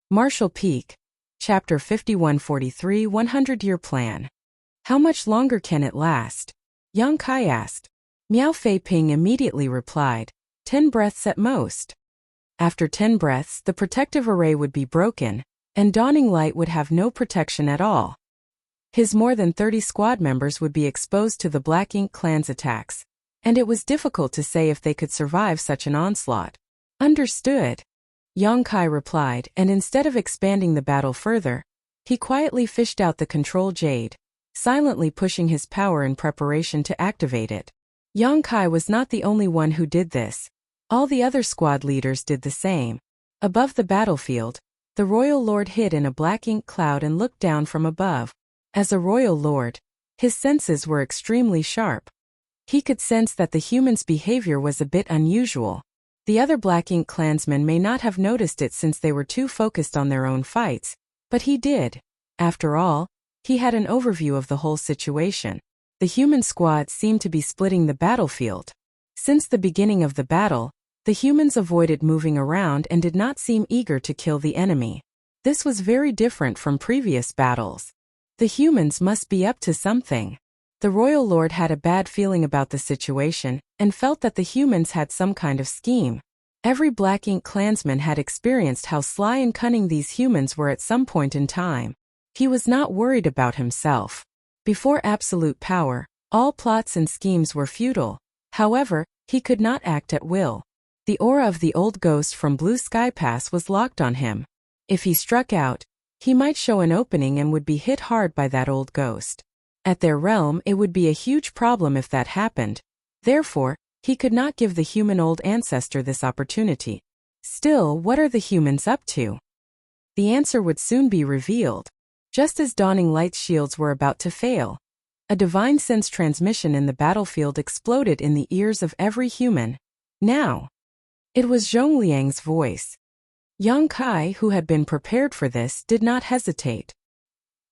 Marshall Peak, Chapter 5143 100-Year Plan. How much longer can it last? Yang Kai asked. Miao Fei Ping immediately replied, 10 breaths at most. After 10 breaths, the protective array would be broken, and dawning light would have no protection at all. His more than 30 squad members would be exposed to the Black Ink Clan's attacks, and it was difficult to say if they could survive such an onslaught. Understood. Yang Kai replied, and instead of expanding the battle further, he quietly fished out the control jade, silently pushing his power in preparation to activate it. Yang Kai was not the only one who did this. All the other squad leaders did the same. Above the battlefield, the royal lord hid in a black ink cloud and looked down from above. As a royal lord, his senses were extremely sharp. He could sense that the human's behavior was a bit unusual. The other Black Ink clansmen may not have noticed it since they were too focused on their own fights, but he did. After all, he had an overview of the whole situation. The human squad seemed to be splitting the battlefield. Since the beginning of the battle, the humans avoided moving around and did not seem eager to kill the enemy. This was very different from previous battles. The humans must be up to something. The royal lord had a bad feeling about the situation and felt that the humans had some kind of scheme. Every Black Ink clansman had experienced how sly and cunning these humans were at some point in time. He was not worried about himself. Before absolute power, all plots and schemes were futile. However, he could not act at will. The aura of the old ghost from Blue Sky Pass was locked on him. If he struck out, he might show an opening and would be hit hard by that old ghost. At their realm, it would be a huge problem if that happened. Therefore, he could not give the human old ancestor this opportunity. Still, what are the humans up to? The answer would soon be revealed. Just as dawning light's shields were about to fail, a divine sense transmission in the battlefield exploded in the ears of every human. Now, it was Zhongliang's voice. Yang Kai, who had been prepared for this, did not hesitate.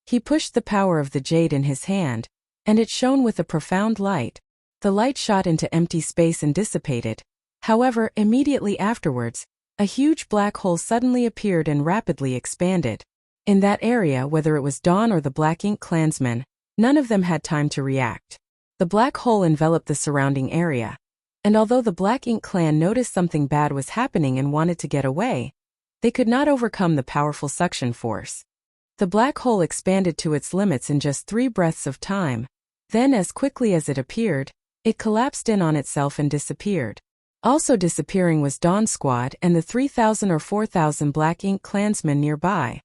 He pushed the power of the jade in his hand, and it shone with a profound light. The light shot into empty space and dissipated. However, immediately afterwards, a huge black hole suddenly appeared and rapidly expanded. In that area, whether it was Dawn or the Black Ink clansmen, none of them had time to react. The black hole enveloped the surrounding area, and although the Black Ink clan noticed something bad was happening and wanted to get away, they could not overcome the powerful suction force. The black hole expanded to its limits in just 3 breaths of time. Then, as quickly as it appeared, it collapsed in on itself and disappeared. Also disappearing was Dawn Squad and the 3,000 or 4,000 Black Ink clansmen nearby.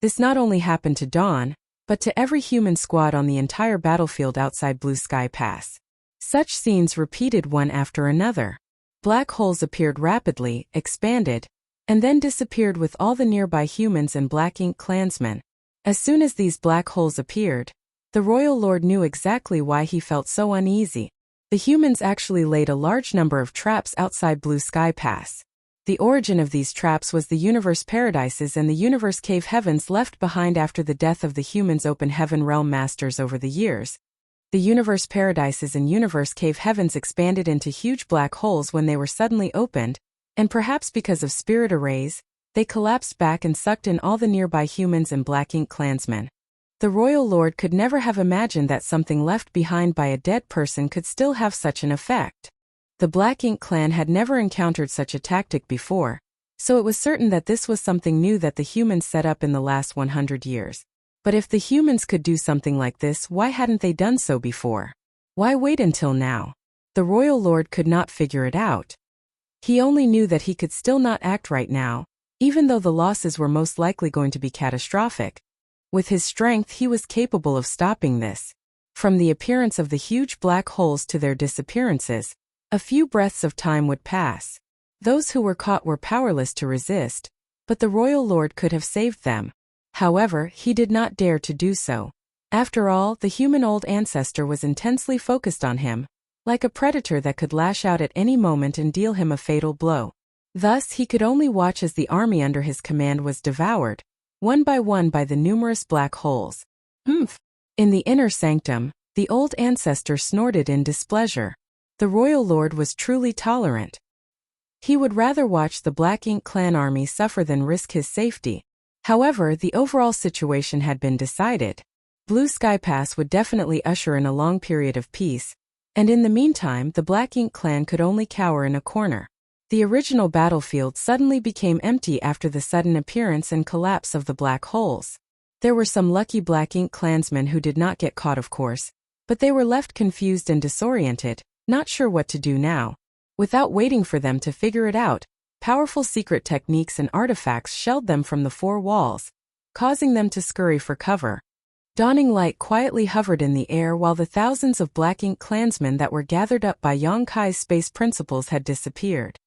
This not only happened to Dawn, but to every human squad on the entire battlefield outside Blue Sky Pass. Such scenes repeated one after another. Black holes appeared rapidly, expanded, and then disappeared with all the nearby humans and Black Ink clansmen. As soon as these black holes appeared, the royal lord knew exactly why he felt so uneasy. The humans actually laid a large number of traps outside Blue Sky Pass. The origin of these traps was the universe paradises and the universe cave heavens left behind after the death of the humans' open heaven realm masters over the years. The universe paradises and universe cave heavens expanded into huge black holes when they were suddenly opened, and perhaps because of spirit arrays, they collapsed back and sucked in all the nearby humans and Black Ink clansmen. The royal lord could never have imagined that something left behind by a dead person could still have such an effect. The Black Ink clan had never encountered such a tactic before, so it was certain that this was something new that the humans set up in the last 100 years. But if the humans could do something like this, why hadn't they done so before? Why wait until now? The royal lord could not figure it out. He only knew that he could still not act right now, even though the losses were most likely going to be catastrophic. With his strength, he was capable of stopping this. From the appearance of the huge black holes to their disappearances, a few breaths of time would pass. Those who were caught were powerless to resist, but the royal lord could have saved them. However, he did not dare to do so. After all, the human old ancestor was intensely focused on him, like a predator that could lash out at any moment and deal him a fatal blow. Thus, he could only watch as the army under his command was devoured, one by the numerous black holes. Humph! In the inner sanctum, the old ancestor snorted in displeasure. The royal lord was truly tolerant. He would rather watch the Black Ink clan army suffer than risk his safety. However, the overall situation had been decided. Blue Sky Pass would definitely usher in a long period of peace, and in the meantime the Black Ink clan could only cower in a corner. The original battlefield suddenly became empty after the sudden appearance and collapse of the black holes. There were some lucky Black Ink clansmen who did not get caught, of course, but they were left confused and disoriented, not sure what to do now. Without waiting for them to figure it out, powerful secret techniques and artifacts shelled them from the four walls, causing them to scurry for cover. Dawning light quietly hovered in the air while the thousands of Black Ink clansmen that were gathered up by Yang Kai's space principles had disappeared.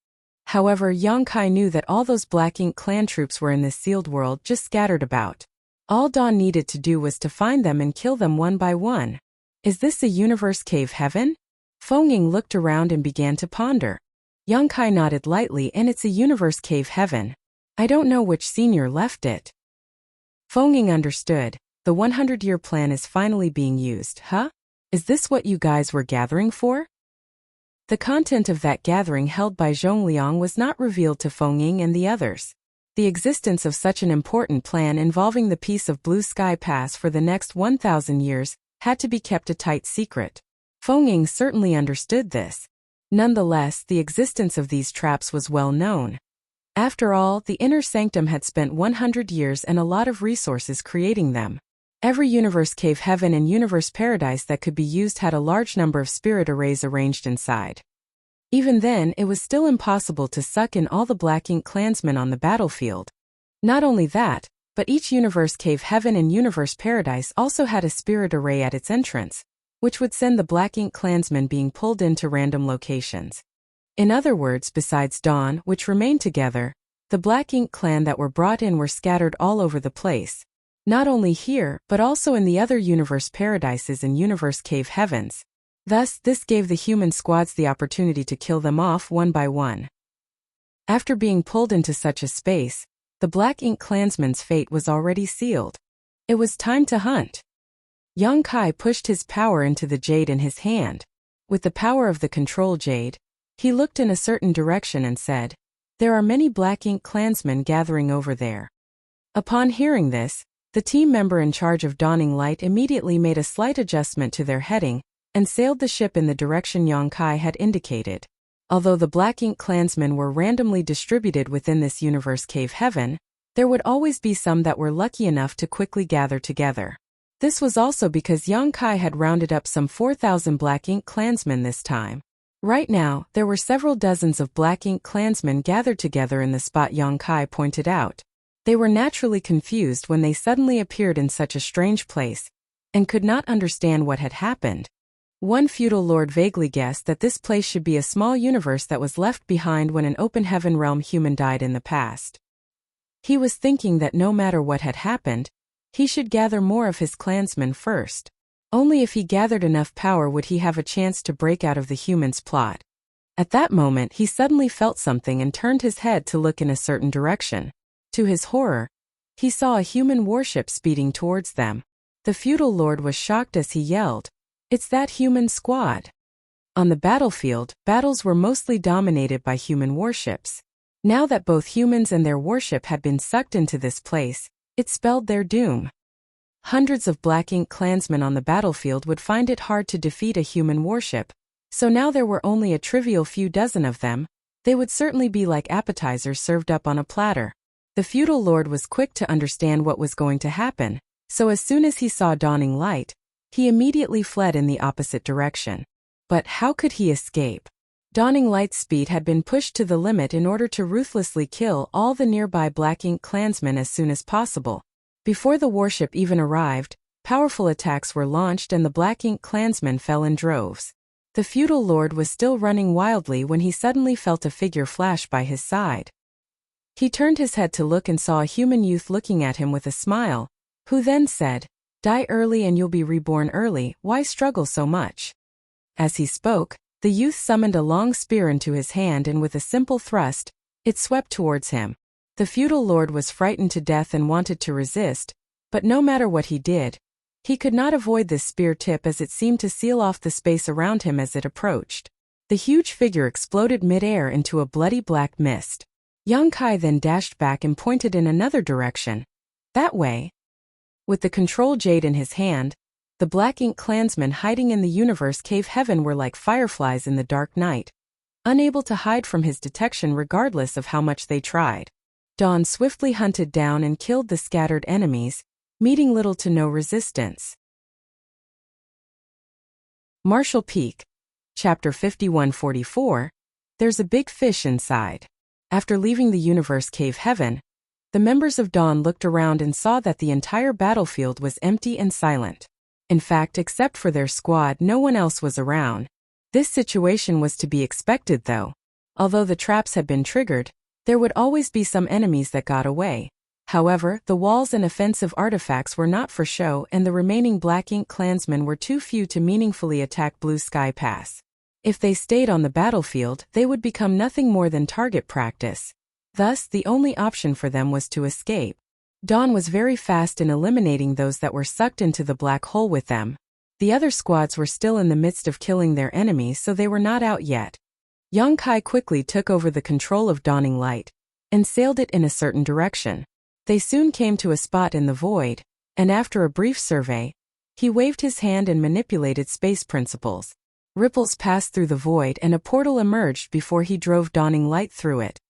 However, Yang Kai knew that all those Black Ink clan troops were in this sealed world just scattered about. All Dawn needed to do was to find them and kill them one by one. Is this a universe cave heaven? Feng Ying looked around and began to ponder. Yang Kai nodded lightly, and it's a universe cave heaven. I don't know which senior left it. Feng Ying understood. The 100-year plan is finally being used, huh? Is this what you guys were gathering for? The content of that gathering held by Zhongliang was not revealed to Feng Ying and the others. The existence of such an important plan involving the peace of Blue Sky Pass for the next 1,000 years had to be kept a tight secret. Feng Ying certainly understood this. Nonetheless, the existence of these traps was well known. After all, the Inner Sanctum had spent 100 years and a lot of resources creating them. Every universe cave heaven and universe paradise that could be used had a large number of spirit arrays arranged inside. Even then, it was still impossible to suck in all the Black Ink clansmen on the battlefield. Not only that, but each universe cave heaven and universe paradise also had a spirit array at its entrance, which would send the Black Ink clansmen being pulled into random locations. In other words, besides Dawn, which remained together, the Black Ink clan that were brought in were scattered all over the place. Not only here, but also in the other universe paradises and universe cave heavens. Thus, this gave the human squads the opportunity to kill them off one by one. After being pulled into such a space, the Black Ink clansman's fate was already sealed. It was time to hunt. Yang Kai pushed his power into the jade in his hand. With the power of the control jade, he looked in a certain direction and said, "There are many Black Ink clansmen gathering over there." Upon hearing this, the team member in charge of Dawning Light immediately made a slight adjustment to their heading and sailed the ship in the direction Yang Kai had indicated. Although the Black Ink clansmen were randomly distributed within this universe cave heaven, there would always be some that were lucky enough to quickly gather together. This was also because Yang Kai had rounded up some 4,000 Black Ink clansmen this time. Right now, there were several dozens of Black Ink clansmen gathered together in the spot Yang Kai pointed out. They were naturally confused when they suddenly appeared in such a strange place, and could not understand what had happened. One feudal lord vaguely guessed that this place should be a small universe that was left behind when an open heaven realm human died in the past. He was thinking that no matter what had happened, he should gather more of his clansmen first. Only if he gathered enough power would he have a chance to break out of the humans' plot. At that moment, he suddenly felt something and turned his head to look in a certain direction. To his horror, he saw a human warship speeding towards them. The feudal lord was shocked as he yelled, "It's that human squad!" On the battlefield, battles were mostly dominated by human warships. Now that both humans and their warship had been sucked into this place, it spelled their doom. Hundreds of Black Ink clansmen on the battlefield would find it hard to defeat a human warship, so now there were only a trivial few dozen of them. They would certainly be like appetizers served up on a platter. The feudal lord was quick to understand what was going to happen, so as soon as he saw Dawning Light, he immediately fled in the opposite direction. But how could he escape? Dawning Light's speed had been pushed to the limit in order to ruthlessly kill all the nearby Black Ink clansmen as soon as possible. Before the warship even arrived, powerful attacks were launched and the Black Ink clansmen fell in droves. The feudal lord was still running wildly when he suddenly felt a figure flash by his side. He turned his head to look and saw a human youth looking at him with a smile, who then said, "Die early and you'll be reborn early, why struggle so much?" As he spoke, the youth summoned a long spear into his hand and with a simple thrust, it swept towards him. The feudal lord was frightened to death and wanted to resist, but no matter what he did, he could not avoid this spear tip as it seemed to seal off the space around him as it approached. The huge figure exploded mid-air into a bloody black mist. Yang Kai then dashed back and pointed in another direction, That way. With the control jade in his hand, the Black Ink clansmen hiding in the universe cave heaven were like fireflies in the dark night, unable to hide from his detection regardless of how much they tried. Dawn swiftly hunted down and killed the scattered enemies, meeting little to no resistance. Marshall Peak. Chapter 5144. There's a big fish inside. After leaving the universe cave heaven, the members of Dawn looked around and saw that the entire battlefield was empty and silent. In fact, except for their squad, no one else was around. This situation was to be expected though. Although the traps had been triggered, there would always be some enemies that got away. However, the walls and offensive artifacts were not for show, and the remaining Black Ink clansmen were too few to meaningfully attack Blue Sky Pass. If they stayed on the battlefield, they would become nothing more than target practice. Thus, the only option for them was to escape. Dawn was very fast in eliminating those that were sucked into the black hole with them. The other squads were still in the midst of killing their enemies, so they were not out yet. Yongkai quickly took over the control of Dawning Light and sailed it in a certain direction. They soon came to a spot in the void, and after a brief survey, he waved his hand and manipulated space principles. Ripples passed through the void and a portal emerged before he drove Dawning Light through it.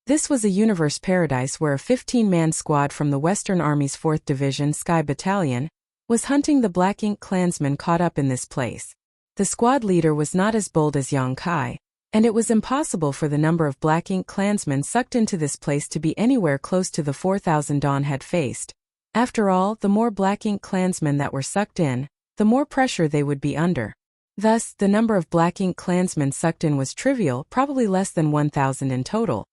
This was a universe paradise where a 15-man squad from the Western Army's 4th Division Sky Battalion was hunting the Black Ink clansmen caught up in this place. The squad leader was not as bold as Yongkai, and it was impossible for the number of Black Ink clansmen sucked into this place to be anywhere close to the 4,000 Dawn had faced. After all, the more Black Ink clansmen that were sucked in, the more pressure they would be under. Thus, the number of Black Ink clansmen sucked in was trivial, probably less than 1,000 in total.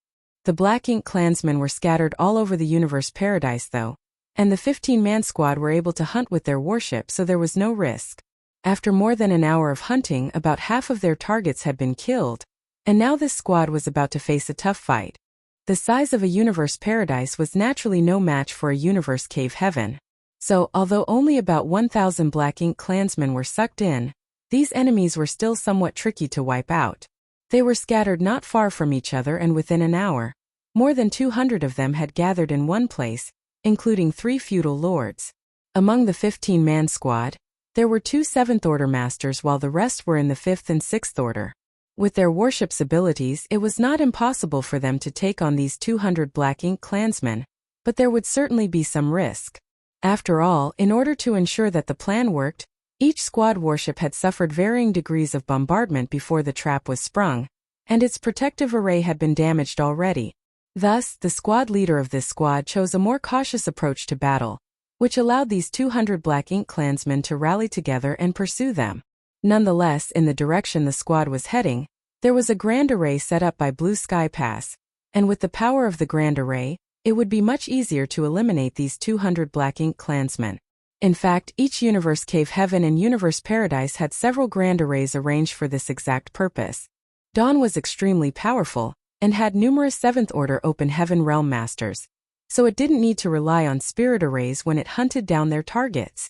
The Black Ink clansmen were scattered all over the universe paradise though, and the 15-man squad were able to hunt with their warship, so there was no risk. After more than an hour of hunting, about half of their targets had been killed, and now this squad was about to face a tough fight. The size of a universe paradise was naturally no match for a universe cave heaven. So, although only about 1,000 Black Ink clansmen were sucked in, these enemies were still somewhat tricky to wipe out. They were scattered not far from each other, and within an hour, more than 200 of them had gathered in one place, including 3 feudal lords. Among the 15-man squad, there were 2 7th Order masters while the rest were in the 5th and 6th Order. With their warship's abilities, it was not impossible for them to take on these 200 Black Ink clansmen, but there would certainly be some risk. After all, in order to ensure that the plan worked, each squad warship had suffered varying degrees of bombardment before the trap was sprung, and its protective array had been damaged already. Thus, the squad leader of this squad chose a more cautious approach to battle, which allowed these 200 Black Ink clansmen to rally together and pursue them. Nonetheless, in the direction the squad was heading, there was a grand array set up by Blue Sky Pass, and with the power of the grand array, it would be much easier to eliminate these 200 Black Ink clansmen. In fact, each universe cave heaven and universe paradise had several grand arrays arranged for this exact purpose. Dawn was extremely powerful, and had numerous 7th Order open heaven realm masters, so it didn't need to rely on spirit arrays when it hunted down their targets.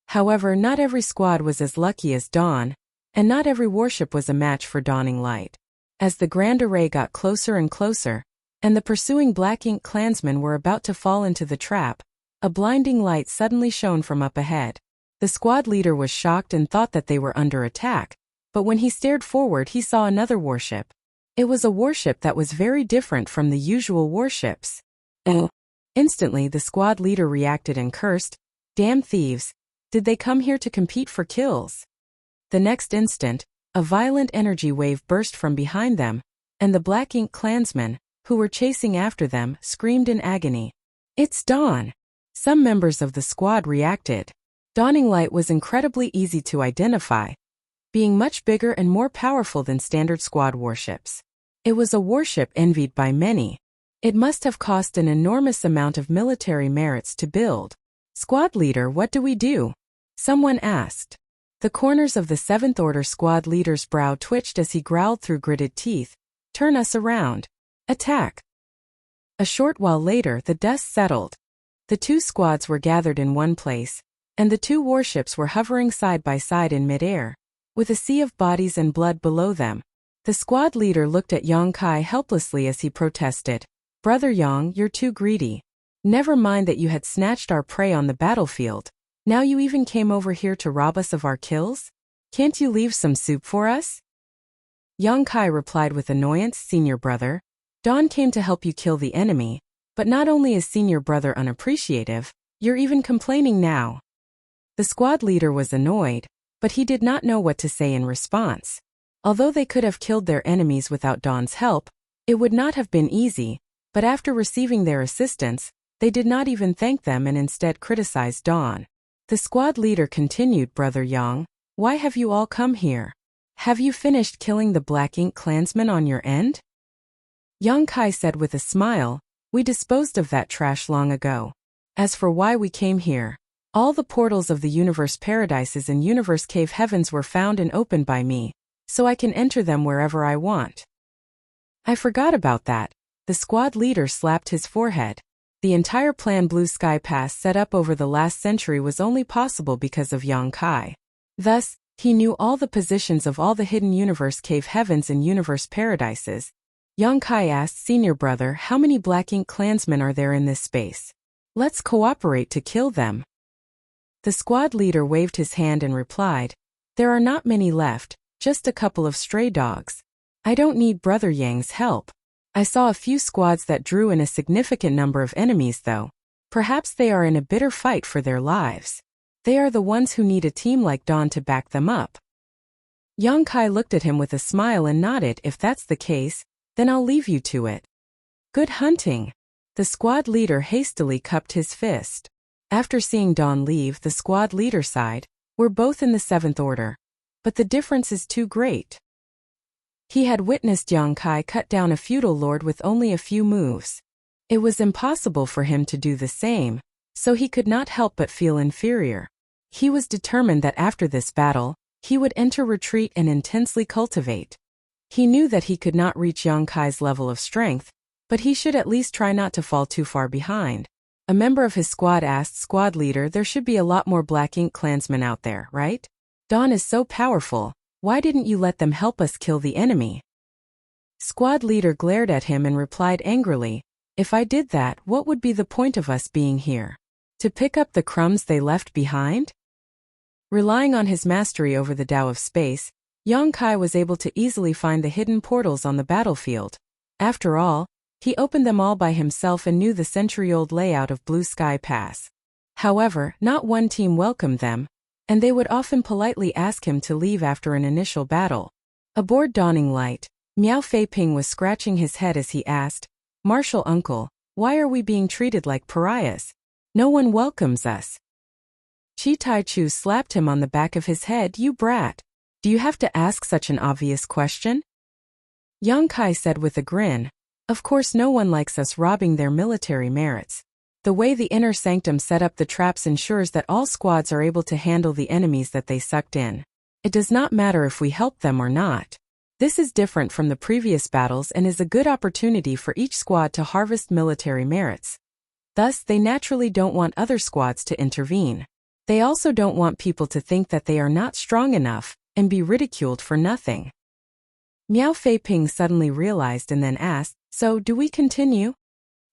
However, not every squad was as lucky as Dawn, and not every warship was a match for Dawning Light. As the grand array got closer and closer, and the pursuing Black Ink clansmen were about to fall into the trap, a blinding light suddenly shone from up ahead. The squad leader was shocked and thought that they were under attack, but when he stared forward he saw another warship. It was a warship that was very different from the usual warships. Instantly the squad leader reacted and cursed, "Damn thieves, did they come here to compete for kills?" The next instant, a violent energy wave burst from behind them, and the Black Ink clansmen, who were chasing after them, screamed in agony. "It's Dawn!" Some members of the squad reacted. Dawning Light was incredibly easy to identify, being much bigger and more powerful than standard squad warships. It was a warship envied by many. It must have cost an enormous amount of military merits to build. "Squad leader, what do we do?" someone asked. The corners of the 7th Order squad leader's brow twitched as he growled through gritted teeth, "Turn us around. Attack." A short while later the dust settled. The 2 squads were gathered in one place, and the 2 warships were hovering side by side in midair, with a sea of bodies and blood below them. The squad leader looked at Yongkai helplessly as he protested, "Brother Yang, you're too greedy. Never mind that you had snatched our prey on the battlefield. Now you even came over here to rob us of our kills? Can't you leave some soup for us? Yang Kai replied with annoyance, Senior brother. Dawn came to help you kill the enemy, but not only is Senior brother unappreciative, you're even complaining now. The squad leader was annoyed, but he did not know what to say in response. Although they could have killed their enemies without Dawn's help, it would not have been easy, but after receiving their assistance, they did not even thank them and instead criticized Dawn. The squad leader continued, Brother Yang, why have you all come here? Have you finished killing the Black Ink clansmen on your end? Yang Kai said with a smile, we disposed of that trash long ago. As for why we came here, all the portals of the universe paradises and universe cave heavens were found and opened by me, so I can enter them wherever I want. I forgot about that. The squad leader slapped his forehead. The entire plan Blue Sky Pass set up over the last century was only possible because of Yang Kai. Thus, he knew all the positions of all the hidden universe cave heavens and universe paradises. Yang Kai asked, Senior brother, how many Black Ink clansmen are there in this space? Let's cooperate to kill them. The squad leader waved his hand and replied, there are not many left, just a couple of stray dogs. I don't need Brother Yang's help. I saw a few squads that drew in a significant number of enemies though. Perhaps they are in a bitter fight for their lives. They are the ones who need a team like Dawn to back them up. Yang Kai looked at him with a smile and nodded, if that's the case, then I'll leave you to it. Good hunting. The squad leader hastily cupped his fist. After seeing Dawn leave, the squad leader sighed, we're both in the 7th order. But the difference is too great. He had witnessed Yang Kai cut down a feudal lord with only a few moves. It was impossible for him to do the same, so he could not help but feel inferior. He was determined that after this battle, he would enter retreat and intensely cultivate. He knew that he could not reach Yang Kai's level of strength, but he should at least try not to fall too far behind. A member of his squad asked, Squad leader, there should be a lot more Black Ink clansmen out there, right? Dawn is so powerful. Why didn't you let them help us kill the enemy? Squad leader glared at him and replied angrily, if I did that, what would be the point of us being here? To pick up the crumbs they left behind? Relying on his mastery over the Tao of space, Yang Kai was able to easily find the hidden portals on the battlefield. After all, he opened them all by himself and knew the century-old layout of Blue Sky Pass. However, not one team welcomed them, and they would often politely ask him to leave after an initial battle. Aboard Dawning Light, Miao Fei Ping was scratching his head as he asked, Marshal Uncle, why are we being treated like pariahs? No one welcomes us. Chi Tai Chu slapped him on the back of his head, you brat. Do you have to ask such an obvious question? Yang Kai said with a grin, of course no one likes us robbing their military merits. The way the inner sanctum set up the traps ensures that all squads are able to handle the enemies that they sucked in. It does not matter if we help them or not. This is different from the previous battles and is a good opportunity for each squad to harvest military merits. Thus, they naturally don't want other squads to intervene. They also don't want people to think that they are not strong enough and be ridiculed for nothing. Miao Fei Ping suddenly realized and then asked, so do we continue?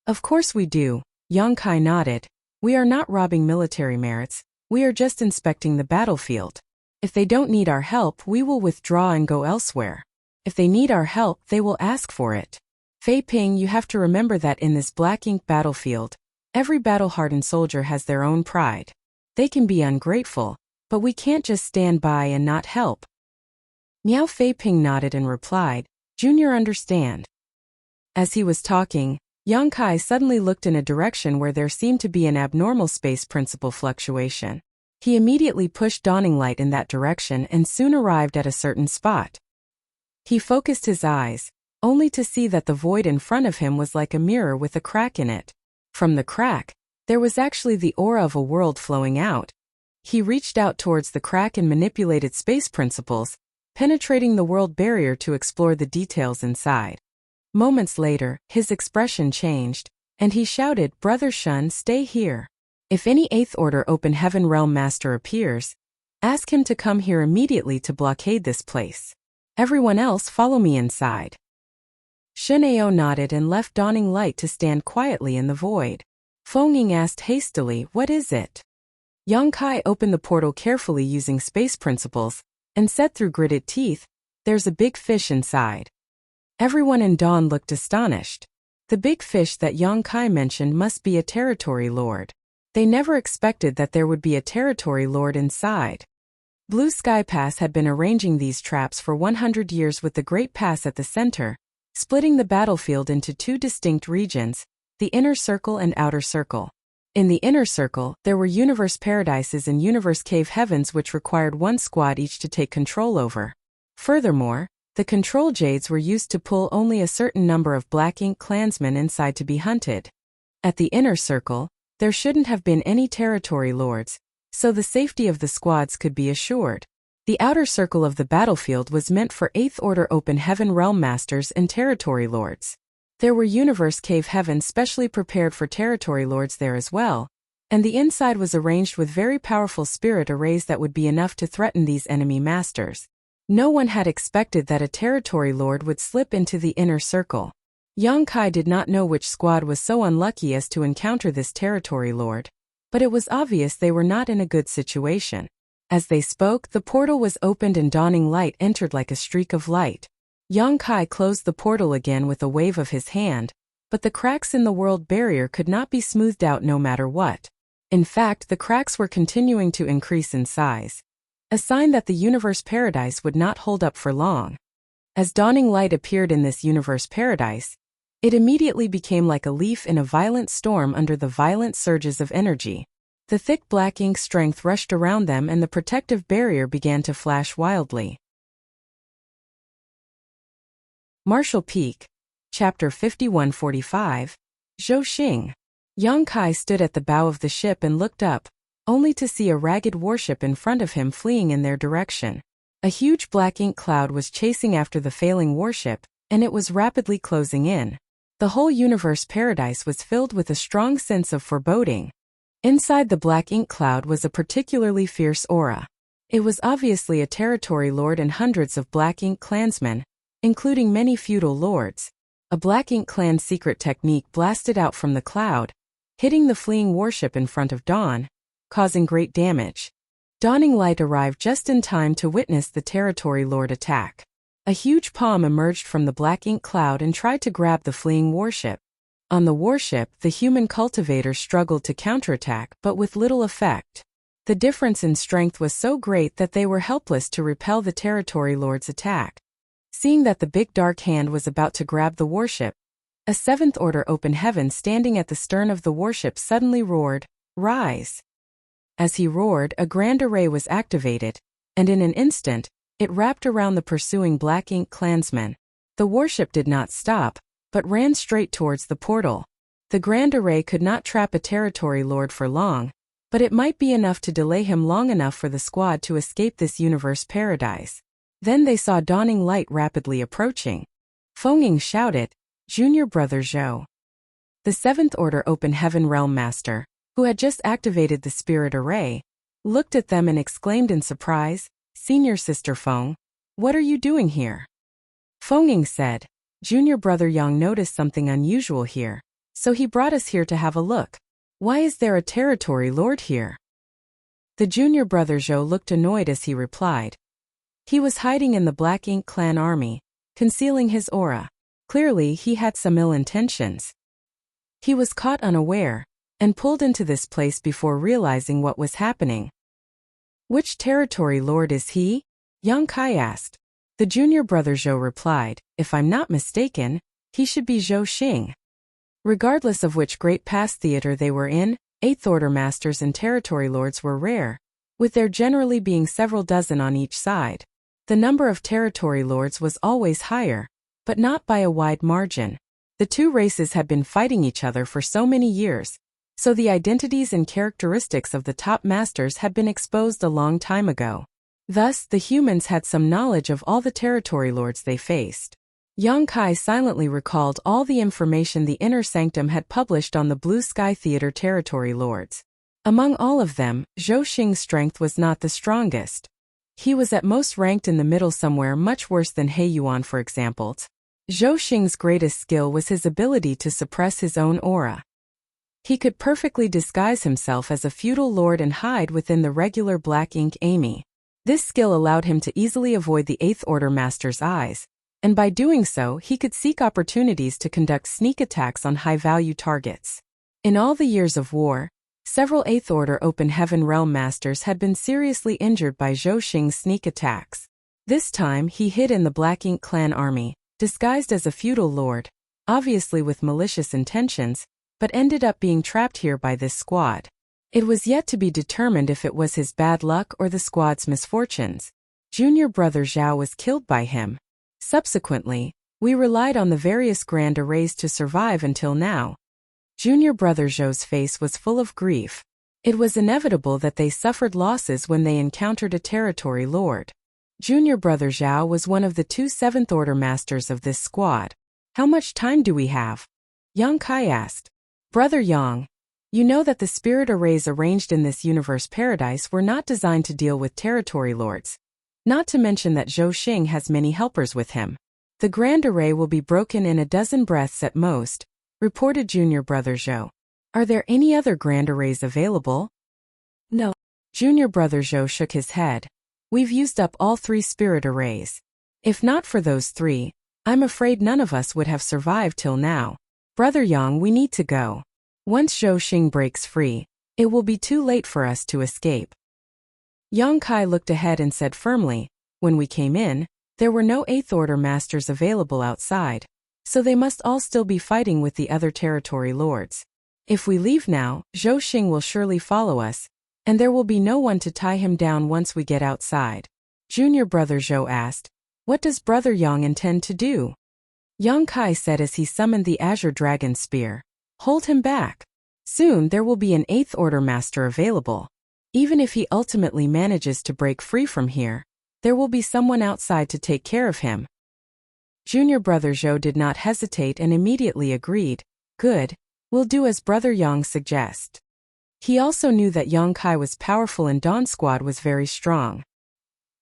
Of course we do. Yang Kai nodded. We are not robbing military merits, we are just inspecting the battlefield. If they don't need our help, we will withdraw and go elsewhere. If they need our help, they will ask for it. Fei Ping, you have to remember that in this Black Ink battlefield, every battle-hardened soldier has their own pride. They can be ungrateful, but we can't just stand by and not help. Miao Fei Ping nodded and replied, Junior, understand. As he was talking, Yang Kai suddenly looked in a direction where there seemed to be an abnormal space principle fluctuation. He immediately pushed Dawning Light in that direction and soon arrived at a certain spot. He focused his eyes, only to see that the void in front of him was like a mirror with a crack in it. From the crack, there was actually the aura of a world flowing out. He reached out towards the crack and manipulated space principles, penetrating the world barrier to explore the details inside. Moments later, his expression changed, and he shouted, Brother Shun, stay here. If any 8th Order Open Heaven Realm Master appears, ask him to come here immediately to blockade this place. Everyone else follow me inside. Shun Ao nodded and left Dawning Light to stand quietly in the void. Feng Ying asked hastily, "What is it?" Yang Kai opened the portal carefully using space principles, and said through gritted teeth, "There's a big fish inside." Everyone in Dawn looked astonished. The big fish that Yang Kai mentioned must be a territory lord. They never expected that there would be a territory lord inside. Blue Sky Pass had been arranging these traps for 100 years with the Great Pass at the center, splitting the battlefield into two distinct regions, the Inner Circle and Outer Circle. In the Inner Circle, there were Universe Paradises and Universe Cave Heavens which required one squad each to take control over. Furthermore, the control jades were used to pull only a certain number of Black Ink clansmen inside to be hunted. At the Inner Circle, there shouldn't have been any territory lords, so the safety of the squads could be assured. The Outer Circle of the battlefield was meant for 8th Order Open Heaven Realm Masters and Territory Lords. There were Universe Cave Heavens specially prepared for Territory Lords there as well, and the inside was arranged with very powerful spirit arrays that would be enough to threaten these enemy masters. No one had expected that a Territory Lord would slip into the Inner Circle. Yang Kai did not know which squad was so unlucky as to encounter this Territory Lord, but it was obvious they were not in a good situation. As they spoke, the portal was opened and dawning light entered like a streak of light. Yang Kai closed the portal again with a wave of his hand, but the cracks in the world barrier could not be smoothed out no matter what. In fact, the cracks were continuing to increase in size, a sign that the Universe Paradise would not hold up for long. As dawning light appeared in this Universe Paradise, it immediately became like a leaf in a violent storm under the violent surges of energy. The thick black ink strength rushed around them and the protective barrier began to flash wildly. Martial Peak, Chapter 5145, Zhou Xing. Yang Kai stood at the bow of the ship and looked up, only to see a ragged warship in front of him fleeing in their direction. A huge black ink cloud was chasing after the failing warship, and it was rapidly closing in. The whole Universe Paradise was filled with a strong sense of foreboding. Inside the black ink cloud was a particularly fierce aura. It was obviously a territory lord and hundreds of black ink clansmen, including many feudal lords. A black ink clan secret technique blasted out from the cloud, hitting the fleeing warship in front of Dawn, causing great damage. Dawning light arrived just in time to witness the territory lord attack. A huge palm emerged from the black ink cloud and tried to grab the fleeing warship. On the warship, the human cultivators struggled to counterattack but with little effect. The difference in strength was so great that they were helpless to repel the territory lord's attack. Seeing that the big dark hand was about to grab the warship, a 7th Order Open Heaven standing at the stern of the warship suddenly roared, "Rise!" As he roared, a grand array was activated, and in an instant, it wrapped around the pursuing black ink clansmen. The warship did not stop, but ran straight towards the portal. The grand array could not trap a territory lord for long, but it might be enough to delay him long enough for the squad to escape this Universe Paradise. Then they saw dawning light rapidly approaching. Feng Ying shouted, "Junior brother Zhou." The 7th Order Open Heaven Realm Master, who had just activated the spirit array, looked at them and exclaimed in surprise, "Senior sister Feng, what are you doing here?" Feng Ying said, "Junior brother Yang noticed something unusual here, so he brought us here to have a look. Why is there a territory lord here?" The junior brother Zhou looked annoyed as he replied. He was hiding in the Black Ink clan army, concealing his aura. Clearly, he had some ill intentions. He was caught unaware, and pulled into this place before realizing what was happening. "Which territory lord is he?" Yang Kai asked. The junior brother Zhou replied, "If I'm not mistaken, he should be Zhou Xing." Regardless of which great pass theater they were in, 8th Order Masters and Territory Lords were rare, with there generally being several dozen on each side. The number of Territory Lords was always higher, but not by a wide margin. The two races had been fighting each other for so many years, so the identities and characteristics of the top masters had been exposed a long time ago. Thus, the humans had some knowledge of all the Territory Lords they faced. Yang Kai silently recalled all the information the Inner Sanctum had published on the Blue Sky Theater Territory Lords. Among all of them, Zhou Xing's strength was not the strongest. He was at most ranked in the middle somewhere, much worse than He Yuan for example. Zhou Xing's greatest skill was his ability to suppress his own aura. He could perfectly disguise himself as a feudal lord and hide within the regular black ink army. This skill allowed him to easily avoid the Eighth Order Master's eyes, and by doing so he could seek opportunities to conduct sneak attacks on high-value targets. In all the years of war, several Eighth Order Open Heaven Realm Masters had been seriously injured by Zhou Xing's sneak attacks. This time he hid in the Black Ink clan army, disguised as a feudal lord, obviously with malicious intentions, but ended up being trapped here by this squad. It was yet to be determined if it was his bad luck or the squad's misfortunes. Junior brother Zhao was killed by him. Subsequently, we relied on the various grand arrays to survive until now. Junior brother Zhou's face was full of grief. It was inevitable that they suffered losses when they encountered a territory lord. Junior brother Zhao was one of the 2 Seventh Order Masters of this squad. How much time do we have? Yang Kai asked. Brother Yang, you know that the spirit arrays arranged in this universe paradise were not designed to deal with territory lords. Not to mention that Zhou Xing has many helpers with him. The grand array will be broken in a dozen breaths at most, reported junior brother Zhou. Are there any other grand arrays available? No. Junior brother Zhou shook his head. We've used up all 3 spirit arrays. If not for those 3, I'm afraid none of us would have survived till now. Brother Yang, we need to go. Once Zhou Xing breaks free, it will be too late for us to escape. Yang Kai looked ahead and said firmly, when we came in, there were no Eighth Order Masters available outside, so they must all still be fighting with the other territory lords. If we leave now, Zhou Xing will surely follow us, and there will be no one to tie him down once we get outside. Junior brother Zhou asked, what does brother Yang intend to do? Yang Kai said as he summoned the Azure Dragon Spear. Hold him back. Soon there will be an Eighth Order Master available. Even if he ultimately manages to break free from here, there will be someone outside to take care of him. Junior brother Zhou did not hesitate and immediately agreed. Good, we'll do as brother Yang suggests. He also knew that Yang Kai was powerful and Dawn's squad was very strong.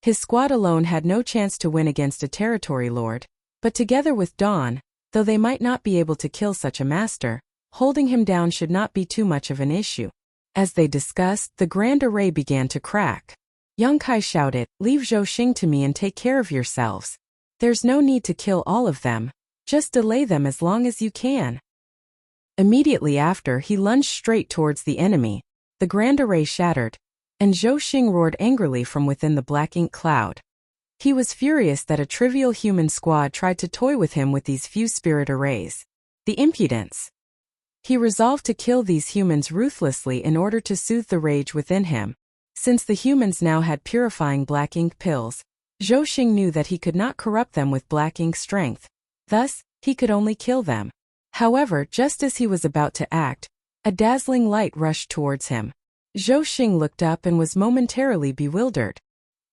His squad alone had no chance to win against a territory lord, but together with Dawn, though they might not be able to kill such a master, holding him down should not be too much of an issue. As they discussed, the grand array began to crack. Yang Kai shouted, leave Zhou Xing to me and take care of yourselves. There's no need to kill all of them, just delay them as long as you can. Immediately after, he lunged straight towards the enemy. The grand array shattered, and Zhou Xing roared angrily from within the black ink cloud. He was furious that a trivial human squad tried to toy with him with these few spirit arrays. The impudence! He resolved to kill these humans ruthlessly in order to soothe the rage within him. Since the humans now had purifying black ink pills, Zhou Xing knew that he could not corrupt them with black ink strength. Thus, he could only kill them. However, just as he was about to act, a dazzling light rushed towards him. Zhou Xing looked up and was momentarily bewildered.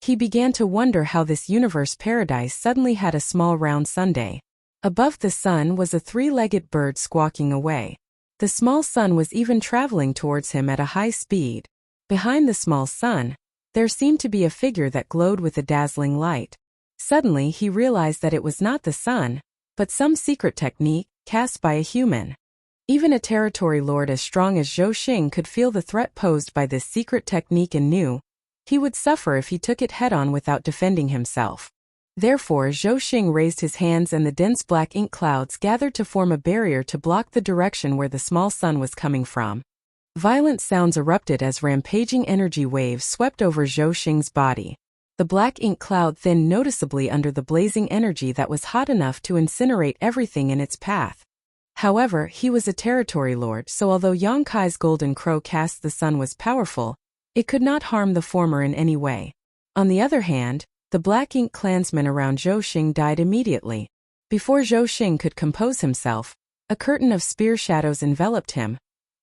He began to wonder how this universe paradise suddenly had a small round sundae. Above the sun was a 3-legged bird squawking away. The small sun was even traveling towards him at a high speed. Behind the small sun, there seemed to be a figure that glowed with a dazzling light. Suddenly he realized that it was not the sun, but some secret technique cast by a human. Even a territory lord as strong as Zhou Xing could feel the threat posed by this secret technique and knew he would suffer if he took it head-on without defending himself. Therefore, Zhou Xing raised his hands and the dense black ink clouds gathered to form a barrier to block the direction where the small sun was coming from. Violent sounds erupted as rampaging energy waves swept over Zhou Xing's body. The black ink cloud thinned noticeably under the blazing energy that was hot enough to incinerate everything in its path. However, he was a territory lord, so although Yang Kai's golden crow cast the sun was powerful, it could not harm the former in any way. On the other hand, the black ink clansmen around Zhou Xing died immediately. Before Zhou Xing could compose himself, a curtain of spear shadows enveloped him,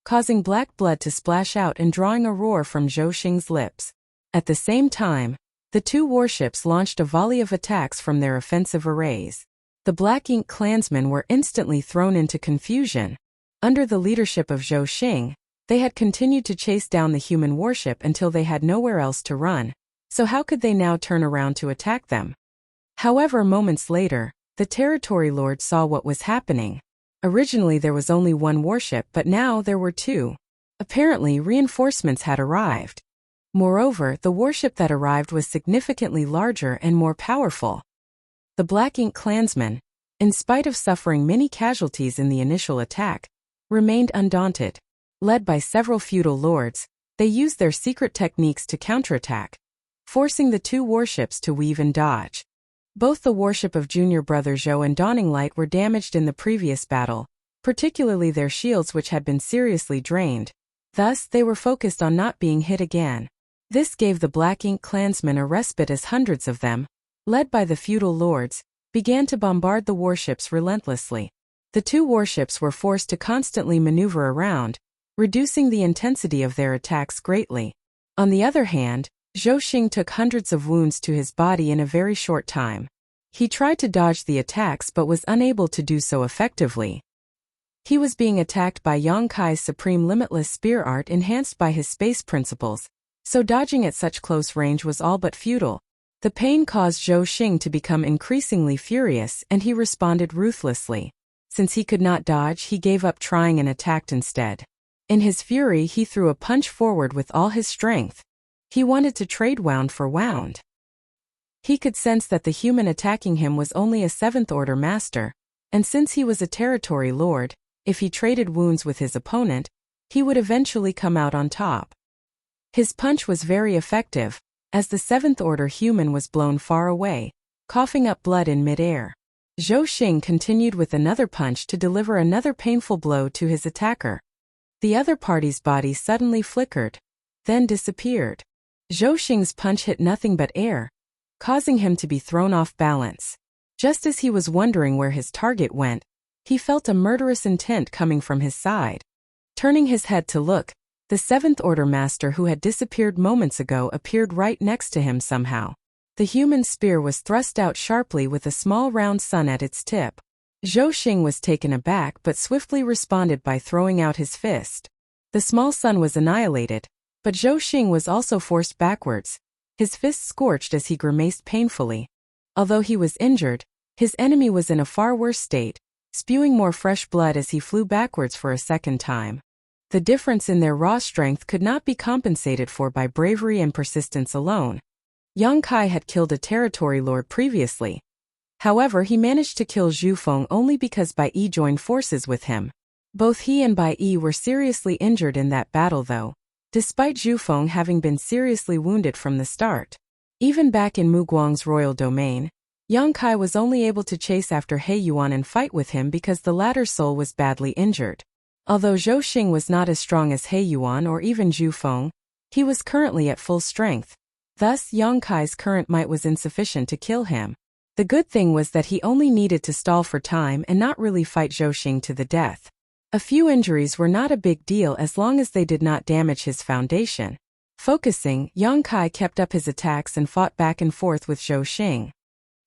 causing black blood to splash out and drawing a roar from Zhou Xing's lips. At the same time, the 2 warships launched a volley of attacks from their offensive arrays. The black ink clansmen were instantly thrown into confusion. Under the leadership of Zhou Xing, they had continued to chase down the human warship until they had nowhere else to run, so how could they now turn around to attack them? However, moments later, the territory lord saw what was happening. Originally there was only one warship, but now there were two. Apparently, reinforcements had arrived. Moreover, the warship that arrived was significantly larger and more powerful. The Black Ink Clansmen, in spite of suffering many casualties in the initial attack, remained undaunted. Led by several feudal lords, they used their secret techniques to counterattack, forcing the two warships to weave and dodge. Both the warship of Junior Brother Zhou and Dawning Light were damaged in the previous battle, particularly their shields, which had been seriously drained. Thus, they were focused on not being hit again. This gave the Black Ink Clansmen a respite, as hundreds of them, led by the feudal lords, began to bombard the warships relentlessly. The two warships were forced to constantly maneuver around, reducing the intensity of their attacks greatly. On the other hand, Zhou Xing took hundreds of wounds to his body in a very short time. He tried to dodge the attacks but was unable to do so effectively. He was being attacked by Yang Kai's supreme limitless spear art enhanced by his space principles, so dodging at such close range was all but futile. The pain caused Zhou Xing to become increasingly furious, and he responded ruthlessly. Since he could not dodge, he gave up trying and attacked instead. In his fury, he threw a punch forward with all his strength. He wanted to trade wound for wound. He could sense that the human attacking him was only a seventh-order master, and since he was a territory lord, if he traded wounds with his opponent, he would eventually come out on top. His punch was very effective, as the seventh-order human was blown far away, coughing up blood in mid-air. Zhou Xing continued with another punch to deliver another painful blow to his attacker. The other party's body suddenly flickered, then disappeared. Zhou Xing's punch hit nothing but air, causing him to be thrown off balance. Just as he was wondering where his target went, he felt a murderous intent coming from his side. Turning his head to look, the seventh-order master who had disappeared moments ago appeared right next to him somehow. The human spear was thrust out sharply with a small round sun at its tip. Zhou Xing was taken aback but swiftly responded by throwing out his fist. The small sun was annihilated, but Zhou Xing was also forced backwards. His fist scorched as he grimaced painfully. Although he was injured, his enemy was in a far worse state, spewing more fresh blood as he flew backwards for a second time. The difference in their raw strength could not be compensated for by bravery and persistence alone. Yang Kai had killed a territory lord previously. However, he managed to kill Zhu Feng only because Bai Yi joined forces with him. Both he and Bai Yi were seriously injured in that battle though, despite Zhu Feng having been seriously wounded from the start. Even back in Mu Guang's royal domain, Yang Kai was only able to chase after He Yuan and fight with him because the latter's soul was badly injured. Although Zhou Xing was not as strong as He Yuan or even Zhu Feng, he was currently at full strength. Thus, Yang Kai's current might was insufficient to kill him. The good thing was that he only needed to stall for time and not really fight Zhou Xing to the death. A few injuries were not a big deal as long as they did not damage his foundation. Focusing, Yang Kai kept up his attacks and fought back and forth with Zhou Xing.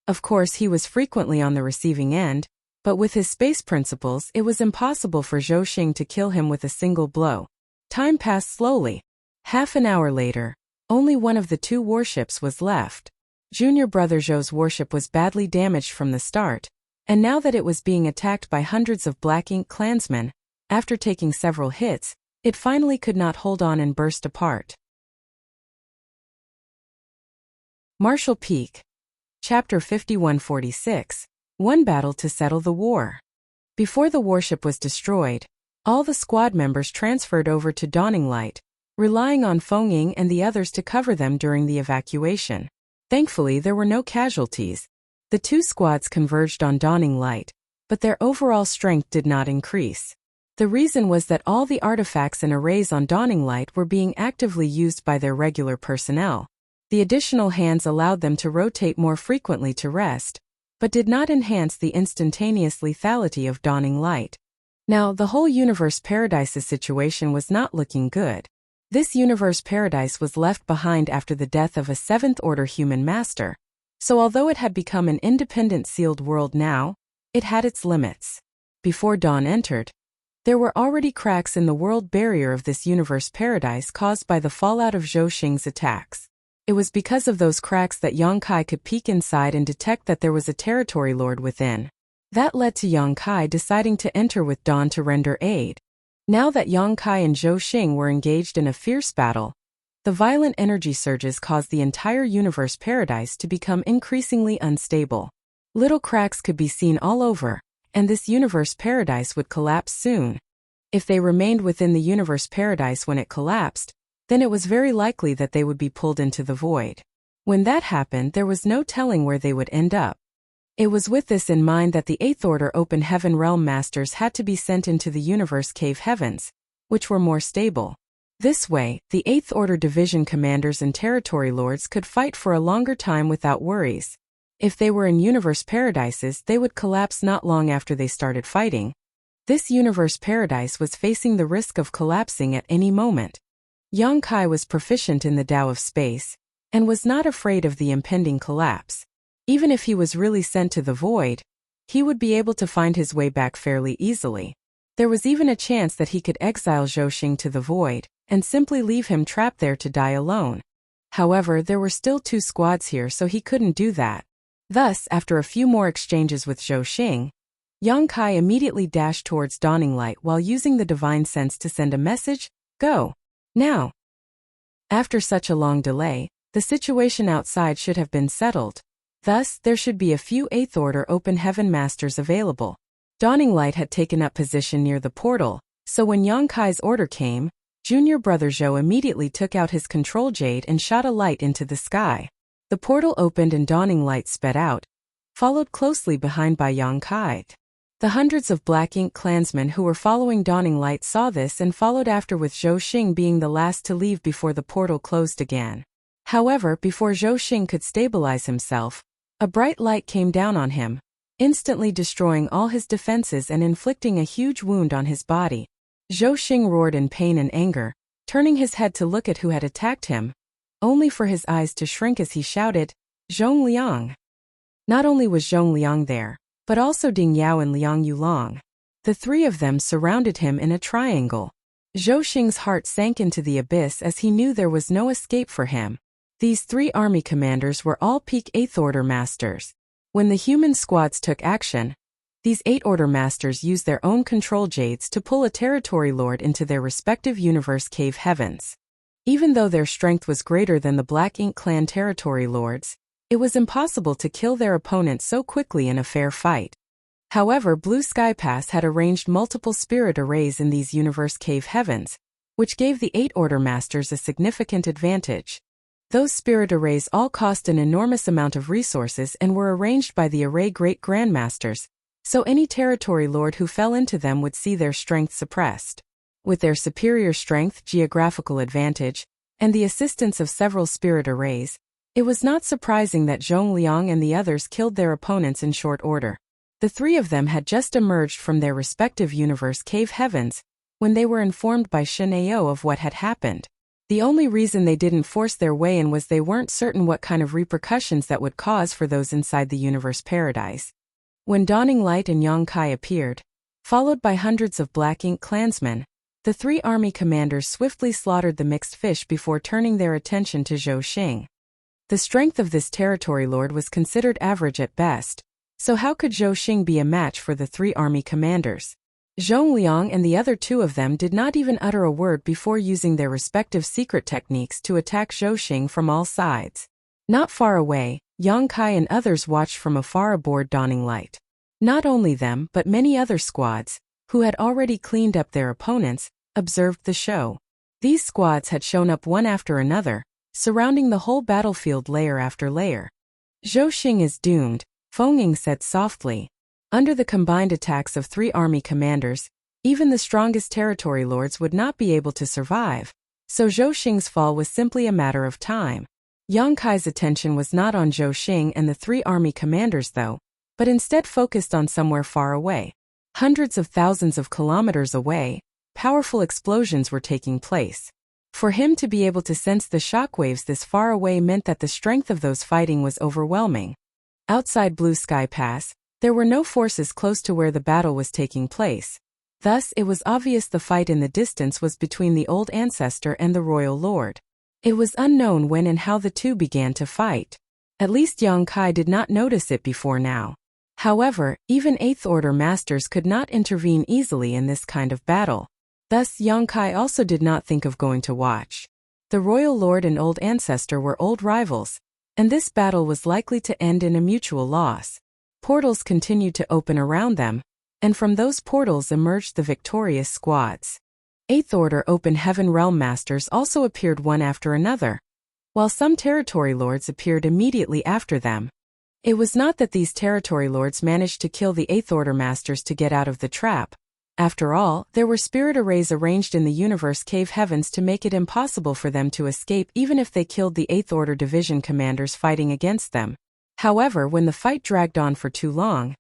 Of course, he was frequently on the receiving end, but with his space principles, it was impossible for Zhou Xing to kill him with a single blow. Time passed slowly. Half an hour later, only one of the two warships was left. Junior Brother Zhou's warship was badly damaged from the start, and now that it was being attacked by hundreds of Black Ink Clansmen, after taking several hits, it finally could not hold on and burst apart. Marshall Peak. Chapter 5146. One battle to settle the war. Before the warship was destroyed, all the squad members transferred over to Dawning Light, relying on Feng Ying and the others to cover them during the evacuation. Thankfully, there were no casualties. The two squads converged on Dawning Light, but their overall strength did not increase. The reason was that all the artifacts and arrays on Dawning Light were being actively used by their regular personnel. The additional hands allowed them to rotate more frequently to rest, but did not enhance the instantaneous lethality of Dawning Light. Now, the whole Universe Paradise's situation was not looking good. This Universe Paradise was left behind after the death of a seventh-order human master, so although it had become an independent sealed world now, it had its limits. Before Dawn entered, there were already cracks in the world barrier of this Universe Paradise caused by the fallout of Zhou Xing's attacks. It was because of those cracks that Yang Kai could peek inside and detect that there was a territory lord within. That led to Yang Kai deciding to enter with Dawn to render aid. Now that Yang Kai and Zhou Xing were engaged in a fierce battle, the violent energy surges caused the entire universe paradise to become increasingly unstable. Little cracks could be seen all over, and this universe paradise would collapse soon. If they remained within the universe paradise when it collapsed, then it was very likely that they would be pulled into the void. When that happened, there was no telling where they would end up. It was with this in mind that the Eighth Order Open Heaven Realm Masters had to be sent into the universe cave heavens, which were more stable. This way, the Eighth Order Division Commanders and Territory Lords could fight for a longer time without worries. If they were in universe paradises, they would collapse not long after they started fighting. This universe paradise was facing the risk of collapsing at any moment. Yang Kai was proficient in the Tao of space, and was not afraid of the impending collapse. Even if he was really sent to the void, he would be able to find his way back fairly easily. There was even a chance that he could exile Zhou Xing to the void, and simply leave him trapped there to die alone. However, there were still 2 squads here, so he couldn't do that. Thus, after a few more exchanges with Zhou Xing, Yang Kai immediately dashed towards Dawning Light while using the divine sense to send a message, "Go. Now." After such a long delay, the situation outside should have been settled. Thus, there should be a few Eighth Order Open Heaven Masters available. Dawning Light had taken up position near the portal, so when Yang Kai's order came, Junior Brother Zhou immediately took out his control jade and shot a light into the sky. The portal opened and Dawning Light sped out, followed closely behind by Yang Kai. The hundreds of Black Ink clansmen who were following Dawning Light saw this and followed after, with Zhou Xing being the last to leave before the portal closed again. However, before Zhou Xing could stabilize himself, a bright light came down on him, instantly destroying all his defenses and inflicting a huge wound on his body. Zhou Xing roared in pain and anger, turning his head to look at who had attacked him, only for his eyes to shrink as he shouted, "Zhong Liang!" Not only was Zhong Liang there, but also Ding Yao and Liang Yulong. The 3 of them surrounded him in a triangle. Zhou Xing's heart sank into the abyss as he knew there was no escape for him. These 3 army commanders were all peak Eighth Order Masters. When the human squads took action, these 8 Order Masters used their own control jades to pull a territory lord into their respective universe cave heavens. Even though their strength was greater than the Black Ink clan territory lords, it was impossible to kill their opponent so quickly in a fair fight. However, Blue Sky Pass had arranged multiple spirit arrays in these universe cave heavens, which gave the 8 Order Masters a significant advantage. Those spirit arrays all cost an enormous amount of resources and were arranged by the array Great Grandmasters, so any territory lord who fell into them would see their strength suppressed. With their superior strength, geographical advantage, and the assistance of several spirit arrays, it was not surprising that Zhong Liang and the others killed their opponents in short order. The 3 of them had just emerged from their respective universe cave heavens when they were informed by Shen Ao of what had happened. The only reason they didn't force their way in was they weren't certain what kind of repercussions that would cause for those inside the universe paradise. When Dawning Light and Yang Kai appeared, followed by hundreds of Black Ink clansmen, the 3 army commanders swiftly slaughtered the mixed fish before turning their attention to Zhou Xing. The strength of this territory lord was considered average at best, so how could Zhou Xing be a match for the 3 army commanders? Zhong Liang and the other 2 of them did not even utter a word before using their respective secret techniques to attack Zhou Xing from all sides. Not far away, Yang Kai and others watched from afar aboard Dawning Light. Not only them but many other squads, who had already cleaned up their opponents, observed the show. These squads had shown up one after another, surrounding the whole battlefield layer after layer. "Zhou Xing is doomed," Feng said softly. Under the combined attacks of 3 army commanders, even the strongest territory lords would not be able to survive, so Zhou Xing's fall was simply a matter of time. Yang Kai's attention was not on Zhou Xing and the 3 army commanders though, but instead focused on somewhere far away. Hundreds of thousands of kilometers away, powerful explosions were taking place. For him to be able to sense the shockwaves this far away meant that the strength of those fighting was overwhelming. Outside Blue Sky Pass, there were no forces close to where the battle was taking place. Thus, it was obvious the fight in the distance was between the old ancestor and the royal lord. It was unknown when and how the 2 began to fight. At least Yang Kai did not notice it before now. However, even 8th Order masters could not intervene easily in this kind of battle. Thus Yongkai also did not think of going to watch. The royal lord and old ancestor were old rivals, and this battle was likely to end in a mutual loss. Portals continued to open around them, and from those portals emerged the victorious squads. 8th Order Open Heaven Realm Masters also appeared one after another, while some territory lords appeared immediately after them. It was not that these territory lords managed to kill the 8th Order Masters to get out of the trap. After all, there were spirit arrays arranged in the universe cave heavens to make it impossible for them to escape even if they killed the 8th Order Division commanders fighting against them. However, when the fight dragged on for too long,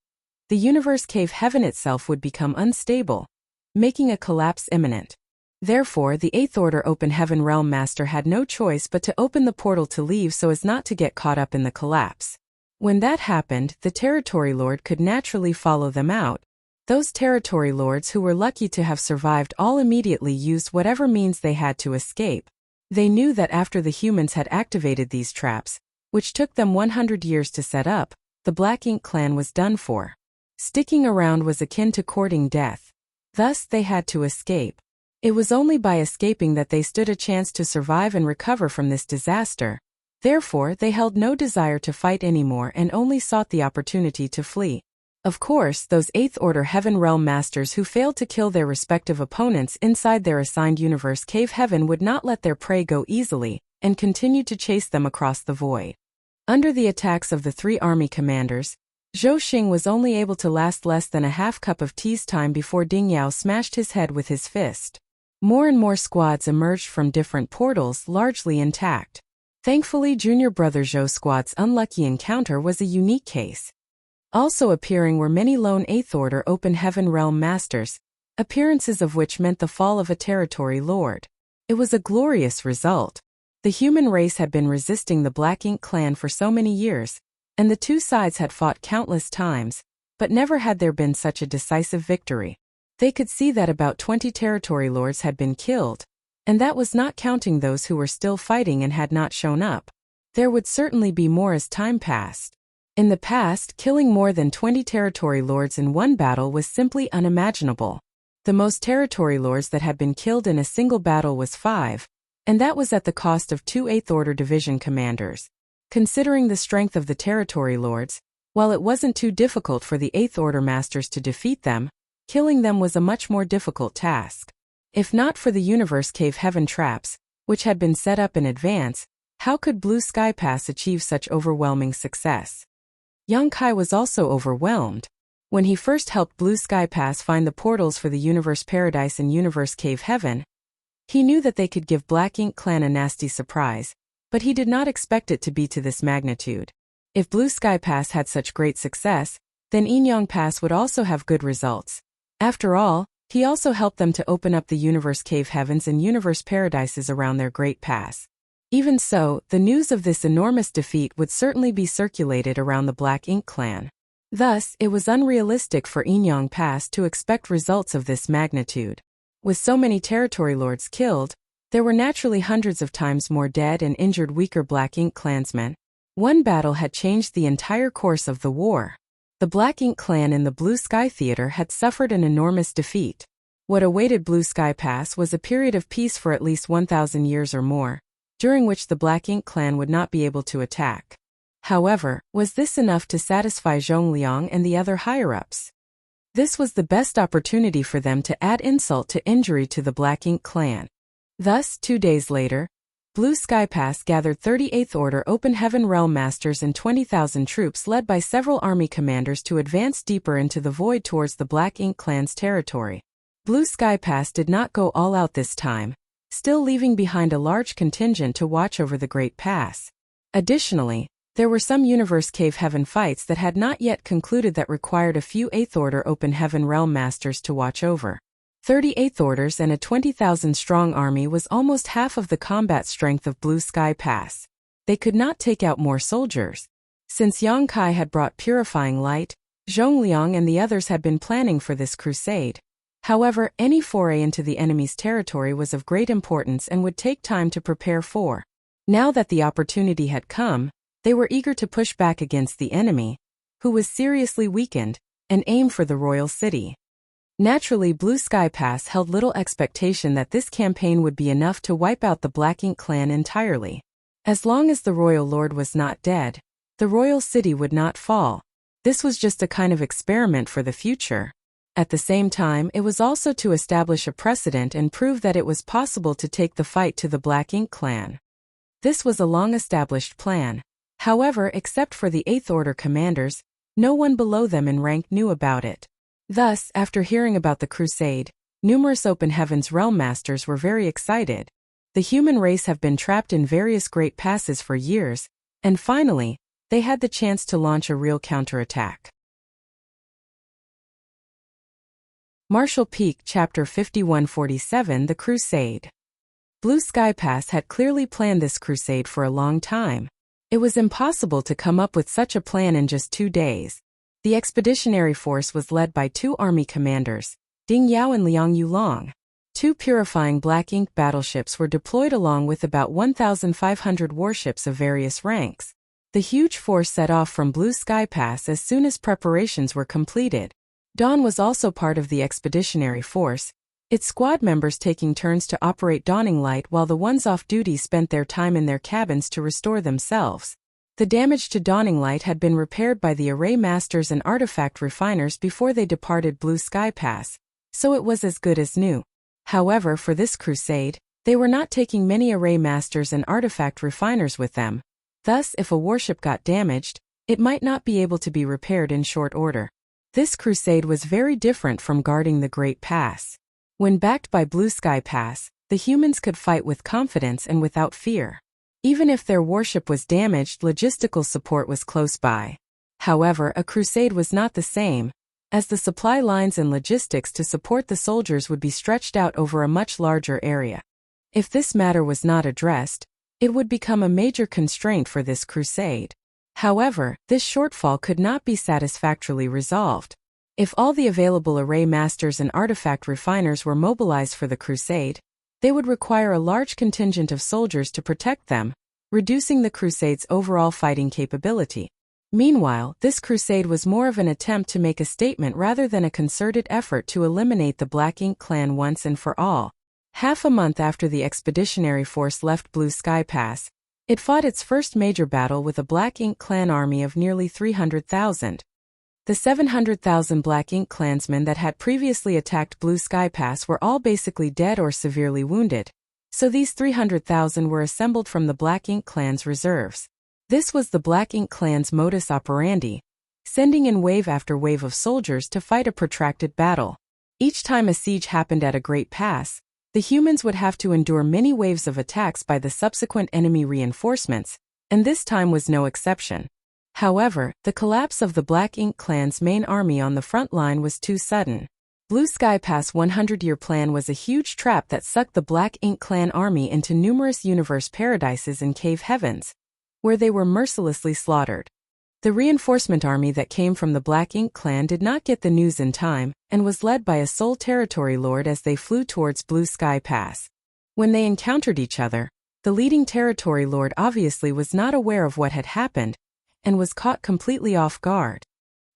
the universe cave heaven itself would become unstable, making a collapse imminent. Therefore, the 8th Order Open Heaven Realm Master had no choice but to open the portal to leave so as not to get caught up in the collapse. When that happened, the territory lord could naturally follow them out. Those territory lords who were lucky to have survived all immediately used whatever means they had to escape. They knew that after the humans had activated these traps, which took them 100 years to set up, the Black Ink clan was done for. Sticking around was akin to courting death. Thus they had to escape. It was only by escaping that they stood a chance to survive and recover from this disaster. Therefore, they held no desire to fight anymore and only sought the opportunity to flee. Of course, those 8th Order Heaven Realm Masters who failed to kill their respective opponents inside their assigned universe cave heaven would not let their prey go easily, and continued to chase them across the void. Under the attacks of the 3 army commanders, Zhou Xing was only able to last less than a half cup of tea's time before Ding Yao smashed his head with his fist. More and more squads emerged from different portals, largely intact. Thankfully, junior brother Zhou's squad's unlucky encounter was a unique case. Also appearing were many lone 8th Order Open Heaven Realm Masters, appearances of which meant the fall of a territory lord. It was a glorious result. The human race had been resisting the Black Ink clan for so many years, and the two sides had fought countless times, but never had there been such a decisive victory. They could see that about 20 territory lords had been killed, and that was not counting those who were still fighting and had not shown up. There would certainly be more as time passed. In the past, killing more than 20 territory lords in one battle was simply unimaginable. The most territory lords that had been killed in a single battle was 5, and that was at the cost of 2 8th Order Division commanders. Considering the strength of the territory lords, while it wasn't too difficult for the 8th Order Masters to defeat them, killing them was a much more difficult task. If not for the universe cave heaven traps, which had been set up in advance, how could Blue Sky Pass achieve such overwhelming success? Yongkai was also overwhelmed. When he first helped Blue Sky Pass find the portals for the Universe Paradise and Universe Cave Heaven, he knew that they could give Black Ink clan a nasty surprise, but he did not expect it to be to this magnitude. If Blue Sky Pass had such great success, then Inyang Pass would also have good results. After all, he also helped them to open up the Universe Cave Heavens and Universe Paradises around their Great Pass. Even so, the news of this enormous defeat would certainly be circulated around the Black Ink clan. Thus, it was unrealistic for Inyang Pass to expect results of this magnitude. With so many territory lords killed, there were naturally hundreds of times more dead and injured weaker Black Ink clansmen. One battle had changed the entire course of the war. The Black Ink clan in the Blue Sky Theater had suffered an enormous defeat. What awaited Blue Sky Pass was a period of peace for at least 1,000 years or more, during which the Black Ink clan would not be able to attack. However, was this enough to satisfy Zhongliang and the other higher-ups? This was the best opportunity for them to add insult to injury to the Black Ink clan. Thus, 2 days later, Blue Sky Pass gathered 38th Order Open Heaven Realm Masters and 20,000 troops led by several army commanders to advance deeper into the void towards the Black Ink clan's territory. Blue Sky Pass did not go all out this time, still leaving behind a large contingent to watch over the Great Pass. Additionally, there were some Universe Cave Heaven fights that had not yet concluded that required a few 8th Order Open Heaven Realm Masters to watch over. 38th Orders and a 20,000-strong army was almost half of the combat strength of Blue Sky Pass. They could not take out more soldiers. Since Yang Kai had brought purifying light, Zhongliang and the others had been planning for this crusade. However, any foray into the enemy's territory was of great importance and would take time to prepare for. Now that the opportunity had come, they were eager to push back against the enemy. who was seriously weakened, and aim for the royal city. Naturally, Blue Sky Pass held little expectation that this campaign would be enough to wipe out the Black Ink clan entirely. As long as the royal lord was not dead, the royal city would not fall. This was just a kind of experiment for the future. At the same time, it was also to establish a precedent and prove that it was possible to take the fight to the Black Ink clan. This was a long-established plan. However, except for the Eighth Order commanders, no one below them in rank knew about it. Thus, after hearing about the crusade, numerous Open Heavens realm masters were very excited. The human race have been trapped in various great passes for years, and finally, they had the chance to launch a real counterattack. Marshall Peak Chapter 5147 The Crusade. Blue Sky Pass had clearly planned this crusade for a long time. It was impossible to come up with such a plan in just 2 days. The expeditionary force was led by 2 army commanders, Ding Yao and Liang Yulong. 2 purifying Black Ink battleships were deployed along with about 1,500 warships of various ranks. The huge force set off from Blue Sky Pass as soon as preparations were completed. Dawn was also part of the expeditionary force, its squad members taking turns to operate Dawning Light while the ones off duty spent their time in their cabins to restore themselves. The damage to Dawning Light had been repaired by the array masters and artifact refiners before they departed Blue Sky Pass, so it was as good as new. However, for this crusade, they were not taking many array masters and artifact refiners with them. Thus, if a warship got damaged, it might not be able to be repaired in short order. This crusade was very different from guarding the Great Pass. When backed by Blue Sky Pass, the humans could fight with confidence and without fear. Even if their warship was damaged, logistical support was close by. However, a crusade was not the same, as the supply lines and logistics to support the soldiers would be stretched out over a much larger area. If this matter was not addressed, it would become a major constraint for this crusade. However, this shortfall could not be satisfactorily resolved. If all the available array masters and artifact refiners were mobilized for the crusade, they would require a large contingent of soldiers to protect them, reducing the crusade's overall fighting capability. Meanwhile, this crusade was more of an attempt to make a statement rather than a concerted effort to eliminate the Black Ink clan once and for all. Half a month after the expeditionary force left Blue Sky Pass, it fought its first major battle with a Black Ink clan army of nearly 300,000. The 700,000 Black Ink clansmen that had previously attacked Blue Sky Pass were all basically dead or severely wounded, so these 300,000 were assembled from the Black Ink clan's reserves. This was the Black Ink clan's modus operandi, sending in wave after wave of soldiers to fight a protracted battle. Each time a siege happened at a great pass, the humans would have to endure many waves of attacks by the subsequent enemy reinforcements, and this time was no exception. However, the collapse of the Black Ink clan's main army on the front line was too sudden. Blue Sky Pass 100-year plan was a huge trap that sucked the Black Ink clan army into numerous universe paradises and cave heavens, where they were mercilessly slaughtered. The reinforcement army that came from the Black Ink clan did not get the news in time, and was led by a sole territory lord as they flew towards Blue Sky Pass. When they encountered each other, the leading territory lord obviously was not aware of what had happened, and was caught completely off guard.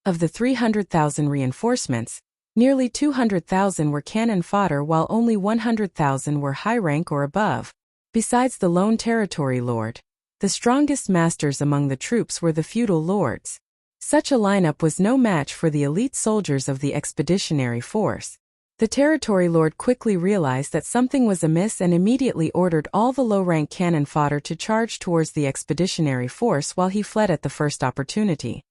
Of the 300,000 reinforcements, nearly 200,000 were cannon fodder while only 100,000 were high rank or above. Besides the lone territory lord, the strongest masters among the troops were the feudal lords. Such a lineup was no match for the elite soldiers of the expeditionary force. The territory lord quickly realized that something was amiss and immediately ordered all the low-rank cannon fodder to charge towards the expeditionary force while he fled at the first opportunity.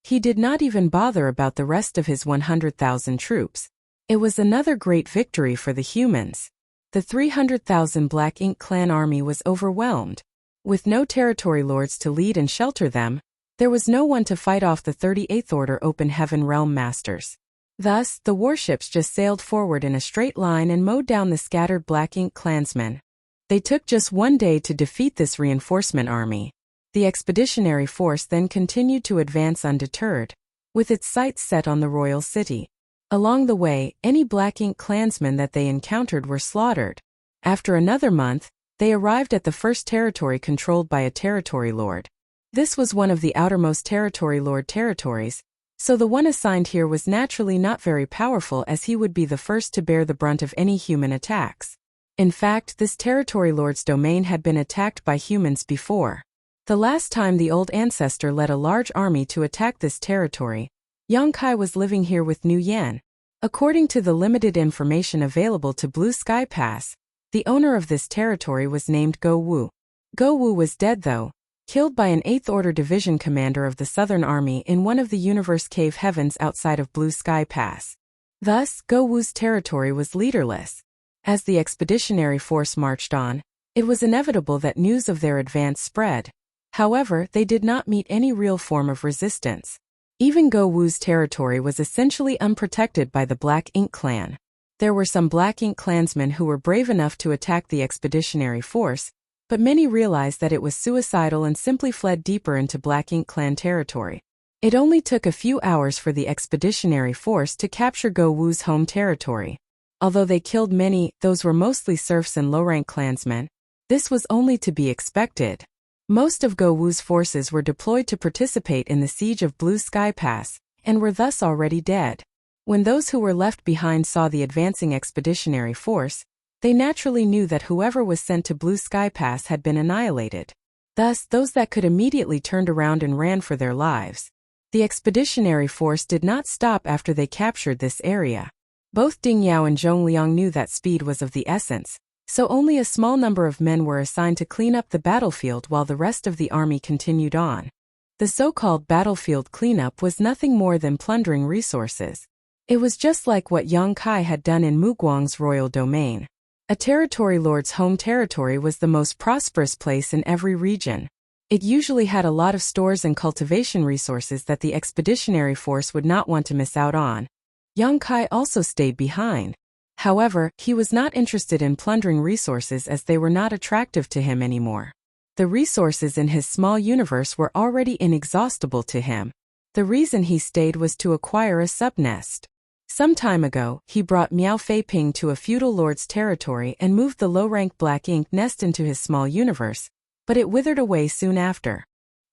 He did not even bother about the rest of his 100,000 troops. It was another great victory for the humans. The 300,000 Black Ink clan army was overwhelmed. With no territory lords to lead and shelter them, there was no one to fight off the 38th Order Open Heaven realm masters. Thus, the warships just sailed forward in a straight line and mowed down the scattered Black Ink clansmen. They took just 1 day to defeat this reinforcement army. The expeditionary force then continued to advance undeterred, with its sights set on the royal city. Along the way, any Black Ink clansmen that they encountered were slaughtered. After another month, they arrived at the first territory controlled by a territory lord. This was one of the outermost territory lord territories, so the one assigned here was naturally not very powerful, as he would be the first to bear the brunt of any human attacks. In fact, this territory lord's domain had been attacked by humans before. The last time the old ancestor led a large army to attack this territory, Yang Kai was living here with Nu Yan. According to the limited information available to Blue Sky Pass, the owner of this territory was named Go Wu. Go Wu was dead though, killed by an 8th Order Division commander of the Southern Army in one of the universe cave heavens outside of Blue Sky Pass. Thus, Go Wu's territory was leaderless. As the expeditionary force marched on, it was inevitable that news of their advance spread. However, they did not meet any real form of resistance. Even Go Wu's territory was essentially unprotected by the Black Ink clan. There were some Black Ink clansmen who were brave enough to attack the expeditionary force, but many realized that it was suicidal and simply fled deeper into Black Ink clan territory. It only took a few hours for the expeditionary force to capture Go Wu's home territory. Although they killed many, those were mostly serfs and low-rank clansmen. This was only to be expected. Most of Go Wu's forces were deployed to participate in the siege of Blue Sky Pass, and were thus already dead. When those who were left behind saw the advancing expeditionary force, they naturally knew that whoever was sent to Blue Sky Pass had been annihilated. Thus, those that could immediately turned around and ran for their lives. The expeditionary force did not stop after they captured this area. Both Ding Yao and Zhong Liang knew that speed was of the essence, so only a small number of men were assigned to clean up the battlefield while the rest of the army continued on. The so-called battlefield cleanup was nothing more than plundering resources. It was just like what Yang Kai had done in Mu Guang's royal domain. A territory lord's home territory was the most prosperous place in every region. It usually had a lot of stores and cultivation resources that the expeditionary force would not want to miss out on. Yang Kai also stayed behind. However, he was not interested in plundering resources as they were not attractive to him anymore. The resources in his small universe were already inexhaustible to him. The reason he stayed was to acquire a subnest. Some time ago, he brought Miao Fei Ping to a feudal lord's territory and moved the low-rank Black Ink nest into his small universe, but it withered away soon after.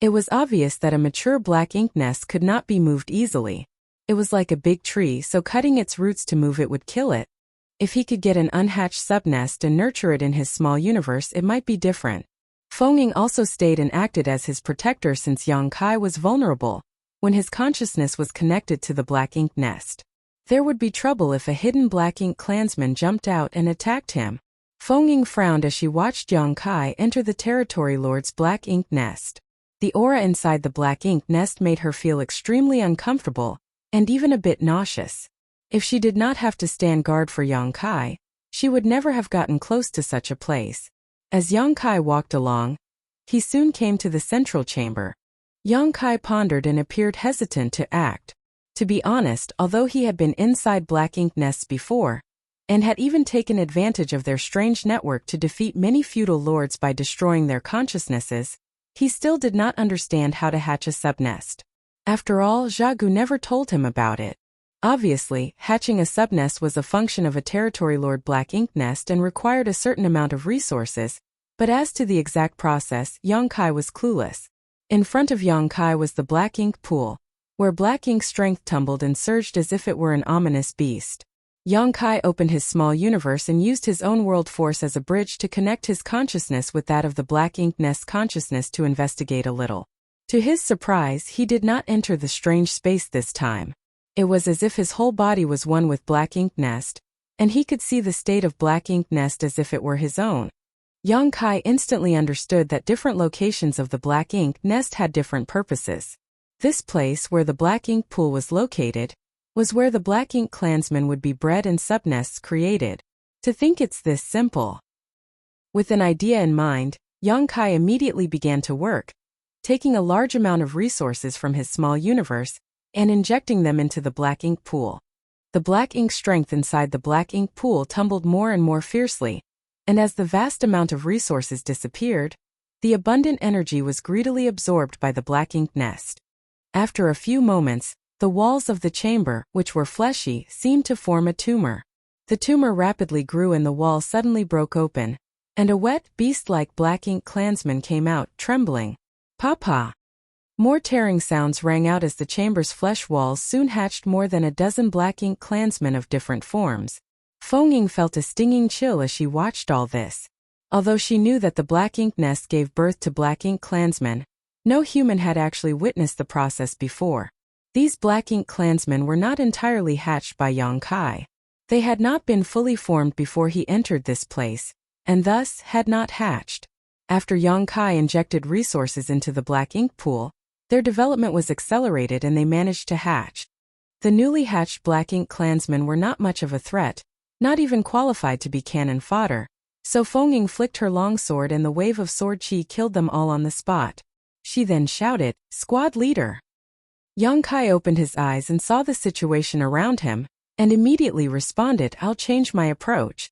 It was obvious that a mature Black Ink nest could not be moved easily. It was like a big tree, so cutting its roots to move it would kill it. If he could get an unhatched subnest and nurture it in his small universe, it might be different. Feng Ying also stayed and acted as his protector since Yang Kai was vulnerable. When his consciousness was connected to the Black Ink nest, there would be trouble if a hidden Black Ink clansman jumped out and attacked him. Feng Ying frowned as she watched Yang Kai enter the territory lord's Black Ink nest. The aura inside the Black Ink nest made her feel extremely uncomfortable, and even a bit nauseous. If she did not have to stand guard for Yang Kai, she would never have gotten close to such a place. As Yang Kai walked along, he soon came to the central chamber. Yang Kai pondered and appeared hesitant to act. To be honest, although he had been inside Black Ink nests before, and had even taken advantage of their strange network to defeat many feudal lords by destroying their consciousnesses, he still did not understand how to hatch a subnest. After all, Zhagu never told him about it. Obviously, hatching a subnest was a function of a territory lord Black Ink nest and required a certain amount of resources, but as to the exact process, Yang Kai was clueless. In front of Yang Kai was the Black Ink pool, where Black Ink strength tumbled and surged as if it were an ominous beast. Yang Kai opened his small universe and used his own world force as a bridge to connect his consciousness with that of the Black Ink nest's consciousness to investigate a little. To his surprise, he did not enter the strange space this time. It was as if his whole body was one with Black Ink nest, and he could see the state of Black Ink nest as if it were his own. Yang Kai instantly understood that different locations of the Black Ink nest had different purposes. This place, where the Black Ink pool was located, was where the Black Ink clansmen would be bred and subnests created. To think it's this simple. With an idea in mind, Yang Kai immediately began to work, taking a large amount of resources from his small universe and injecting them into the Black Ink pool. The Black Ink strength inside the Black Ink pool tumbled more and more fiercely, and as the vast amount of resources disappeared, the abundant energy was greedily absorbed by the Black Ink nest. After a few moments, the walls of the chamber, which were fleshy, seemed to form a tumor. The tumor rapidly grew and the wall suddenly broke open, and a wet, beast-like Black Ink clansman came out, trembling. "Papa!" More tearing sounds rang out as the chamber's flesh walls soon hatched more than a dozen black ink clansmen of different forms. Feng felt a stinging chill as she watched all this. Although she knew that the black ink nest gave birth to black ink clansmen, no human had actually witnessed the process before. These black ink clansmen were not entirely hatched by Yang Kai. They had not been fully formed before he entered this place, and thus had not hatched. After Yang Kai injected resources into the black ink pool, their development was accelerated and they managed to hatch. The newly hatched black ink clansmen were not much of a threat, not even qualified to be cannon fodder, so Feng flicked her longsword and the wave of sword chi killed them all on the spot. She then shouted, "Squad leader!" Yang Kai opened his eyes and saw the situation around him, and immediately responded, "I'll change my approach."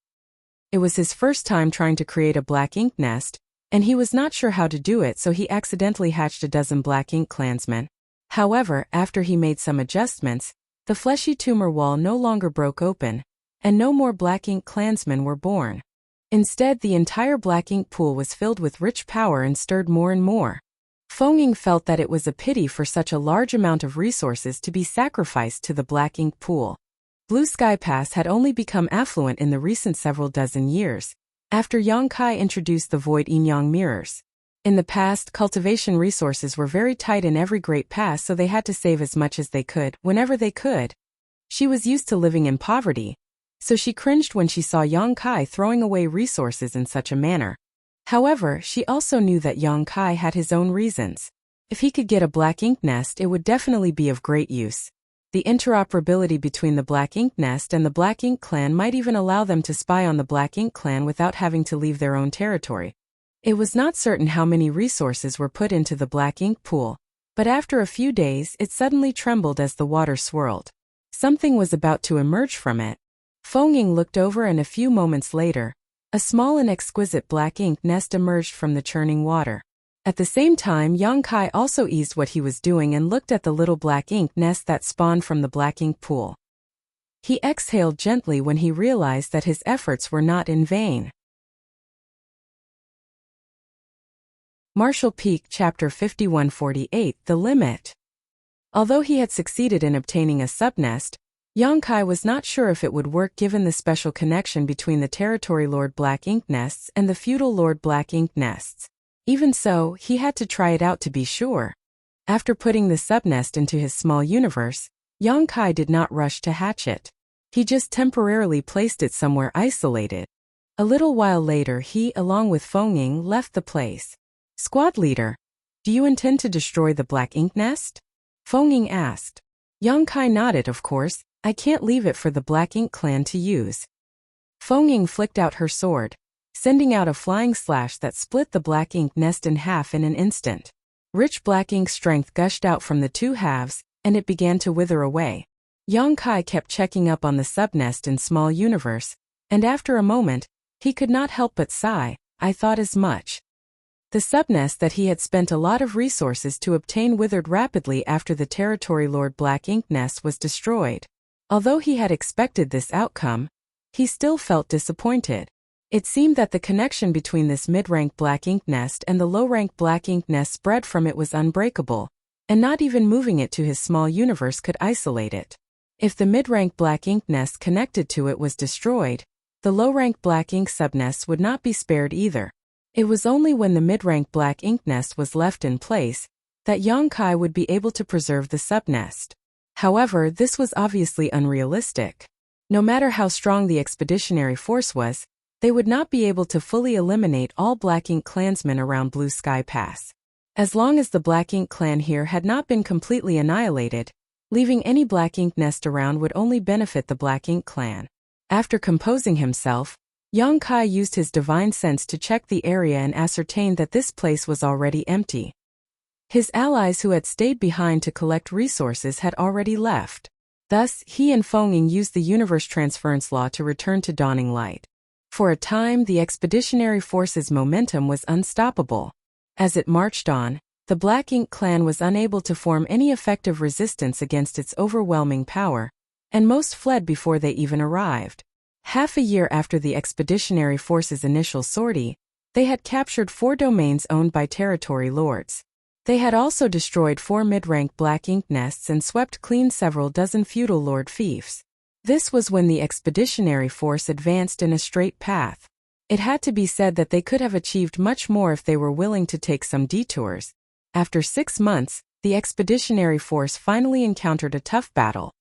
It was his first time trying to create a black ink nest, and he was not sure how to do it, so he accidentally hatched a dozen black ink clansmen. However, after he made some adjustments, the fleshy tumor wall no longer broke open, and no more black ink clansmen were born. Instead, the entire black ink pool was filled with rich power and stirred more and more. Feng felt that it was a pity for such a large amount of resources to be sacrificed to the black ink pool. Blue Sky Pass had only become affluent in the recent several dozen years, after Yang Kai introduced the void yin-yang mirrors. In the past, cultivation resources were very tight in every great pass, so they had to save as much as they could, whenever they could. She was used to living in poverty, so she cringed when she saw Yang Kai throwing away resources in such a manner. However, she also knew that Yang Kai had his own reasons. If he could get a black ink nest, it would definitely be of great use. The interoperability between the black ink nest and the black ink clan might even allow them to spy on the black ink clan without having to leave their own territory. It was not certain how many resources were put into the black ink pool, but after a few days it suddenly trembled as the water swirled. Something was about to emerge from it. Feng looked over, and a few moments later, a small and exquisite black ink nest emerged from the churning water. At the same time, Yang Kai also eased what he was doing and looked at the little black ink nest that spawned from the black ink pool. He exhaled gently when he realized that his efforts were not in vain. Martial Peak Chapter 5148 The Limit. Although he had succeeded in obtaining a subnest, Yang Kai was not sure if it would work given the special connection between the Territory Lord Black Ink nests and the Feudal Lord Black Ink nests. Even so, he had to try it out to be sure. After putting the subnest into his small universe, Yang Kai did not rush to hatch it. He just temporarily placed it somewhere isolated. A little while later he, along with Feng, left the place. "Squad leader, do you intend to destroy the black ink nest?" Feng asked. Yang Kai nodded. "Of course. I can't leave it for the Black Ink clan to use." Feng flicked out her sword, sending out a flying slash that split the black ink nest in half in an instant. Rich black ink strength gushed out from the two halves, and it began to wither away. Yang Kai kept checking up on the subnest in small universe, and after a moment, he could not help but sigh, "I thought as much." The subnest that he had spent a lot of resources to obtain withered rapidly after the Territory Lord Black Ink nest was destroyed. Although he had expected this outcome, he still felt disappointed. It seemed that the connection between this mid-rank black ink nest and the low-rank black ink nest spread from it was unbreakable, and not even moving it to his small universe could isolate it. If the mid-rank black ink nest connected to it was destroyed, the low-rank black ink subnest would not be spared either. It was only when the mid-rank black ink nest was left in place that Yang Kai would be able to preserve the subnest. However, this was obviously unrealistic. No matter how strong the expeditionary force was, they would not be able to fully eliminate all Black Ink clansmen around Blue Sky Pass. As long as the Black Ink clan here had not been completely annihilated, leaving any Black Ink nest around would only benefit the Black Ink clan. After composing himself, Yang Kai used his divine sense to check the area and ascertained that this place was already empty. His allies who had stayed behind to collect resources had already left. Thus, he and Feng used the universe transference law to return to Dawning Light. For a time, the expeditionary force's momentum was unstoppable. As it marched on, the Black Ink clan was unable to form any effective resistance against its overwhelming power, and most fled before they even arrived. Half a year after the expeditionary force's initial sortie, they had captured 4 domains owned by territory lords. They had also destroyed 4 mid-rank black ink nests and swept clean several dozen feudal lord fiefs. This was when the expeditionary force advanced in a straight path. It had to be said that they could have achieved much more if they were willing to take some detours. After 6 months, the expeditionary force finally encountered a tough battle.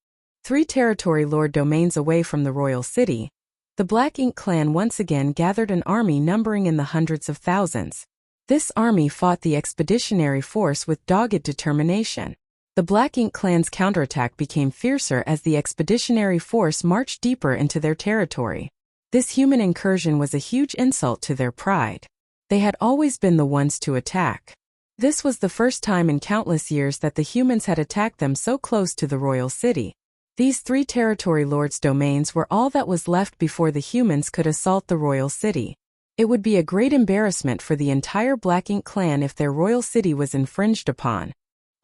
3 territory lord domains away from the royal city, the Black Ink clan once again gathered an army numbering in the hundreds of thousands. This army fought the expeditionary force with dogged determination. The Black Ink clan's counterattack became fiercer as the expeditionary force marched deeper into their territory. This human incursion was a huge insult to their pride. They had always been the ones to attack. This was the first time in countless years that the humans had attacked them so close to the royal city. These 3 territory lords' domains were all that was left before the humans could assault the royal city. It would be a great embarrassment for the entire Black Ink clan if their royal city was infringed upon.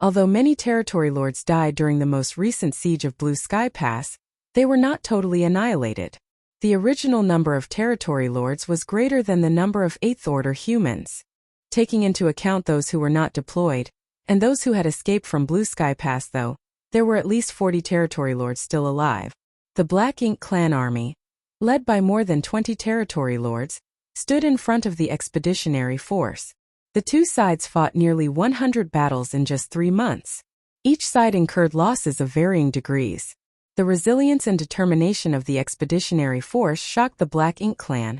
Although many territory lords died during the most recent siege of Blue Sky Pass, they were not totally annihilated. The original number of territory lords was greater than the number of 8th Order humans. Taking into account those who were not deployed, and those who had escaped from Blue Sky Pass though, there were at least 40 territory lords still alive. The Black Ink clan army, led by more than 20 territory lords, stood in front of the expeditionary force. The 2 sides fought nearly 100 battles in just 3 months. Each side incurred losses of varying degrees. The resilience and determination of the expeditionary force shocked the Black Ink clan,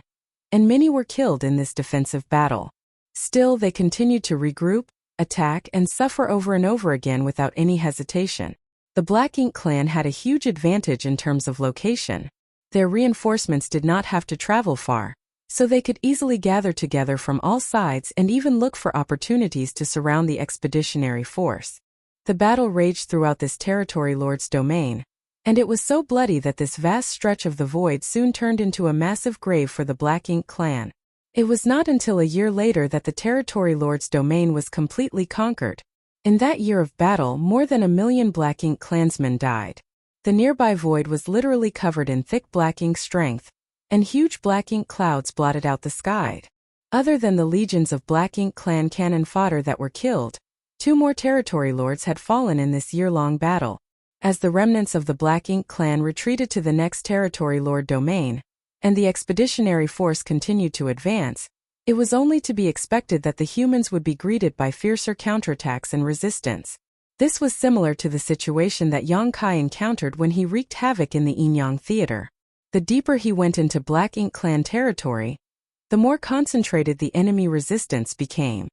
and many were killed in this defensive battle. Still, they continued to regroup, attack, and suffer over and over again without any hesitation. The Black Ink clan had a huge advantage in terms of location. Their reinforcements did not have to travel far, so they could easily gather together from all sides and even look for opportunities to surround the expeditionary force. The battle raged throughout this territory lord's domain, and it was so bloody that this vast stretch of the void soon turned into a massive grave for the Black Ink clan. It was not until a year later that the territory lord's domain was completely conquered. In that year of battle, more than 1 million Black Ink clansmen died. The nearby void was literally covered in thick black ink strength, and huge black ink clouds blotted out the sky. Other than the legions of Black Ink clan cannon fodder that were killed, 2 more territory lords had fallen in this year-long battle. As the remnants of the Black Ink clan retreated to the next territory lord domain, and the expeditionary force continued to advance, it was only to be expected that the humans would be greeted by fiercer counterattacks and resistance. This was similar to the situation that Yang Kai encountered when he wreaked havoc in the Inyang Theater. The deeper he went into Black Ink clan territory, the more concentrated the enemy resistance became.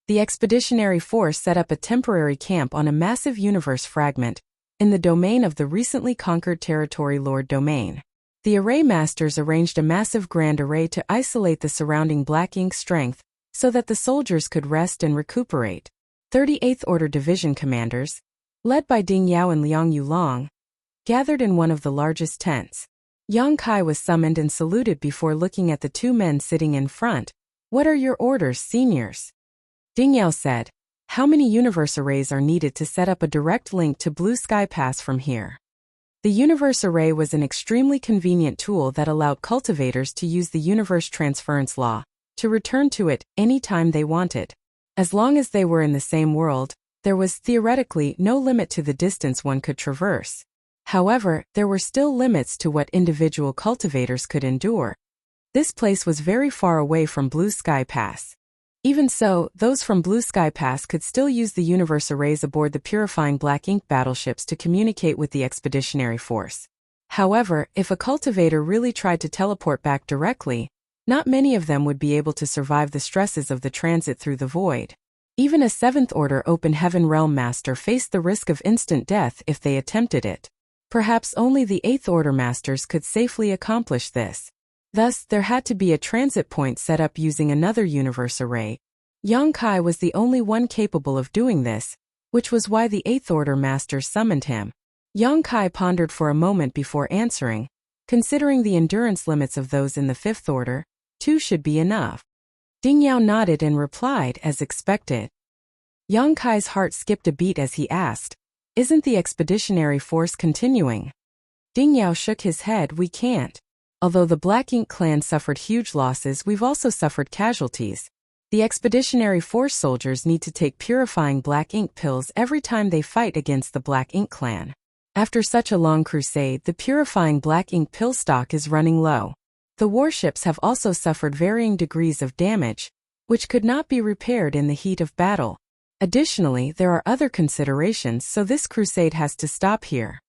The expeditionary force set up a temporary camp on a massive universe fragment in the domain of the recently conquered territory lord domain. The array masters arranged a massive grand array to isolate the surrounding Black Ink strength so that the soldiers could rest and recuperate. 38th Order Division commanders, led by Ding Yao and Liang Yulong, gathered in one of the largest tents. Yang Kai was summoned and saluted before looking at the 2 men sitting in front. "What are your orders, seniors?" Ding Yao said, "How many universe arrays are needed to set up a direct link to Blue Sky Pass from here?" The universe array was an extremely convenient tool that allowed cultivators to use the universe transference law to return to it anytime they wanted. As long as they were in the same world, there was theoretically no limit to the distance one could traverse. However, there were still limits to what individual cultivators could endure. This place was very far away from Blue Sky Pass. Even so, those from Blue Sky Pass could still use the universe arrays aboard the purifying Black Ink battleships to communicate with the expeditionary force. However, if a cultivator really tried to teleport back directly, not many of them would be able to survive the stresses of the transit through the void. Even a 7th Order Open Heaven Realm Master faced the risk of instant death if they attempted it. Perhaps only the 8th Order Masters could safely accomplish this. Thus, there had to be a transit point set up using another universe array. Yang Kai was the only one capable of doing this, which was why the 8th Order Masters summoned him. Yang Kai pondered for a moment before answering. Considering the endurance limits of those in the 5th Order, 2 should be enough. Ding Yao nodded and replied as expected. Yang Kai's heart skipped a beat as he asked, "Isn't the expeditionary force continuing?" Ding Yao shook his head. "We can't. Although the Black Ink clan suffered huge losses, we've also suffered casualties. The Expeditionary Force soldiers need to take purifying black ink pills every time they fight against the Black Ink Clan. After such a long crusade, the purifying black ink pill stock is running low. The warships have also suffered varying degrees of damage, which could not be repaired in the heat of battle. Additionally, there are other considerations, so this crusade has to stop here.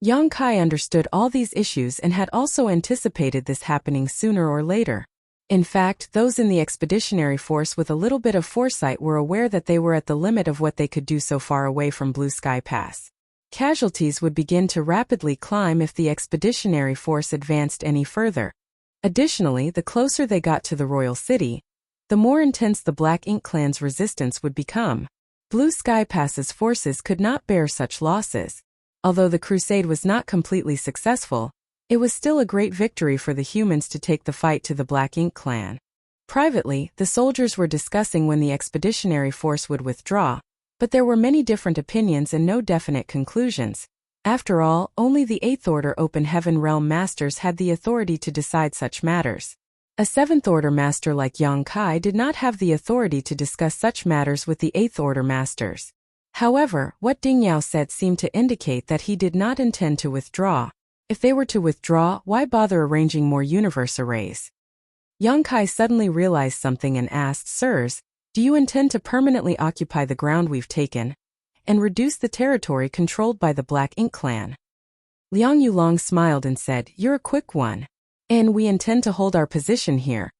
Yang Kai understood all these issues and had also anticipated this happening sooner or later. In fact, those in the expeditionary force with a little bit of foresight were aware that they were at the limit of what they could do so far away from Blue Sky Pass. Casualties would begin to rapidly climb if the expeditionary force advanced any further. Additionally, the closer they got to the royal city, the more intense the Black Ink Clan's resistance would become. Blue Sky Pass's forces could not bear such losses. Although the crusade was not completely successful, it was still a great victory for the humans to take the fight to the Black Ink Clan. Privately, the soldiers were discussing when the expeditionary force would withdraw, but there were many different opinions and no definite conclusions. After all, only the Eighth Order Open Heaven Realm Masters had the authority to decide such matters. A Seventh Order Master like Yang Kai did not have the authority to discuss such matters with the Eighth Order Masters. However, what Ding Yao said seemed to indicate that he did not intend to withdraw. If they were to withdraw, why bother arranging more universe arrays? Yang Kai suddenly realized something and asked, "Sirs, do you intend to permanently occupy the ground we've taken and reduce the territory controlled by the Black Ink Clan?" Liang Yulong smiled and said, "You're a quick one. And we intend to hold our position here,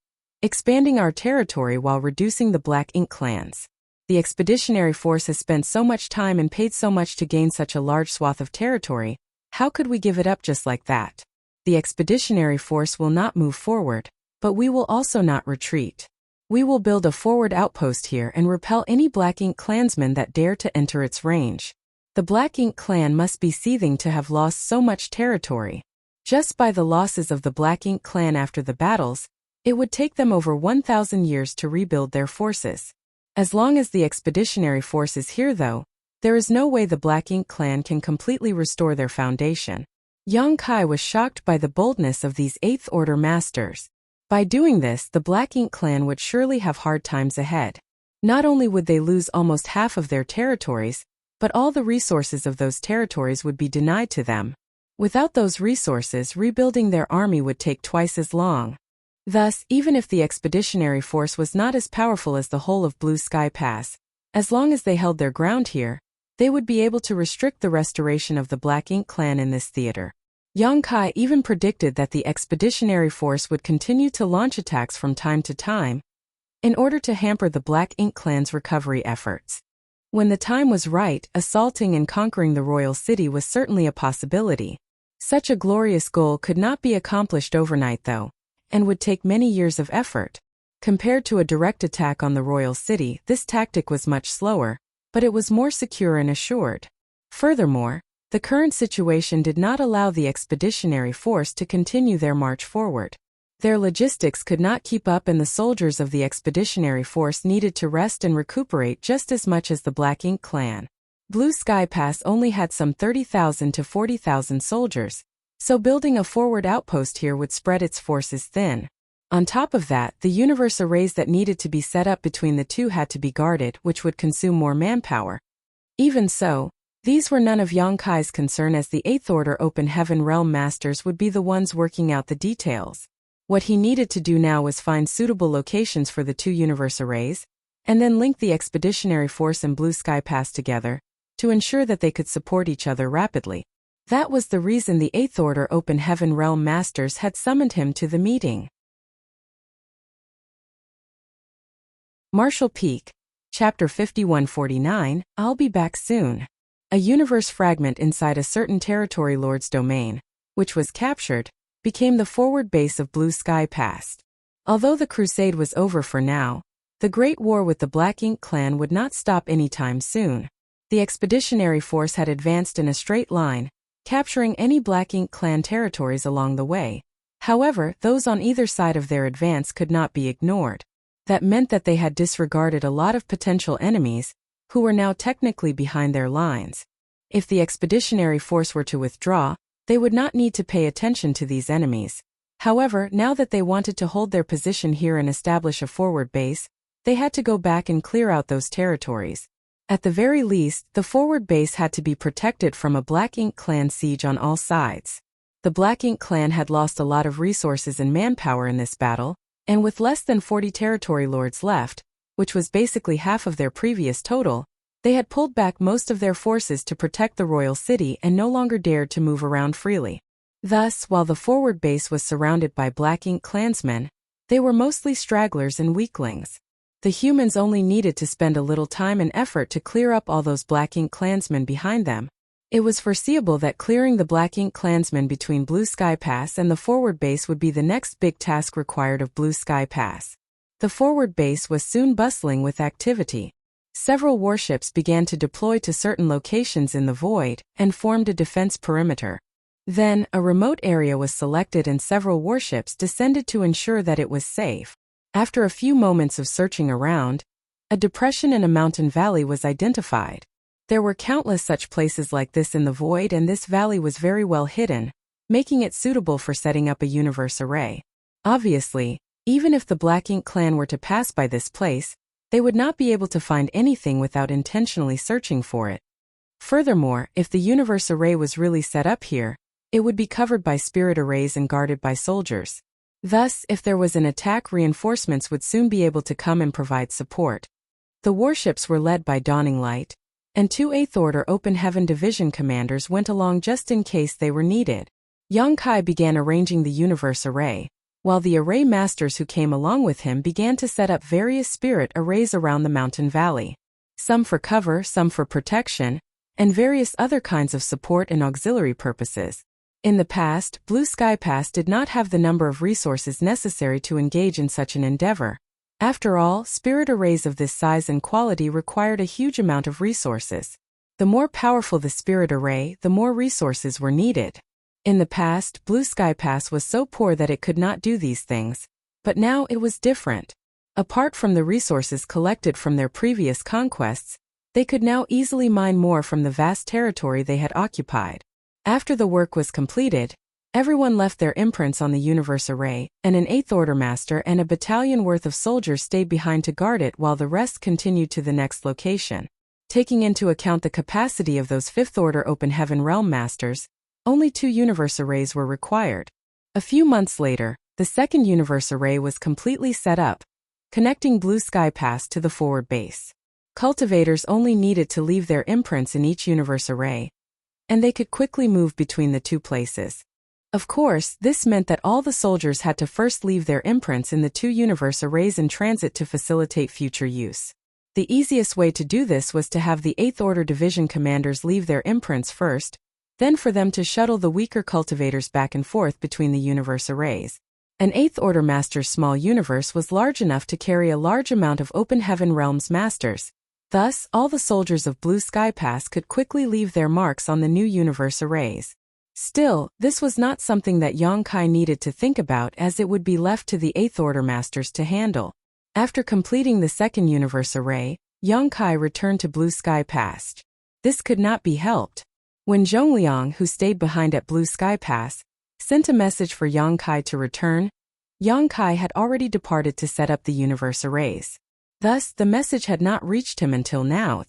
expanding our territory while reducing the Black Ink Clans. The expeditionary force has spent so much time and paid so much to gain such a large swath of territory. How could we give it up just like that? The expeditionary force will not move forward, but we will also not retreat. We will build a forward outpost here and repel any Black Ink Clansmen that dare to enter its range. The Black Ink Clan must be seething to have lost so much territory. Just by the losses of the Black Ink Clan after the battles, it would take them over 1,000 years to rebuild their forces. As long as the expeditionary force is here though, there is no way the Black Ink Clan can completely restore their foundation." Yang Kai was shocked by the boldness of these Eighth Order Masters. By doing this, the Black Ink Clan would surely have hard times ahead. Not only would they lose almost half of their territories, but all the resources of those territories would be denied to them. Without those resources, rebuilding their army would take twice as long. Thus, even if the expeditionary force was not as powerful as the whole of Blue Sky Pass, as long as they held their ground here, they would be able to restrict the restoration of the Black Ink Clan in this theater. Yang Kai even predicted that the expeditionary force would continue to launch attacks from time to time, in order to hamper the Black Ink Clan's recovery efforts. When the time was right, assaulting and conquering the royal city was certainly a possibility. Such a glorious goal could not be accomplished overnight though, and would take many years of effort. Compared to a direct attack on the royal city, this tactic was much slower, but it was more secure and assured. Furthermore, the current situation did not allow the expeditionary force to continue their march forward. Their logistics could not keep up and the soldiers of the expeditionary force needed to rest and recuperate just as much as the Black Ink Clan. Blue Sky Pass only had some 30,000 to 40,000 soldiers, so building a forward outpost here would spread its forces thin. On top of that, the universe arrays that needed to be set up between the two had to be guarded, which would consume more manpower. Even so, these were none of Yang Kai's concern as the Eighth Order Open Heaven Realm Masters would be the ones working out the details. What he needed to do now was find suitable locations for the two universe arrays, and then link the expeditionary force and Blue Sky Pass together, to ensure that they could support each other rapidly. That was the reason the Eighth Order Open Heaven Realm Masters had summoned him to the meeting. Marshall Peak, Chapter 5149, I'll be back soon. A universe fragment inside a certain territory lord's domain, which was captured, became the forward base of Blue Sky Pass. Although the crusade was over for now, the Great War with the Black Ink Clan would not stop anytime soon. The expeditionary force had advanced in a straight line, capturing any Black Ink Clan territories along the way. However, those on either side of their advance could not be ignored. That meant that they had disregarded a lot of potential enemies, who were now technically behind their lines. If the expeditionary force were to withdraw, they would not need to pay attention to these enemies. However, now that they wanted to hold their position here and establish a forward base, they had to go back and clear out those territories. At the very least, the forward base had to be protected from a Black Ink clan siege on all sides. The Black Ink clan had lost a lot of resources and manpower in this battle, and with less than 40 territory lords left, which was basically half of their previous total, they had pulled back most of their forces to protect the royal city and no longer dared to move around freely. Thus, while the forward base was surrounded by Black Ink clansmen, they were mostly stragglers and weaklings. The humans only needed to spend a little time and effort to clear up all those Black Ink clansmen behind them. It was foreseeable that clearing the Black Ink clansmen between Blue Sky Pass and the forward base would be the next big task required of Blue Sky Pass. The forward base was soon bustling with activity. Several warships began to deploy to certain locations in the void and formed a defense perimeter. Then, a remote area was selected and several warships descended to ensure that it was safe. After a few moments of searching around, a depression in a mountain valley was identified. There were countless such places like this in the void, and this valley was very well hidden, making it suitable for setting up a universe array. Obviously, even if the Black Ink clan were to pass by this place, they would not be able to find anything without intentionally searching for it. Furthermore, if the universe array was really set up here, it would be covered by spirit arrays and guarded by soldiers. Thus, if there was an attack, reinforcements would soon be able to come and provide support. The warships were led by Dawning Light, and 2 8th Order Open Heaven Division commanders went along just in case they were needed. Yang Kai began arranging the universe array, while the array masters who came along with him began to set up various spirit arrays around the mountain valley. Some for cover, some for protection, and various other kinds of support and auxiliary purposes. In the past, Blue Sky Pass did not have the number of resources necessary to engage in such an endeavor. After all, spirit arrays of this size and quality required a huge amount of resources. The more powerful the spirit array, the more resources were needed. In the past, Blue Sky Pass was so poor that it could not do these things, but now it was different. Apart from the resources collected from their previous conquests, they could now easily mine more from the vast territory they had occupied. After the work was completed, everyone left their imprints on the universe array, and an 8th Order master and a battalion worth of soldiers stayed behind to guard it while the rest continued to the next location. Taking into account the capacity of those 5th Order Open Heaven Realm masters, only 2 universe arrays were required. A few months later, the second universe array was completely set up, connecting Blue Sky Pass to the forward base. Cultivators only needed to leave their imprints in each universe array, and they could quickly move between the 2 places. Of course, this meant that all the soldiers had to first leave their imprints in the 2 universe arrays in transit to facilitate future use. The easiest way to do this was to have the 8th Order Division commanders leave their imprints first, then for them to shuttle the weaker cultivators back and forth between the universe arrays. An 8th Order Master's small universe was large enough to carry a large amount of Open Heaven Realms masters. Thus, all the soldiers of Blue Sky Pass could quickly leave their marks on the new universe arrays. Still, this was not something that Yang Kai needed to think about, as it would be left to the 8th Order Masters to handle. After completing the second universe array, Yang Kai returned to Blue Sky Pass. This could not be helped. When Zhongliang, who stayed behind at Blue Sky Pass, sent a message for Yang Kai to return, Yang Kai had already departed to set up the universe arrays. Thus, the message had not reached him until now.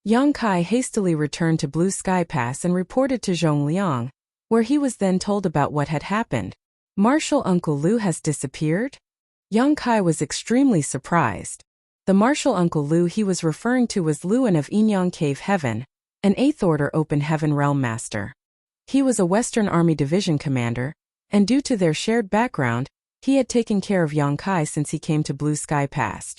Yang Kai hastily returned to Blue Sky Pass and reported to Zhongliang, where he was then told about what had happened. Marshal Uncle Lu has disappeared? Yang Kai was extremely surprised. The Marshal Uncle Lu he was referring to was Luan of Inyang Cave Heaven, an 8th Order Open Heaven Realm Master. He was a Western Army Division commander, and due to their shared background, he had taken care of Yang Kai since he came to Blue Sky Pass.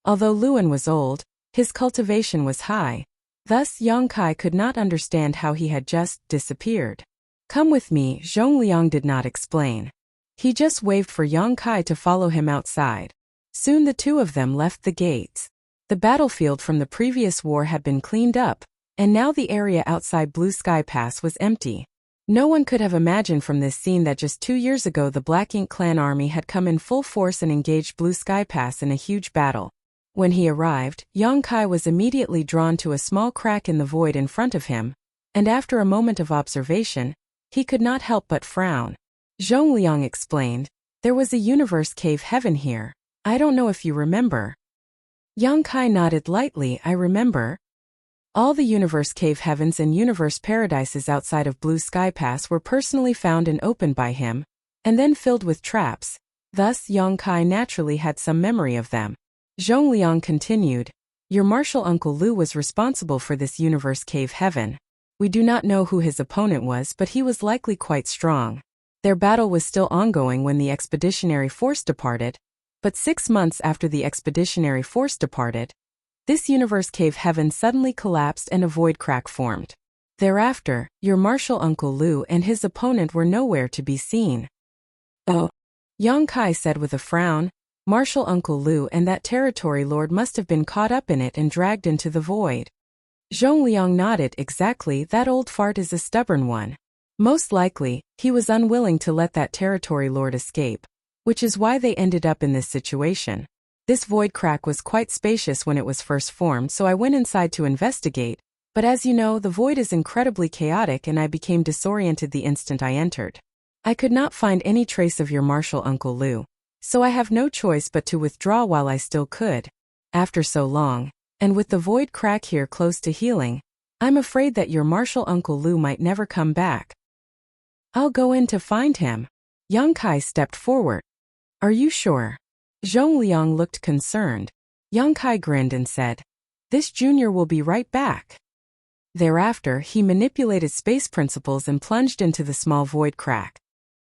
Although Luan was old, his cultivation was high. Thus, Yang Kai could not understand how he had just disappeared. "Come with me," Zhongliang did not explain. He just waved for Yang Kai to follow him outside. Soon the 2 of them left the gates. The battlefield from the previous war had been cleaned up, and now the area outside Blue Sky Pass was empty. No one could have imagined from this scene that just 2 years ago the Black Ink clan army had come in full force and engaged Blue Sky Pass in a huge battle. When he arrived, Yang Kai was immediately drawn to a small crack in the void in front of him, and after a moment of observation, he could not help but frown. Zhongliang explained, "There was a universe cave heaven here. I don't know if you remember." Yang Kai nodded lightly. I remember. All the universe cave heavens and universe paradises outside of Blue Sky Pass were personally found and opened by him, and then filled with traps. Thus Yang Kai naturally had some memory of them. Zhongliang continued, your martial uncle Lu was responsible for this universe cave heaven. We do not know who his opponent was, but he was likely quite strong. Their battle was still ongoing when the expeditionary force departed, but 6 months after the expeditionary force departed, this universe cave heaven suddenly collapsed and a void crack formed. Thereafter, your martial uncle Lu and his opponent were nowhere to be seen. Oh, Yang Kai said with a frown, martial uncle Lu and that territory lord must have been caught up in it and dragged into the void. Zhongliang nodded. Exactly, that old fart is a stubborn one. Most likely, he was unwilling to let that territory lord escape, which is why they ended up in this situation. This void crack was quite spacious when it was first formed, so I went inside to investigate, but as you know, the void is incredibly chaotic and I became disoriented the instant I entered. I could not find any trace of your martial uncle Lu, so I have no choice but to withdraw while I still could. After so long, and with the void crack here close to healing, I'm afraid that your martial uncle Lu might never come back. I'll go in to find him. Yang Kai stepped forward. Are you sure? Zhongliang looked concerned. Yang Kai grinned and said, this junior will be right back. Thereafter, he manipulated space principles and plunged into the small void crack.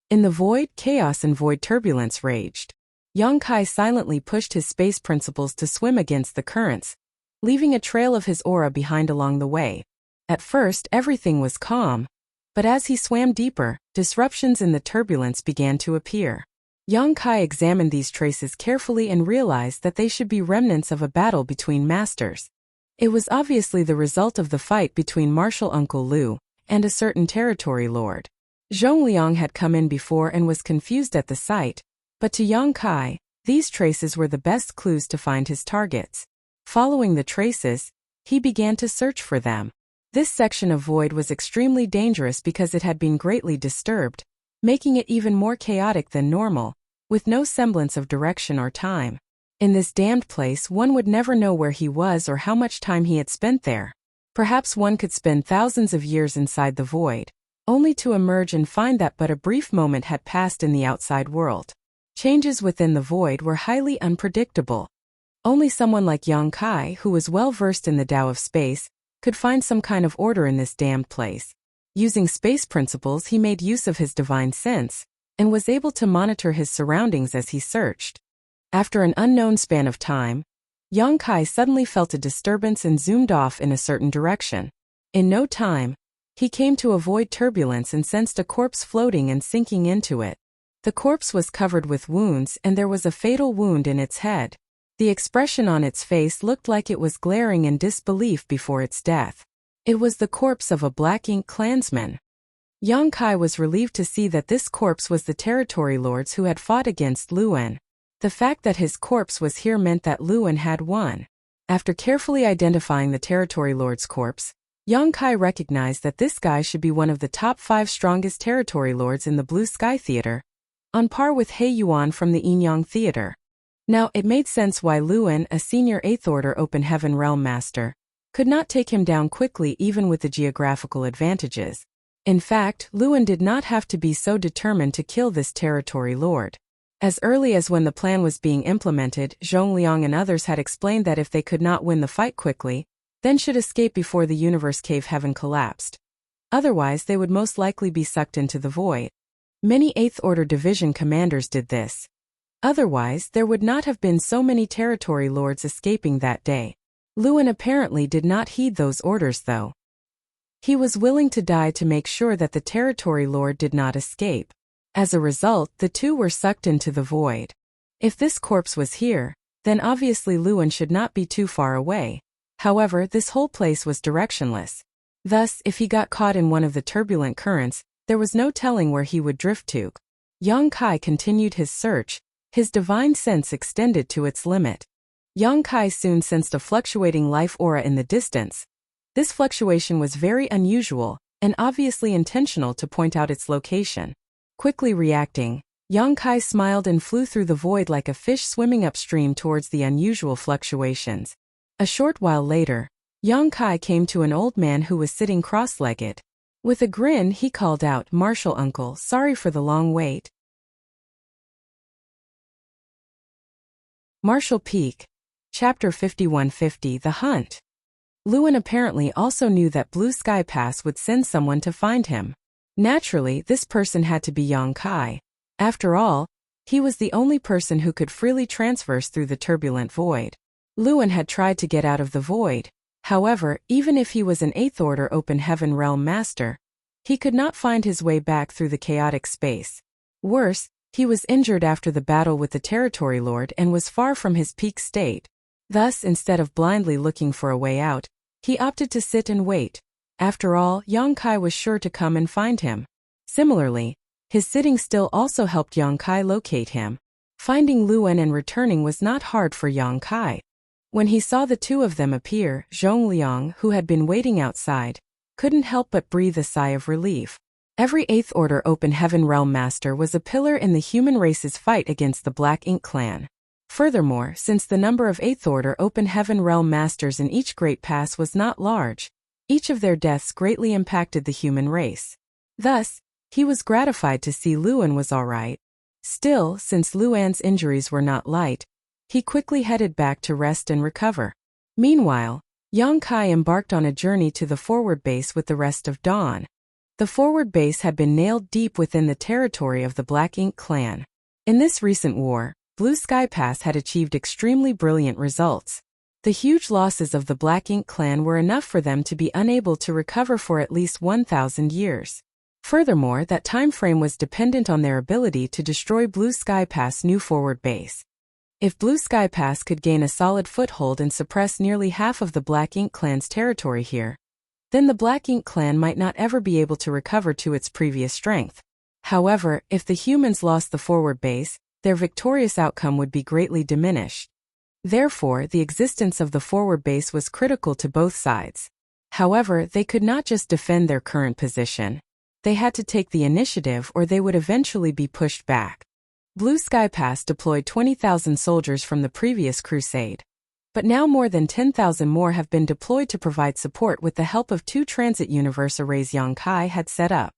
In the void, chaos and void turbulence raged. Yang Kai silently pushed his space principles to swim against the currents, leaving a trail of his aura behind along the way. At first, everything was calm, but as he swam deeper, disruptions in the turbulence began to appear. Yang Kai examined these traces carefully and realized that they should be remnants of a battle between masters. It was obviously the result of the fight between martial uncle Lu and a certain territory lord. Zhongliang had come in before and was confused at the sight, but to Yang Kai, these traces were the best clues to find his targets. Following the traces, he began to search for them. This section of void was extremely dangerous because it had been greatly disturbed, making it even more chaotic than normal, with no semblance of direction or time. In this damned place, one would never know where he was or how much time he had spent there. Perhaps one could spend thousands of years inside the void, only to emerge and find that but a brief moment had passed in the outside world. Changes within the void were highly unpredictable. Only someone like Yang Kai, who was well versed in the Tao of space, could find some kind of order in this damned place. Using space principles, he made use of his divine sense, and was able to monitor his surroundings as he searched. After an unknown span of time, Yang Kai suddenly felt a disturbance and zoomed off in a certain direction. In no time, he came to avoid turbulence and sensed a corpse floating and sinking into it. The corpse was covered with wounds and there was a fatal wound in its head. The expression on its face looked like it was glaring in disbelief before its death. It was the corpse of a Black Ink clansman. Yang Kai was relieved to see that this corpse was the territory lords who had fought against Luan. The fact that his corpse was here meant that Luan had won. After carefully identifying the territory lord's corpse, Yang Kai recognized that this guy should be one of the top 5 strongest territory lords in the Blue Sky Theater, on par with He Yuan from the Yin-Yang Theater. Now, it made sense why Luan, a senior 8th Order Open Heaven Realm Master, could not take him down quickly even with the geographical advantages. In fact, Luan did not have to be so determined to kill this territory lord. As early as when the plan was being implemented, Zhongliang and others had explained that if they could not win the fight quickly, then should escape before the universe cave heaven collapsed. Otherwise, they would most likely be sucked into the void. Many 8th Order Division commanders did this. Otherwise, there would not have been so many territory lords escaping that day. Luan apparently did not heed those orders though. He was willing to die to make sure that the territory lord did not escape. As a result, the two were sucked into the void. If this corpse was here, then obviously Luan should not be too far away. However, this whole place was directionless. Thus, if he got caught in one of the turbulent currents, there was no telling where he would drift to. Yang Kai continued his search, his divine sense extended to its limit. Yang Kai soon sensed a fluctuating life aura in the distance. This fluctuation was very unusual, and obviously intentional to point out its location. Quickly reacting, Yang Kai smiled and flew through the void like a fish swimming upstream towards the unusual fluctuations. A short while later, Yang Kai came to an old man who was sitting cross-legged. With a grin he called out, "Marshal uncle, sorry for the long wait." Marshal Peak. Chapter 5150 The Hunt. Luan apparently also knew that Blue Sky Pass would send someone to find him. Naturally, this person had to be Yang Kai. After all, he was the only person who could freely transverse through the turbulent void. Luan had tried to get out of the void. However, even if he was an 8th Order Open Heaven Realm Master, he could not find his way back through the chaotic space. Worse, he was injured after the battle with the Territory Lord and was far from his peak state. Thus, instead of blindly looking for a way out, he opted to sit and wait. After all, Yang Kai was sure to come and find him. Similarly, his sitting still also helped Yang Kai locate him. Finding Luan and returning was not hard for Yang Kai. When he saw the two of them appear, Zhongliang, who had been waiting outside, couldn't help but breathe a sigh of relief. Every 8th Order Open Heaven Realm Master was a pillar in the human race's fight against the Black Ink clan. Furthermore, since the number of 8th Order Open Heaven Realm Masters in each Great Pass was not large, each of their deaths greatly impacted the human race. Thus, he was gratified to see Luan was alright. Still, since Luan's injuries were not light, he quickly headed back to rest and recover. Meanwhile, Yang Kai embarked on a journey to the forward base with the rest of Dawn. The forward base had been nailed deep within the territory of the Black Ink clan. In this recent war, Blue Sky Pass had achieved extremely brilliant results. The huge losses of the Black Ink clan were enough for them to be unable to recover for at least 1,000 years. Furthermore, that time frame was dependent on their ability to destroy Blue Sky Pass' new forward base. If Blue Sky Pass could gain a solid foothold and suppress nearly half of the Black Ink clan's territory here, then the Black Ink clan might not ever be able to recover to its previous strength. However, if the humans lost the forward base, their victorious outcome would be greatly diminished. Therefore, the existence of the forward base was critical to both sides. However, they could not just defend their current position. They had to take the initiative or they would eventually be pushed back. Blue Sky Pass deployed 20,000 soldiers from the previous crusade. But now more than 10,000 more have been deployed to provide support with the help of 2 transit universe arrays Yang Kai had set up.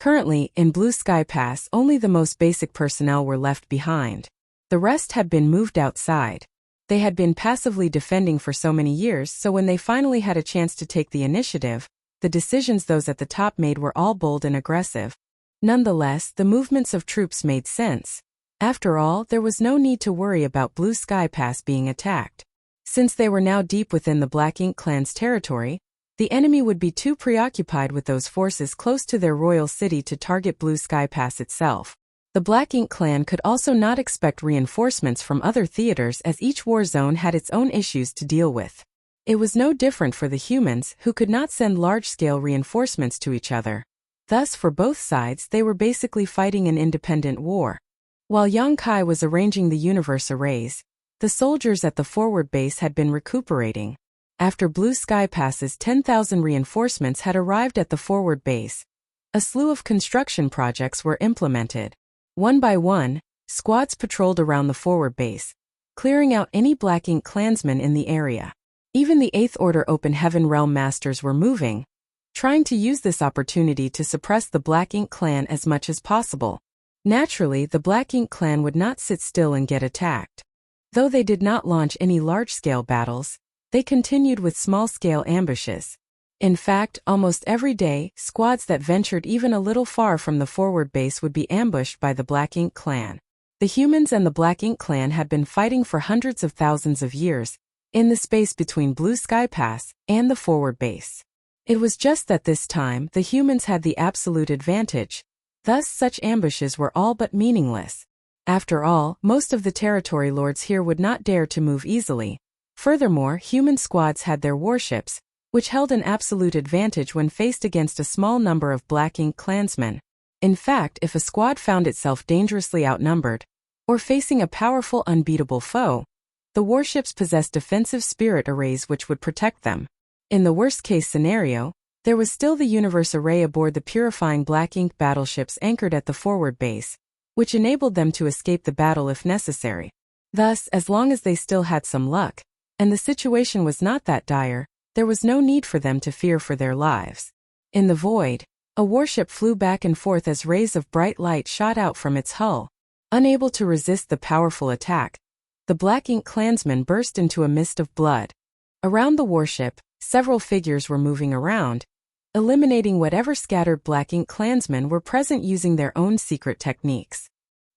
Currently, in Blue Sky Pass, only the most basic personnel were left behind. The rest had been moved outside. They had been passively defending for so many years, so when they finally had a chance to take the initiative, the decisions those at the top made were all bold and aggressive. Nonetheless, the movements of troops made sense. After all, there was no need to worry about Blue Sky Pass being attacked. Since they were now deep within the Black Ink clan's territory, the enemy would be too preoccupied with those forces close to their royal city to target Blue Sky Pass itself. The Black Ink clan could also not expect reinforcements from other theaters as each war zone had its own issues to deal with. It was no different for the humans, who could not send large-scale reinforcements to each other. Thus, for both sides, they were basically fighting an independent war. While Yang Kai was arranging the universe arrays, the soldiers at the forward base had been recuperating. After Blue Sky Pass's 10,000 reinforcements had arrived at the forward base, a slew of construction projects were implemented. One by one, squads patrolled around the forward base, clearing out any Black Ink clansmen in the area. Even the 8th Order Open Heaven Realm Masters were moving, trying to use this opportunity to suppress the Black Ink clan as much as possible. Naturally, the Black Ink clan would not sit still and get attacked. Though they did not launch any large-scale battles, they continued with small-scale ambushes. In fact, almost every day, squads that ventured even a little far from the forward base would be ambushed by the Black Ink clan. The humans and the Black Ink clan had been fighting for hundreds of thousands of years, in the space between Blue Sky Pass and the forward base. It was just that this time, the humans had the absolute advantage. Thus, such ambushes were all but meaningless. After all, most of the territory lords here would not dare to move easily. Furthermore, human squads had their warships, which held an absolute advantage when faced against a small number of Black Ink clansmen. In fact, if a squad found itself dangerously outnumbered, or facing a powerful unbeatable foe, the warships possessed defensive spirit arrays which would protect them. In the worst-case scenario, there was still the universe array aboard the purifying Black Ink battleships anchored at the forward base, which enabled them to escape the battle if necessary. Thus, as long as they still had some luck, and the situation was not that dire, there was no need for them to fear for their lives. In the void, a warship flew back and forth as rays of bright light shot out from its hull. Unable to resist the powerful attack, the Black Ink Klansmen burst into a mist of blood. Around the warship, several figures were moving around, eliminating whatever scattered Black Ink Klansmen were present using their own secret techniques.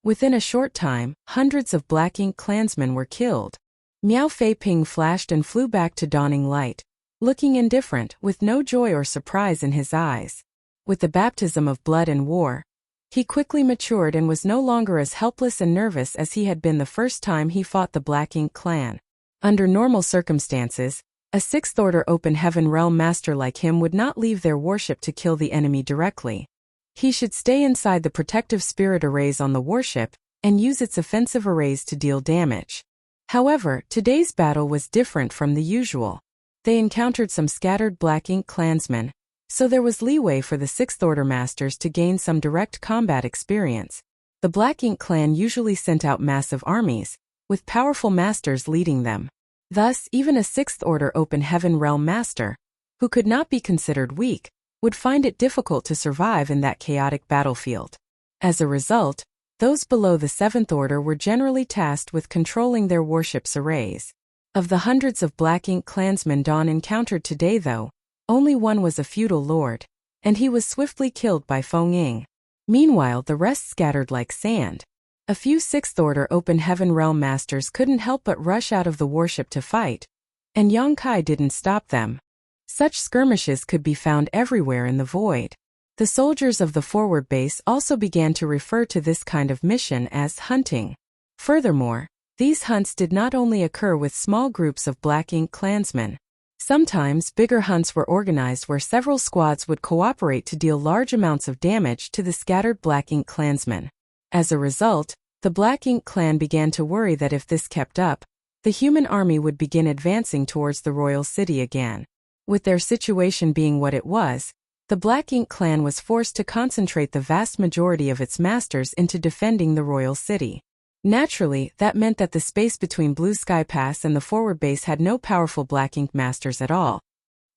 Within a short time, hundreds of Black Ink Klansmen were killed. Miao Fei Ping flashed and flew back to dawning light, looking indifferent, with no joy or surprise in his eyes. With the baptism of blood and war, he quickly matured and was no longer as helpless and nervous as he had been the first time he fought the Black Ink Clan. Under normal circumstances, a sixth-order open heaven realm master like him would not leave their warship to kill the enemy directly. He should stay inside the protective spirit arrays on the warship and use its offensive arrays to deal damage. However, today's battle was different from the usual. They encountered some scattered Black Ink Klansmen, so there was leeway for the sixth-order masters to gain some direct combat experience. The Black Ink Clan usually sent out massive armies, with powerful masters leading them. Thus, even a sixth-order open heaven realm master, who could not be considered weak, would find it difficult to survive in that chaotic battlefield. As a result, those below the seventh order were generally tasked with controlling their warship's arrays. Of the hundreds of Black Ink Klansmen Dawn encountered today, though, only one was a feudal lord, and he was swiftly killed by Feng Ying. Meanwhile, the rest scattered like sand. A few sixth-order open heaven realm masters couldn't help but rush out of the warship to fight, and Yang Kai didn't stop them. Such skirmishes could be found everywhere in the void. The soldiers of the forward base also began to refer to this kind of mission as hunting. Furthermore, these hunts did not only occur with small groups of Black Ink Klansmen. Sometimes bigger hunts were organized where several squads would cooperate to deal large amounts of damage to the scattered Black Ink Klansmen. As a result, the Black Ink Clan began to worry that if this kept up, the human army would begin advancing towards the royal city again. With their situation being what it was, the Black Ink Clan was forced to concentrate the vast majority of its masters into defending the royal city. Naturally, that meant that the space between Blue Sky Pass and the forward base had no powerful Black Ink masters at all.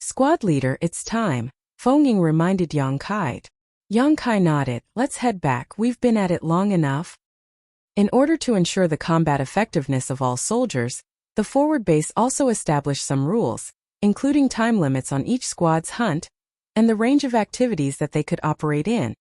Squad leader, it's time, Feng Ying reminded Yang Kai. Yang Kai nodded. Let's head back, we've been at it long enough. In order to ensure the combat effectiveness of all soldiers, the forward base also established some rules, including time limits on each squad's hunt, and the range of activities that they could operate in.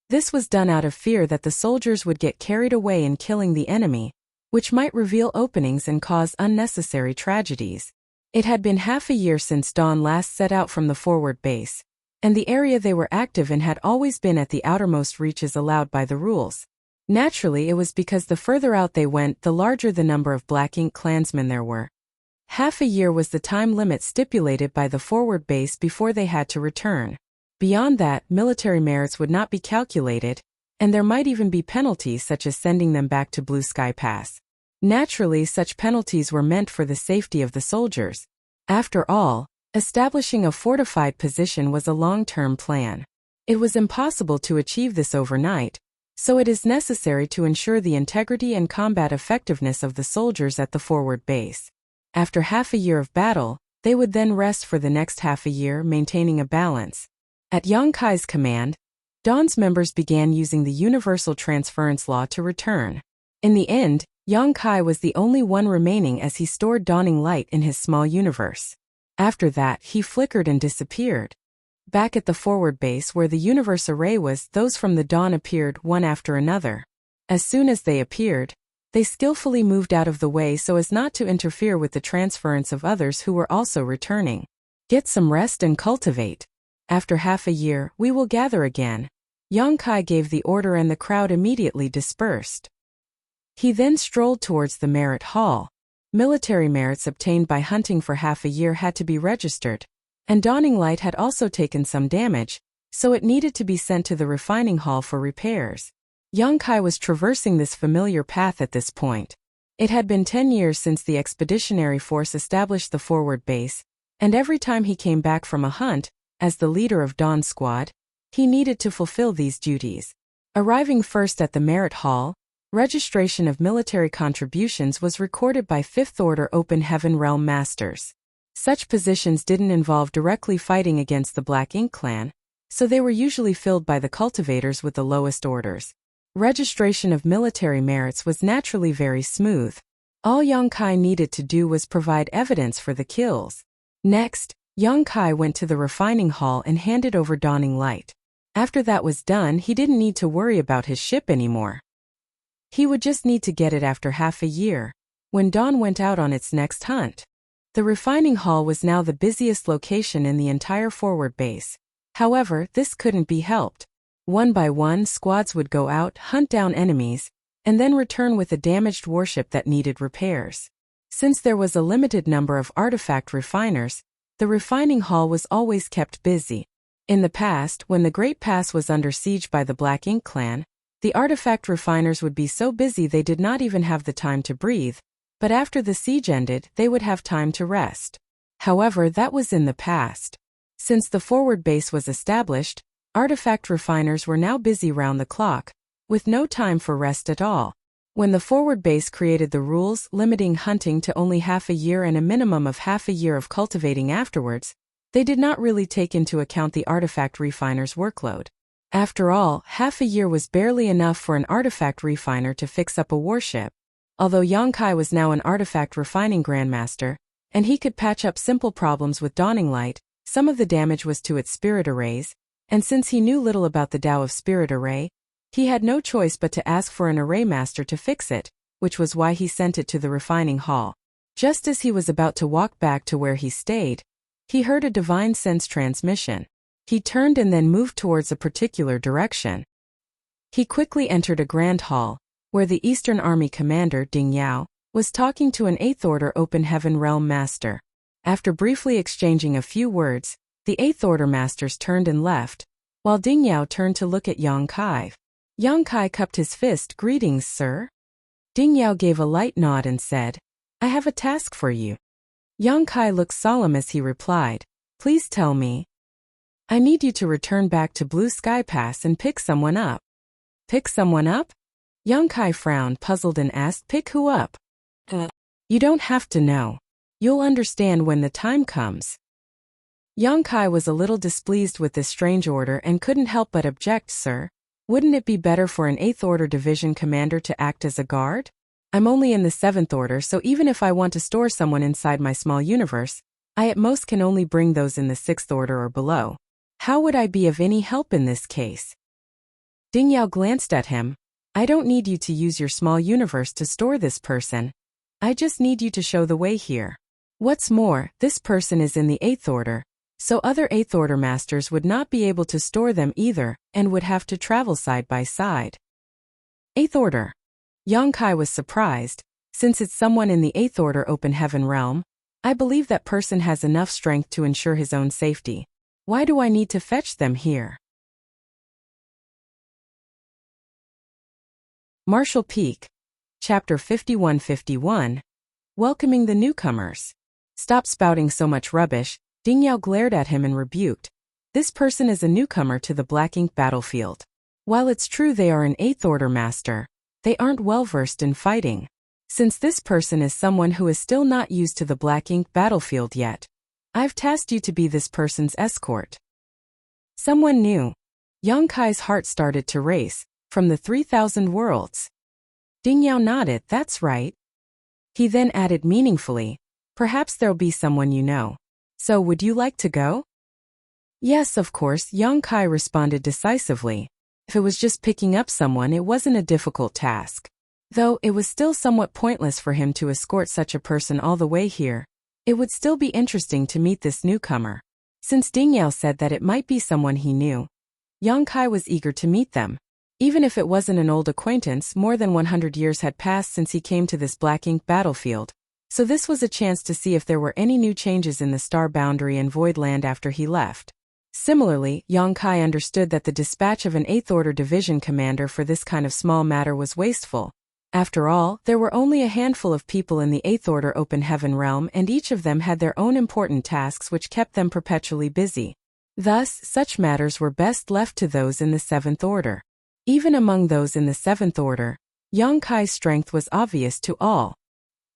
This was done out of fear that the soldiers would get carried away in killing the enemy, which might reveal openings and cause unnecessary tragedies. It had been half a year since Dawn last set out from the forward base, and the area they were active in had always been at the outermost reaches allowed by the rules. Naturally, it was because the further out they went, the larger the number of Black Ink Klansmen there were. Half a year was the time limit stipulated by the forward base before they had to return. Beyond that, military merits would not be calculated, and there might even be penalties such as sending them back to Blue Sky Pass. Naturally, such penalties were meant for the safety of the soldiers. After all, establishing a fortified position was a long-term plan. It was impossible to achieve this overnight, so it is necessary to ensure the integrity and combat effectiveness of the soldiers at the forward base. After half a year of battle, they would then rest for the next half a year, maintaining a balance. At Yang Kai's command, Dawn's members began using the universal transference law to return. In the end, Yang Kai was the only one remaining as he stored dawning light in his small universe. After that, he flickered and disappeared. Back at the forward base where the universe array was, those from the dawn appeared one after another. As soon as they appeared, they skillfully moved out of the way so as not to interfere with the transference of others who were also returning. Get some rest and cultivate. After half a year, we will gather again. Yang Kai gave the order and the crowd immediately dispersed. He then strolled towards the merit hall. Military merits obtained by hunting for half a year had to be registered, and Dawning Light had also taken some damage, so it needed to be sent to the refining hall for repairs. Yang Kai was traversing this familiar path at this point. It had been 10 years since the expeditionary force established the forward base, and every time he came back from a hunt, as the leader of Dawn Squad, he needed to fulfill these duties. Arriving first at the Merit Hall, registration of military contributions was recorded by Fifth Order Open Heaven Realm Masters. Such positions didn't involve directly fighting against the Black Ink clan, so they were usually filled by the cultivators with the lowest orders. Registration of military merits was naturally very smooth. All Yongkai needed to do was provide evidence for the kills. Next, Yongkai went to the refining hall and handed over Dawning Light. After that was done, he didn't need to worry about his ship anymore. He would just need to get it after half a year, when Dawn went out on its next hunt. The refining hall was now the busiest location in the entire forward base. However, this couldn't be helped. One by one, squads would go out, hunt down enemies, and then return with a damaged warship that needed repairs. Since there was a limited number of artifact refiners, the refining hall was always kept busy. In the past, when the Great Pass was under siege by the Black Ink clan, the artifact refiners would be so busy they did not even have the time to breathe, but after the siege ended, they would have time to rest. However, that was in the past. Since the forward base was established, artifact refiners were now busy round the clock, with no time for rest at all. When the forward base created the rules limiting hunting to only half a year and a minimum of half a year of cultivating afterwards, they did not really take into account the artifact refiners' workload. After all, half a year was barely enough for an artifact refiner to fix up a warship. Although Yongkai was now an artifact refining grandmaster, and he could patch up simple problems with Dawning Light, some of the damage was to its spirit arrays, and since he knew little about the Tao of Spirit Array, he had no choice but to ask for an array master to fix it, which was why he sent it to the refining hall. Just as he was about to walk back to where he stayed, he heard a divine sense transmission. He turned and then moved towards a particular direction. He quickly entered a grand hall, where the Eastern Army commander, Ding Yao, was talking to an 8th Order Open Heaven Realm Master. After briefly exchanging a few words, the 8th Order Masters turned and left, while Ding Yao turned to look at Yongkai. Yongkai cupped his fist. "Greetings, sir." Ding Yao gave a light nod and said, "I have a task for you." Yongkai looked solemn as he replied, "Please tell me." "I need you to return back to Blue Sky Pass and pick someone up." "Pick someone up?" Yongkai frowned, puzzled, and asked, "Pick who up?" "You don't have to know. You'll understand when the time comes." Yongkai was a little displeased with this strange order and couldn't help but object. "Sir, wouldn't it be better for an 8th Order Division commander to act as a guard? I'm only in the 7th Order, so even if I want to store someone inside my small universe, I at most can only bring those in the 6th Order or below. How would I be of any help in this case?" Ding Yao glanced at him. "I don't need you to use your small universe to store this person. I just need you to show the way here. What's more, this person is in the 8th Order, so other 8th Order Masters would not be able to store them either and would have to travel side by side." 8th Order. Yongkai was surprised. "Since it's someone in the 8th Order Open Heaven Realm, I believe that person has enough strength to ensure his own safety. Why do I need to fetch them here?" Marshall Peak. Chapter 5151. Welcoming the newcomers. "Stop spouting so much rubbish," Ding Yao glared at him and rebuked. "This person is a newcomer to the Black Ink battlefield. While it's true they are an 8th Order master, they aren't well versed in fighting. Since this person is someone who is still not used to the Black Ink battlefield yet, I've tasked you to be this person's escort." Someone new. Yongkai's heart started to race. From the 3,000 worlds. Ding Yao nodded. "That's right." He then added meaningfully, "Perhaps there'll be someone you know. So would you like to go?" "Yes, of course," Yongkai responded decisively. If it was just picking up someone, it wasn't a difficult task. Though it was still somewhat pointless for him to escort such a person all the way here, it would still be interesting to meet this newcomer. Since Ding Yao said that it might be someone he knew, Yongkai was eager to meet them. Even if it wasn't an old acquaintance, more than 100 years had passed since he came to this Black Ink battlefield, so this was a chance to see if there were any new changes in the star boundary and void land after he left. Similarly, Yongkai understood that the dispatch of an 8th Order Division commander for this kind of small matter was wasteful. After all, there were only a handful of people in the 8th Order Open Heaven Realm, and each of them had their own important tasks which kept them perpetually busy. Thus, such matters were best left to those in the 7th Order. Even among those in the seventh order, Yang Kai's strength was obvious to all.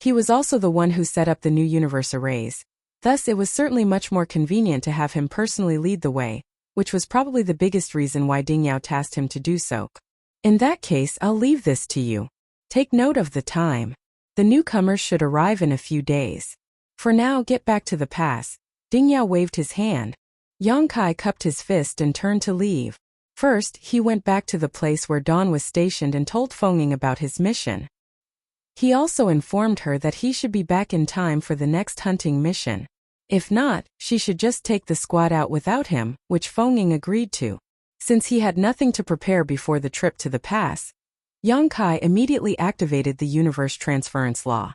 He was also the one who set up the new universe arrays. Thus it was certainly much more convenient to have him personally lead the way, which was probably the biggest reason why Ding Yao tasked him to do so. In that case, I'll leave this to you. Take note of the time. The newcomers should arrive in a few days. For now, get back to the pass. Ding Yao waved his hand. Yang Kai cupped his fist and turned to leave. First, he went back to the place where Dawn was stationed and told Feng about his mission. He also informed her that he should be back in time for the next hunting mission. If not, she should just take the squad out without him, which Feng agreed to. Since he had nothing to prepare before the trip to the pass, Yang Kai immediately activated the universe transference law.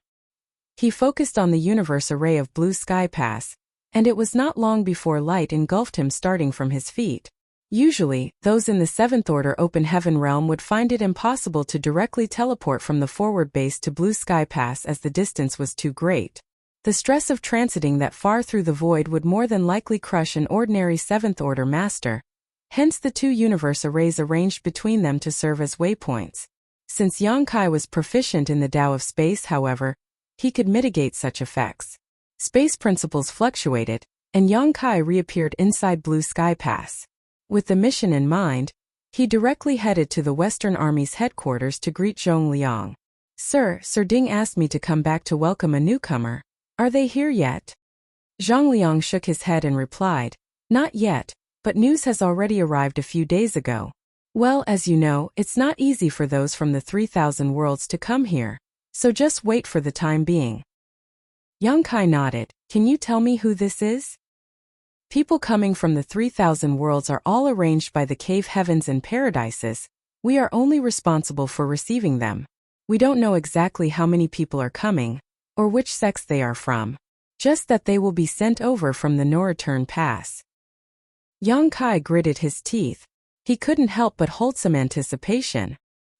He focused on the universe array of Blue Sky Pass, and it was not long before light engulfed him starting from his feet. Usually, those in the seventh order open heaven realm would find it impossible to directly teleport from the forward base to Blue Sky Pass as the distance was too great. The stress of transiting that far through the void would more than likely crush an ordinary seventh order master. Hence the two universe arrays arranged between them to serve as waypoints. Since Yang Kai was proficient in the Tao of space, however, he could mitigate such effects. Space principles fluctuated, and Yang Kai reappeared inside Blue Sky Pass. With the mission in mind, he directly headed to the Western Army's headquarters to greet Zhong Liang. Sir Ding asked me to come back to welcome a newcomer. Are they here yet? Zhong Liang shook his head and replied, Not yet, but news has already arrived a few days ago. Well, as you know, it's not easy for those from the 3,000 worlds to come here, so just wait for the time being. Yang Kai nodded. Can you tell me who this is? People coming from the 3,000 worlds are all arranged by the cave heavens and paradises. We are only responsible for receiving them. We don't know exactly how many people are coming, or which sects they are from. Just that they will be sent over from the no-return pass. Yang Kai gritted his teeth. He couldn't help but hold some anticipation.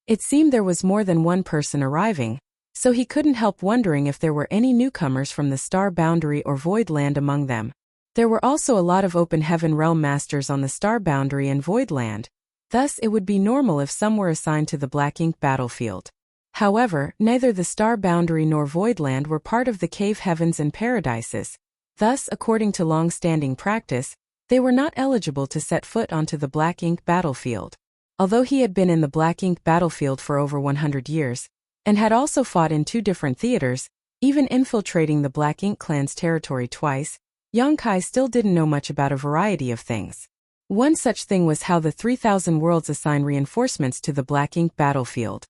It seemed there was more than one person arriving, so he couldn't help wondering if there were any newcomers from the star boundary or void land among them. There were also a lot of open heaven realm masters on the star boundary and void land. Thus it would be normal if some were assigned to the Black Ink battlefield. However, neither the star boundary nor void land were part of the cave heavens and paradises. Thus, according to long-standing practice, they were not eligible to set foot onto the Black Ink battlefield. Although he had been in the Black Ink battlefield for over 100 years, and had also fought in 2 different theaters, even infiltrating the Black Ink clan's territory twice, Yang Kai still didn't know much about a variety of things. One such thing was how the 3,000 worlds assign reinforcements to the Black Ink battlefield.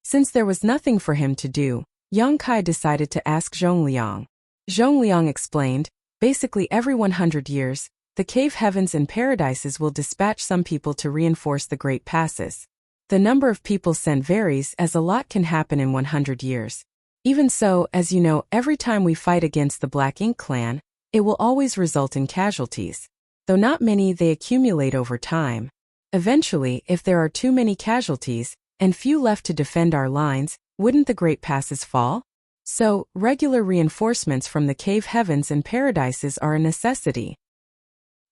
Since there was nothing for him to do, Yang Kai decided to ask Zhong Liang. Zhong Liang explained, basically every 100 years, the cave heavens and paradises will dispatch some people to reinforce the great passes. The number of people sent varies as a lot can happen in 100 years. Even so, as you know, every time we fight against the Black Ink clan, it will always result in casualties. Though not many, they accumulate over time. Eventually, if there are too many casualties, and few left to defend our lines, wouldn't the great passes fall? So, regular reinforcements from the cave heavens and paradises are a necessity.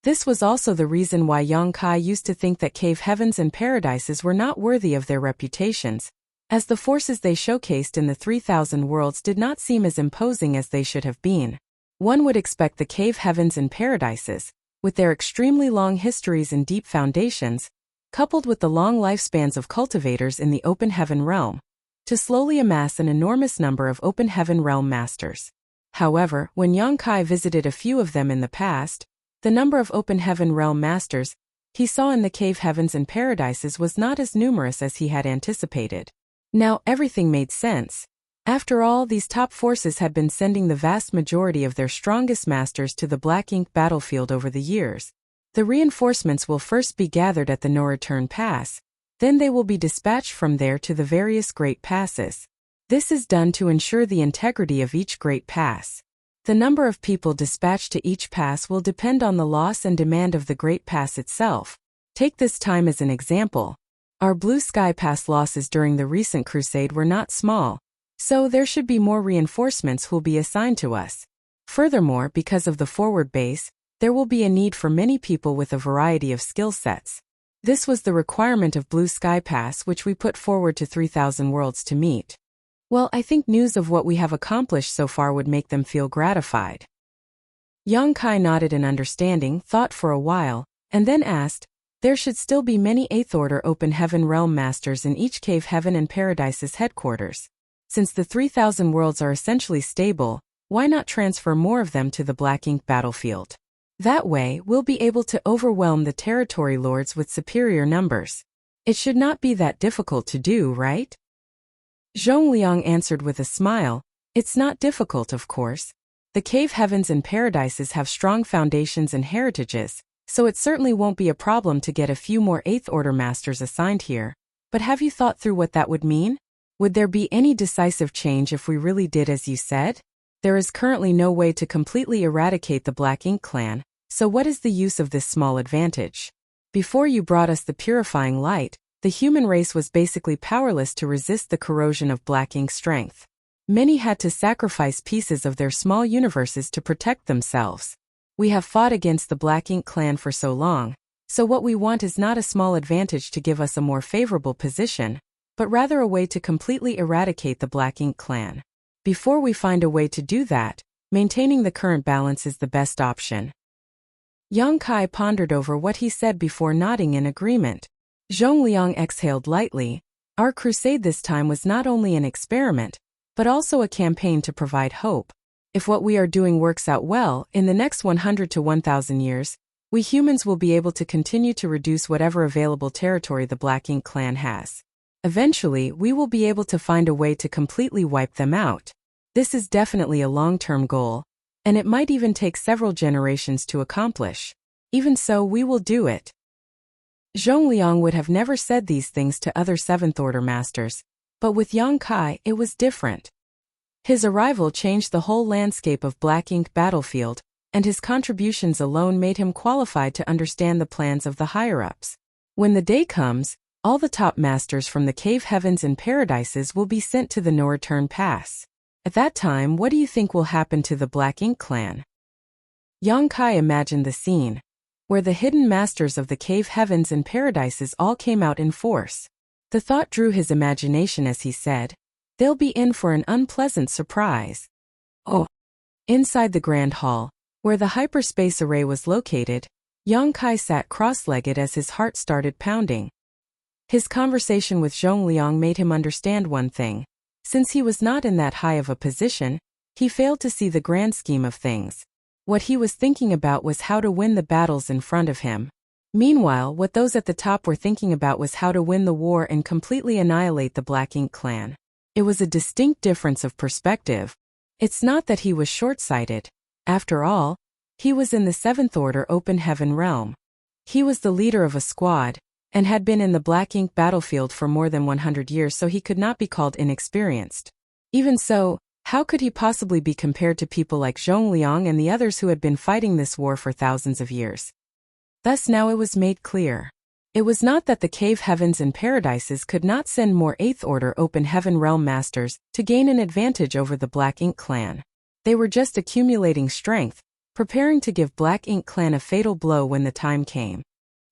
This was also the reason why Yang Kai used to think that cave heavens and paradises were not worthy of their reputations, as the forces they showcased in the 3,000 worlds did not seem as imposing as they should have been. One would expect the cave heavens and paradises, with their extremely long histories and deep foundations, coupled with the long lifespans of cultivators in the open heaven realm, to slowly amass an enormous number of open heaven realm masters. However, when Yang Kai visited a few of them in the past, the number of open heaven realm masters he saw in the cave heavens and paradises was not as numerous as he had anticipated. Now everything made sense. After all, these top forces had been sending the vast majority of their strongest masters to the Black Ink battlefield over the years. The reinforcements will first be gathered at the no-return pass, then they will be dispatched from there to the various great passes. This is done to ensure the integrity of each great pass. The number of people dispatched to each pass will depend on the loss and demand of the great pass itself. Take this time as an example. Our Blue Sky Pass losses during the recent crusade were not small, so there should be more reinforcements who'll be assigned to us. Furthermore, because of the forward base, there will be a need for many people with a variety of skill sets. This was the requirement of Blue Sky Pass, which we put forward to 3,000 worlds to meet. Well, I think news of what we have accomplished so far would make them feel gratified. Yang Kai nodded in understanding, thought for a while, and then asked, there should still be many 8th Order Open Heaven Realm Masters in each Cave Heaven and Paradise's headquarters. Since the 3,000 worlds are essentially stable, why not transfer more of them to the Black Ink battlefield? That way, we'll be able to overwhelm the territory lords with superior numbers. It should not be that difficult to do, right? Zhongliang answered with a smile, it's not difficult, of course. The Cave Heavens and Paradises have strong foundations and heritages, so it certainly won't be a problem to get a few more 8th Order Masters assigned here. But have you thought through what that would mean? Would there be any decisive change if we really did as you said? There is currently no way to completely eradicate the Black Ink clan, so what is the use of this small advantage? Before you brought us the purifying light, the human race was basically powerless to resist the corrosion of Black Ink's strength. Many had to sacrifice pieces of their small universes to protect themselves. We have fought against the Black Ink clan for so long, so what we want is not a small advantage to give us a more favorable position, but rather a way to completely eradicate the Black Ink clan. Before we find a way to do that, maintaining the current balance is the best option. Yang Kai pondered over what he said before nodding in agreement. Zhongliang exhaled lightly. Our crusade this time was not only an experiment, but also a campaign to provide hope. If what we are doing works out well, in the next 100 to 1,000 years, we humans will be able to continue to reduce whatever available territory the Black Ink clan has. Eventually, we will be able to find a way to completely wipe them out. This is definitely a long-term goal, and it might even take several generations to accomplish. Even so, we will do it. Zhongliang would have never said these things to other 7th Order Masters, but with Yang Kai, it was different. His arrival changed the whole landscape of Black Ink battlefield, and his contributions alone made him qualified to understand the plans of the higher-ups. When the day comes, all the top masters from the Cave Heavens and Paradises will be sent to the No-Return Pass. At that time, what do you think will happen to the Black Ink clan? Yang Kai imagined the scene, where the hidden masters of the Cave Heavens and Paradises all came out in force. The thought drew his imagination as he said, they'll be in for an unpleasant surprise. Oh! Inside the Grand Hall, where the hyperspace array was located, Yang Kai sat cross-legged as his heart started pounding. His conversation with Zhongliang made him understand one thing. Since he was not in that high of a position, he failed to see the grand scheme of things. What he was thinking about was how to win the battles in front of him. Meanwhile, what those at the top were thinking about was how to win the war and completely annihilate the Black Ink clan. It was a distinct difference of perspective. It's not that he was short-sighted. After all, he was in the 7th Order Open Heaven realm. He was the leader of a squad, and had been in the Black Ink battlefield for more than 100 years, so he could not be called inexperienced. Even so, how could he possibly be compared to people like Zhongliang and the others who had been fighting this war for thousands of years? Thus now it was made clear. It was not that the Cave Heavens and Paradises could not send more 8th Order Open Heaven Realm Masters to gain an advantage over the Black Ink clan. They were just accumulating strength, preparing to give Black Ink clan a fatal blow when the time came.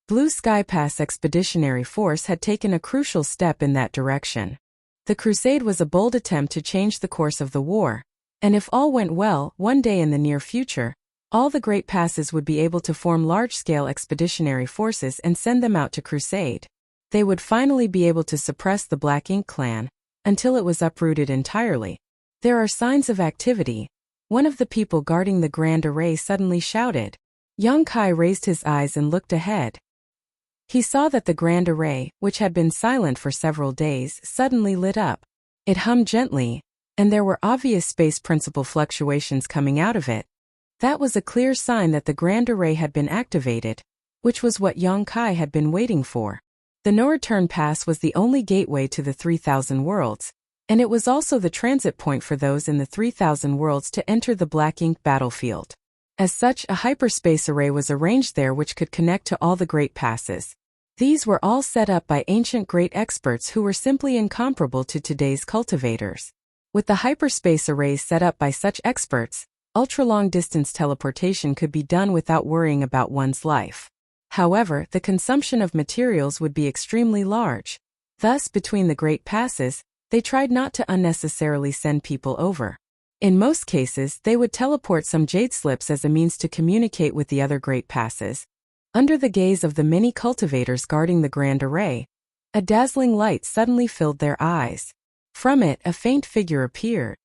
Blue Sky Pass Expeditionary Force had taken a crucial step in that direction. The crusade was a bold attempt to change the course of the war, and if all went well, one day in the near future, all the great passes would be able to form large-scale expeditionary forces and send them out to crusade. They would finally be able to suppress the Black Ink clan, until it was uprooted entirely. There are signs of activity. One of the people guarding the Grand Array suddenly shouted. Yang Kai raised his eyes and looked ahead. He saw that the Grand Array, which had been silent for several days, suddenly lit up. It hummed gently, and there were obvious space principle fluctuations coming out of it. That was a clear sign that the Grand Array had been activated, which was what Yang Kai had been waiting for. The No-Return Pass was the only gateway to the 3,000 worlds, and it was also the transit point for those in the 3,000 worlds to enter the Black Ink battlefield. As such, a hyperspace array was arranged there which could connect to all the great passes. These were all set up by ancient great experts who were simply incomparable to today's cultivators. With the hyperspace arrays set up by such experts, ultra-long distance teleportation could be done without worrying about one's life. However, the consumption of materials would be extremely large. Thus, between the great passes, they tried not to unnecessarily send people over. In most cases, they would teleport some jade slips as a means to communicate with the other great passes. Under the gaze of the many cultivators guarding the grand array, a dazzling light suddenly filled their eyes. From it, a faint figure appeared.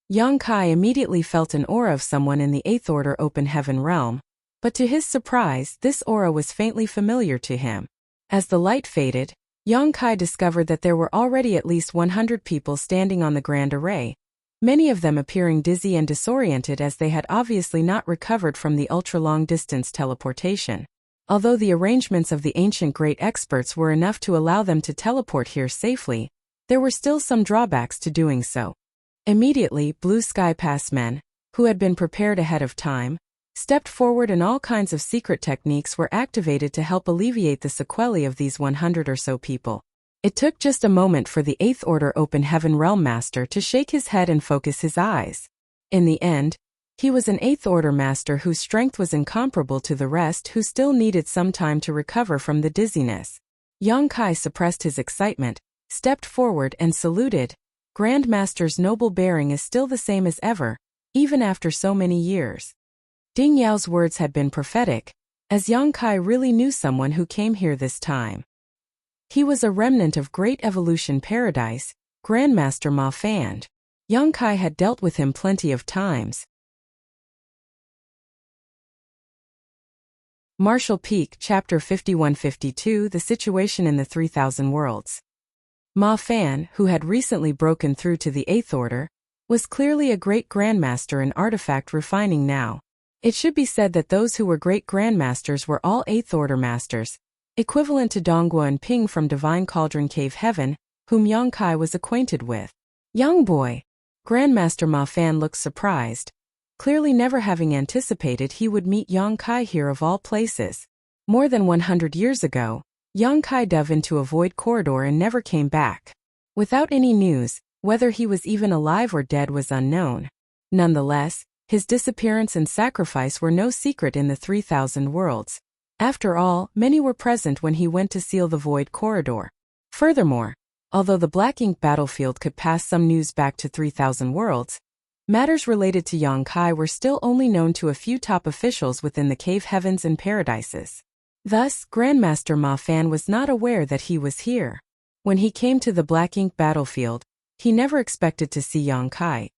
Yang Kai immediately felt an aura of someone in the 8th Order Open Heaven realm, but to his surprise, this aura was faintly familiar to him. As the light faded, Yang Kai discovered that there were already at least 100 people standing on the grand array, many of them appearing dizzy and disoriented as they had obviously not recovered from the ultra-long distance teleportation. Although the arrangements of the ancient great experts were enough to allow them to teleport here safely, there were still some drawbacks to doing so. Immediately, Blue Sky Pass men, who had been prepared ahead of time, stepped forward and all kinds of secret techniques were activated to help alleviate the sequelae of these 100 or so people. It took just a moment for the 8th Order Open Heaven Realm Master to shake his head and focus his eyes. In the end, he was an 8th Order Master whose strength was incomparable to the rest who still needed some time to recover from the dizziness. Yang Kai suppressed his excitement, stepped forward and saluted. Grand Master's noble bearing is still the same as ever, even after so many years. Ding Yao's words had been prophetic, as Yang Kai really knew someone who came here this time. He was a remnant of Great Evolution Paradise, Grandmaster Ma Fan. Yang Kai had dealt with him plenty of times. Martial Peak, Chapter 5152, The Situation in the 3000 Worlds. Ma Fan, who had recently broken through to the 8th Order, was clearly a great grandmaster in artifact refining now. It should be said that those who were great grandmasters were all 8th Order masters, equivalent to Donghua and Ping from Divine Cauldron Cave Heaven, whom Yang Kai was acquainted with. Young boy! Grandmaster Ma Fan looked surprised, clearly never having anticipated he would meet Yang Kai here of all places. More than 100 years ago, Yang Kai dove into a void corridor and never came back. Without any news, whether he was even alive or dead was unknown. Nonetheless, his disappearance and sacrifice were no secret in the 3000 worlds. After all, many were present when he went to seal the void corridor. Furthermore, although the Black Ink battlefield could pass some news back to 3000 worlds, matters related to Yang Kai were still only known to a few top officials within the cave heavens and paradises. Thus, Grandmaster Ma Fan was not aware that he was here. When he came to the Black Ink battlefield, he never expected to see Yang Kai.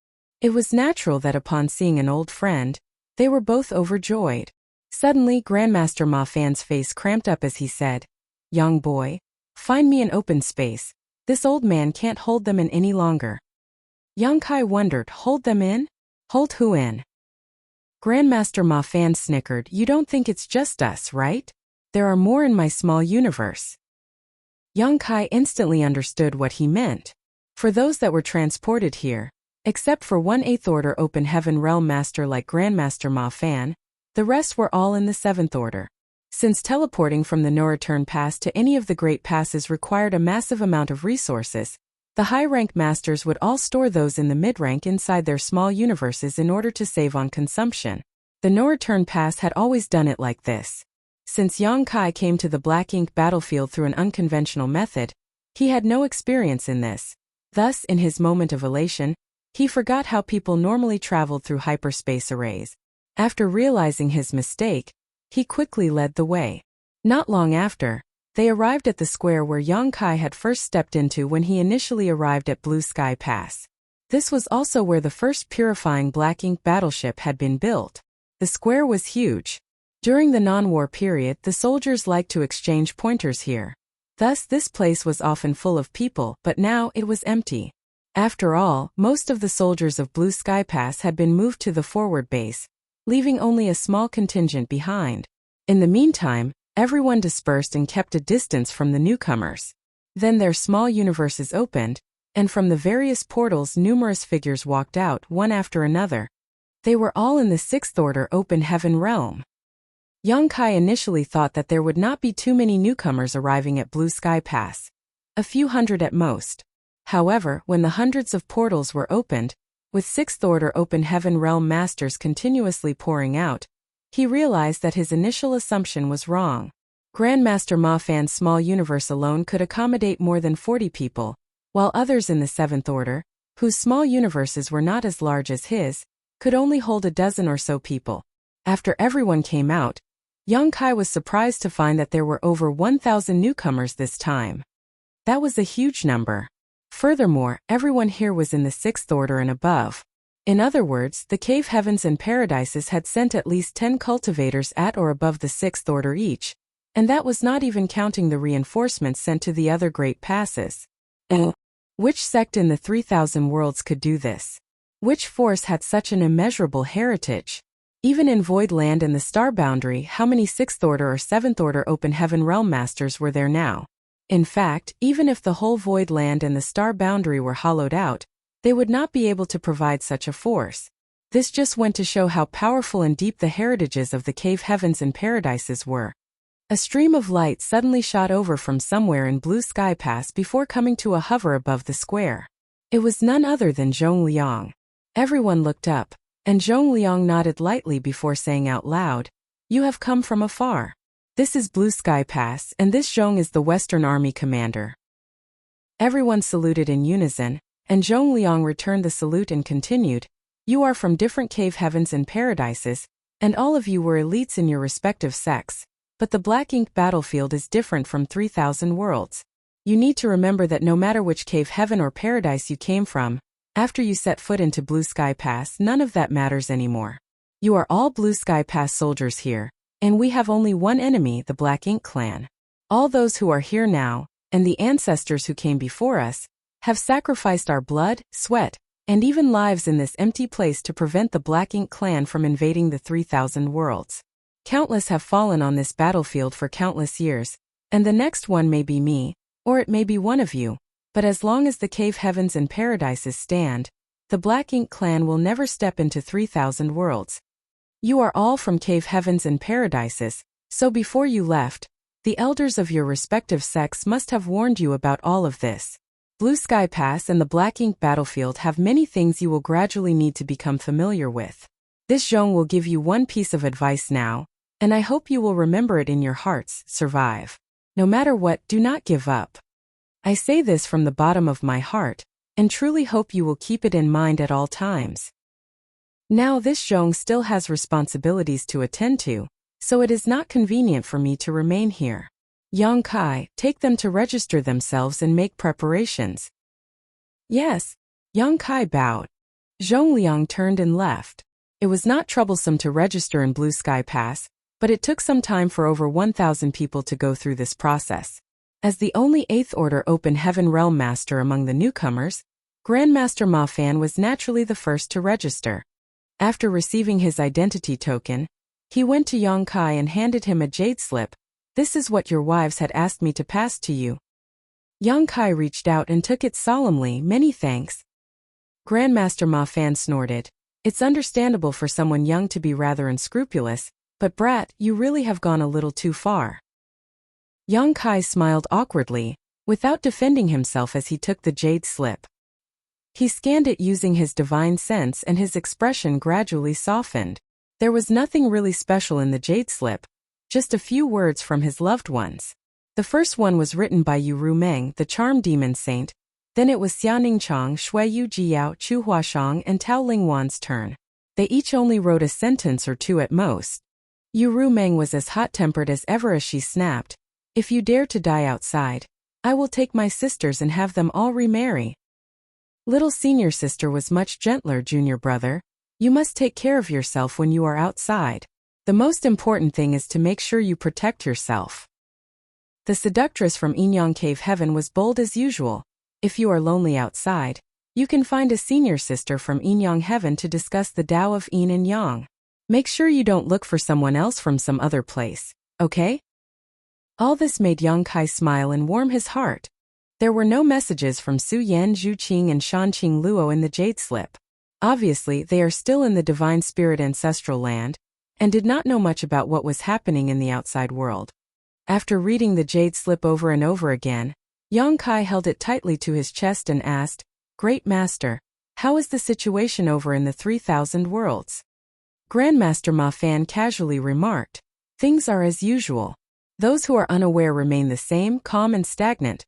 It was natural that upon seeing an old friend, they were both overjoyed. Suddenly, Grandmaster Ma Fan's face cramped up as he said, "Young boy, find me an open space. This old man can't hold them in any longer." Yang Kai wondered, hold them in? Hold who in? Grandmaster Ma Fan snickered, "You don't think it's just us, right? There are more in my small universe." Yang Kai instantly understood what he meant. For those that were transported here, except for one 8th Order Open Heaven Realm Master like Grandmaster Ma Fan, the rest were all in the 7th Order. Since teleporting from the no-return pass to any of the great passes required a massive amount of resources, the high-rank masters would all store those in the mid-rank inside their small universes in order to save on consumption. The no-return pass had always done it like this. Since Yang Kai came to the Black Ink battlefield through an unconventional method, he had no experience in this. Thus, in his moment of elation, he forgot how people normally traveled through hyperspace arrays. After realizing his mistake, he quickly led the way. Not long after, they arrived at the square where Yang Kai had first stepped into when he initially arrived at Blue Sky Pass. This was also where the first purifying Black Ink battleship had been built. The square was huge. During the non-war period, the soldiers liked to exchange pointers here. Thus, this place was often full of people, but now it was empty. After all, most of the soldiers of Blue Sky Pass had been moved to the forward base, leaving only a small contingent behind. In the meantime, everyone dispersed and kept a distance from the newcomers. Then their small universes opened, and from the various portals numerous figures walked out, one after another. They were all in the 6th Order Open Heaven realm. Yang Kai initially thought that there would not be too many newcomers arriving at Blue Sky Pass. A few hundred at most. However, when the hundreds of portals were opened, with 6th Order Open Heaven realm masters continuously pouring out, he realized that his initial assumption was wrong. Grandmaster Ma Fan's small universe alone could accommodate more than 40 people, while others in the Seventh Order, whose small universes were not as large as his, could only hold a dozen or so people. After everyone came out, Yang Kai was surprised to find that there were over 1,000 newcomers this time. That was a huge number. Furthermore, everyone here was in the Sixth Order and above. In other words, the Cave Heavens and Paradises had sent at least 10 cultivators at or above the Sixth Order each, and that was not even counting the reinforcements sent to the other great passes. Which sect in the 3,000 worlds could do this? Which force had such an immeasurable heritage? Even in Void Land and the Star Boundary, how many Sixth Order or Seventh Order Open Heaven Realm Masters were there now? In fact, even if the whole Void Land and the Star Boundary were hollowed out, they would not be able to provide such a force. This just went to show how powerful and deep the heritages of the Cave Heavens and Paradises were. A stream of light suddenly shot over from somewhere in Blue Sky Pass before coming to a hover above the square. It was none other than Zhong Liang. Everyone looked up, and Zhong Liang nodded lightly before saying out loud, "You have come from afar. This is Blue Sky Pass, and this Zhong is the Western Army commander." Everyone saluted in unison, and Zhong Liang returned the salute and continued, "You are from different Cave Heavens and Paradises, and all of you were elites in your respective sects. But the Black Ink battlefield is different from 3,000 worlds. You need to remember that no matter which Cave Heaven or Paradise you came from, after you set foot into Blue Sky Pass, none of that matters anymore. You are all Blue Sky Pass soldiers here, and we have only one enemy, the Black Ink clan. All those who are here now, and the ancestors who came before us, have sacrificed our blood, sweat, and even lives in this empty place to prevent the Black Ink clan from invading the 3,000 worlds. Countless have fallen on this battlefield for countless years, and the next one may be me, or it may be one of you, but as long as the Cave Heavens and Paradises stand, the Black Ink clan will never step into 3,000 worlds. You are all from Cave Heavens and Paradises, so before you left, the elders of your respective sects must have warned you about all of this. Blue Sky Pass and the Black Ink battlefield have many things you will gradually need to become familiar with. This Zhong will give you one piece of advice now, and I hope you will remember it in your hearts: survive. No matter what, do not give up. I say this from the bottom of my heart, and truly hope you will keep it in mind at all times. Now this Zhong still has responsibilities to attend to, so it is not convenient for me to remain here. Yang Kai, take them to register themselves and make preparations." "Yes." Yang Kai bowed. Zhong Liang turned and left. It was not troublesome to register in Blue Sky Pass, but it took some time for over 1,000 people to go through this process. As the only Eighth Order Open Heaven Realm Master among the newcomers, Grandmaster Ma Fan was naturally the first to register. After receiving his identity token, he went to Yang Kai and handed him a jade slip. "This is what your wives had asked me to pass to you." Yang Kai reached out and took it solemnly. "Many thanks." Grandmaster Ma Fan snorted. "It's understandable for someone young to be rather unscrupulous, but brat, you really have gone a little too far." Yang Kai smiled awkwardly, without defending himself as he took the jade slip. He scanned it using his divine sense and his expression gradually softened. There was nothing really special in the jade slip, just a few words from his loved ones. The first one was written by Yu Rumeng, the charm demon saint, then it was Xianing Chang, Shui Yu Jiyao, Chu Huashang, and Tao Lingwan's turn. They each only wrote a sentence or two at most. Yu Rumeng was as hot-tempered as ever as she snapped, "If you dare to die outside, I will take my sisters and have them all remarry." Little senior sister was much gentler. "Junior brother, you must take care of yourself when you are outside. The most important thing is to make sure you protect yourself." The seductress from Inyang Cave Heaven was bold as usual. "If you are lonely outside, you can find a senior sister from Inyang Heaven to discuss the Tao of Yin and Yang. Make sure you don't look for someone else from some other place, okay?" All this made Yang Kai smile and warm his heart. There were no messages from Su Yan, Zhu Qing, and Shanqing Luo in the jade slip. Obviously, they are still in the Divine Spirit ancestral land, and did not know much about what was happening in the outside world. After reading the jade slip over and over again, Yang Kai held it tightly to his chest and asked, "Great Master, how is the situation over in the 3,000 worlds?" Grandmaster Ma Fan casually remarked, "Things are as usual. Those who are unaware remain the same, calm and stagnant,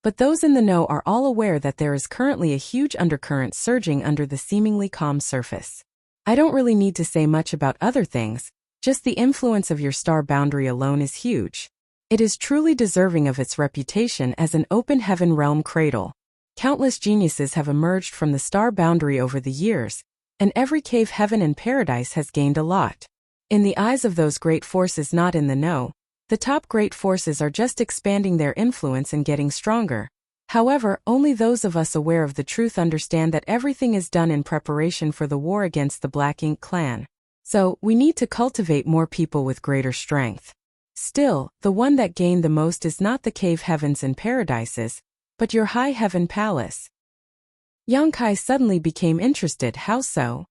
but those in the know are all aware that there is currently a huge undercurrent surging under the seemingly calm surface. I don't really need to say much about other things, just the influence of your star boundary alone is huge. It is truly deserving of its reputation as an open heaven realm cradle. Countless geniuses have emerged from the star boundary over the years, and every cave heaven and paradise has gained a lot. In the eyes of those great forces not in the know, the top great forces are just expanding their influence and getting stronger. However, only those of us aware of the truth understand that everything is done in preparation for the war against the Black Ink clan. So, we need to cultivate more people with greater strength. Still, the one that gained the most is not the cave heavens and paradises, but your high heaven palace. Yang Kai suddenly became interested. How so?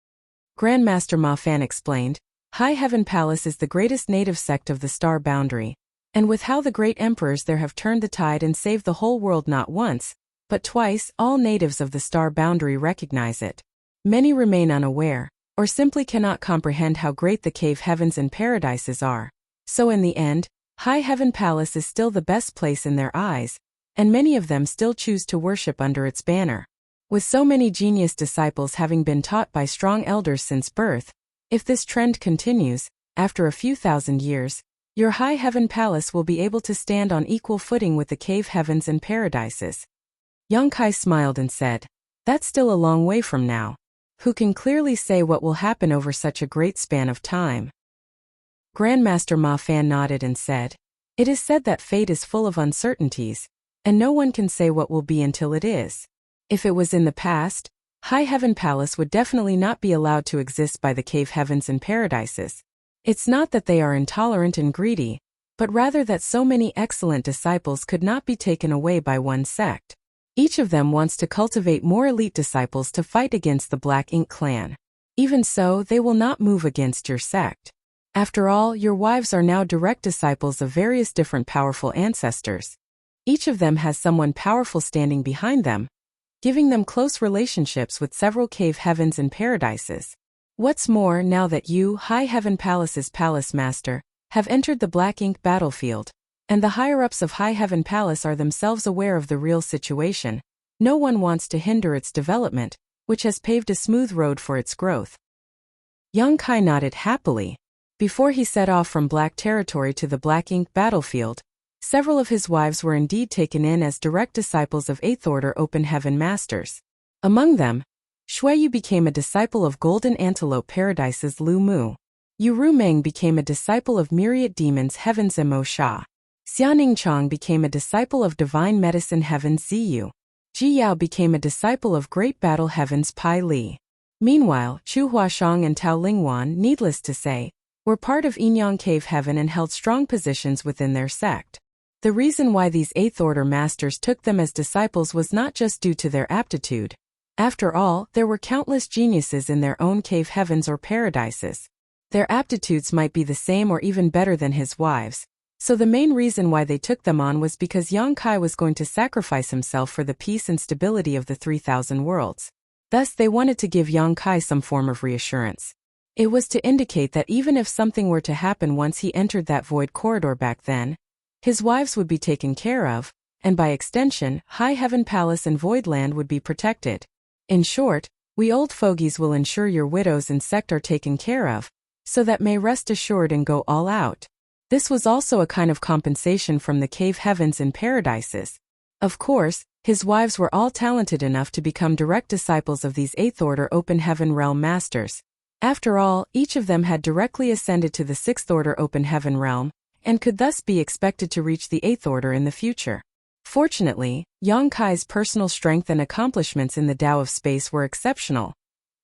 Grandmaster Ma Fan explained, High Heaven Palace is the greatest native sect of the star boundary, and with how the great emperors there have turned the tide and saved the whole world not once, but twice, all natives of the star boundary recognize it. Many remain unaware, or simply cannot comprehend how great the cave heavens and paradises are. So in the end, High Heaven Palace is still the best place in their eyes, and many of them still choose to worship under its banner. With so many genius disciples having been taught by strong elders since birth, if this trend continues, after a few thousand years, your High Heaven Palace will be able to stand on equal footing with the cave heavens and paradises. Yang Kai smiled and said, That's still a long way from now. Who can clearly say what will happen over such a great span of time? Grandmaster Ma Fan nodded and said, It is said that fate is full of uncertainties, and no one can say what will be until it is. If it was in the past, High Heaven Palace would definitely not be allowed to exist by the cave heavens and paradises. It's not that they are intolerant and greedy, but rather that so many excellent disciples could not be taken away by one sect. Each of them wants to cultivate more elite disciples to fight against the Black Ink clan. Even so, they will not move against your sect. After all, your wives are now direct disciples of various different powerful ancestors. Each of them has someone powerful standing behind them, giving them close relationships with several cave heavens and paradises. What's more, now that you, High Heaven Palace's Palace Master, have entered the Black Ink battlefield, and the higher-ups of High Heaven Palace are themselves aware of the real situation, no one wants to hinder its development, which has paved a smooth road for its growth. Yang Kai nodded happily. Before he set off from Black Territory to the Black Ink battlefield, several of his wives were indeed taken in as direct disciples of 8th Order Open Heaven Masters. Among them, Shuiyu became a disciple of Golden Antelope Paradise's Lu Mu. Yu Rumeng became a disciple of Myriad Demons Heaven's Mo Sha. Xianing Chang became a disciple of Divine Medicine Heaven's Ziyu. Ji Yao became a disciple of Great Battle Heaven's Pai Li. Meanwhile, Chu Huashang and Tao Lingwan, needless to say, were part of Yinyang Cave Heaven and held strong positions within their sect. The reason why these 8th Order Masters took them as disciples was not just due to their aptitude. After all, there were countless geniuses in their own cave heavens or paradises. Their aptitudes might be the same or even better than his wives, so the main reason why they took them on was because Yang Kai was going to sacrifice himself for the peace and stability of the 3,000 worlds. Thus they wanted to give Yang Kai some form of reassurance. It was to indicate that even if something were to happen once he entered that void corridor back then, his wives would be taken care of, and by extension, High Heaven Palace and Voidland would be protected. In short, we old fogies will ensure your widows and sect are taken care of, so that may rest assured and go all out. This was also a kind of compensation from the cave heavens and paradises. Of course, his wives were all talented enough to become direct disciples of these 8th Order Open Heaven Realm Masters. After all, each of them had directly ascended to the 6th Order Open Heaven Realm, and could thus be expected to reach the 8th Order in the future. Fortunately, Yang Kai's personal strength and accomplishments in the Tao of Space were exceptional.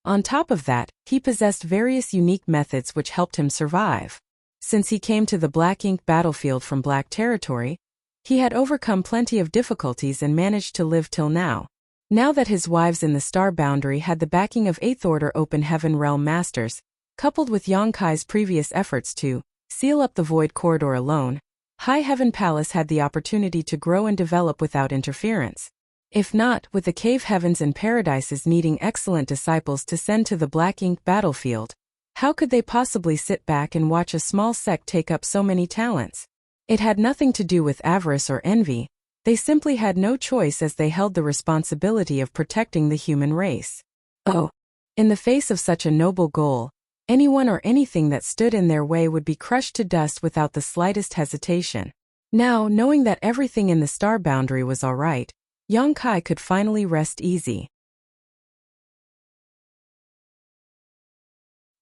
On top of that, he possessed various unique methods which helped him survive. Since he came to the Black Ink battlefield from Black Territory, he had overcome plenty of difficulties and managed to live till now. Now that his wives in the Star Boundary had the backing of 8th Order Open Heaven Realm Masters, coupled with Yang Kai's previous efforts to seal up the Void Corridor alone, High Heaven Palace had the opportunity to grow and develop without interference. If not, with the cave heavens and paradises needing excellent disciples to send to the Black Ink battlefield, how could they possibly sit back and watch a small sect take up so many talents? It had nothing to do with avarice or envy. They simply had no choice as they held the responsibility of protecting the human race. Oh, in the face of such a noble goal, anyone or anything that stood in their way would be crushed to dust without the slightest hesitation. Now, knowing that everything in the star boundary was all right, young Kai could finally rest easy.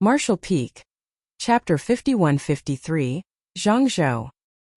Marshall Peak. Chapter 5153, Zhangzhou.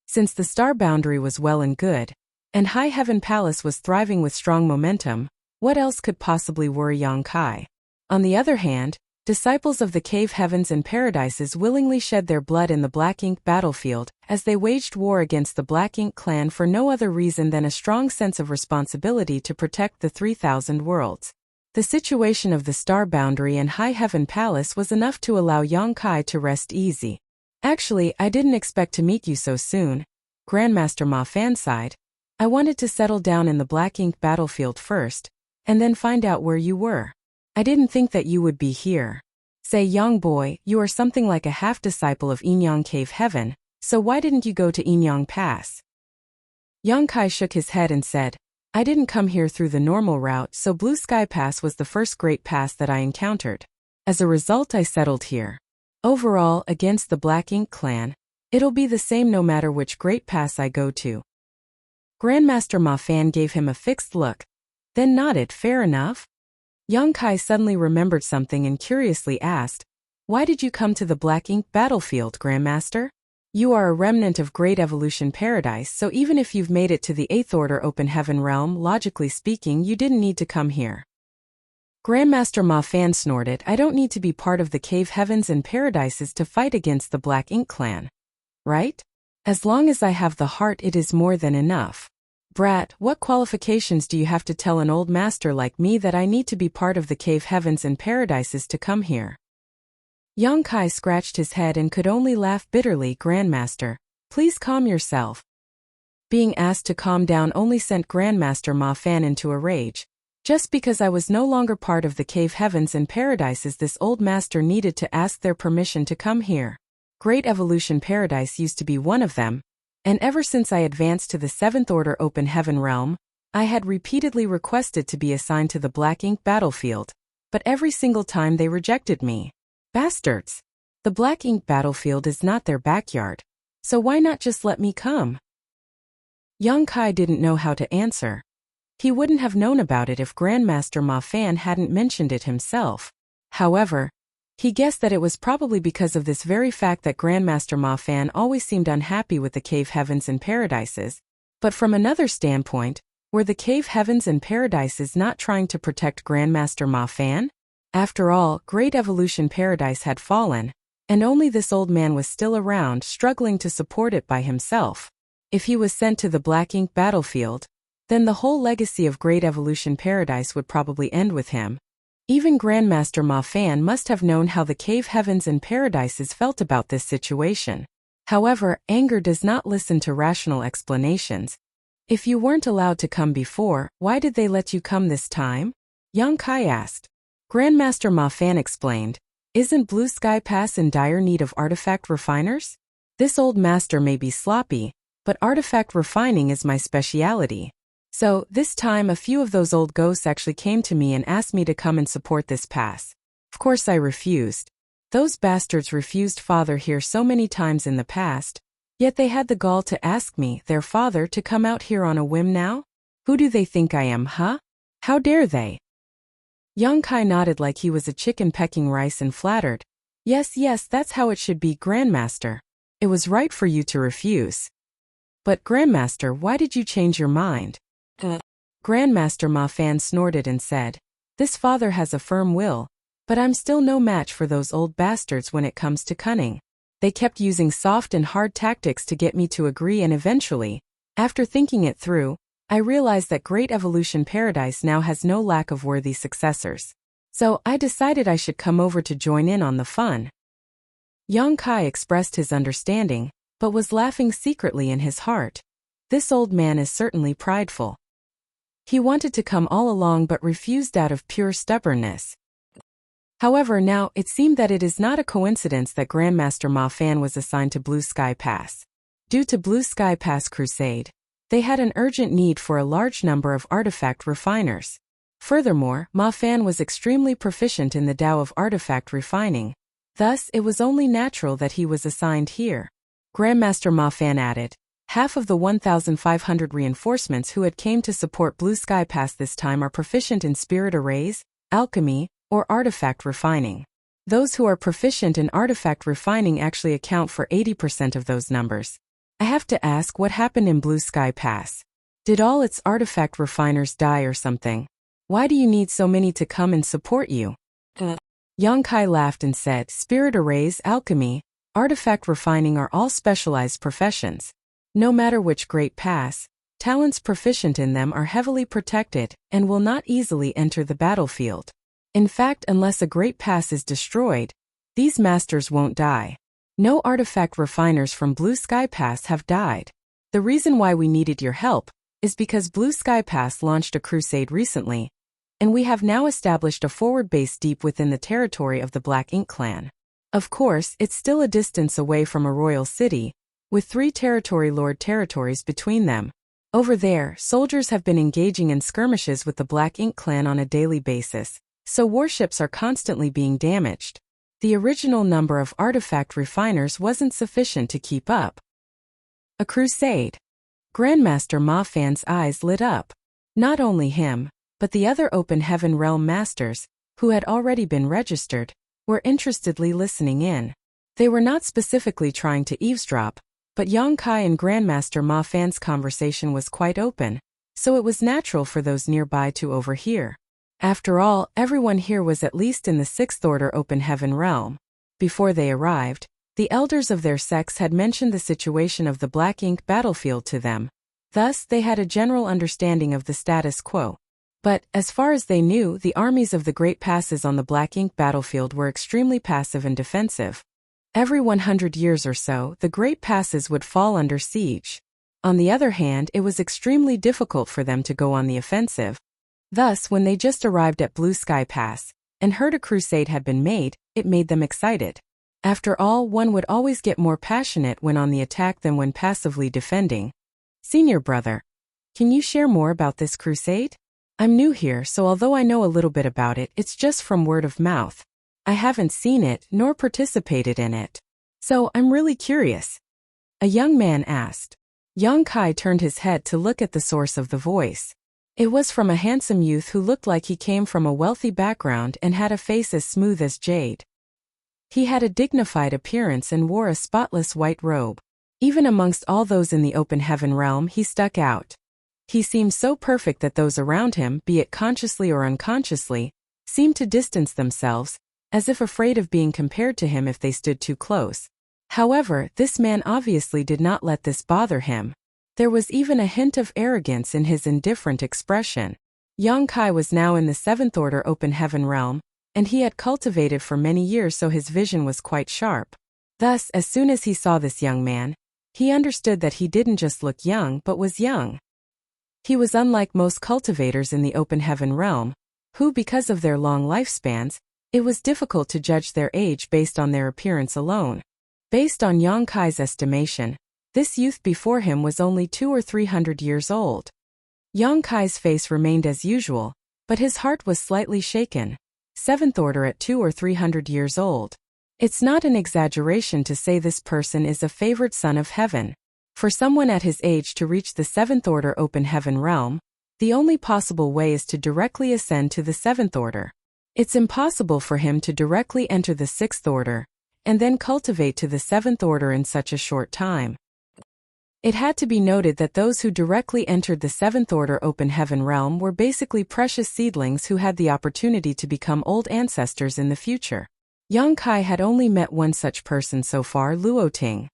Since the star boundary was well and good, and High Heaven Palace was thriving with strong momentum, what else could possibly worry young Kai? On the other hand, disciples of the cave heavens and paradises willingly shed their blood in the Black Ink battlefield as they waged war against the Black Ink clan for no other reason than a strong sense of responsibility to protect the 3,000 worlds. The situation of the star boundary and High Heaven Palace was enough to allow young Kai to rest easy. Actually, I didn't expect to meet you so soon, Grandmaster Ma Fan sighed. I wanted to settle down in the Black Ink battlefield first, and then find out where you were. I didn't think that you would be here. Say, young boy, you are something like a half-disciple of Inyang Cave Heaven, so why didn't you go to Inyang Pass? Young Kai shook his head and said, I didn't come here through the normal route, so Blue Sky Pass was the first great pass that I encountered. As a result, I settled here. Overall, against the Black Ink clan, it'll be the same no matter which great pass I go to. Grandmaster Ma Fan gave him a fixed look, then nodded. Fair enough. Young Kai suddenly remembered something and curiously asked, why did you come to the Black Ink battlefield, Grandmaster? You are a remnant of Great Evolution Paradise, so even if you've made it to the 8th Order Open Heaven realm, logically speaking, you didn't need to come here. Grandmaster Ma Fan snorted, I don't need to be part of the Cave Heavens and Paradises to fight against the Black Ink clan. Right? As long as I have the heart, it is more than enough. Brat, what qualifications do you have to tell an old master like me that I need to be part of the Cave Heavens and Paradises to come here? Young Kai scratched his head and could only laugh bitterly. Grandmaster, please calm yourself. Being asked to calm down only sent Grandmaster Ma Fan into a rage. Just because I was no longer part of the Cave Heavens and Paradises, this old master needed to ask their permission to come here. Great Evolution Paradise used to be one of them. And ever since I advanced to the 7th Order Open Heaven realm, I had repeatedly requested to be assigned to the Black Ink battlefield, but every single time they rejected me. Bastards! The Black Ink battlefield is not their backyard, so why not just let me come? Young Kai didn't know how to answer. He wouldn't have known about it if Grandmaster Ma Fan hadn't mentioned it himself. However, he guessed that it was probably because of this very fact that Grandmaster Ma Fan always seemed unhappy with the Cave Heavens and Paradises. But from another standpoint, were the Cave Heavens and Paradises not trying to protect Grandmaster Ma Fan? After all, Great Evolution Paradise had fallen, and only this old man was still around, struggling to support it by himself. If he was sent to the Black Ink battlefield, then the whole legacy of Great Evolution Paradise would probably end with him. Even Grandmaster Ma Fan must have known how the Cave Heavens and Paradises felt about this situation. However, anger does not listen to rational explanations. If you weren't allowed to come before, why did they let you come this time? Young Kai asked. Grandmaster Ma Fan explained, isn't Blue Sky Pass in dire need of artifact refiners? This old master may be sloppy, but artifact refining is my specialty. So, this time a few of those old ghosts actually came to me and asked me to come and support this pass. Of course I refused. Those bastards refused father here so many times in the past, yet they had the gall to ask me, their father, to come out here on a whim now? Who do they think I am, huh? How dare they? Young Kai nodded like he was a chicken pecking rice and flattered. Yes, that's how it should be, Grandmaster. It was right for you to refuse. But Grandmaster, why did you change your mind? Grandmaster Ma Fan snorted and said, this father has a firm will, but I'm still no match for those old bastards when it comes to cunning. They kept using soft and hard tactics to get me to agree, and eventually, after thinking it through, I realized that Great Evolution Paradise now has no lack of worthy successors. So I decided I should come over to join in on the fun. Young Kai expressed his understanding, but was laughing secretly in his heart. This old man is certainly prideful. He wanted to come all along but refused out of pure stubbornness. However, now, it seemed that it is not a coincidence that Grandmaster Ma Fan was assigned to Blue Sky Pass. Due to Blue Sky Pass Crusade, they had an urgent need for a large number of artifact refiners. Furthermore, Ma Fan was extremely proficient in the Tao of artifact refining. Thus, it was only natural that he was assigned here. Grandmaster Ma Fan added, half of the 1,500 reinforcements who had came to support Blue Sky Pass this time are proficient in spirit arrays, alchemy, or artifact refining. Those who are proficient in artifact refining actually account for 80% of those numbers. I have to ask, what happened in Blue Sky Pass? Did all its artifact refiners die or something? Why do you need so many to come and support you? Yang Kai laughed and said, spirit arrays, alchemy, artifact refining are all specialized professions. No matter which great pass, talents proficient in them are heavily protected and will not easily enter the battlefield. In fact, unless a great pass is destroyed, these masters won't die. No artifact refiners from Blue Sky Pass have died. The reason why we needed your help is because Blue Sky Pass launched a crusade recently, and we have now established a forward base deep within the territory of the Black Ink clan. Of course, it's still a distance away from a royal city, with 3 territory lord territories between them. Over there, soldiers have been engaging in skirmishes with the Black Ink clan on a daily basis, so warships are constantly being damaged. The original number of artifact refiners wasn't sufficient to keep up. A crusade. Grandmaster Ma Fan's eyes lit up. Not only him, but the other Open Heaven Realm masters, who had already been registered, were interestedly listening in. They were not specifically trying to eavesdrop, but Yang Kai and Grandmaster Ma Fan's conversation was quite open, so it was natural for those nearby to overhear. After all, everyone here was at least in the 6th Order Open Heaven Realm. Before they arrived, the elders of their sects had mentioned the situation of the Black Ink battlefield to them. Thus, they had a general understanding of the status quo. But, as far as they knew, the armies of the Great Passes on the Black Ink battlefield were extremely passive and defensive. Every 100 years or so, the Great Passes would fall under siege. On the other hand, it was extremely difficult for them to go on the offensive. Thus, when they just arrived at Blue Sky Pass, and heard a crusade had been made, it made them excited. After all, one would always get more passionate when on the attack than when passively defending. Senior brother, can you share more about this crusade? I'm new here, so although I know a little bit about it, it's just from word of mouth. I haven't seen it nor participated in it. So I'm really curious. A young man asked. Yang Kai turned his head to look at the source of the voice. It was from a handsome youth who looked like he came from a wealthy background and had a face as smooth as jade. He had a dignified appearance and wore a spotless white robe. Even amongst all those in the Open Heaven realm, he stuck out. He seemed so perfect that those around him, be it consciously or unconsciously, seemed to distance themselves, as if afraid of being compared to him if they stood too close. However, this man obviously did not let this bother him. There was even a hint of arrogance in his indifferent expression. Yang Kai was now in the 7th Order Open Heaven realm, and he had cultivated for many years, so his vision was quite sharp. Thus, as soon as he saw this young man, he understood that he didn't just look young but was young. He was unlike most cultivators in the Open Heaven realm, who, because of their long lifespans, it was difficult to judge their age based on their appearance alone. Based on Yang Kai's estimation, this youth before him was only 200 or 300 years old. Yang Kai's face remained as usual, but his heart was slightly shaken. 7th Order at 200 or 300 years old. It's not an exaggeration to say this person is a favored son of heaven. For someone at his age to reach the 7th Order Open Heaven realm, the only possible way is to directly ascend to the 7th Order. It's impossible for him to directly enter the 6th Order, and then cultivate to the 7th Order in such a short time. It had to be noted that those who directly entered the 7th Order Open Heaven realm were basically precious seedlings who had the opportunity to become old ancestors in the future. Yang Kai had only met one such person so far, Luo Ting.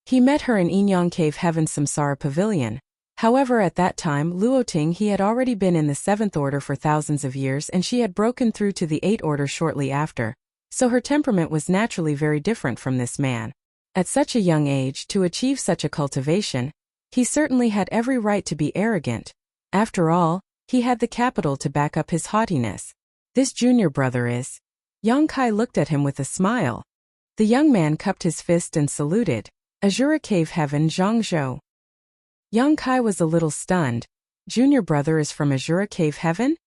He met her in Inyang Cave Heaven Samsara Pavilion. However, at that time, Luo Ting he had already been in the 7th Order for thousands of years, and she had broken through to the 8th Order shortly after, so her temperament was naturally very different from this man. At such a young age, to achieve such a cultivation, he certainly had every right to be arrogant. After all, he had the capital to back up his haughtiness. This junior brother is. Yang Kai looked at him with a smile. The young man cupped his fist and saluted. Azura Cave Heaven Zhangzhou. Yang Kai was a little stunned. Junior brother is from Azura Cave Heaven?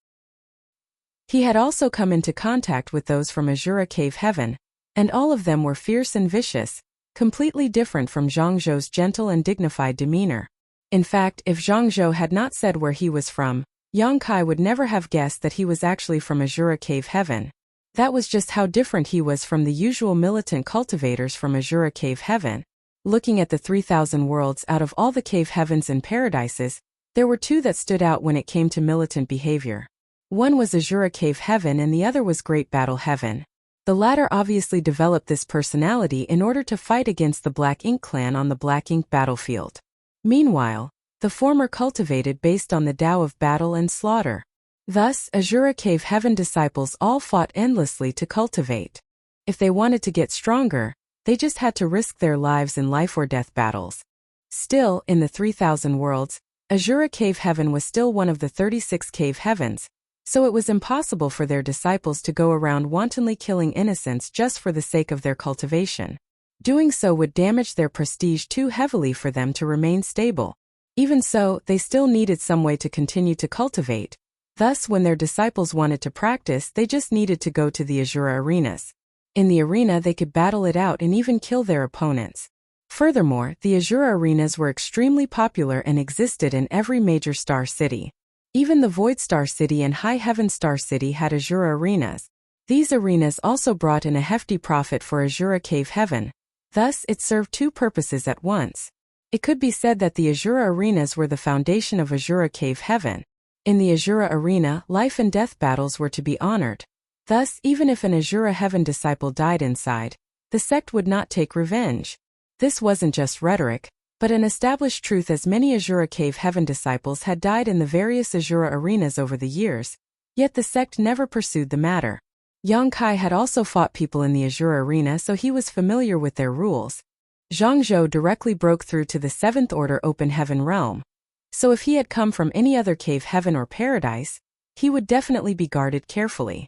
He had also come into contact with those from Azura Cave Heaven, and all of them were fierce and vicious, completely different from Zhangzhou's gentle and dignified demeanor. In fact, if Zhangzhou had not said where he was from, Yang Kai would never have guessed that he was actually from Azura Cave Heaven. That was just how different he was from the usual militant cultivators from Azura Cave Heaven. Looking at the 3,000 worlds out of all the cave heavens and paradises, there were two that stood out when it came to militant behavior. One was Azura Cave Heaven and the other was Great Battle Heaven. The latter obviously developed this personality in order to fight against the Black Ink clan on the Black Ink battlefield. Meanwhile, the former cultivated based on the Tao of battle and slaughter. Thus, Azura Cave Heaven disciples all fought endlessly to cultivate. If they wanted to get stronger, they just had to risk their lives in life-or-death battles. Still, in the 3,000 worlds, Azura Cave Heaven was still one of the 36 cave heavens, so it was impossible for their disciples to go around wantonly killing innocents just for the sake of their cultivation. Doing so would damage their prestige too heavily for them to remain stable. Even so, they still needed some way to continue to cultivate. Thus, when their disciples wanted to practice, they just needed to go to the Azura arenas. In the arena, they could battle it out and even kill their opponents. Furthermore, the Azura arenas were extremely popular and existed in every major star city. Even the Void Star City and High Heaven Star City had Azura arenas. These arenas also brought in a hefty profit for Azura Cave Heaven. Thus, it served two purposes at once. It could be said that the Azura arenas were the foundation of Azura Cave Heaven. In the Azura arena, life and death battles were to be honored. Thus, even if an Azura Heaven disciple died inside, the sect would not take revenge. This wasn't just rhetoric, but an established truth, as many Azura Cave Heaven disciples had died in the various Azura arenas over the years, yet the sect never pursued the matter. Yang Kai had also fought people in the Azura arena, so he was familiar with their rules. Zhangzhou directly broke through to the 7th Order Open Heaven realm. So if he had come from any other cave heaven or paradise, he would definitely be guarded carefully.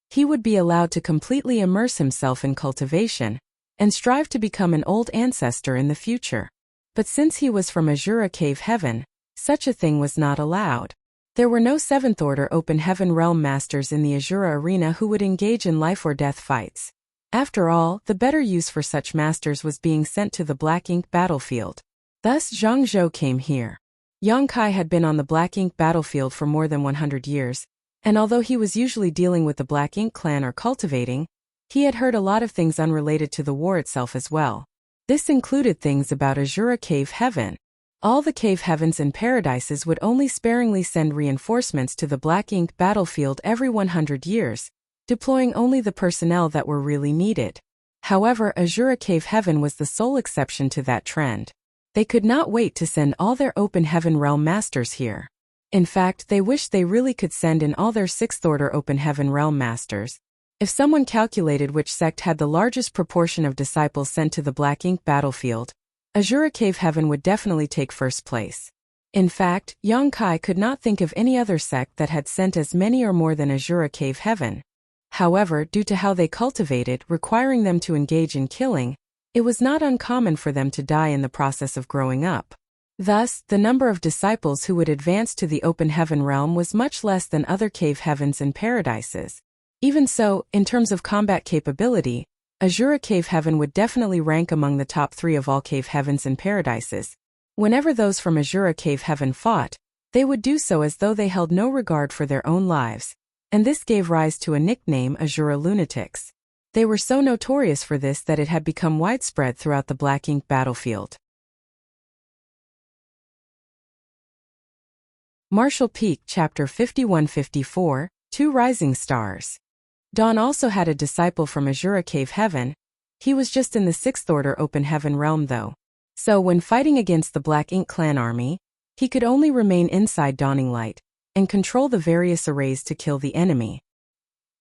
He would be allowed to completely immerse himself in cultivation, and strive to become an old ancestor in the future. But since he was from Azura Cave Heaven, such a thing was not allowed. There were no 7th Order Open Heaven realm masters in the Azura arena who would engage in life-or-death fights. After all, the better use for such masters was being sent to the Black Ink battlefield. Thus Zhangzhou came here. Yang Kai had been on the Black Ink battlefield for more than 100 years, and although he was usually dealing with the Black Ink clan or cultivating, he had heard a lot of things unrelated to the war itself as well. This included things about Azura Cave Heaven. All the cave heavens and paradises would only sparingly send reinforcements to the Black Ink battlefield every 100 years, deploying only the personnel that were really needed. However, Azura Cave Heaven was the sole exception to that trend. They could not wait to send all their Open Heaven realm masters here. In fact, they wished they really could send in all their 6th Order Open Heaven realm masters. If someone calculated which sect had the largest proportion of disciples sent to the Black Ink battlefield, Azura Cave Heaven would definitely take first place. In fact, Yang Kai could not think of any other sect that had sent as many or more than Azura Cave Heaven. However, due to how they cultivated, requiring them to engage in killing, it was not uncommon for them to die in the process of growing up. Thus, the number of disciples who would advance to the Open Heaven realm was much less than other cave heavens and paradises. Even so, in terms of combat capability, Azura Cave Heaven would definitely rank among the top 3 of all cave heavens and paradises. Whenever those from Azura Cave Heaven fought, they would do so as though they held no regard for their own lives, and this gave rise to a nickname, Azura Lunatics. They were so notorious for this that it had become widespread throughout the Black Ink battlefield. Martial Peak Chapter 51-54, 2 Rising Stars. Dawn also had a disciple from Azura Cave Heaven. He was just in the 6th Order Open Heaven realm though. So when fighting against the Black Ink clan army, he could only remain inside Dawning Light and control the various arrays to kill the enemy.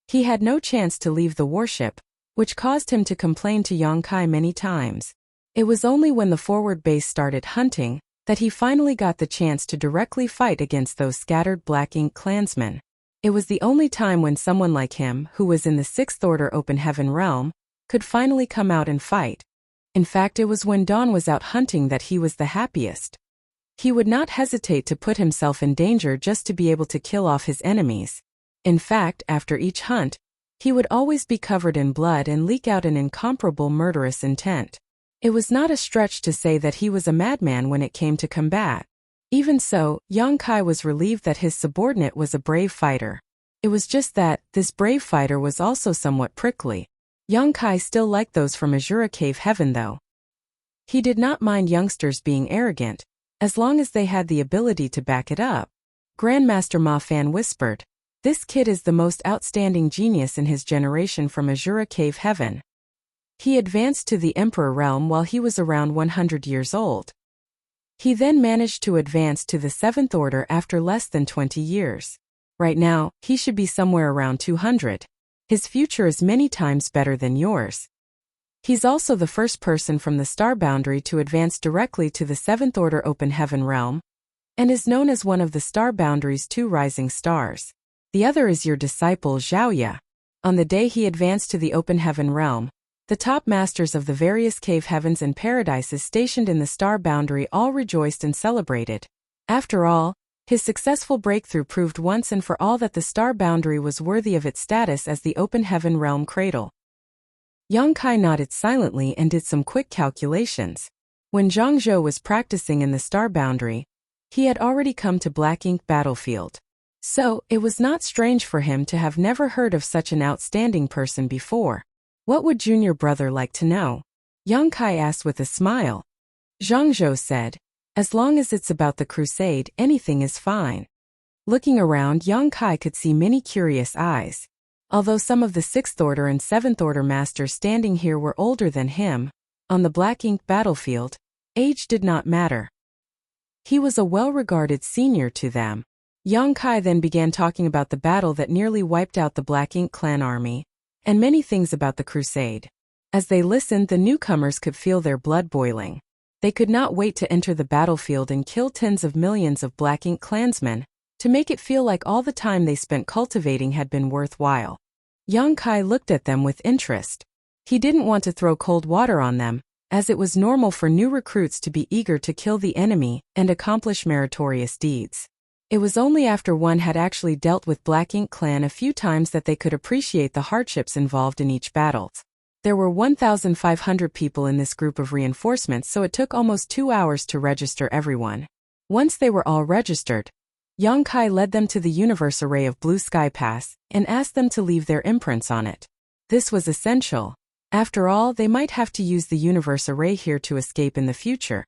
He had no chance to leave the warship, which caused him to complain to Yang Kai many times. It was only when the forward base started hunting that he finally got the chance to directly fight against those scattered Black Ink clansmen. It was the only time when someone like him, who was in the 6th Order Open Heaven realm, could finally come out and fight. In fact, it was when Dawn was out hunting that he was the happiest. He would not hesitate to put himself in danger just to be able to kill off his enemies. In fact, after each hunt, he would always be covered in blood and leak out an incomparable murderous intent. It was not a stretch to say that he was a madman when it came to combat. Even so, Yang Kai was relieved that his subordinate was a brave fighter. It was just that, this brave fighter was also somewhat prickly. Yang Kai still liked those from Azura Cave Heaven though. He did not mind youngsters being arrogant, as long as they had the ability to back it up. Grandmaster Ma Fan whispered, "This kid is the most outstanding genius in his generation from Azura Cave Heaven." He advanced to the Emperor realm while he was around 100 years old. He then managed to advance to the 7th Order after less than 20 years. Right now, he should be somewhere around 200. His future is many times better than yours. He's also the first person from the star boundary to advance directly to the 7th Order Open Heaven realm, and is known as one of the star boundary's 2 rising stars. The other is your disciple Zhaoya. On the day he advanced to the Open Heaven realm, the top masters of the various cave heavens and paradises stationed in the star boundary all rejoiced and celebrated. After all, his successful breakthrough proved once and for all that the star boundary was worthy of its status as the Open Heaven realm cradle. Yang Kai nodded silently and did some quick calculations. When Zhang Zhou was practicing in the star boundary, he had already come to Black Ink Battlefield. So, it was not strange for him to have never heard of such an outstanding person before. What would junior brother like to know? Yang Kai asked with a smile. Zhang Zhou said, "As long as it's about the crusade, anything is fine." Looking around, Yang Kai could see many curious eyes. Although some of the 6th Order and 7th Order masters standing here were older than him, on the Black Ink Battlefield, age did not matter. He was a well-regarded senior to them. Yang Kai then began talking about the battle that nearly wiped out the Black Ink clan army, and many things about the crusade. As they listened, the newcomers could feel their blood boiling. They could not wait to enter the battlefield and kill tens of millions of Black Ink clansmen, to make it feel like all the time they spent cultivating had been worthwhile. Yang Kai looked at them with interest. He didn't want to throw cold water on them, as it was normal for new recruits to be eager to kill the enemy and accomplish meritorious deeds. It was only after one had actually dealt with Black Ink clan a few times that they could appreciate the hardships involved in each battle. There were 1,500 people in this group of reinforcements, so it took almost 2 hours to register everyone. Once they were all registered, Yang Kai led them to the universe array of Blue Sky Pass and asked them to leave their imprints on it. This was essential. After all, they might have to use the universe array here to escape in the future.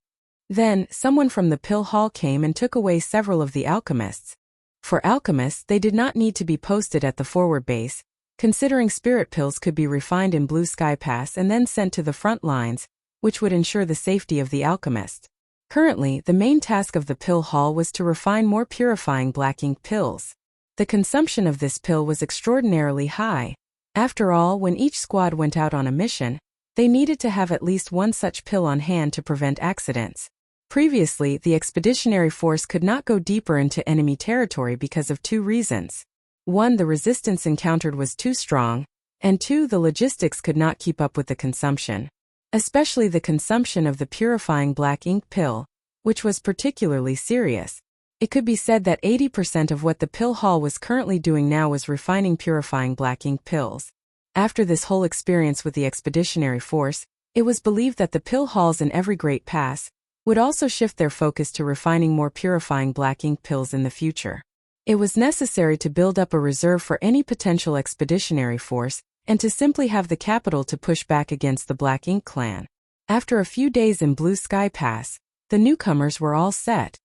Then, someone from the pill hall came and took away several of the alchemists. For alchemists, they did not need to be posted at the forward base, considering spirit pills could be refined in Blue Sky Pass and then sent to the front lines, which would ensure the safety of the alchemist. Currently, the main task of the pill hall was to refine more purifying Black Ink pills. The consumption of this pill was extraordinarily high. After all, when each squad went out on a mission, they needed to have at least one such pill on hand to prevent accidents. Previously, the expeditionary force could not go deeper into enemy territory because of 2 reasons. 1, the resistance encountered was too strong, and 2, the logistics could not keep up with the consumption. Especially the consumption of the purifying Black Ink pill, which was particularly serious. It could be said that 80% of what the pill hall was currently doing now was refining purifying Black Ink pills. After this whole experience with the expeditionary force, it was believed that the pill halls in every great pass would also shift their focus to refining more purifying Black Ink pills in the future. It was necessary to build up a reserve for any potential expeditionary force, and to simply have the capital to push back against the Black Ink clan. After a few days in Blue Sky Pass, the newcomers were all set.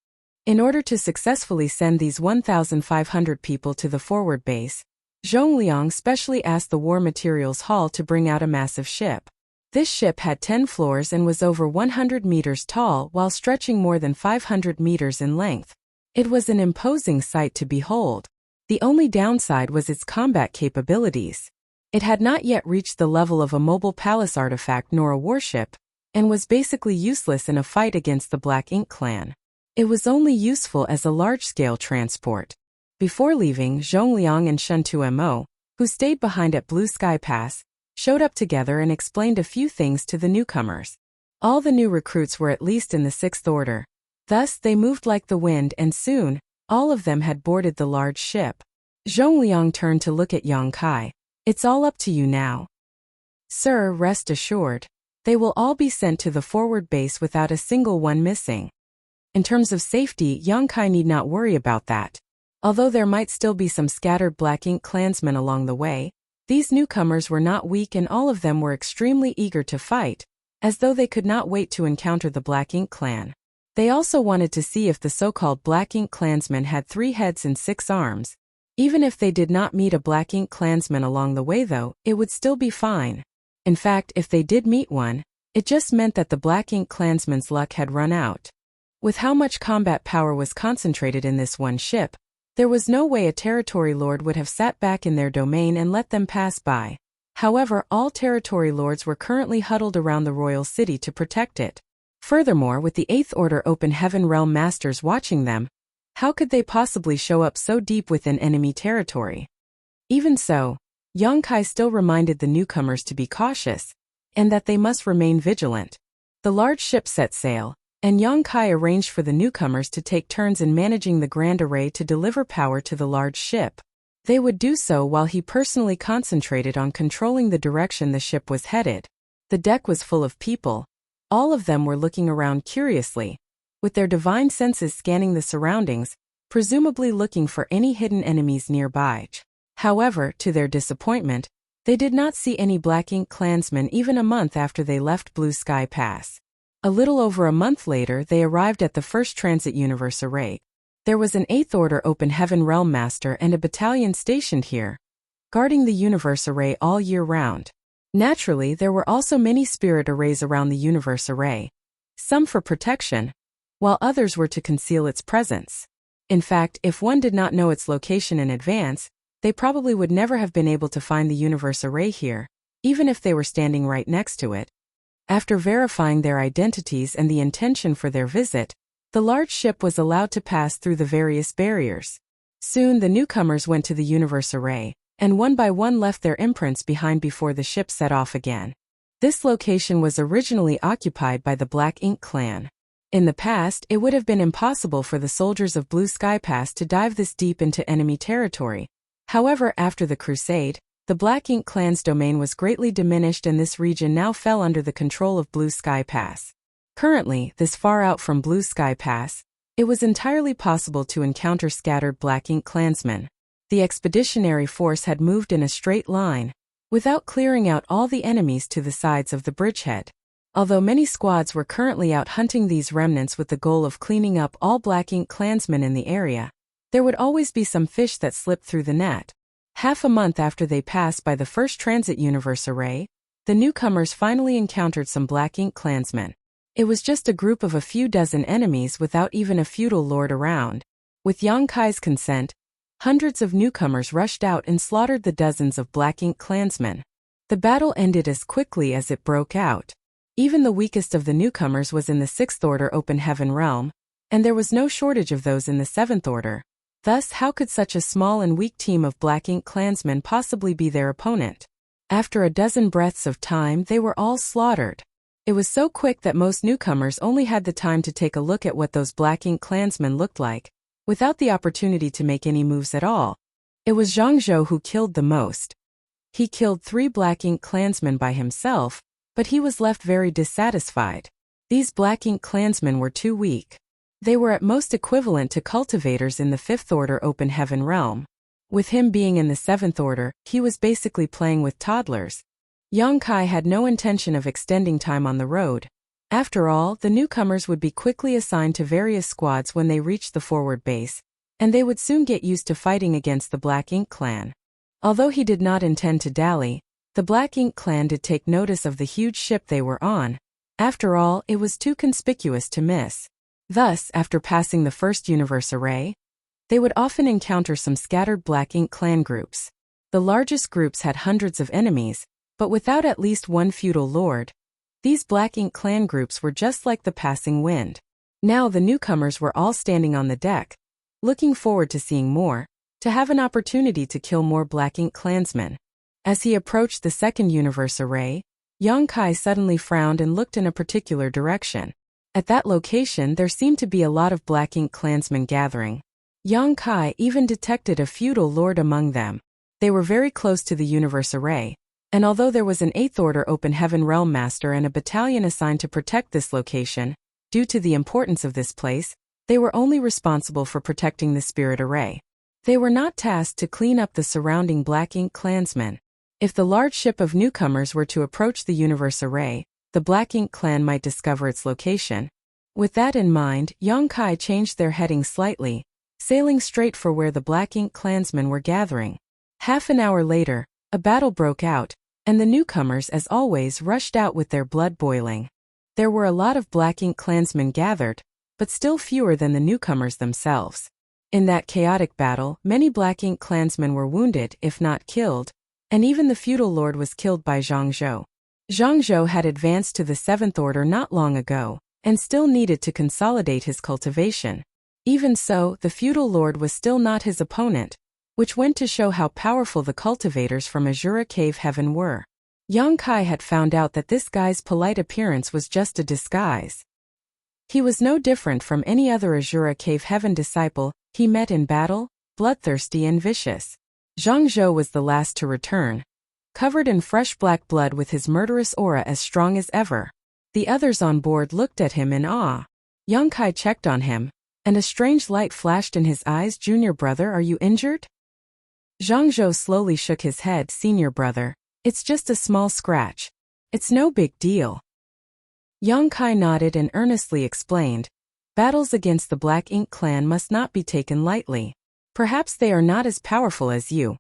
In order to successfully send these 1,500 people to the forward base, Zhongliang specially asked the War Materials Hall to bring out a massive ship. This ship had 10 floors and was over 100 meters tall while stretching more than 500 meters in length. It was an imposing sight to behold. The only downside was its combat capabilities. It had not yet reached the level of a mobile palace artifact nor a warship, and was basically useless in a fight against the Black Ink clan. It was only useful as a large-scale transport. Before leaving, Zhongliang and Shuntu Mo, who stayed behind at Blue Sky Pass, showed up together and explained a few things to the newcomers. All the new recruits were at least in the 6th order. Thus, they moved like the wind, and soon, all of them had boarded the large ship. Zhongliang turned to look at Yang Kai. "It's all up to you now. Sir, rest assured. They will all be sent to the forward base without a single one missing. In terms of safety, Yang Kai need not worry about that. Although there might still be some scattered Black Ink clansmen along the way, these newcomers were not weak and all of them were extremely eager to fight, as though they could not wait to encounter the Black Ink clan. They also wanted to see if the so-called Black Ink clansmen had 3 heads and 6 arms. Even if they did not meet a Black Ink clansman along the way though, it would still be fine. In fact, if they did meet one, it just meant that the Black Ink clansman's luck had run out. With how much combat power was concentrated in this one ship, there was no way a territory lord would have sat back in their domain and let them pass by. However, all territory lords were currently huddled around the royal city to protect it. Furthermore, with the 8th Order Open Heaven Realm Masters watching them, how could they possibly show up so deep within enemy territory? Even so, Yang Kai still reminded the newcomers to be cautious, and that they must remain vigilant. The large ship set sail, and Yang Kai arranged for the newcomers to take turns in managing the grand array to deliver power to the large ship. They would do so while he personally concentrated on controlling the direction the ship was headed. The deck was full of people. All of them were looking around curiously, with their divine senses scanning the surroundings, presumably looking for any hidden enemies nearby. However, to their disappointment, they did not see any Black Ink clansmen even a month after they left Blue Sky Pass. A little over a month later, they arrived at the first transit universe array. There was an 8th Order Open Heaven Realm Master and a battalion stationed here, guarding the universe array all year round. Naturally, there were also many spirit arrays around the universe array, some for protection, while others were to conceal its presence. In fact, if one did not know its location in advance, they probably would never have been able to find the universe array here, even if they were standing right next to it. After verifying their identities and the intention for their visit, the large ship was allowed to pass through the various barriers. Soon the newcomers went to the universe array, and one by one left their imprints behind before the ship set off again. This location was originally occupied by the Black Ink clan. In the past, it would have been impossible for the soldiers of Blue Sky Pass to dive this deep into enemy territory. However, after the Crusade, the Black Ink clan's domain was greatly diminished and this region now fell under the control of Blue Sky Pass. Currently, this far out from Blue Sky Pass, it was entirely possible to encounter scattered Black Ink clansmen. The expeditionary force had moved in a straight line, without clearing out all the enemies to the sides of the bridgehead. Although many squads were currently out hunting these remnants with the goal of cleaning up all Black Ink clansmen in the area, there would always be some fish that slipped through the net. Half a month after they passed by the first transit universe array, the newcomers finally encountered some Black Ink clansmen. It was just a group of a few dozen enemies without even a feudal lord around. With Yang Kai's consent, hundreds of newcomers rushed out and slaughtered the dozens of Black Ink clansmen. The battle ended as quickly as it broke out. Even the weakest of the newcomers was in the 6th Order Open Heaven Realm, and there was no shortage of those in the 7th Order. Thus, how could such a small and weak team of Black Ink clansmen possibly be their opponent? After a dozen breaths of time, they were all slaughtered. It was so quick that most newcomers only had the time to take a look at what those Black Ink clansmen looked like, without the opportunity to make any moves at all. It was Zhang Zhou who killed the most. He killed 3 Black Ink clansmen by himself, but he was left very dissatisfied. These Black Ink clansmen were too weak. They were at most equivalent to cultivators in the 5th Order Open Heaven Realm. With him being in the 7th Order, he was basically playing with toddlers. Yang Kai had no intention of extending time on the road. After all, the newcomers would be quickly assigned to various squads when they reached the forward base, and they would soon get used to fighting against the Black Ink clan. Although he did not intend to dally, the Black Ink clan did take notice of the huge ship they were on. After all, it was too conspicuous to miss. Thus, after passing the first universe array, they would often encounter some scattered Black Ink clan groups. The largest groups had hundreds of enemies, but without at least one feudal lord. These Black Ink clan groups were just like the passing wind. Now the newcomers were all standing on the deck, looking forward to seeing more, to have an opportunity to kill more Black Ink clansmen. As he approached the second universe array, Yang Kai suddenly frowned and looked in a particular direction. At that location there seemed to be a lot of Black Ink clansmen gathering. Yang Kai even detected a feudal lord among them. They were very close to the universe array, and although there was an 8th Order Open Heaven Realm Master and a battalion assigned to protect this location, due to the importance of this place, they were only responsible for protecting the spirit array. They were not tasked to clean up the surrounding Black Ink clansmen. If the large ship of newcomers were to approach the universe array, the Black Ink clan might discover its location. With that in mind, Yang Kai changed their heading slightly, sailing straight for where the Black Ink clansmen were gathering. Half an hour later, a battle broke out, and the newcomers as always rushed out with their blood boiling. There were a lot of Black Ink clansmen gathered, but still fewer than the newcomers themselves. In that chaotic battle, many Black Ink clansmen were wounded, if not killed, and even the feudal lord was killed by Zhang Zhou. Zhang Zhou had advanced to the 7th Order not long ago, and still needed to consolidate his cultivation. Even so, the feudal lord was still not his opponent, which went to show how powerful the cultivators from Azura Cave Heaven were. Yang Kai had found out that this guy's polite appearance was just a disguise. He was no different from any other Azura Cave Heaven disciple he met in battle, bloodthirsty and vicious. Zhang Zhou was the last to return, covered in fresh black blood with his murderous aura as strong as ever. The others on board looked at him in awe. Yang Kai checked on him, and a strange light flashed in his eyes. "Junior brother, are you injured?" Zhang Zhou slowly shook his head. "Senior brother, it's just a small scratch. It's no big deal." Yang Kai nodded and earnestly explained, "Battles against the Black Ink clan must not be taken lightly. Perhaps they are not as powerful as you,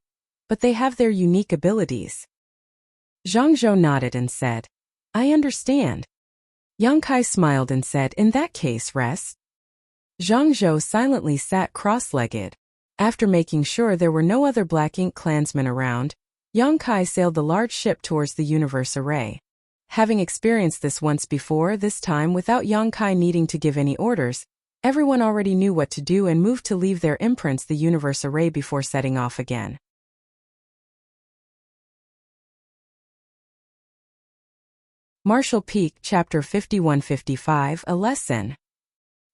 but they have their unique abilities." Zhang Zhou nodded and said, "I understand." Yang Kai smiled and said, "In that case, rest." Zhang Zhou silently sat cross-legged. After making sure there were no other Black Ink clansmen around, Yang Kai sailed the large ship towards the universe array. Having experienced this once before, this time without Yang Kai needing to give any orders, everyone already knew what to do and moved to leave their imprints the universe array before setting off again. Martial Peak, Chapter 51-55, A Lesson.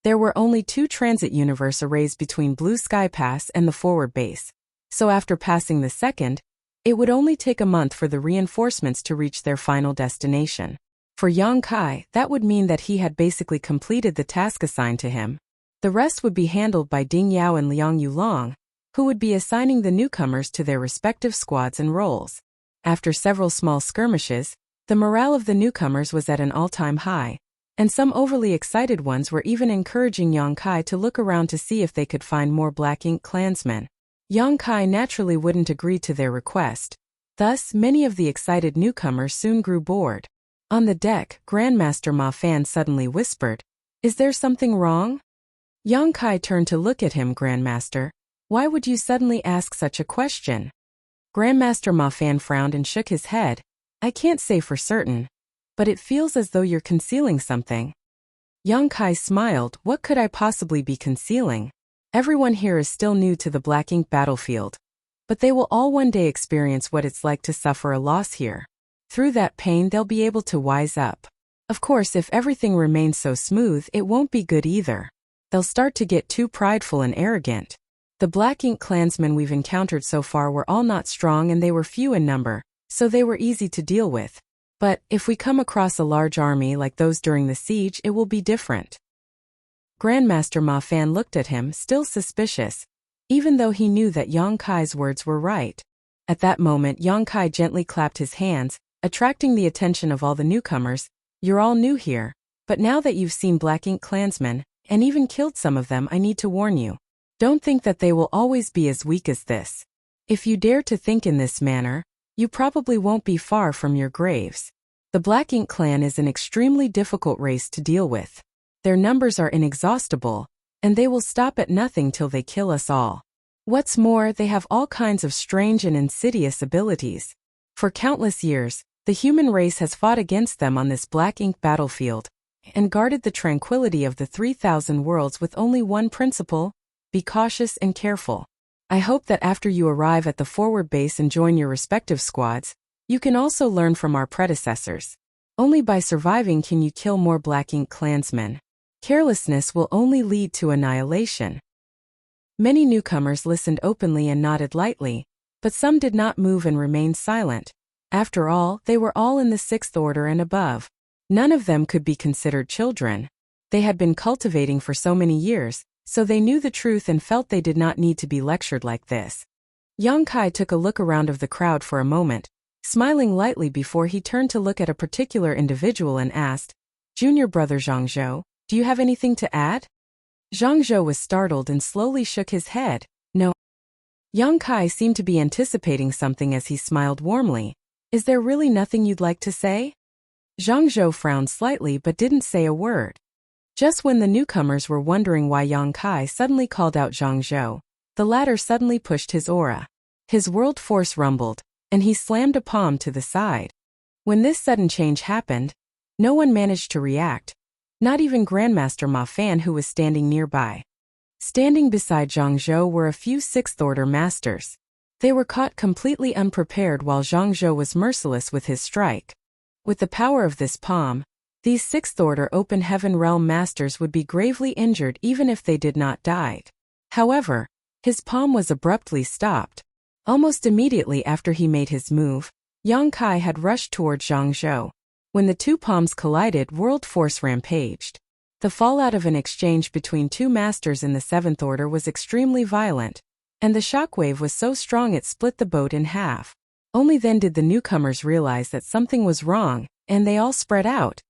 There were only 2 transit universe arrays between Blue Sky Pass and the forward base, so after passing the second, it would only take a month for the reinforcements to reach their final destination. For Yang Kai, that would mean that he had basically completed the task assigned to him. The rest would be handled by Ding Yao and Liang Yulong, who would be assigning the newcomers to their respective squads and roles. After several small skirmishes, the morale of the newcomers was at an all-time high, and some overly excited ones were even encouraging Yang Kai to look around to see if they could find more Black Ink clansmen. Yang Kai naturally wouldn't agree to their request. Thus, many of the excited newcomers soon grew bored. On the deck, Grandmaster Ma Fan suddenly whispered, "Is there something wrong?" Yang Kai turned to look at him. "Grandmaster, why would you suddenly ask such a question?" Grandmaster Ma Fan frowned and shook his head. "I can't say for certain, but it feels as though you're concealing something." Yang Kai smiled. "What could I possibly be concealing? Everyone here is still new to the Black Ink battlefield, but they will all one day experience what it's like to suffer a loss here. Through that pain they'll be able to wise up. Of course, if everything remains so smooth, it won't be good either. They'll start to get too prideful and arrogant. The Black Ink clansmen we've encountered so far were all not strong and they were few in number, so they were easy to deal with. But if we come across a large army like those during the siege, it will be different." Grandmaster Ma Fan looked at him, still suspicious, even though he knew that Yang Kai's words were right. At that moment, Yang Kai gently clapped his hands, attracting the attention of all the newcomers. "You're all new here, but now that you've seen Black Ink clansmen, and even killed some of them, I need to warn you. Don't think that they will always be as weak as this. If you dare to think in this manner, you probably won't be far from your graves. The Black Ink clan is an extremely difficult race to deal with. Their numbers are inexhaustible, and they will stop at nothing till they kill us all. What's more, they have all kinds of strange and insidious abilities. For countless years, the human race has fought against them on this Black Ink battlefield, and guarded the tranquility of the 3,000 worlds with only one principle: be cautious and careful. I hope that after you arrive at the forward base and join your respective squads, You can also learn from our predecessors. Only by surviving can you kill more Black Ink clansmen. Carelessness will only lead to annihilation. Many newcomers listened openly and nodded lightly, but some did not move and remained silent. After all, they were all in the 6th order and above. None of them could be considered children. They had been cultivating for so many years, so they knew the truth and felt they did not need to be lectured like this. Yang Kai took a look around of the crowd for a moment, smiling lightly before he turned to look at a particular individual and asked, "Junior brother Zhangzhou, do you have anything to add?" Zhangzhou was startled and slowly shook his head. "No." Yang Kai seemed to be anticipating something as he smiled warmly. "Is there really nothing you'd like to say?" Zhangzhou frowned slightly but didn't say a word. Just when the newcomers were wondering why Yang Kai suddenly called out Zhangzhou, the latter suddenly pushed his aura. His world force rumbled, and he slammed a palm to the side. When this sudden change happened, no one managed to react, not even Grandmaster Ma Fan, who was standing nearby. Standing beside Zhangzhou were a few 6th order masters. They were caught completely unprepared while Zhangzhou was merciless with his strike. With the power of this palm, these 6th order open heaven realm masters would be gravely injured even if they did not die. However, his palm was abruptly stopped. Almost immediately after he made his move, Yang Kai had rushed toward Zhangzhou. When the two palms collided, world force rampaged. The fallout of an exchange between two masters in the 7th order was extremely violent, and the shockwave was so strong it split the boat in half. Only then did the newcomers realize that something was wrong, and they all spread out.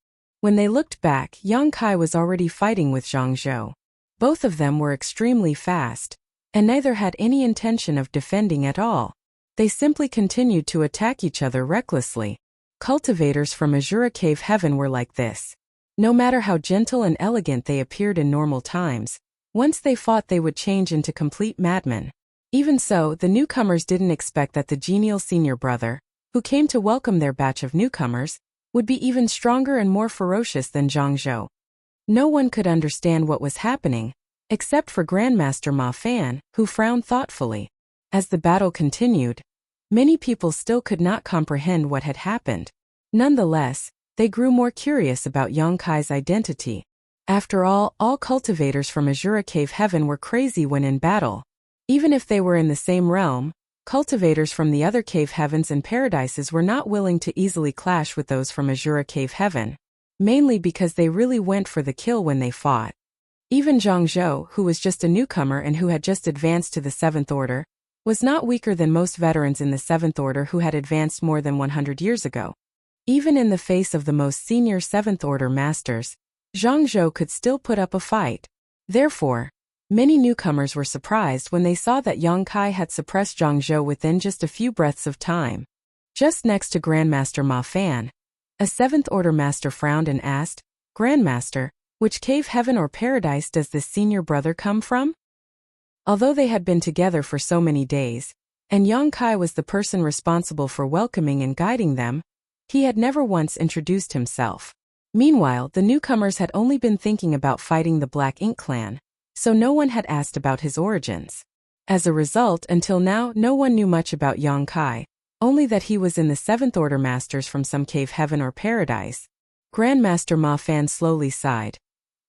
When they looked back, Yang Kai was already fighting with Zhangzhou. Both of them were extremely fast, and neither had any intention of defending at all. They simply continued to attack each other recklessly. Cultivators from Azura Cave Heaven were like this. No matter how gentle and elegant they appeared in normal times, once they fought they would change into complete madmen. Even so, the newcomers didn't expect that the genial senior brother, who came to welcome their batch of newcomers, would be even stronger and more ferocious than Zhangzhou. No one could understand what was happening, except for Grandmaster Ma Fan, who frowned thoughtfully. As the battle continued, many people still could not comprehend what had happened. Nonetheless, they grew more curious about Yang Kai's identity. After all cultivators from Azura Cave Heaven were crazy when in battle. Even if they were in the same realm, cultivators from the other cave heavens and paradises were not willing to easily clash with those from Azura Cave Heaven, mainly because they really went for the kill when they fought. Even Zhangzhou, who was just a newcomer and who had just advanced to the 7th order, was not weaker than most veterans in the 7th order who had advanced more than 100 years ago. Even in the face of the most senior 7th order masters, Zhangzhou could still put up a fight. Therefore, many newcomers were surprised when they saw that Yang Kai had suppressed Zhangzhou within just a few breaths of time. Just next to Grandmaster Ma Fan, a 7th order master frowned and asked, "Grandmaster, which cave heaven or paradise does this senior brother come from?" Although they had been together for so many days, and Yang Kai was the person responsible for welcoming and guiding them, he had never once introduced himself. Meanwhile, the newcomers had only been thinking about fighting the Black Ink clan, so no one had asked about his origins. As a result, until now, no one knew much about Yang Kai, only that he was in the 7th order masters from some cave heaven or paradise. Grandmaster Ma Fan slowly sighed.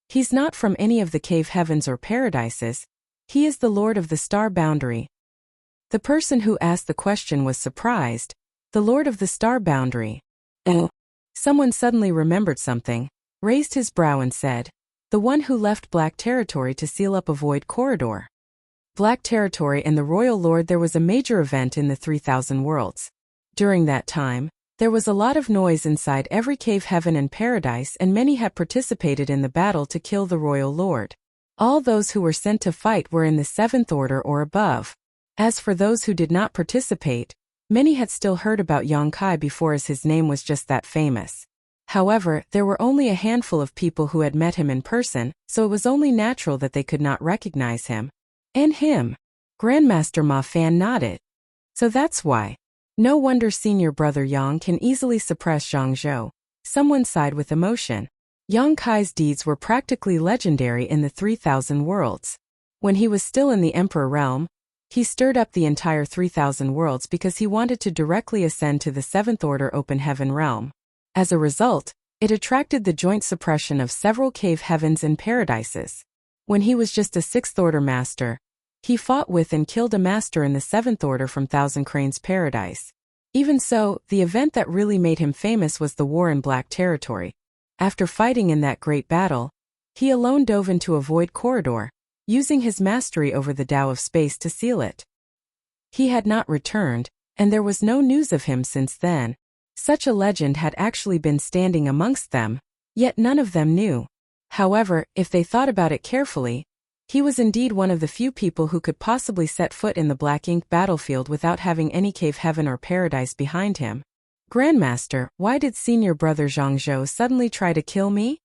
He's not from any of the cave heavens or paradises. He is the Lord of the Star Boundary. The person who asked the question was surprised. The Lord of the Star Boundary. Oh. Someone suddenly remembered something, raised his brow and said, "The one who left Black Territory to seal up a void corridor." Black Territory and the Royal Lord. There was a major event in the 3000 worlds. During that time, there was a lot of noise inside every cave heaven and paradise, and many had participated in the battle to kill the Royal Lord. All those who were sent to fight were in the 7th order or above. As for those who did not participate, many had still heard about Yang Kai before, as his name was just that famous. However, there were only a handful of people who had met him in person, so it was only natural that they could not recognize him. And him. Grandmaster Ma Fan nodded. So that's why. No wonder senior brother Yang can easily suppress Zhangzhou. Someone sighed with emotion. Yang Kai's deeds were practically legendary in the 3000 worlds. When he was still in the Emperor realm, He stirred up the entire 3,000 worlds because he wanted to directly ascend to the 7th order open heaven realm. As a result, it attracted the joint suppression of several cave heavens and paradises. When he was just a 6th order master, he fought with and killed a master in the 7th order from Thousand Cranes Paradise. Even so, the event that really made him famous was the war in Black Territory. After fighting in that great battle, he alone dove into a void corridor, using his mastery over the Tao of space to seal it. He had not returned, and there was no news of him since then. Such a legend had actually been standing amongst them, yet none of them knew. However, if they thought about it carefully, he was indeed one of the few people who could possibly set foot in the black ink battlefield without having any cave heaven or paradise behind him. Grandmaster, why did senior brother Zhangzhou suddenly try to kill me?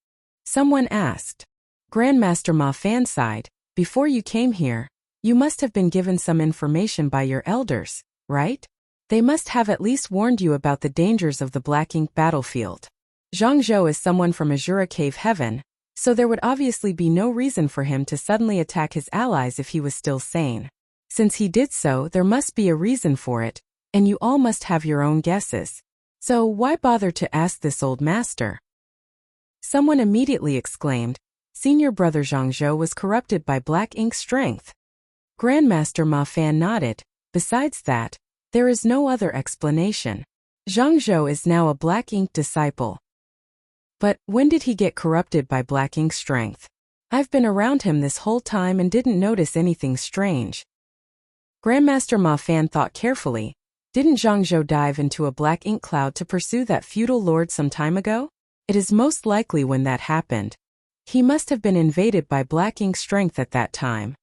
Someone asked. Grandmaster Ma Fan sighed. Before you came here, you must have been given some information by your elders, right? They must have at least warned you about the dangers of the black ink battlefield. Zhangzhou is someone from Azura Cave Heaven, so there would obviously be no reason for him to suddenly attack his allies if he was still sane. Since he did so, there must be a reason for it, and you all must have your own guesses. So why bother to ask this old master? Someone immediately exclaimed, Senior brother Zhangzhou was corrupted by black ink strength. Grandmaster Ma Fan nodded. Besides that, there is no other explanation. Zhangzhou is now a black ink disciple. But when did he get corrupted by black ink strength? I've been around him this whole time and didn't notice anything strange. Grandmaster Ma Fan thought carefully. Didn't Zhangzhou dive into a black ink cloud to pursue that feudal lord some time ago? It is most likely when that happened. He must have been invaded by black ink strength at that time.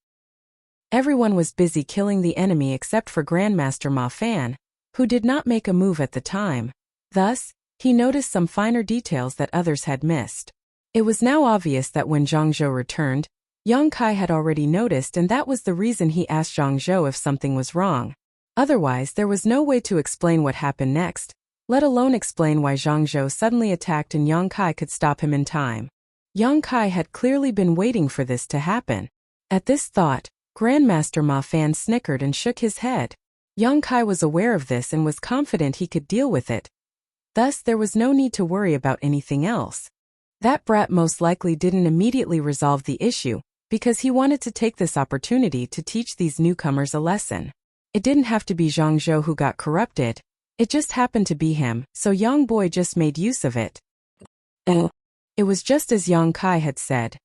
Everyone was busy killing the enemy except for Grandmaster Ma Fan, who did not make a move at the time. Thus, he noticed some finer details that others had missed. It was now obvious that when Zhangzhou returned, Yang Kai had already noticed, and that was the reason he asked Zhangzhou if something was wrong. Otherwise, there was no way to explain what happened next, let alone explain why Zhangzhou suddenly attacked and Yang Kai could stop him in time. Yang Kai had clearly been waiting for this to happen. At this thought, Grandmaster Ma Fan snickered and shook his head. Yang Kai was aware of this and was confident he could deal with it. Thus, there was no need to worry about anything else. That brat most likely didn't immediately resolve the issue, because he wanted to take this opportunity to teach these newcomers a lesson. It didn't have to be Zhangzhou who got corrupted. It just happened to be him, so Yang Boy just made use of it. It was just as Yang Kai had said.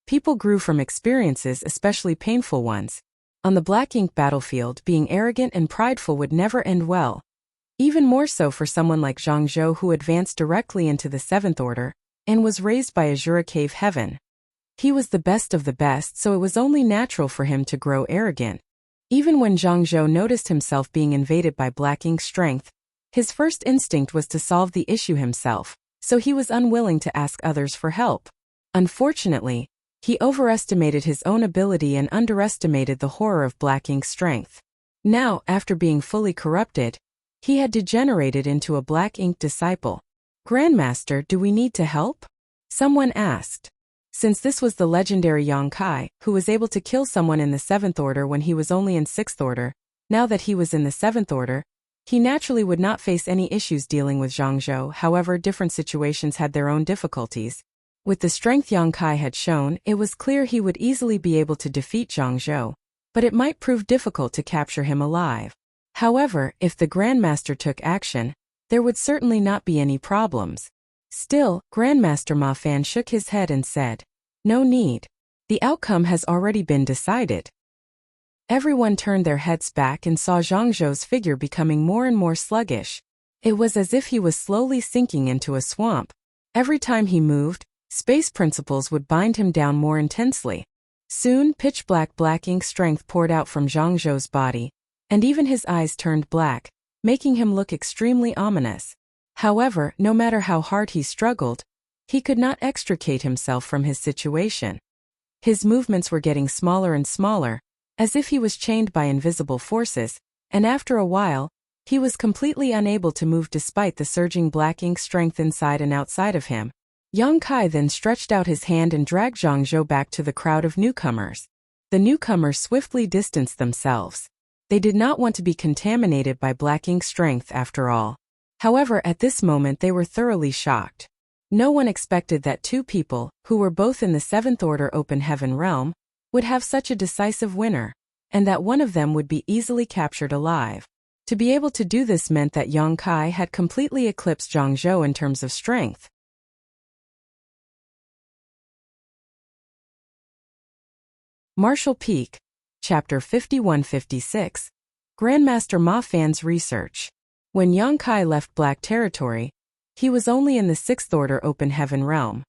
People grew from experiences, especially painful ones. On the black ink battlefield, being arrogant and prideful would never end well. Even more so for someone like Zhangzhou, who advanced directly into the 7th order, and was raised by Azura Cave Heaven. He was the best of the best, so it was only natural for him to grow arrogant. Even when Zhangzhou noticed himself being invaded by black ink strength, his first instinct was to solve the issue himself, so he was unwilling to ask others for help. Unfortunately, he overestimated his own ability and underestimated the horror of black ink strength. Now, after being fully corrupted, he had degenerated into a black ink disciple. Grandmaster, do we need to help? Someone asked. Since this was the legendary Yang Kai, who was able to kill someone in the 7th order when he was only in 6th order, now that he was in the 7th order, he naturally would not face any issues dealing with Zhangzhou. However, different situations had their own difficulties. With the strength Yang Kai had shown, it was clear he would easily be able to defeat Zhangzhou, but it might prove difficult to capture him alive. However, if the Grandmaster took action, there would certainly not be any problems. Still, Grandmaster Ma Fan shook his head and said, "No need. The outcome has already been decided." Everyone turned their heads back and saw Zhangzhou's figure becoming more and more sluggish. It was as if he was slowly sinking into a swamp. Every time he moved, space principles would bind him down more intensely. Soon, pitch-black black ink strength poured out from Zhangzhou's body, and even his eyes turned black, making him look extremely ominous. However, no matter how hard he struggled, he could not extricate himself from his situation. His movements were getting smaller and smaller, as if he was chained by invisible forces, and after a while, he was completely unable to move despite the surging black ink strength inside and outside of him. Yang Kai then stretched out his hand and dragged Zhangzhou back to the crowd of newcomers. The newcomers swiftly distanced themselves. They did not want to be contaminated by black ink strength after all. However, at this moment they were thoroughly shocked. No one expected that two people, who were both in the Seventh Order Open Heaven realm, would have such a decisive winner, and that one of them would be easily captured alive. To be able to do this meant that Yang Kai had completely eclipsed Zhang Zhou in terms of strength. Martial Peak, Chapter 51-56, Grandmaster Ma Fan's Research. When Yang Kai left Black Territory, he was only in the Sixth Order Open Heaven realm.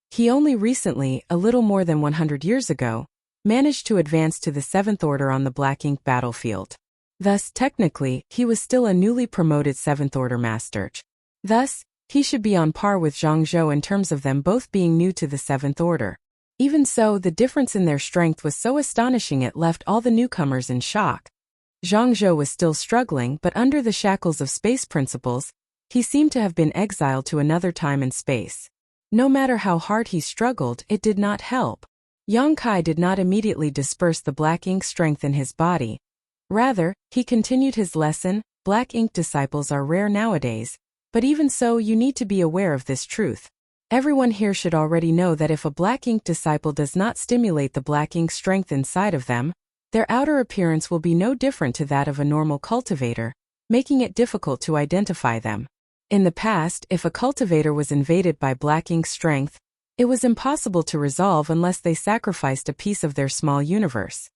He only recently, a little more than 100 years ago, managed to advance to the Seventh Order on the Black Ink battlefield. Thus, technically, he was still a newly promoted Seventh Order Master. Thus, he should be on par with Zhang Zhou in terms of them both being new to the Seventh Order. Even so, the difference in their strength was so astonishing it left all the newcomers in shock. Zhang Zhou was still struggling, but under the shackles of space principles, he seemed to have been exiled to another time and space. No matter how hard he struggled, it did not help. Yang Kai did not immediately disperse the black ink strength in his body. Rather, he continued his lesson. Black ink disciples are rare nowadays, but even so you need to be aware of this truth. Everyone here should already know that if a black ink disciple does not stimulate the black ink strength inside of them, their outer appearance will be no different to that of a normal cultivator, making it difficult to identify them. In the past, if a cultivator was invaded by black ink strength, it was impossible to resolve unless they sacrificed a piece of their small universe.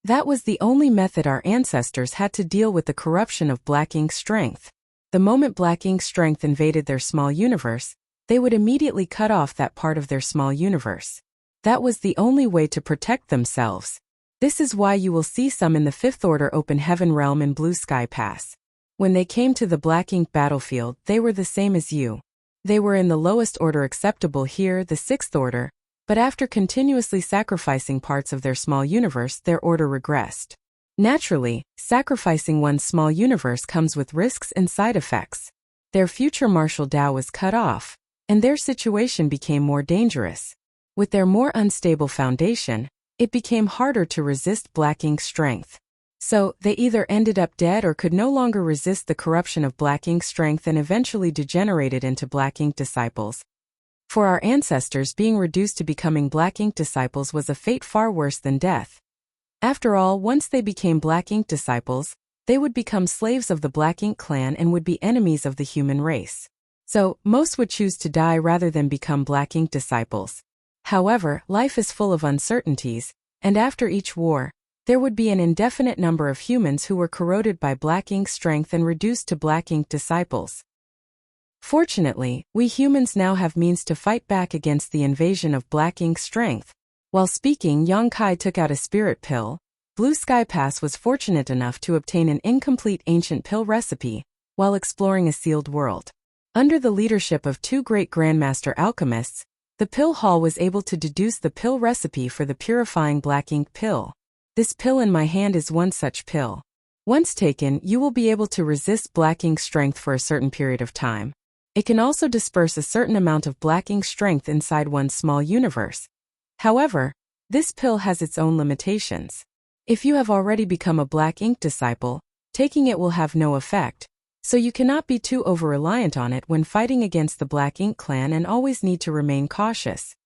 That was the only method our ancestors had to deal with the corruption of black ink strength. The moment black ink strength invaded their small universe, they would immediately cut off that part of their small universe. That was the only way to protect themselves. This is why you will see some in the Fifth Order Open Heaven realm in Blue Sky Pass. When they came to the black ink battlefield, they were the same as you. They were in the lowest order acceptable here, the Sixth Order, but after continuously sacrificing parts of their small universe, their order regressed. Naturally, sacrificing one's small universe comes with risks and side effects. Their future martial Tao was cut off, and their situation became more dangerous. With their more unstable foundation, it became harder to resist black ink strength. So, they either ended up dead or could no longer resist the corruption of black ink strength and eventually degenerated into black ink disciples. For our ancestors, being reduced to becoming black ink disciples was a fate far worse than death. After all, once they became black ink disciples, they would become slaves of the black ink clan and would be enemies of the human race. So, most would choose to die rather than become black ink disciples. However, life is full of uncertainties, and after each war, there would be an indefinite number of humans who were corroded by black ink strength and reduced to black ink disciples. Fortunately, we humans now have means to fight back against the invasion of black ink strength. While speaking, Yang Kai took out a spirit pill. Blue Sky Pass was fortunate enough to obtain an incomplete ancient pill recipe while exploring a sealed world. Under the leadership of two great Grandmaster alchemists, the pill hall was able to deduce the pill recipe for the purifying black ink pill. This pill in my hand is one such pill. Once taken, you will be able to resist black ink strength for a certain period of time. It can also disperse a certain amount of black ink strength inside one's small universe. However, this pill has its own limitations. If you have already become a black ink disciple, taking it will have no effect, so you cannot be too over-reliant on it when fighting against the black ink clan and always need to remain cautious.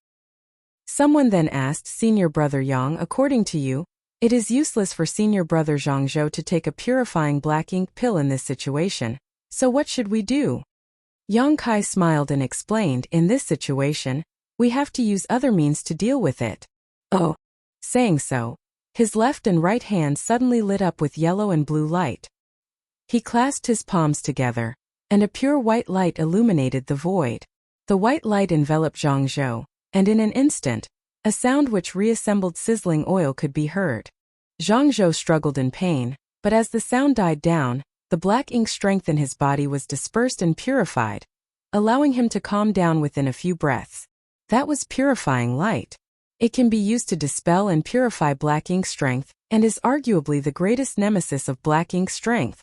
Someone then asked Senior Brother Yang, according to you, it is useless for Senior Brother Zhang Zhou to take a purifying black ink pill in this situation, so what should we do? Yang Kai smiled and explained, in this situation, we have to use other means to deal with it. Oh. Saying so, his left and right hands suddenly lit up with yellow and blue light. He clasped his palms together, and a pure white light illuminated the void. The white light enveloped Zhang Zhou, and in an instant, a sound which reassembled sizzling oil could be heard. Zhang Zhou struggled in pain, but as the sound died down, the black ink strength in his body was dispersed and purified, allowing him to calm down within a few breaths. That was purifying light. It can be used to dispel and purify black ink strength, and is arguably the greatest nemesis of black ink strength.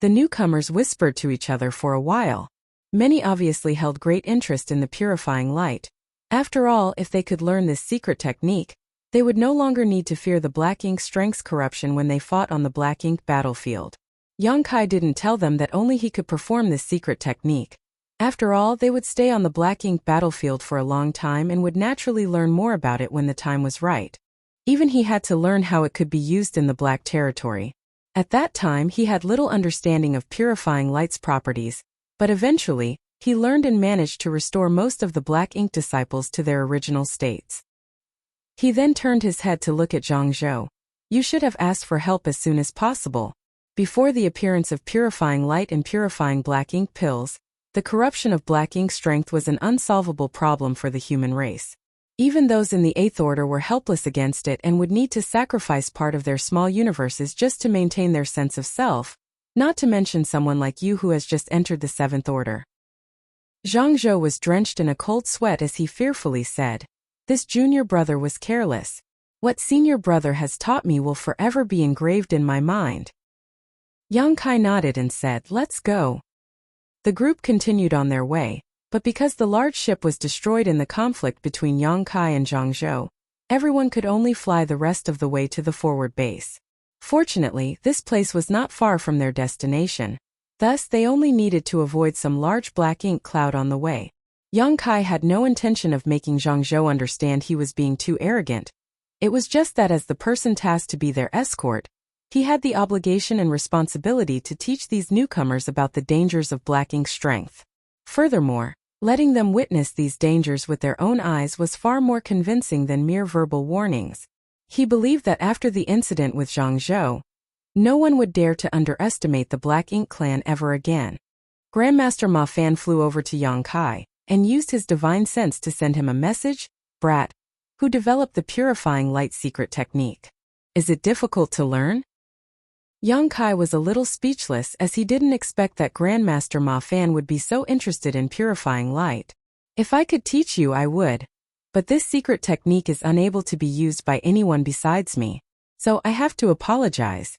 The newcomers whispered to each other for a while. Many obviously held great interest in the purifying light. After all, if they could learn this secret technique, They would no longer need to fear the black ink strength's corruption when they fought on the black ink battlefield. Yang Kai didn't tell them that only he could perform this secret technique. After all, they would stay on the black ink battlefield for a long time and would naturally learn more about it when the time was right. Even he had to learn how it could be used in the black territory. At that time he had little understanding of purifying light's properties, but eventually, he learned and managed to restore most of the black ink disciples to their original states. He then turned his head to look at Zhang Zhou. You should have asked for help as soon as possible. Before the appearance of purifying light and purifying black ink pills, the corruption of black ink strength was an unsolvable problem for the human race. Even those in the Eighth Order were helpless against it and would need to sacrifice part of their small universes just to maintain their sense of self, not to mention someone like you who has just entered the Seventh Order. Zhang Zhou was drenched in a cold sweat as he fearfully said, "This junior brother was careless. What senior brother has taught me will forever be engraved in my mind." Yang Kai nodded and said, "Let's go." The group continued on their way, but because the large ship was destroyed in the conflict between Yang Kai and Zhang Zhou, everyone could only fly the rest of the way to the forward base. Fortunately, this place was not far from their destination. Thus, they only needed to avoid some large black ink cloud on the way. Yang Kai had no intention of making Zhang Zhou understand he was being too arrogant. It was just that as the person tasked to be their escort, he had the obligation and responsibility to teach these newcomers about the dangers of black ink strength. Furthermore, letting them witness these dangers with their own eyes was far more convincing than mere verbal warnings. He believed that after the incident with Zhang Zhou, no one would dare to underestimate the Black Ink clan ever again. Grandmaster Ma Fan flew over to Yang Kai and used his divine sense to send him a message. Brat, who developed the purifying light secret technique. Is it difficult to learn? Yang Kai was a little speechless as he didn't expect that Grandmaster Ma Fan would be so interested in purifying light. If I could teach you, I would. But this secret technique is unable to be used by anyone besides me, so I have to apologize.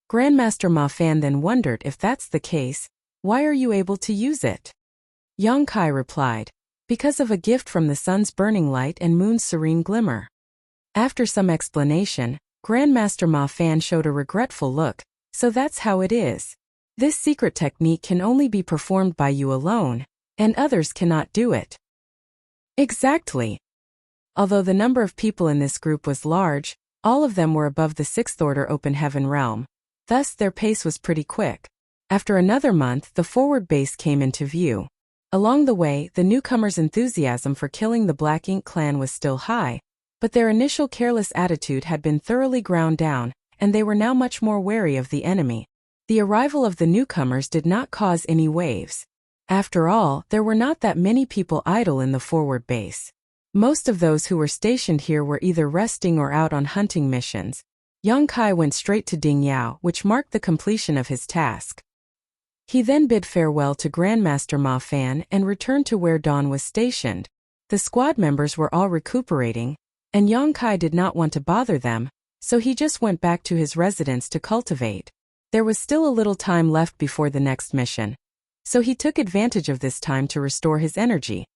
Grandmaster Ma Fan then wondered, if that's the case, why are you able to use it? Yang Kai replied, because of a gift from the sun's burning light and moon's serene glimmer. After some explanation, Grandmaster Ma Fan showed a regretful look, so that's how it is. This secret technique can only be performed by you alone, and others cannot do it. Exactly. Although the number of people in this group was large, all of them were above the Sixth Order Open Heaven realm. Thus their pace was pretty quick. After another month, the forward base came into view. Along the way, the newcomers' enthusiasm for killing the Black Ink clan was still high, but their initial careless attitude had been thoroughly ground down, and they were now much more wary of the enemy. The arrival of the newcomers did not cause any waves. After all, there were not that many people idle in the forward base. Most of those who were stationed here were either resting or out on hunting missions. Yang Kai went straight to Ding Yao, which marked the completion of his task. He then bid farewell to Grandmaster Ma Fan and returned to where Dawn was stationed. The squad members were all recuperating, and Yang Kai did not want to bother them, so he just went back to his residence to cultivate. There was still a little time left before the next mission, so he took advantage of this time to restore his energy.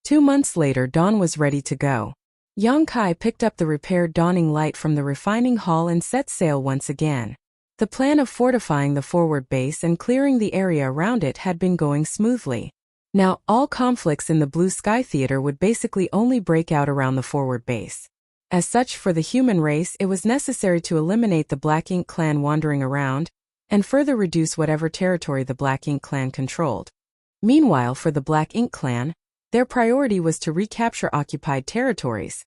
2 months later, Dawn was ready to go. Yang Kai picked up the repaired dawning light from the refining hall and set sail once again. The plan of fortifying the forward base and clearing the area around it had been going smoothly. Now, all conflicts in the Blue Sky Theater would basically only break out around the forward base. As such, for the human race, it was necessary to eliminate the Black Ink clan wandering around, and further reduce whatever territory the Black Ink clan controlled. Meanwhile, for the Black Ink clan, their priority was to recapture occupied territories.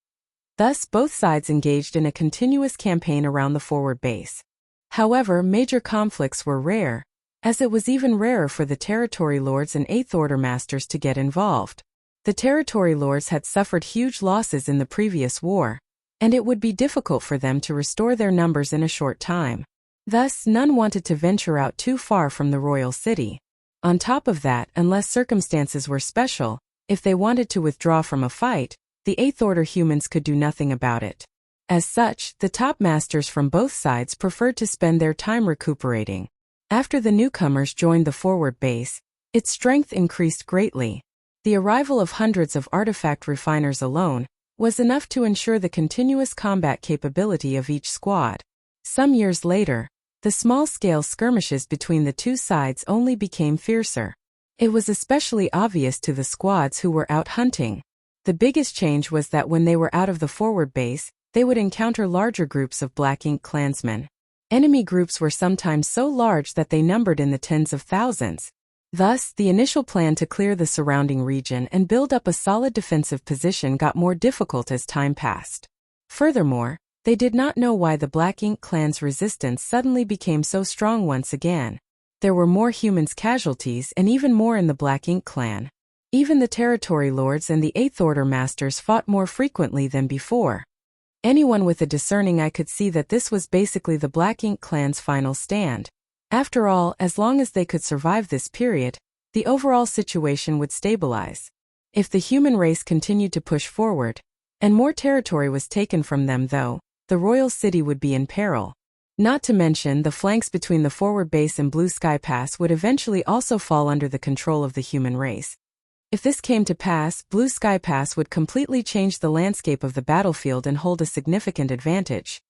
Thus, both sides engaged in a continuous campaign around the forward base. However, major conflicts were rare, as it was even rarer for the territory lords and Eighth Order masters to get involved. The territory lords had suffered huge losses in the previous war, and it would be difficult for them to restore their numbers in a short time. Thus, none wanted to venture out too far from the royal city. On top of that, unless circumstances were special, if they wanted to withdraw from a fight, the Eighth Order humans could do nothing about it. As such, the top masters from both sides preferred to spend their time recuperating. After the newcomers joined the forward base, its strength increased greatly. The arrival of hundreds of artifact refiners alone was enough to ensure the continuous combat capability of each squad. Some years later, the small-scale skirmishes between the two sides only became fiercer. It was especially obvious to the squads who were out hunting. The biggest change was that when they were out of the forward base, they would encounter larger groups of Black Ink Klansmen. Enemy groups were sometimes so large that they numbered in the tens of thousands. Thus, the initial plan to clear the surrounding region and build up a solid defensive position got more difficult as time passed. Furthermore, they did not know why the Black Ink Clan's resistance suddenly became so strong once again. There were more humans casualties and even more in the Black Ink Clan. Even the Territory Lords and the Eighth Order Masters fought more frequently than before. Anyone with a discerning eye could see that this was basically the Black Ink Clan's final stand. After all, as long as they could survive this period, the overall situation would stabilize. If the human race continued to push forward, and more territory was taken from them though, the royal city would be in peril. Not to mention the flanks between the forward base and Blue Sky Pass would eventually also fall under the control of the human race. If this came to pass, Blue Sky Pass would completely change the landscape of the battlefield and hold a significant advantage.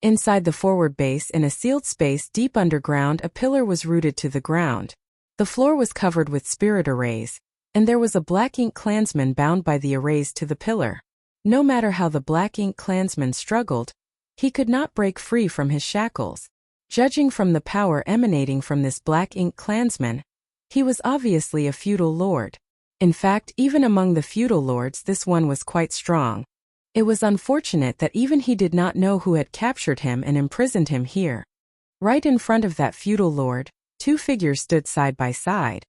Inside the forward base in a sealed space deep underground, a pillar was rooted to the ground. The floor was covered with spirit arrays, and there was a Black Ink Klansman bound by the arrays to the pillar. No matter how the Black Ink Klansman struggled, he could not break free from his shackles. Judging from the power emanating from this Black Ink Klansman, he was obviously a feudal lord. In fact, even among the feudal lords this one was quite strong. It was unfortunate that even he did not know who had captured him and imprisoned him here. Right in front of that feudal lord, two figures stood side by side.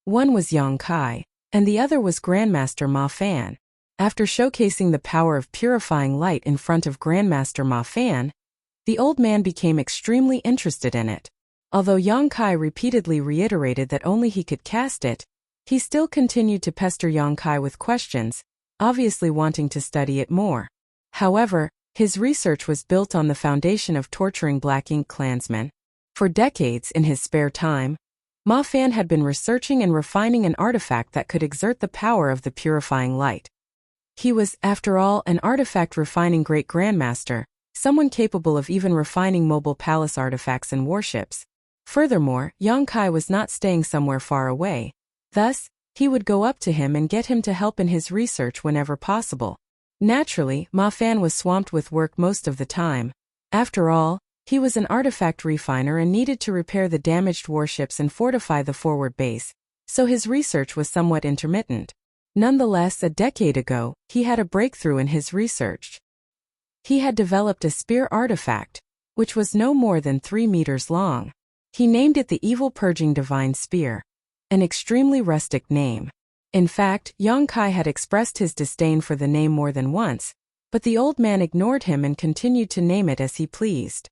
One was Yang Kai, and the other was Grandmaster Ma Fan. After showcasing the power of purifying light in front of Grandmaster Ma Fan, the old man became extremely interested in it. Although Yang Kai repeatedly reiterated that only he could cast it, he still continued to pester Yang Kai with questions, obviously wanting to study it more. However, his research was built on the foundation of torturing Black Ink Klansmen. For decades in his spare time, Ma Fan had been researching and refining an artifact that could exert the power of the purifying light. He was, after all, an artifact refining great grandmaster, someone capable of even refining mobile palace artifacts and warships. Furthermore, Yang Kai was not staying somewhere far away. Thus, he would go up to him and get him to help in his research whenever possible. Naturally, Ma Fan was swamped with work most of the time. After all, he was an artifact refiner and needed to repair the damaged warships and fortify the forward base, so his research was somewhat intermittent. Nonetheless, a decade ago, he had a breakthrough in his research. He had developed a spear artifact, which was no more than 3 meters long. He named it the Evil Purging Divine Spear, an extremely rustic name. In fact, Yang Kai had expressed his disdain for the name more than once, but the old man ignored him and continued to name it as he pleased.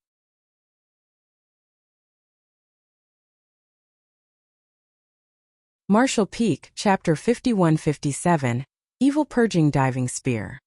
Martial Peak, Chapter 51-57, Evil Purging Diving Spear.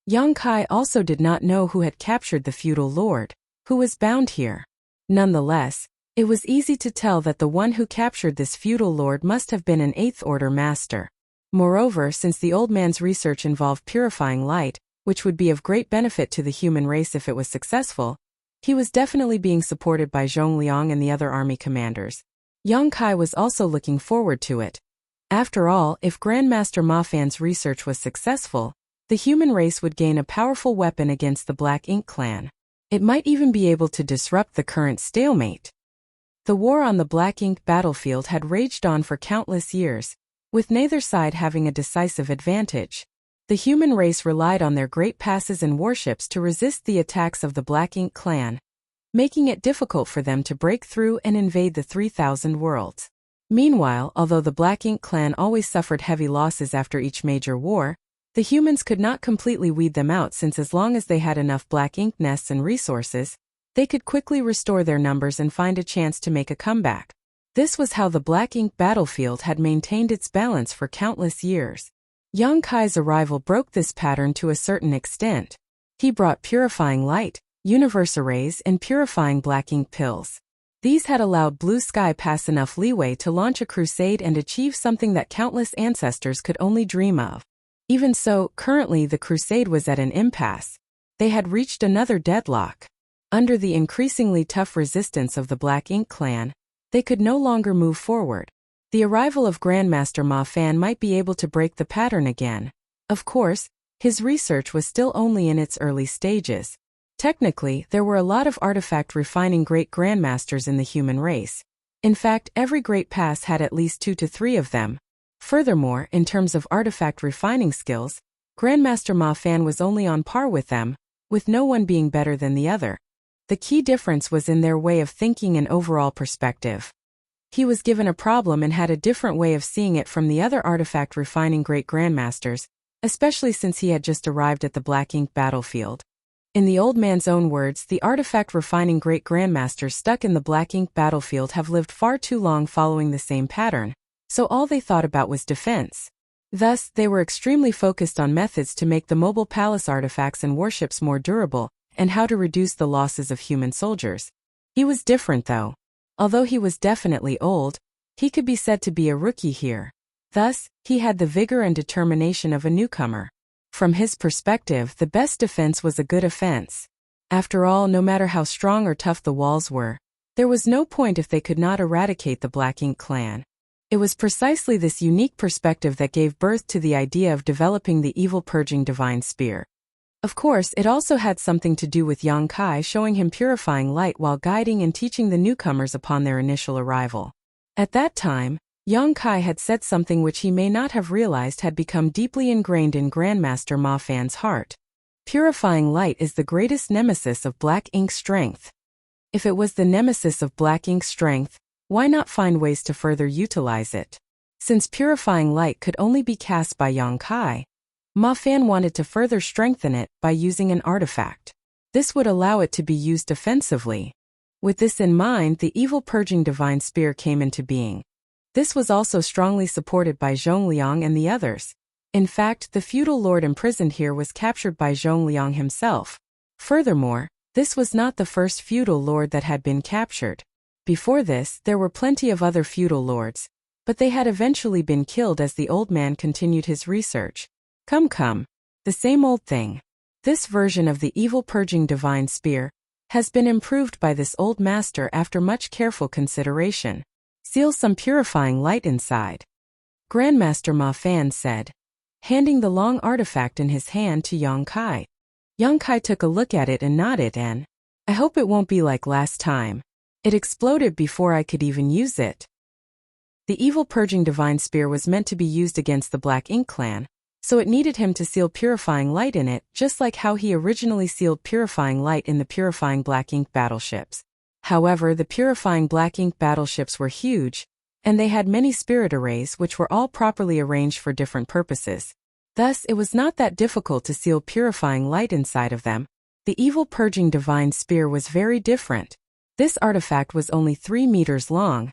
Yang Kai also did not know who had captured the feudal lord, who was bound here. Nonetheless, it was easy to tell that the one who captured this feudal lord must have been an Eighth Order master. Moreover, since the old man's research involved purifying light, which would be of great benefit to the human race if it was successful, he was definitely being supported by Zhong Liang and the other army commanders. Yang Kai was also looking forward to it. After all, if Grandmaster Ma Fan's research was successful, the human race would gain a powerful weapon against the Black Ink Clan. It might even be able to disrupt the current stalemate. The war on the Black Ink battlefield had raged on for countless years, with neither side having a decisive advantage. The human race relied on their great passes and warships to resist the attacks of the Black Ink Clan, making it difficult for them to break through and invade the 3,000 worlds. Meanwhile, although the Black Ink Clan always suffered heavy losses after each major war, the humans could not completely weed them out, since as long as they had enough Black Ink nests and resources, they could quickly restore their numbers and find a chance to make a comeback. This was how the Black Ink battlefield had maintained its balance for countless years. Yang Kai's arrival broke this pattern to a certain extent. He brought purifying light, universe arrays, and purifying Black Ink pills. These had allowed Blue Sky Pass enough leeway to launch a crusade and achieve something that countless ancestors could only dream of. Even so, currently the crusade was at an impasse. They had reached another deadlock. Under the increasingly tough resistance of the Black Ink clan, they could no longer move forward. The arrival of Grandmaster Ma Fan might be able to break the pattern again. Of course, his research was still only in its early stages. Technically, there were a lot of artifact refining great grandmasters in the human race. In fact, every great pass had at least 2 to 3 of them. Furthermore, in terms of artifact refining skills, Grandmaster Ma Fan was only on par with them, with no one being better than the other. The key difference was in their way of thinking and overall perspective. He was given a problem and had a different way of seeing it from the other artifact refining great grandmasters, especially since he had just arrived at the Black Ink battlefield. In the old man's own words, the artifact refining great grandmasters stuck in the Black Ink battlefield have lived far too long following the same pattern, so all they thought about was defense. Thus, they were extremely focused on methods to make the mobile palace artifacts and warships more durable, and how to reduce the losses of human soldiers. He was different though. Although he was definitely old, he could be said to be a rookie here. Thus, he had the vigor and determination of a newcomer. From his perspective, the best defense was a good offense. After all, no matter how strong or tough the walls were, there was no point if they could not eradicate the Black Ink clan. It was precisely this unique perspective that gave birth to the idea of developing the evil-purging divine spear. Of course, it also had something to do with Yang Kai showing him purifying light while guiding and teaching the newcomers upon their initial arrival. At that time, Yang Kai had said something which he may not have realized had become deeply ingrained in Grandmaster Ma Fan's heart. Purifying light is the greatest nemesis of Black Ink strength. If it was the nemesis of Black Ink strength, why not find ways to further utilize it? Since purifying light could only be cast by Yang Kai, Ma Fan wanted to further strengthen it by using an artifact. This would allow it to be used defensively. With this in mind, the evil-purging divine spear came into being. This was also strongly supported by Zhongliang and the others. In fact, the feudal lord imprisoned here was captured by Zhongliang himself. Furthermore, this was not the first feudal lord that had been captured. Before this, there were plenty of other feudal lords, but they had eventually been killed as the old man continued his research. Come, the same old thing. This version of the evil-purging divine spear has been improved by this old master after much careful consideration. Seal some purifying light inside, Grandmaster Ma Fan said, handing the long artifact in his hand to Yang Kai. Yang Kai took a look at it and nodded and, I hope it won't be like last time. It exploded before I could even use it. The evil-purging divine spear was meant to be used against the Black Ink clan, so it needed him to seal purifying light in it, just like how he originally sealed purifying light in the purifying Black Ink battleships. However, the purifying Black Ink battleships were huge, and they had many spirit arrays which were all properly arranged for different purposes. Thus, it was not that difficult to seal purifying light inside of them. The evil-purging divine spear was very different. This artifact was only 3 meters long,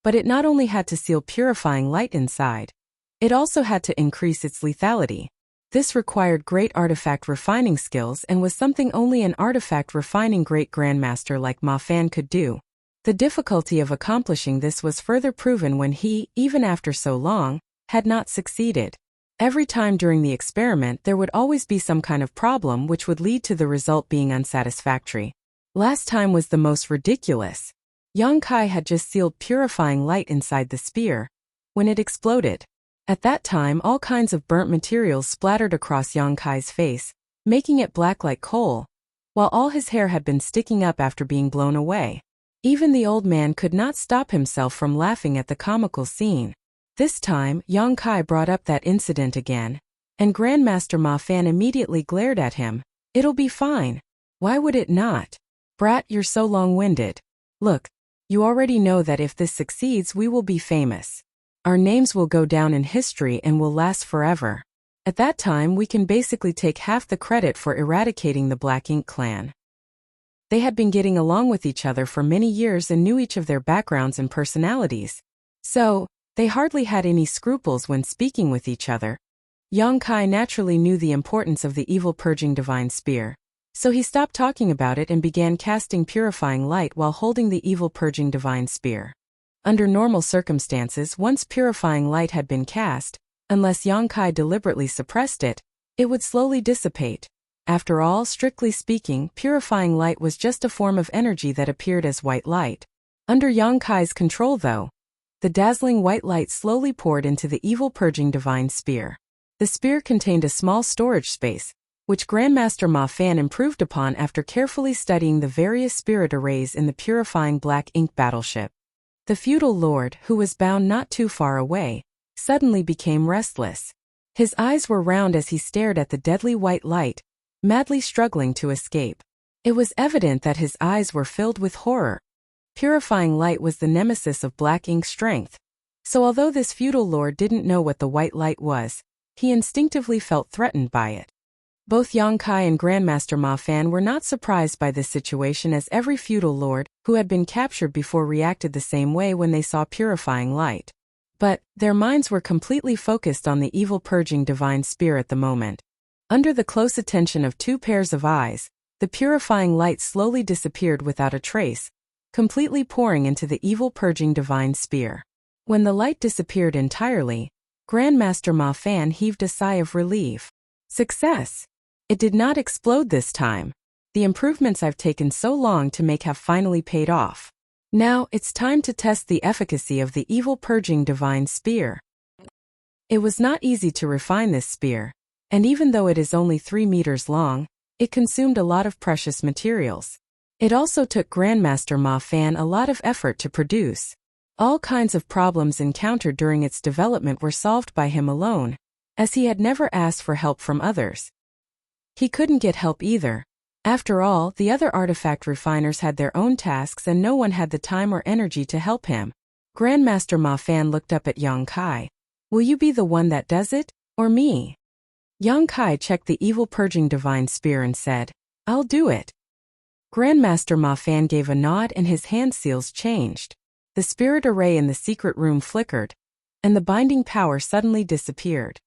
but it not only had to seal purifying light inside, it also had to increase its lethality. This required great artifact refining skills and was something only an artifact refining great grandmaster like Ma Fan could do. The difficulty of accomplishing this was further proven when he, even after so long, had not succeeded. Every time during the experiment there would always be some kind of problem which would lead to the result being unsatisfactory. Last time was the most ridiculous. Yang Kai had just sealed purifying light inside the spear when it exploded. At that time, all kinds of burnt materials splattered across Yang Kai's face, making it black like coal, while all his hair had been sticking up after being blown away. Even the old man could not stop himself from laughing at the comical scene. This time, Yang Kai brought up that incident again, and Grandmaster Ma Fan immediately glared at him. It'll be fine. Why would it not? Brat, you're so long-winded. Look, you already know that if this succeeds we will be famous. Our names will go down in history and will last forever. At that time we can basically take half the credit for eradicating the Black Ink clan. They had been getting along with each other for many years and knew each of their backgrounds and personalities. So, they hardly had any scruples when speaking with each other. Yang Kai naturally knew the importance of the evil-purging divine spear, so he stopped talking about it and began casting purifying light while holding the evil-purging divine spear. Under normal circumstances, once purifying light had been cast, Unless Yongkai deliberately suppressed it, it would slowly dissipate. After all, strictly speaking, purifying light was just a form of energy that appeared as white light. Under Yongkai's control, though, the dazzling white light slowly poured into the evil-purging divine spear. The spear contained a small storage space, which Grandmaster Ma Fan improved upon after carefully studying the various spirit arrays in the purifying black ink battleship. The feudal lord, who was bound not too far away, suddenly became restless. His eyes were round as he stared at the deadly white light, madly struggling to escape. It was evident that his eyes were filled with horror. Purifying light was the nemesis of black ink strength. So although this feudal lord didn't know what the white light was, he instinctively felt threatened by it. Both Yongkai and Grandmaster Ma Fan were not surprised by this situation, as every feudal lord who had been captured before reacted the same way when they saw purifying light. But their minds were completely focused on the evil-purging divine spear at the moment. Under the close attention of two pairs of eyes, the purifying light slowly disappeared without a trace, completely pouring into the evil-purging divine spear. When the light disappeared entirely, Grandmaster Ma Fan heaved a sigh of relief. Success! It did not explode this time. The improvements I've taken so long to make have finally paid off. Now it's time to test the efficacy of the evil-purging divine spear. It was not easy to refine this spear, and even though it is only 3 meters long, it consumed a lot of precious materials. It also took Grandmaster Ma Fan a lot of effort to produce. All kinds of problems encountered during its development were solved by him alone, as he had never asked for help from others. He couldn't get help either. After all, the other artifact refiners had their own tasks and no one had the time or energy to help him. Grandmaster Ma Fan looked up at Yongkai. Will you be the one that does it, or me? Yongkai checked the evil-purging divine spear and said, I'll do it. Grandmaster Ma Fan gave a nod and his hand seals changed. The spirit array in the secret room flickered, and the binding power suddenly disappeared.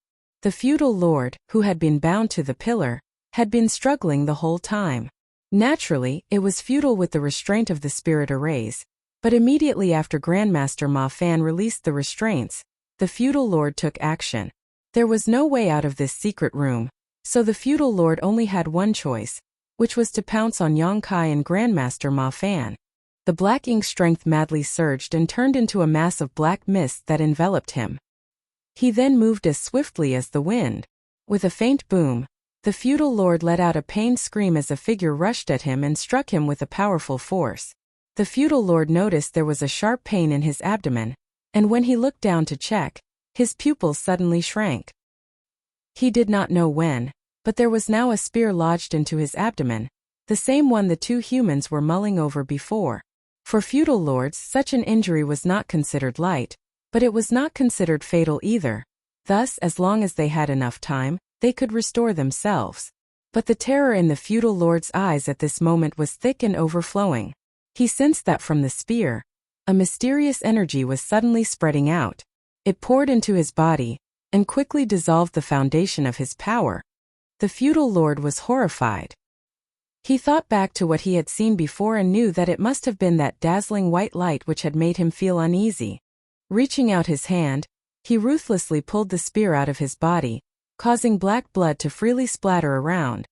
The feudal lord, who had been bound to the pillar, had been struggling the whole time. Naturally, it was futile with the restraint of the spirit arrays, but immediately after Grandmaster Ma Fan released the restraints, the feudal lord took action. There was no way out of this secret room, so the feudal lord only had one choice, which was to pounce on Yongkai and Grandmaster Ma Fan. The black ink strength madly surged and turned into a mass of black mist that enveloped him. He then moved as swiftly as the wind. With a faint boom, the feudal lord let out a pained scream as a figure rushed at him and struck him with a powerful force. The feudal lord noticed there was a sharp pain in his abdomen, and when he looked down to check, his pupils suddenly shrank. He did not know when, but there was now a spear lodged into his abdomen, the same one the two humans were mulling over before. For feudal lords, such an injury was not considered light, but it was not considered fatal either. Thus, as long as they had enough time, they could restore themselves. But the terror in the feudal lord's eyes at this moment was thick and overflowing. He sensed that from the spear, a mysterious energy was suddenly spreading out. It poured into his body, and quickly dissolved the foundation of his power. The feudal lord was horrified. He thought back to what he had seen before and knew that it must have been that dazzling white light which had made him feel uneasy. Reaching out his hand, he ruthlessly pulled the spear out of his body, causing black blood to freely splatter around.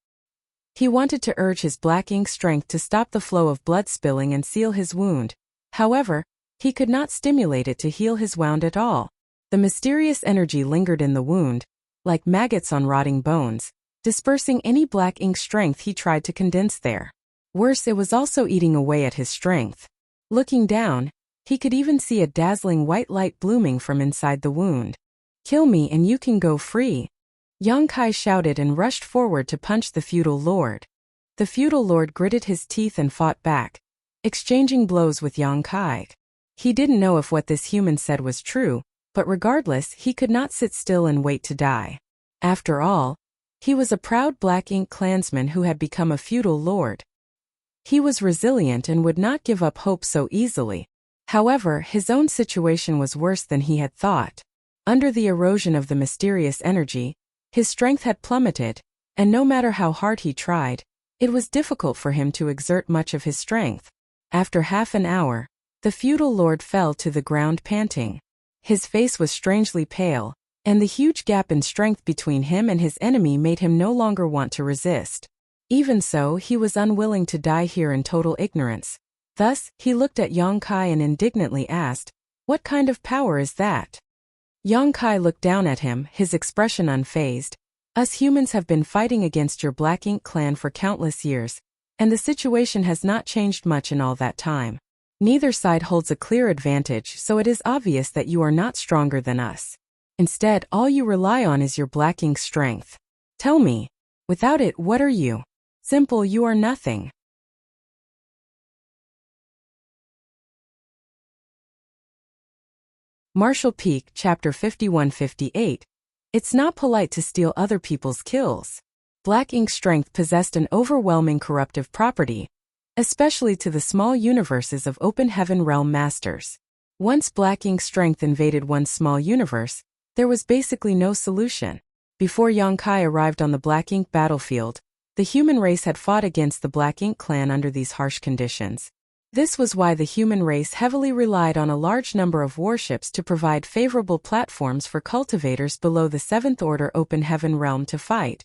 He wanted to urge his black ink strength to stop the flow of blood spilling and seal his wound. However, he could not stimulate it to heal his wound at all. The mysterious energy lingered in the wound, like maggots on rotting bones, dispersing any black ink strength he tried to condense there. Worse, it was also eating away at his strength. Looking down, he could even see a dazzling white light blooming from inside the wound. Kill me and you can go free. Yongkai shouted and rushed forward to punch the feudal lord. The feudal lord gritted his teeth and fought back, exchanging blows with Yongkai. He didn't know if what this human said was true, but regardless, he could not sit still and wait to die. After all, he was a proud black ink clansman who had become a feudal lord. He was resilient and would not give up hope so easily. However, his own situation was worse than he had thought. Under the erosion of the mysterious energy, his strength had plummeted, and no matter how hard he tried, it was difficult for him to exert much of his strength. After half an hour, the feudal lord fell to the ground panting. His face was strangely pale, and the huge gap in strength between him and his enemy made him no longer want to resist. Even so, he was unwilling to die here in total ignorance. Thus, he looked at Yang Kai and indignantly asked, "What kind of power is that?" Yang Kai looked down at him, his expression unfazed. "Us humans have been fighting against your Black Ink clan for countless years, and the situation has not changed much in all that time. Neither side holds a clear advantage, so it is obvious that you are not stronger than us. Instead, all you rely on is your Black Ink strength. Tell me, without it, what are you? Simple, you are nothing." Martial Peak, Chapter 51-58. It's not polite to steal other people's kills. Black Ink strength possessed an overwhelming corruptive property, especially to the small universes of Open Heaven Realm Masters. Once Black Ink strength invaded one small universe, there was basically no solution. Before Yang Kai arrived on the Black Ink battlefield, the human race had fought against the Black Ink clan under these harsh conditions. This was why the human race heavily relied on a large number of warships to provide favorable platforms for cultivators below the 7th Order Open Heaven realm to fight.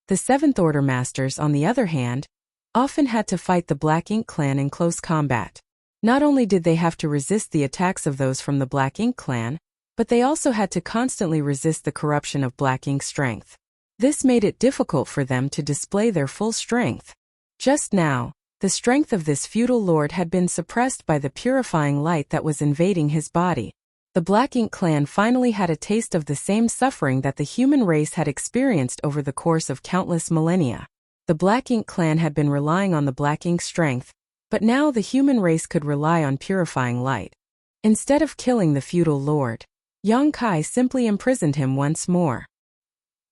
The 7th Order Masters, on the other hand, often had to fight the Black Ink clan in close combat. Not only did they have to resist the attacks of those from the Black Ink clan, but they also had to constantly resist the corruption of Black Ink strength. This made it difficult for them to display their full strength. Just now, the strength of this feudal lord had been suppressed by the purifying light that was invading his body. The Black Ink clan finally had a taste of the same suffering that the human race had experienced over the course of countless millennia. The Black Ink clan had been relying on the Black Ink strength, but now the human race could rely on purifying light. Instead of killing the feudal lord, Yang Kai simply imprisoned him once more.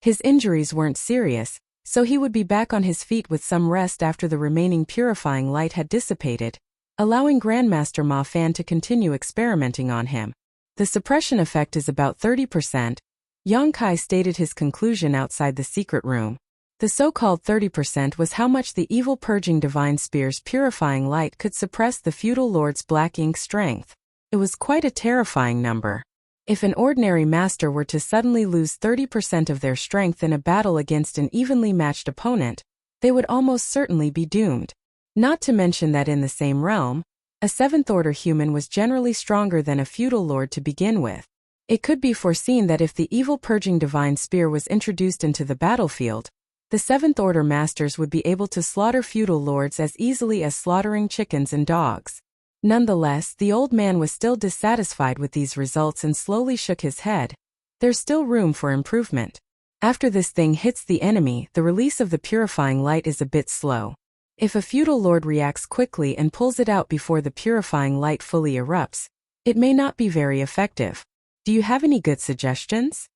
His injuries weren't serious, so he would be back on his feet with some rest after the remaining purifying light had dissipated, allowing Grandmaster Ma Fan to continue experimenting on him. The suppression effect is about 30%. Yang Kai stated his conclusion outside the secret room. The so-called 30% was how much the evil purging divine spear's purifying light could suppress the feudal lord's Black Ink strength. It was quite a terrifying number. If an ordinary master were to suddenly lose 30% of their strength in a battle against an evenly matched opponent, they would almost certainly be doomed. Not to mention that in the same realm, a 7th Order human was generally stronger than a feudal lord to begin with. It could be foreseen that if the evil purging divine spear was introduced into the battlefield, the 7th Order masters would be able to slaughter feudal lords as easily as slaughtering chickens and dogs. Nonetheless, the old man was still dissatisfied with these results and slowly shook his head. There's still room for improvement. After this thing hits the enemy, the release of the purifying light is a bit slow. If a feudal lord reacts quickly and pulls it out before the purifying light fully erupts, it may not be very effective. Do you have any good suggestions?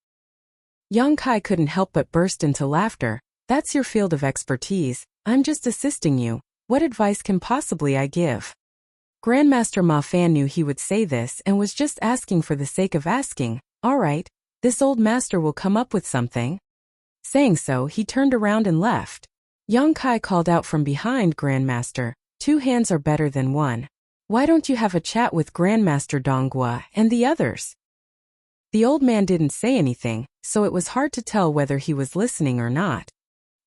Yang Kai couldn't help but burst into laughter. That's your field of expertise. I'm just assisting you. What advice can possibly I give? Grandmaster Ma Fan knew he would say this and was just asking for the sake of asking. All right, this old master will come up with something. Saying so, he turned around and left. Yang Kai called out from behind, Grandmaster, 2 hands are better than 1. Why don't you have a chat with Grandmaster Donghua and the others? The old man didn't say anything, so it was hard to tell whether he was listening or not.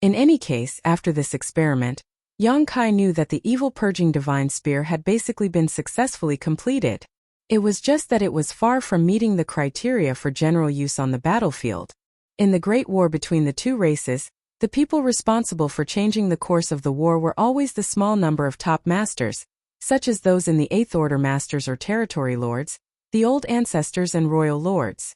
In any case, after this experiment, Yang Kai knew that the evil purging divine spear had basically been successfully completed. It was just that it was far from meeting the criteria for general use on the battlefield. In the Great War between the two races, the people responsible for changing the course of the war were always the small number of top masters, such as those in the 8th Order Masters or Territory Lords, the old ancestors and royal lords.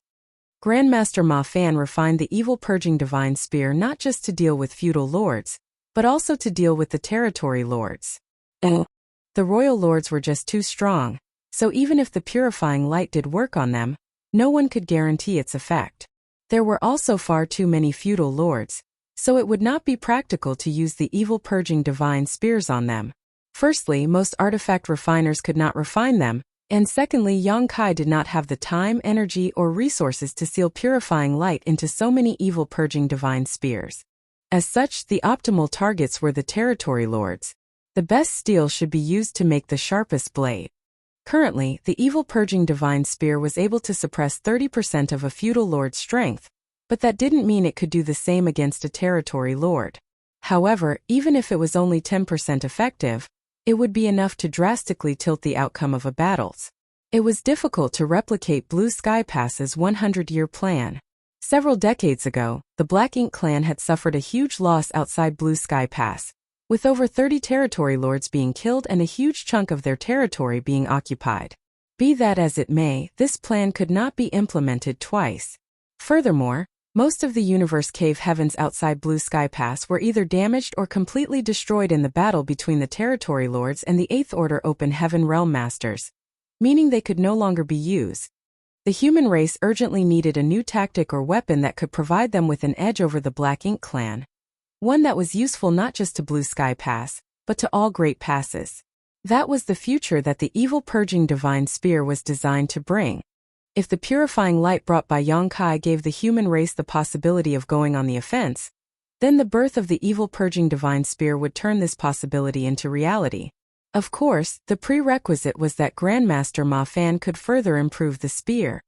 Grandmaster Ma Fan refined the evil purging divine spear not just to deal with feudal lords, but also to deal with the territory lords. The royal lords were just too strong, so even if the purifying light did work on them, no one could guarantee its effect. There were also far too many feudal lords, so it would not be practical to use the evil purging divine spears on them. Firstly, most artifact refiners could not refine them, and secondly, Yang Kai did not have the time, energy, or resources to seal purifying light into so many evil purging divine spears. As such, the optimal targets were the territory lords. The best steel should be used to make the sharpest blade. Currently, the evil purging divine spear was able to suppress 30% of a feudal lord's strength, but that didn't mean it could do the same against a territory lord. However, even if it was only 10% effective, it would be enough to drastically tilt the outcome of a battle. It was difficult to replicate Blue Sky Pass's 100-year plan. Several decades ago, the Black Ink clan had suffered a huge loss outside Blue Sky Pass, with over 30 territory lords being killed and a huge chunk of their territory being occupied. Be that as it may, this plan could not be implemented twice. Furthermore, most of the universe cave heavens outside Blue Sky Pass were either damaged or completely destroyed in the battle between the territory lords and the Eighth Order Open Heaven Realm Masters, meaning they could no longer be used. The human race urgently needed a new tactic or weapon that could provide them with an edge over the Black Ink clan. One that was useful not just to Blue Sky Pass, but to all Great Passes. That was the future that the evil purging divine spear was designed to bring. If the purifying light brought by Yongkai gave the human race the possibility of going on the offense, then the birth of the evil purging divine spear would turn this possibility into reality. Of course, the prerequisite was that Grandmaster Ma Fan could further improve the spear.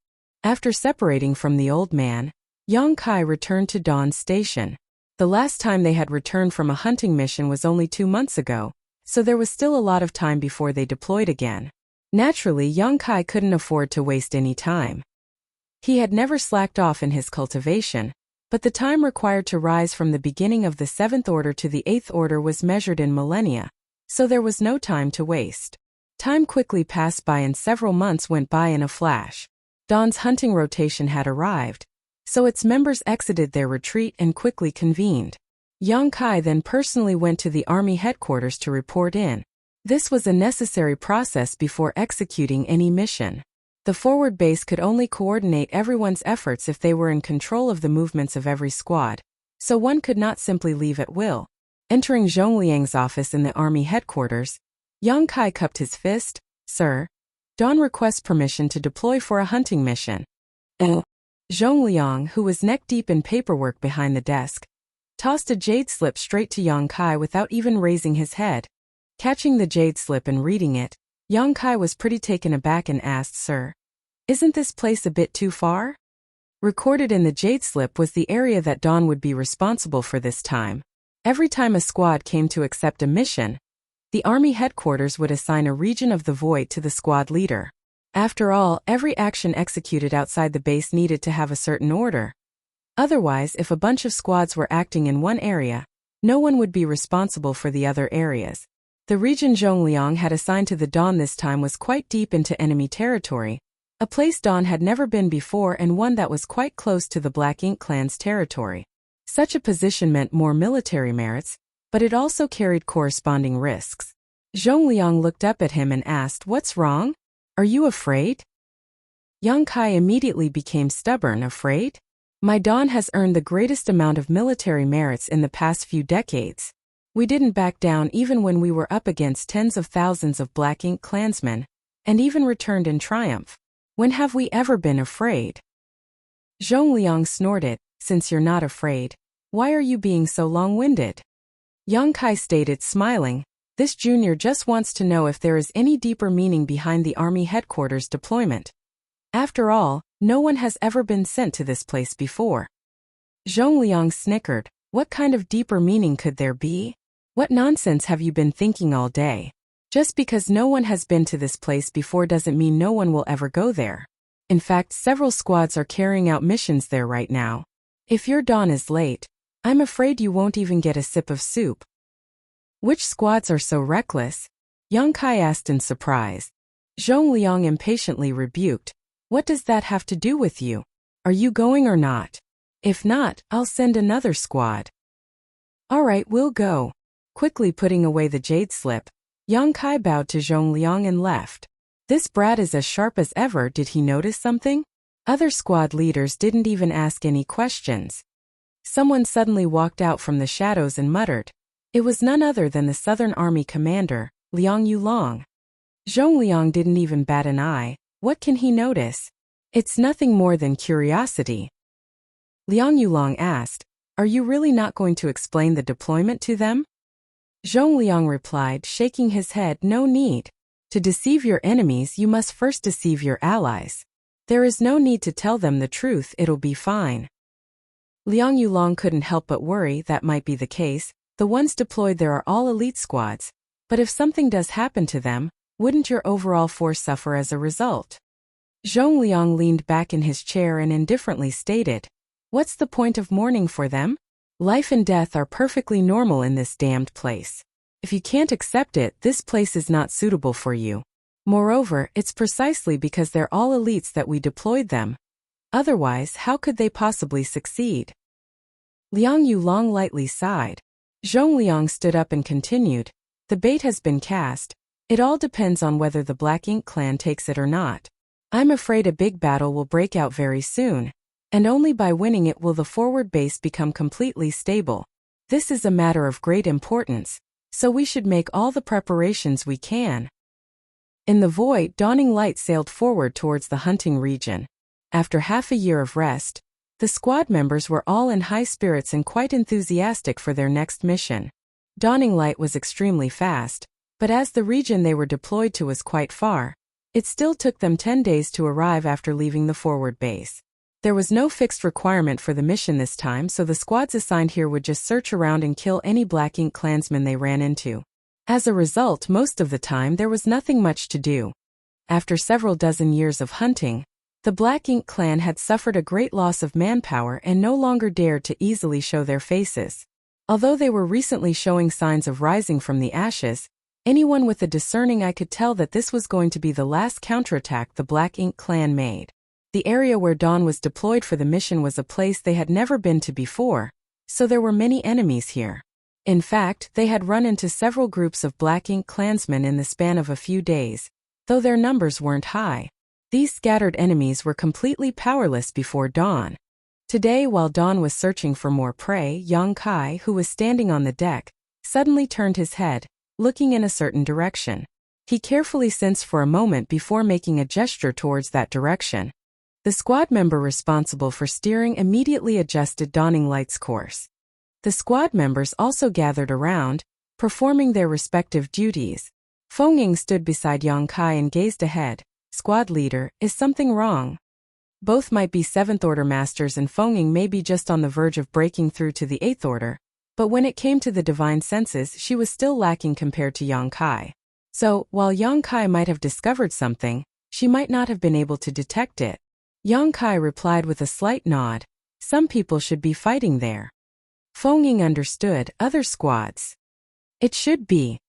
After separating from the old man, Yongkai returned to Dawn's station. The last time they had returned from a hunting mission was only 2 months ago, so there was still a lot of time before they deployed again. Naturally, Yongkai couldn't afford to waste any time. He had never slacked off in his cultivation, but the time required to rise from the beginning of the 7th Order to the 8th Order was measured in millennia, so there was no time to waste. Time quickly passed by and several months went by in a flash. Dawn's hunting rotation had arrived, so its members exited their retreat and quickly convened. Yongkai then personally went to the army headquarters to report in. This was a necessary process before executing any mission. The forward base could only coordinate everyone's efforts if they were in control of the movements of every squad, so one could not simply leave at will. Entering Zhongliang's office in the army headquarters, Yongkai cupped his fist. "Sir, Dawn requests permission to deploy for a hunting mission." Zhongliang, who was neck-deep in paperwork behind the desk, tossed a jade slip straight to Yongkai without even raising his head. Catching the jade slip and reading it, Yongkai was pretty taken aback and asked, "Sir, isn't this place a bit too far?" Recorded in the jade slip was the area that Dawn would be responsible for this time. Every time a squad came to accept a mission, the army headquarters would assign a region of the void to the squad leader. After all, every action executed outside the base needed to have a certain order. Otherwise, if a bunch of squads were acting in one area, no one would be responsible for the other areas. The region Zhongliang had assigned to the Dawn this time was quite deep into enemy territory, a place Dawn had never been before and one that was quite close to the Black Ink clan's territory. Such a position meant more military merits, but it also carried corresponding risks. Zhongliang looked up at him and asked, "What's wrong? Are you afraid?" Yongkai immediately became stubborn. "Afraid? My Dawn has earned the greatest amount of military merits in the past few decades. We didn't back down even when we were up against tens of thousands of Black Ink clansmen, and even returned in triumph. When have we ever been afraid?" Zhongliang snorted, "Since you're not afraid, why are you being so long-winded?" Yongkai stated, smiling, "This junior just wants to know if there is any deeper meaning behind the army headquarters deployment. After all, no one has ever been sent to this place before." Zhongliang snickered. "What kind of deeper meaning could there be? What nonsense have you been thinking all day? Just because no one has been to this place before doesn't mean no one will ever go there. In fact, several squads are carrying out missions there right now. If your Dawn is late, I'm afraid you won't even get a sip of soup." "Which squads are so reckless?" Yongkai asked in surprise. Zhongliang impatiently rebuked, "What does that have to do with you? Are you going or not? If not, I'll send another squad." "All right, we'll go." Quickly putting away the jade slip, Yongkai bowed to Zhongliang and left. This brat is as sharp as ever. Did he notice something? Other squad leaders didn't even ask any questions. Someone suddenly walked out from the shadows and muttered. It was none other than the Southern Army commander, Liang Yulong. Zhongliang didn't even bat an eye. What can he notice? It's nothing more than curiosity. Liang Yulong asked, "Are you really not going to explain the deployment to them?" Zhongliang replied, shaking his head, "No need. To deceive your enemies, you must first deceive your allies. There is no need to tell them the truth, it'll be fine. Liang Yulong couldn't help but worry that might be the case. The ones deployed there are all elite squads. But if something does happen to them, wouldn't your overall force suffer as a result? Zhong Liang leaned back in his chair and indifferently stated, "What's the point of mourning for them? Life and death are perfectly normal in this damned place. If you can't accept it, this place is not suitable for you. Moreover, it's precisely because they're all elites that we deployed them. Otherwise, how could they possibly succeed?" Liang Yulong lightly sighed. Zhong Liang stood up and continued, "The bait has been cast. It all depends on whether the Black Ink clan takes it or not. I'm afraid a big battle will break out very soon, and only by winning it will the forward base become completely stable. This is a matter of great importance, so we should make all the preparations we can." In the void, dawning light sailed forward towards the hunting region. After half a year of rest, the squad members were all in high spirits and quite enthusiastic for their next mission. Dawning light was extremely fast, but as the region they were deployed to was quite far, it still took them 10 days to arrive after leaving the forward base. There was no fixed requirement for the mission this time, so the squads assigned here would just search around and kill any Black Ink clansmen they ran into. As a result, most of the time there was nothing much to do. After several dozen years of hunting, the Black Ink clan had suffered a great loss of manpower and no longer dared to easily show their faces. Although they were recently showing signs of rising from the ashes, anyone with a discerning eye could tell that this was going to be the last counterattack the Black Ink clan made. The area where Dawn was deployed for the mission was a place they had never been to before, so there were many enemies here. In fact, they had run into several groups of Black Ink clansmen in the span of a few days, though their numbers weren't high. These scattered enemies were completely powerless before Dawn. Today, while Dawn was searching for more prey, Yang Kai, who was standing on the deck, suddenly turned his head, looking in a certain direction. He carefully sensed for a moment before making a gesture towards that direction. The squad member responsible for steering immediately adjusted Dawning Light's course. The squad members also gathered around, performing their respective duties. Feng Ying stood beside Yang Kai and gazed ahead. "Squad leader, is something wrong?" Both might be 7th Order masters and Feng Ying may be just on the verge of breaking through to the 8th Order, but when it came to the divine senses, she was still lacking compared to Yang Kai. So, while Yang Kai might have discovered something, she might not have been able to detect it. Yang Kai replied with a slight nod, "Some people should be fighting there." Feng Ying understood, "Other squads." "It should be."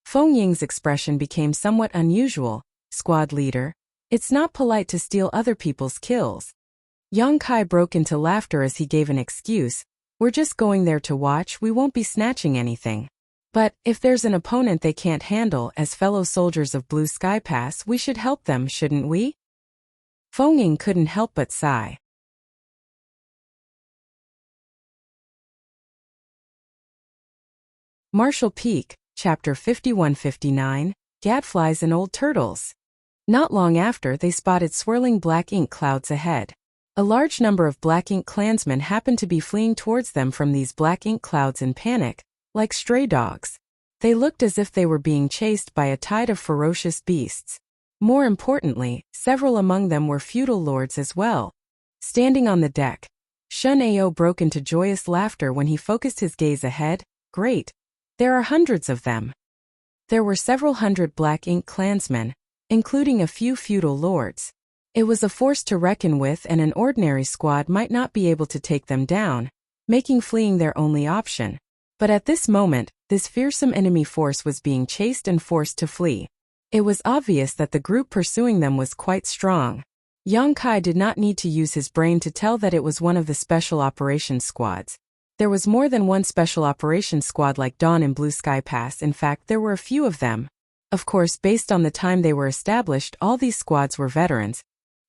Feng Ying's expression became somewhat unusual. "Squad leader, it's not polite to steal other people's kills." Yang Kai broke into laughter as he gave an excuse. "We're just going there to watch, we won't be snatching anything. But, if there's an opponent they can't handle, as fellow soldiers of Blue Sky Pass, we should help them, shouldn't we?" Feng Ying couldn't help but sigh. Marshall Peak, Chapter 5159, Gadflies and Old Turtles. Not long after, they spotted swirling black ink clouds ahead. A large number of Black Ink clansmen happened to be fleeing towards them from these black ink clouds in panic, like stray dogs. They looked as if they were being chased by a tide of ferocious beasts. More importantly, several among them were feudal lords as well. Standing on the deck, Shun Ao broke into joyous laughter when he focused his gaze ahead. "Great! There are hundreds of them." There were several hundred Black Ink clansmen, including a few feudal lords. It was a force to reckon with, and an ordinary squad might not be able to take them down, making fleeing their only option. But at this moment, this fearsome enemy force was being chased and forced to flee. It was obvious that the group pursuing them was quite strong. Yang Kai did not need to use his brain to tell that it was one of the special operations squads. There was more than one special operations squad like Dawn in Blue Sky Pass. In fact, there were a few of them. Of course, based on the time they were established, all these squads were veterans.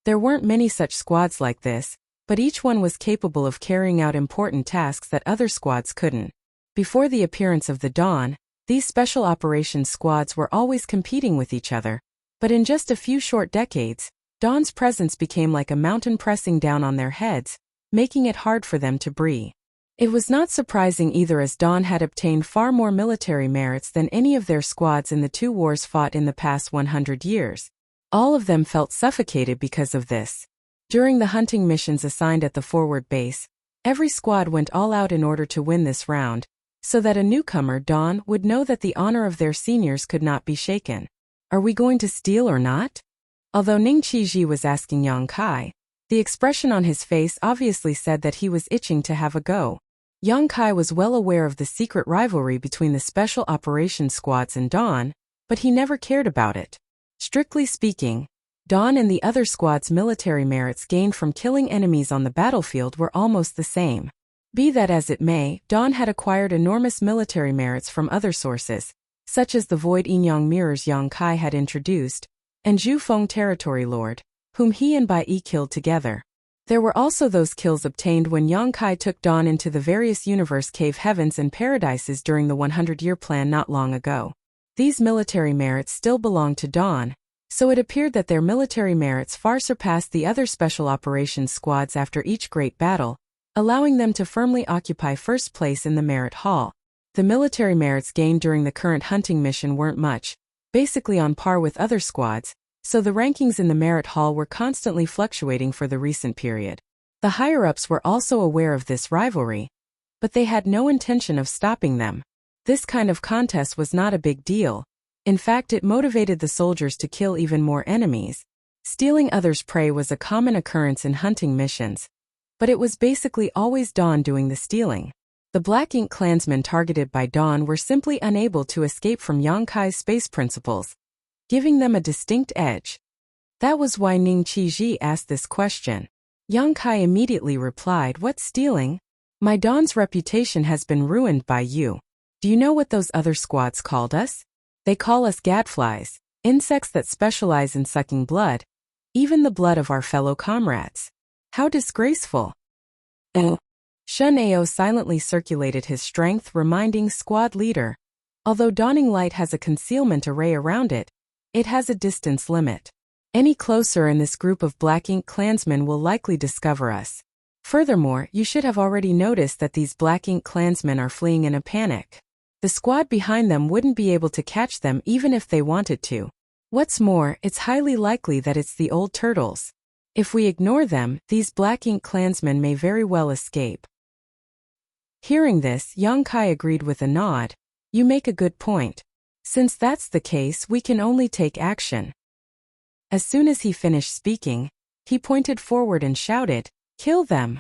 There weren't many such squads like this, but each one was capable of carrying out important tasks that other squads couldn't. Before the appearance of the Dawn, these special operations squads were always competing with each other. But in just a few short decades, Dawn's presence became like a mountain pressing down on their heads, making it hard for them to breathe. It was not surprising either, as Dawn had obtained far more military merits than any of their squads in the 2 wars fought in the past 100 years. All of them felt suffocated because of this. During the hunting missions assigned at the forward base, every squad went all out in order to win this round, so that a newcomer, Dawn, would know that the honor of their seniors could not be shaken. Are we going to steal or not? Although Ning Qiji was asking Yang Kai, the expression on his face obviously said that he was itching to have a go. Yang Kai was well aware of the secret rivalry between the Special Operations Squads and Dawn, but he never cared about it. Strictly speaking, Dawn and the other squads' military merits gained from killing enemies on the battlefield were almost the same. Be that as it may, Dawn had acquired enormous military merits from other sources, such as the Void Inyang mirrors Yang Kai had introduced, and Zhu Feng Territory Lord, whom he and Bai Yi killed together. There were also those kills obtained when Yang Kai took Dawn into the various universe cave heavens and paradises during the 100-year plan not long ago. These military merits still belonged to Dawn, so it appeared that their military merits far surpassed the other special operations squads after each great battle, allowing them to firmly occupy first place in the merit hall. The military merits gained during the current hunting mission weren't much, basically on par with other squads, so the rankings in the merit hall were constantly fluctuating for the recent period. The higher-ups were also aware of this rivalry, but they had no intention of stopping them. This kind of contest was not a big deal. In fact, it motivated the soldiers to kill even more enemies. Stealing others' prey was a common occurrence in hunting missions, but it was basically always Dawn doing the stealing. The Black Ink clansmen targeted by Dawn were simply unable to escape from Yang Kai's space principles, giving them a distinct edge. That was why Ning Qiji asked this question. Yang Kai immediately replied, "What stealing? My Dawn's reputation has been ruined by you. Do you know what those other squads called us? They call us gadflies, insects that specialize in sucking blood, even the blood of our fellow comrades. How disgraceful." Shun Ao silently circulated his strength, reminding squad leader, although Dawning Light has a concealment array around it, it has a distance limit. Any closer and this group of Black Ink clansmen will likely discover us. Furthermore, you should have already noticed that these Black Ink clansmen are fleeing in a panic. The squad behind them wouldn't be able to catch them even if they wanted to. What's more, it's highly likely that it's the old turtles. If we ignore them, these Black Ink clansmen may very well escape. Hearing this, Yang Kai agreed with a nod. You make a good point. Since that's the case, we can only take action. As soon as he finished speaking, he pointed forward and shouted, "Kill them!"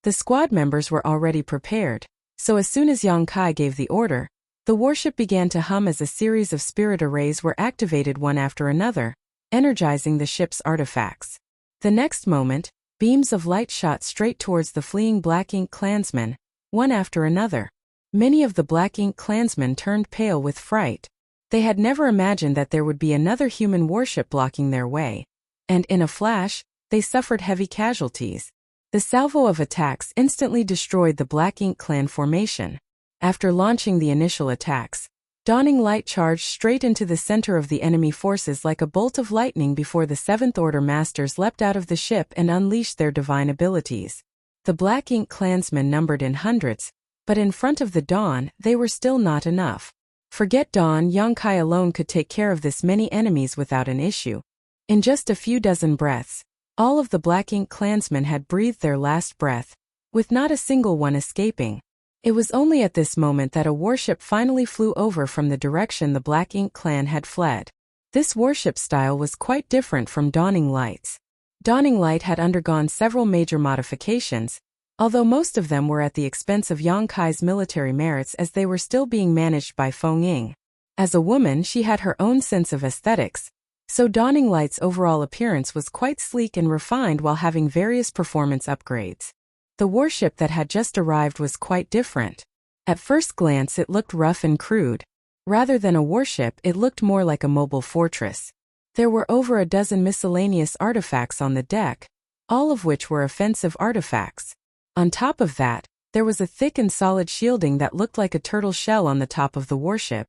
The squad members were already prepared, so as soon as Yang Kai gave the order, the warship began to hum as a series of spirit arrays were activated one after another, energizing the ship's artifacts. The next moment, beams of light shot straight towards the fleeing Black Ink clansmen, one after another. Many of the Black Ink clansmen turned pale with fright. They had never imagined that there would be another human warship blocking their way, and in a flash, they suffered heavy casualties. The salvo of attacks instantly destroyed the Black Ink clan formation. After launching the initial attacks, Dawning Light charged straight into the center of the enemy forces like a bolt of lightning before the Seventh Order Masters leapt out of the ship and unleashed their divine abilities. The Black Ink clansmen numbered in hundreds, but in front of the Dawn, they were still not enough. Forget Dawn, Yang Kai alone could take care of this many enemies without an issue. In just a few dozen breaths, all of the Black Ink clansmen had breathed their last breath, with not a single one escaping. It was only at this moment that a warship finally flew over from the direction the Black Ink clan had fled. This warship style was quite different from Dawning Light's. Dawning Light had undergone several major modifications, although most of them were at the expense of Yang Kai's military merits as they were still being managed by Feng Ying. As a woman, she had her own sense of aesthetics, so Dawning Light's overall appearance was quite sleek and refined while having various performance upgrades. The warship that had just arrived was quite different. At first glance it looked rough and crude. Rather than a warship, it looked more like a mobile fortress. There were over a dozen miscellaneous artifacts on the deck, all of which were offensive artifacts. On top of that, there was a thick and solid shielding that looked like a turtle shell on the top of the warship.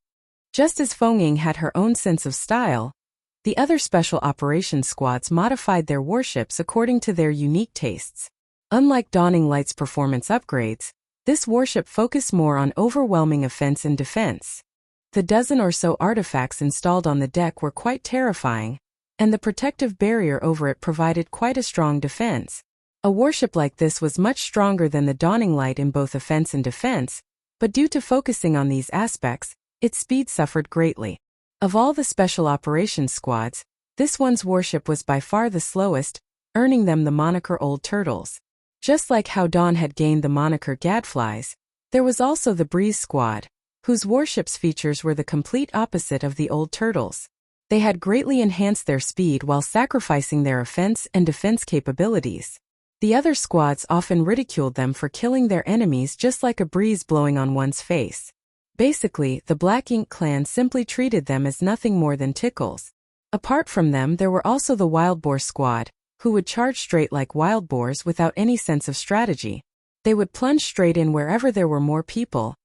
Just as Feng Ying had her own sense of style, the other special operations squads modified their warships according to their unique tastes. Unlike Dawning Light's performance upgrades, This warship focused more on overwhelming offense and defense. The dozen or so artifacts installed on the deck were quite terrifying, and the protective barrier over it provided quite a strong defense. A warship like this was much stronger than the Dawning Light in both offense and defense, but due to focusing on these aspects, its speed suffered greatly. Of all the special operations squads, this one's warship was by far the slowest, earning them the moniker Old Turtles. Just like how Dawn had gained the moniker Gadflies, there was also the Breeze Squad, whose warship's features were the complete opposite of the Old Turtles. They had greatly enhanced their speed while sacrificing their offense and defense capabilities. The other squads often ridiculed them for killing their enemies just like a breeze blowing on one's face. Basically, the Black Ink clan simply treated them as nothing more than tickles. Apart from them, there were also the Wild Boar Squad, who would charge straight like wild boars without any sense of strategy. They would plunge straight in wherever there were more people,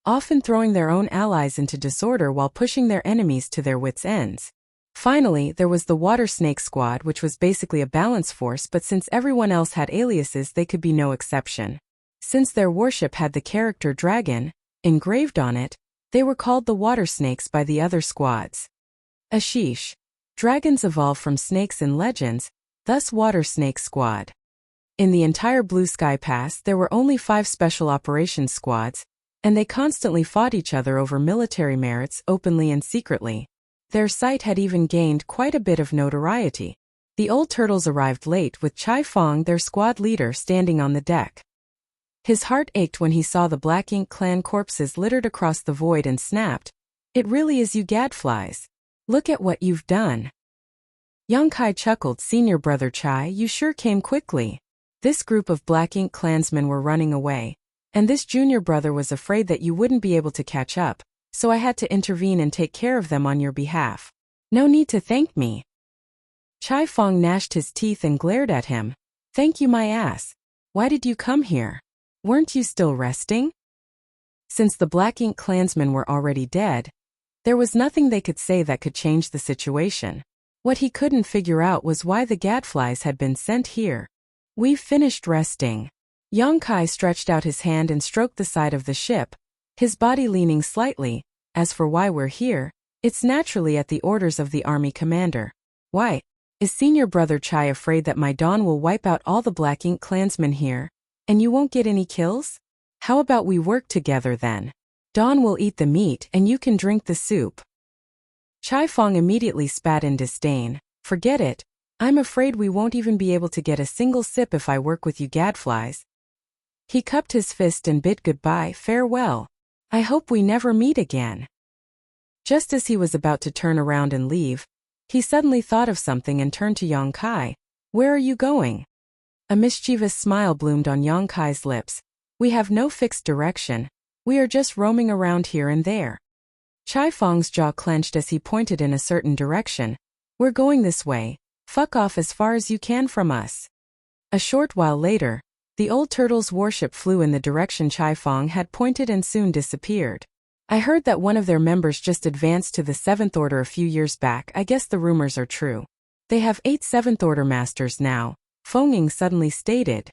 often throwing their own allies into disorder while pushing their enemies to their wits' ends. Finally, there was the Water Snake Squad, which was basically a balance force, but since everyone else had aliases, they could be no exception. Since their warship had the character dragon engraved on it, they were called the Water Snakes by the other squads. Ashish. Dragons evolve from snakes in legends, thus Water Snake Squad. In the entire Blue Sky Pass, there were only 5 special operations squads, and they constantly fought each other over military merits openly and secretly. Their sight had even gained quite a bit of notoriety. The Old Turtles arrived late with Chai Fong, their squad leader, standing on the deck. His heart ached when he saw the Black Ink clan corpses littered across the void and snapped, "It really is you gadflies. Look at what you've done." Young Kai chuckled, "Senior brother Chai, you sure came quickly." This group of Black Ink clansmen were running away, and this junior brother was afraid that you wouldn't be able to catch up, so I had to intervene and take care of them on your behalf. No need to thank me. Chai Fong gnashed his teeth and glared at him. "Thank you my ass. Why did you come here? Weren't you still resting?" Since the Black Ink clansmen were already dead, there was nothing they could say that could change the situation. What he couldn't figure out was why the gadflies had been sent here. "We've finished resting." Young Kai stretched out his hand and stroked the side of the ship, his body leaning slightly. "As for why we're here, it's naturally at the orders of the army commander." "Why? Is senior brother Chai afraid that my Dawn will wipe out all the Black Ink clansmen here, and you won't get any kills? How about we work together then? Dawn will eat the meat and you can drink the soup." Chai Fong immediately spat in disdain. "Forget it. I'm afraid we won't even be able to get a single sip if I work with you gadflies." He cupped his fist and bid goodbye. "Farewell. I hope we never meet again." Just as he was about to turn around and leave, he suddenly thought of something and turned to Young Kai. "Where are you going?" A mischievous smile bloomed on Young Kai's lips. "We have no fixed direction. We are just roaming around here and there." Chai Fong's jaw clenched as he pointed in a certain direction. "We're going this way. Fuck off as far as you can from us." A short while later, the Old Turtles' warship flew in the direction Chai Fong had pointed and soon disappeared. "I heard that one of their members just advanced to the 7th Order a few years back. I guess the rumors are true. They have 8 7th Order masters now," Fong Ying suddenly stated.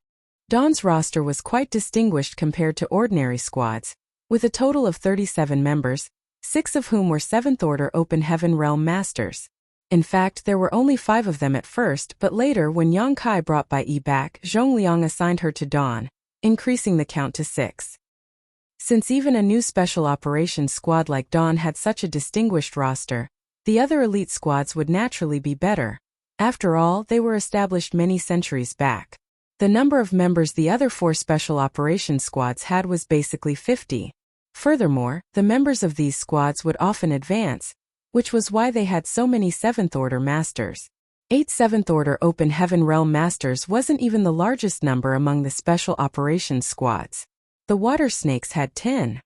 Dawn's roster was quite distinguished compared to ordinary squads, with a total of 37 members, 6 of whom were 7th Order Open Heaven Realm Masters. In fact, there were only 5 of them at first, but later when Yang Kai brought Bai Yi back, Zhongliang assigned her to Dawn, increasing the count to 6. Since even a new special operations squad like Dawn had such a distinguished roster, the other elite squads would naturally be better. After all, they were established many centuries back. The number of members the other 4 special operations squads had was basically 50. Furthermore, the members of these squads would often advance, which was why they had so many 7th Order masters. 8 7th Order Open Heaven Realm Masters wasn't even the largest number among the special operations squads. The Water Snakes had 10.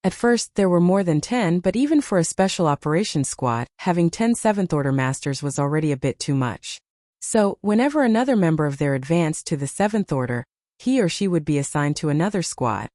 At first there were more than 10, but even for a special operations squad, having 10 7th Order masters was already a bit too much. So, whenever another member of their advanced to the 7th Order, he or she would be assigned to another squad.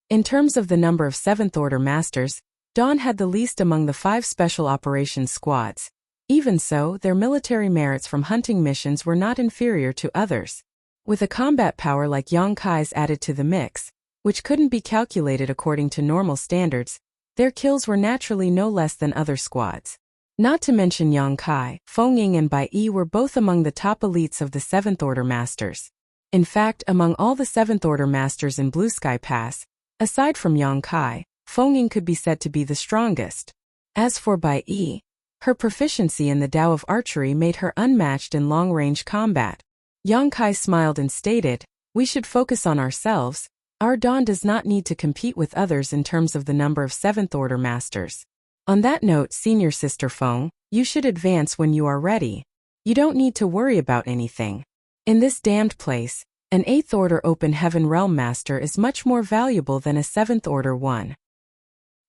In terms of the number of 7th Order masters, Dawn had the least among the 5 special operations squads. Even so, their military merits from hunting missions were not inferior to others. With a combat power like Yang Kai's added to the mix, which couldn't be calculated according to normal standards. Their kills were naturally no less than other squads. Not to mention Yang Kai, Feng and Bai Yi were both among the top elites of the 7th Order Masters. In fact, among all the 7th Order Masters in Blue Sky Pass, aside from Yang Kai, Feng could be said to be the strongest. As for Bai Yi, her proficiency in the Tao of archery made her unmatched in long-range combat. Yang Kai smiled and stated, "We should focus on ourselves. Our Dawn does not need to compete with others in terms of the number of 7th Order Masters. On that note, Senior Sister Feng, you should advance when you are ready. You don't need to worry about anything. In this damned place, an 8th Order Open Heaven Realm Master is much more valuable than a 7th Order one."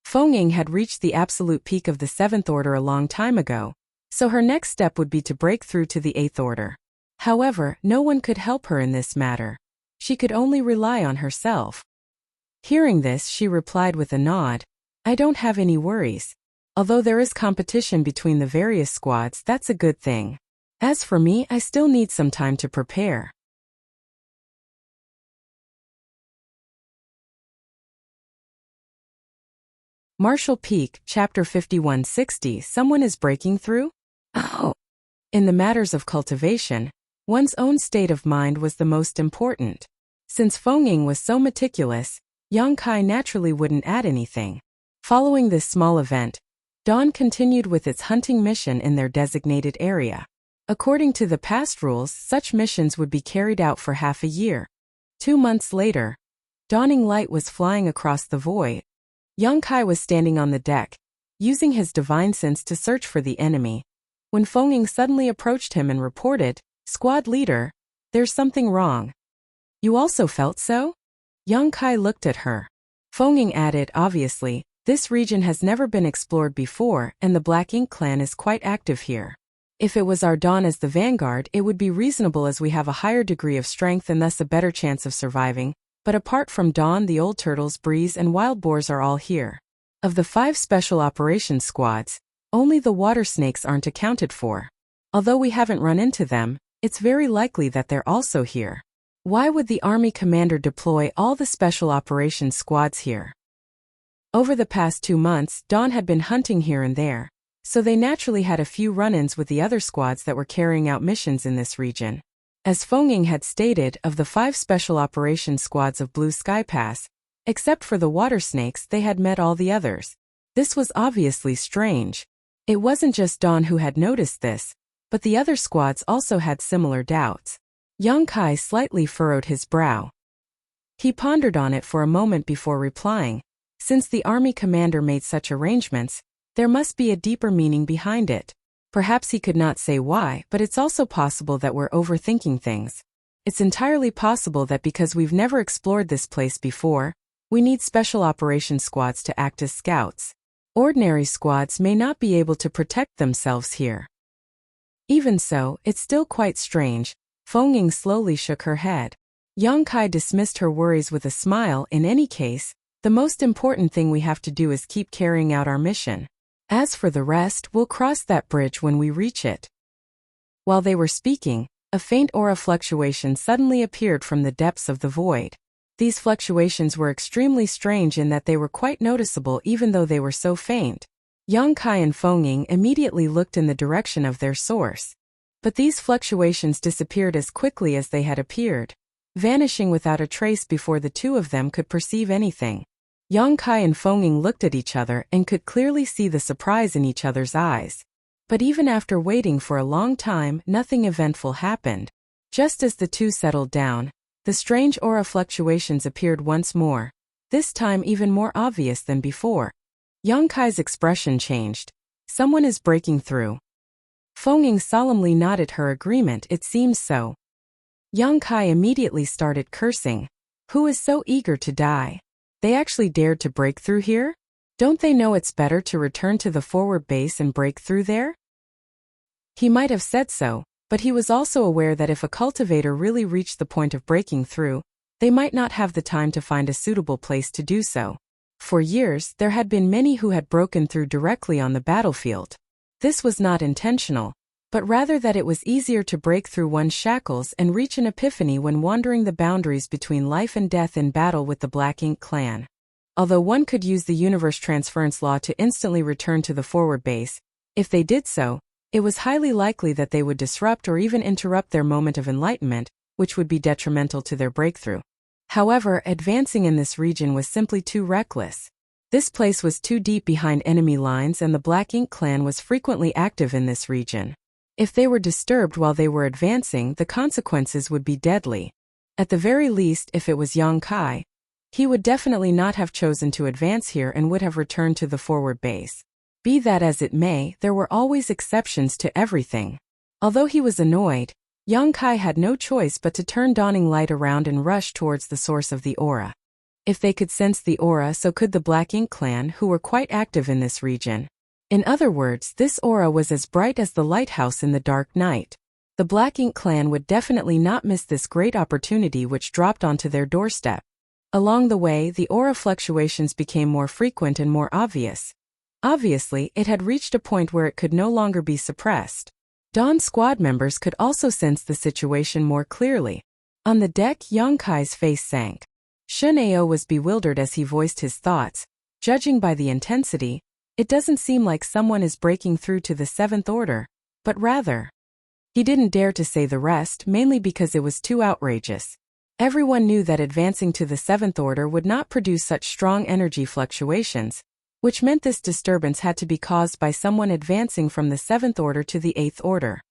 Feng had reached the absolute peak of the 7th Order a long time ago, so her next step would be to break through to the 8th Order. However, no one could help her in this matter. She could only rely on herself. Hearing this, she replied with a nod, "I don't have any worries. Although there is competition between the various squads, that's a good thing. As for me, I still need some time to prepare." Martial Peak, Chapter 5160. Someone is breaking through? Oh! In the matters of cultivation, one's own state of mind was the most important. Since Feng was so meticulous, Yang Kai naturally wouldn't add anything. Following this small event, Dawn continued with its hunting mission in their designated area. According to the past rules, such missions would be carried out for half a year. 2 months later, dawning light was flying across the void. Yang Kai was standing on the deck, using his divine sense to search for the enemy, when Feng suddenly approached him and reported, "Squad leader, there's something wrong." "You also felt so?" Yang Kai looked at her. Feng added, "Obviously, this region has never been explored before, and the Black Ink clan is quite active here. If it was our Dawn as the vanguard, it would be reasonable as we have a higher degree of strength and thus a better chance of surviving, but apart from Dawn, the Old Turtles, Breeze and Wild Boars are all here. Of the 5 special operations squads, only the water snakes aren't accounted for. Although we haven't run into them, it's very likely that they're also here. Why would the army commander deploy all the special operations squads here?" Over the past 2 months, Dawn had been hunting here and there, so they naturally had a few run-ins with the other squads that were carrying out missions in this region. As Feng had stated, of the 5 special operations squads of Blue Sky Pass, except for the water snakes, they had met all the others. This was obviously strange. It wasn't just Dawn who had noticed this, but the other squads also had similar doubts. Yang Kai slightly furrowed his brow. He pondered on it for a moment before replying, "Since the army commander made such arrangements, there must be a deeper meaning behind it. Perhaps he could not say why, but it's also possible that we're overthinking things. It's entirely possible that because we've never explored this place before, we need special operations squads to act as scouts. Ordinary squads may not be able to protect themselves here." Even so, it's still quite strange. Feng slowly shook her head. Yang Kai dismissed her worries with a smile. "In any case, the most important thing we have to do is keep carrying out our mission. As for the rest, we'll cross that bridge when we reach it." While they were speaking, a faint aura fluctuation suddenly appeared from the depths of the void. These fluctuations were extremely strange in that they were quite noticeable even though they were so faint. Yang Kai and Feng immediately looked in the direction of their source. But these fluctuations disappeared as quickly as they had appeared, vanishing without a trace before the two of them could perceive anything. Yang Kai and Feng looked at each other and could clearly see the surprise in each other's eyes. But even after waiting for a long time, nothing eventful happened. Just as the two settled down, the strange aura fluctuations appeared once more, this time even more obvious than before. Yang Kai's expression changed. "Someone is breaking through." Feng solemnly nodded her agreement. "It seems so." Yang Kai immediately started cursing. Who is so eager to die? They actually dared to break through here? Don't they know it's better to return to the forward base and break through there? He might have said so, but he was also aware that if a cultivator really reached the point of breaking through, they might not have the time to find a suitable place to do so. For years, there had been many who had broken through directly on the battlefield. This was not intentional. but rather that it was easier to break through one's shackles and reach an epiphany when wandering the boundaries between life and death in battle with the Black Ink clan. Although one could use the universe transference law to instantly return to the forward base, if they did so, it was highly likely that they would disrupt or even interrupt their moment of enlightenment, which would be detrimental to their breakthrough. However, advancing in this region was simply too reckless. This place was too deep behind enemy lines and the Black Ink clan was frequently active in this region. If they were disturbed while they were advancing, the consequences would be deadly. At the very least, if it was Yang Kai, he would definitely not have chosen to advance here and would have returned to the forward base. Be that as it may, there were always exceptions to everything. Although he was annoyed, Yang Kai had no choice but to turn dawning light around and rush towards the source of the aura. If they could sense the aura, so could the Black Ink clan, who were quite active in this region. In other words, this aura was as bright as the lighthouse in the dark night. The Black Ink clan would definitely not miss this great opportunity which dropped onto their doorstep. Along the way, the aura fluctuations became more frequent and more obvious. Obviously, it had reached a point where it could no longer be suppressed. Dawn squad members could also sense the situation more clearly. On the deck, Yang Kai's face sank. Shun Ao was bewildered as he voiced his thoughts. Judging by the intensity, it doesn't seem like someone is breaking through to the Seventh Order, but rather. He didn't dare to say the rest, mainly because it was too outrageous. Everyone knew that advancing to the Seventh Order would not produce such strong energy fluctuations, which meant this disturbance had to be caused by someone advancing from the Seventh Order to the Eighth Order.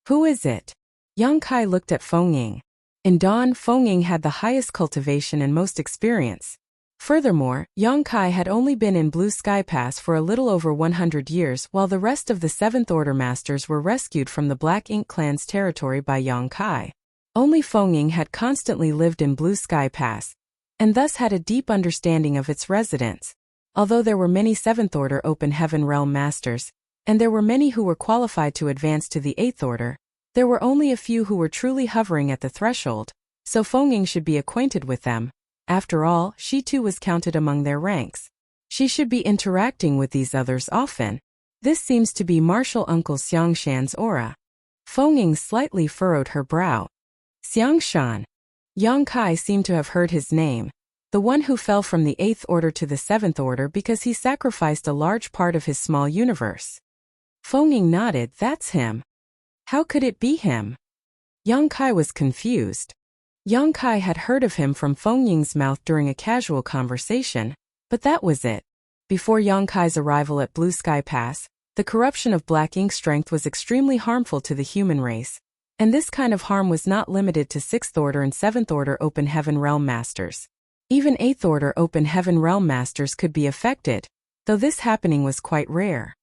Who is it? Yang Kai looked at Feng Ying. In Dawn, Feng Ying had the highest cultivation and most experience. Furthermore, Yang Kai had only been in Blue Sky Pass for a little over 100 years while the rest of the Seventh Order Masters were rescued from the Black Ink clan's territory by Yang Kai. Only Feng Ying had constantly lived in Blue Sky Pass, and thus had a deep understanding of its residents. Although there were many Seventh Order Open Heaven Realm Masters, and there were many who were qualified to advance to the Eighth Order, there were only a few who were truly hovering at the threshold, so Feng Ying should be acquainted with them. After all, she too was counted among their ranks. She should be interacting with these others often. This seems to be Martial Uncle Xiangshan's aura. Feng Ying slightly furrowed her brow. Xiangshan. Yang Kai seemed to have heard his name, the one who fell from the Eighth Order to the Seventh Order because he sacrificed a large part of his small universe. Feng Ying nodded. That's him. How could it be him? Yang Kai was confused. Yang Kai had heard of him from Feng Ying's mouth during a casual conversation, but that was it. Before Yang Kai's arrival at Blue Sky Pass, the corruption of Black Ink strength was extremely harmful to the human race, and this kind of harm was not limited to Sixth Order and Seventh Order Open Heaven Realm Masters. Even Eighth Order Open Heaven Realm Masters could be affected, though this happening was quite rare.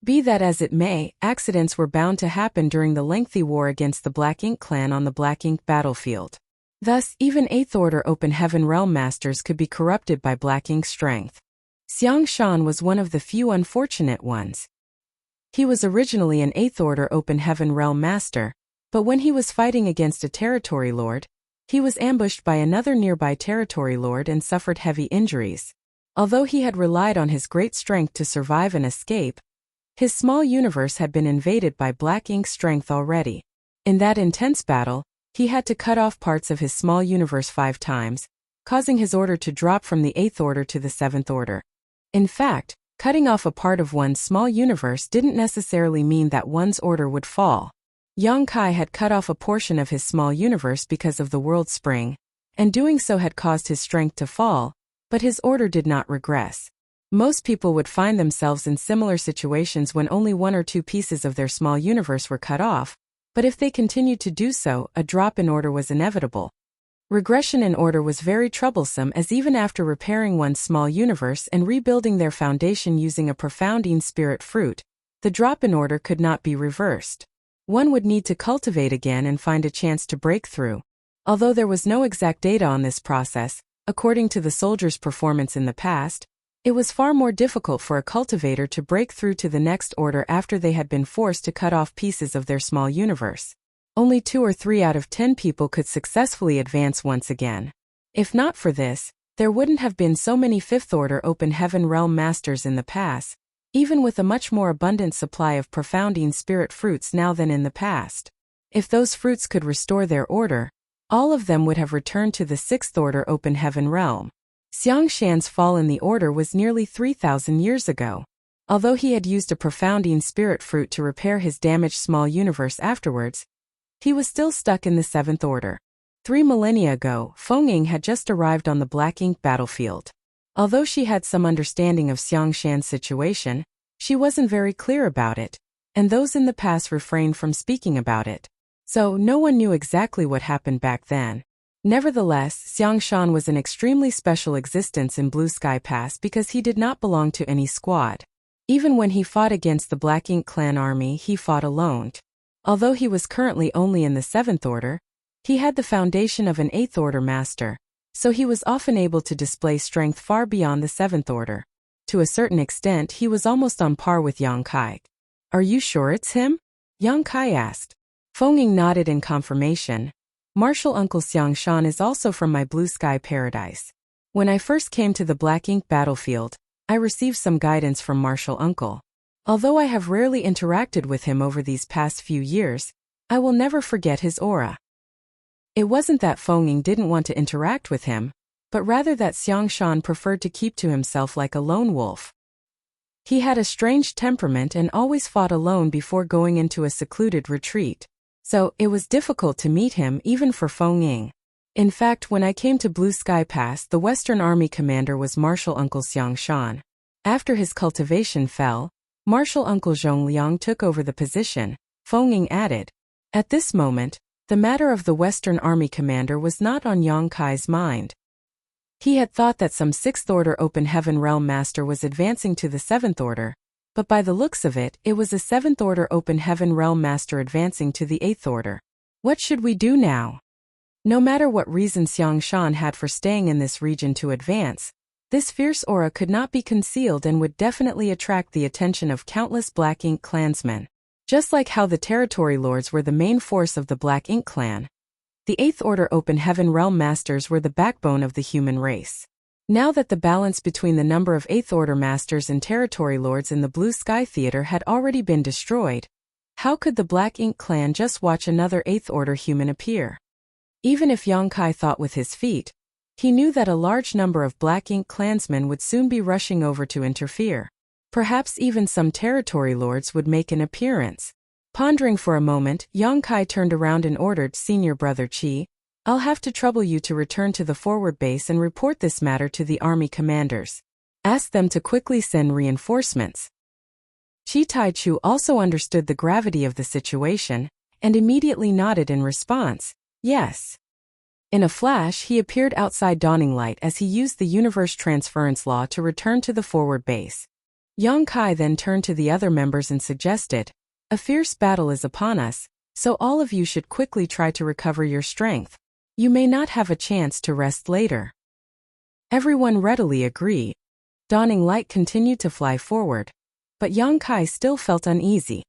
Be that as it may, accidents were bound to happen during the lengthy war against the Black Ink clan on the Black Ink battlefield. Thus, even Eighth Order Open Heaven Realm Masters could be corrupted by Black Ink strength. Xiangshan was one of the few unfortunate ones. He was originally an Eighth Order Open Heaven Realm Master, but when he was fighting against a Territory Lord, he was ambushed by another nearby Territory Lord and suffered heavy injuries. Although he had relied on his great strength to survive and escape, his small universe had been invaded by Black Ink strength already. In that intense battle, he had to cut off parts of his small universe 5 times, causing his order to drop from the Eighth Order to the Seventh Order. In fact, cutting off a part of one's small universe didn't necessarily mean that one's order would fall. Yang Kai had cut off a portion of his small universe because of the world spring, and doing so had caused his strength to fall, but his order did not regress. Most people would find themselves in similar situations when only 1 or 2 pieces of their small universe were cut off, but if they continued to do so, a drop in order was inevitable. Regression in order was very troublesome, as even after repairing one's small universe and rebuilding their foundation using a profounding spirit fruit, the drop in order could not be reversed. One would need to cultivate again and find a chance to break through. Although there was no exact data on this process, according to the soldiers' performance in the past, it was far more difficult for a cultivator to break through to the next order after they had been forced to cut off pieces of their small universe. Only 2 or 3 out of 10 people could successfully advance once again. If not for this, there wouldn't have been so many Fifth Order Open Heaven Realm Masters in the past. even with a much more abundant supply of profounding spirit fruits now than in the past. If those fruits could restore their order, all of them would have returned to the sixth order open heaven realm. Xiangshan's fall in the order was nearly 3,000 years ago. Although he had used a profounding spirit fruit to repair his damaged small universe afterwards, he was still stuck in the seventh order. 3 millennia ago, Fengying had just arrived on the black ink battlefield. Although she had some understanding of Xiangshan's situation, she wasn't very clear about it, and those in the past refrained from speaking about it. So no one knew exactly what happened back then. Nevertheless, Xiangshan was an extremely special existence in Blue Sky Pass because he did not belong to any squad. Even when he fought against the Black Ink Clan army, he fought alone. Although he was currently only in the seventh order, he had the foundation of an eighth order master, so he was often able to display strength far beyond the seventh order. To a certain extent, he was almost on par with Yang Kai. "Are you sure it's him?" Yang Kai asked. Fengying nodded in confirmation. "Martial Uncle Xiangshan is also from my blue sky paradise. When I first came to the Black Ink battlefield, I received some guidance from Martial Uncle. Although I have rarely interacted with him over these past few years, I will never forget his aura." It wasn't that Fengying didn't want to interact with him, but rather that Xiangshan preferred to keep to himself like a lone wolf. He had a strange temperament and always fought alone before going into a secluded retreat, so it was difficult to meet him even for Fengying. In fact, when I came to Blue Sky Pass, the Western Army commander was Martial Uncle Xiangshan. After his cultivation fell, Martial Uncle Zhongliang took over the position, Fengying added. At this moment, the matter of the Western Army commander was not on Yang Kai's mind. He had thought that some sixth order open heaven realm master was advancing to the seventh order, but by the looks of it, it was a seventh order open heaven realm master advancing to the eighth order. What should we do now? No matter what reason Xiangshan had for staying in this region to advance, this fierce aura could not be concealed and would definitely attract the attention of countless Black Ink clansmen. Just like how the territory lords were the main force of the Black Ink clan, the eighth order open heaven realm masters were the backbone of the human race. Now that the balance between the number of eighth order masters and territory lords in the Blue Sky Theater had already been destroyed, how could the Black Ink clan just watch another eighth order human appear? Even if Yang Kai thought with his feet, he knew that a large number of Black Ink clansmen would soon be rushing over to interfere. Perhaps even some territory lords would make an appearance. Pondering for a moment, Yang Kai turned around and ordered Senior Brother Qi, "I'll have to trouble you to return to the forward base and report this matter to the army commanders. Ask them to quickly send reinforcements." Qi Taichu also understood the gravity of the situation, and immediately nodded in response, "Yes." In a flash, he appeared outside Dawning Light as he used the universe transference law to return to the forward base. Yang Kai then turned to the other members and suggested, "A fierce battle is upon us, so all of you should quickly try to recover your strength. You may not have a chance to rest later." Everyone readily agreed. Dawning Light continued to fly forward, but Yang Kai still felt uneasy.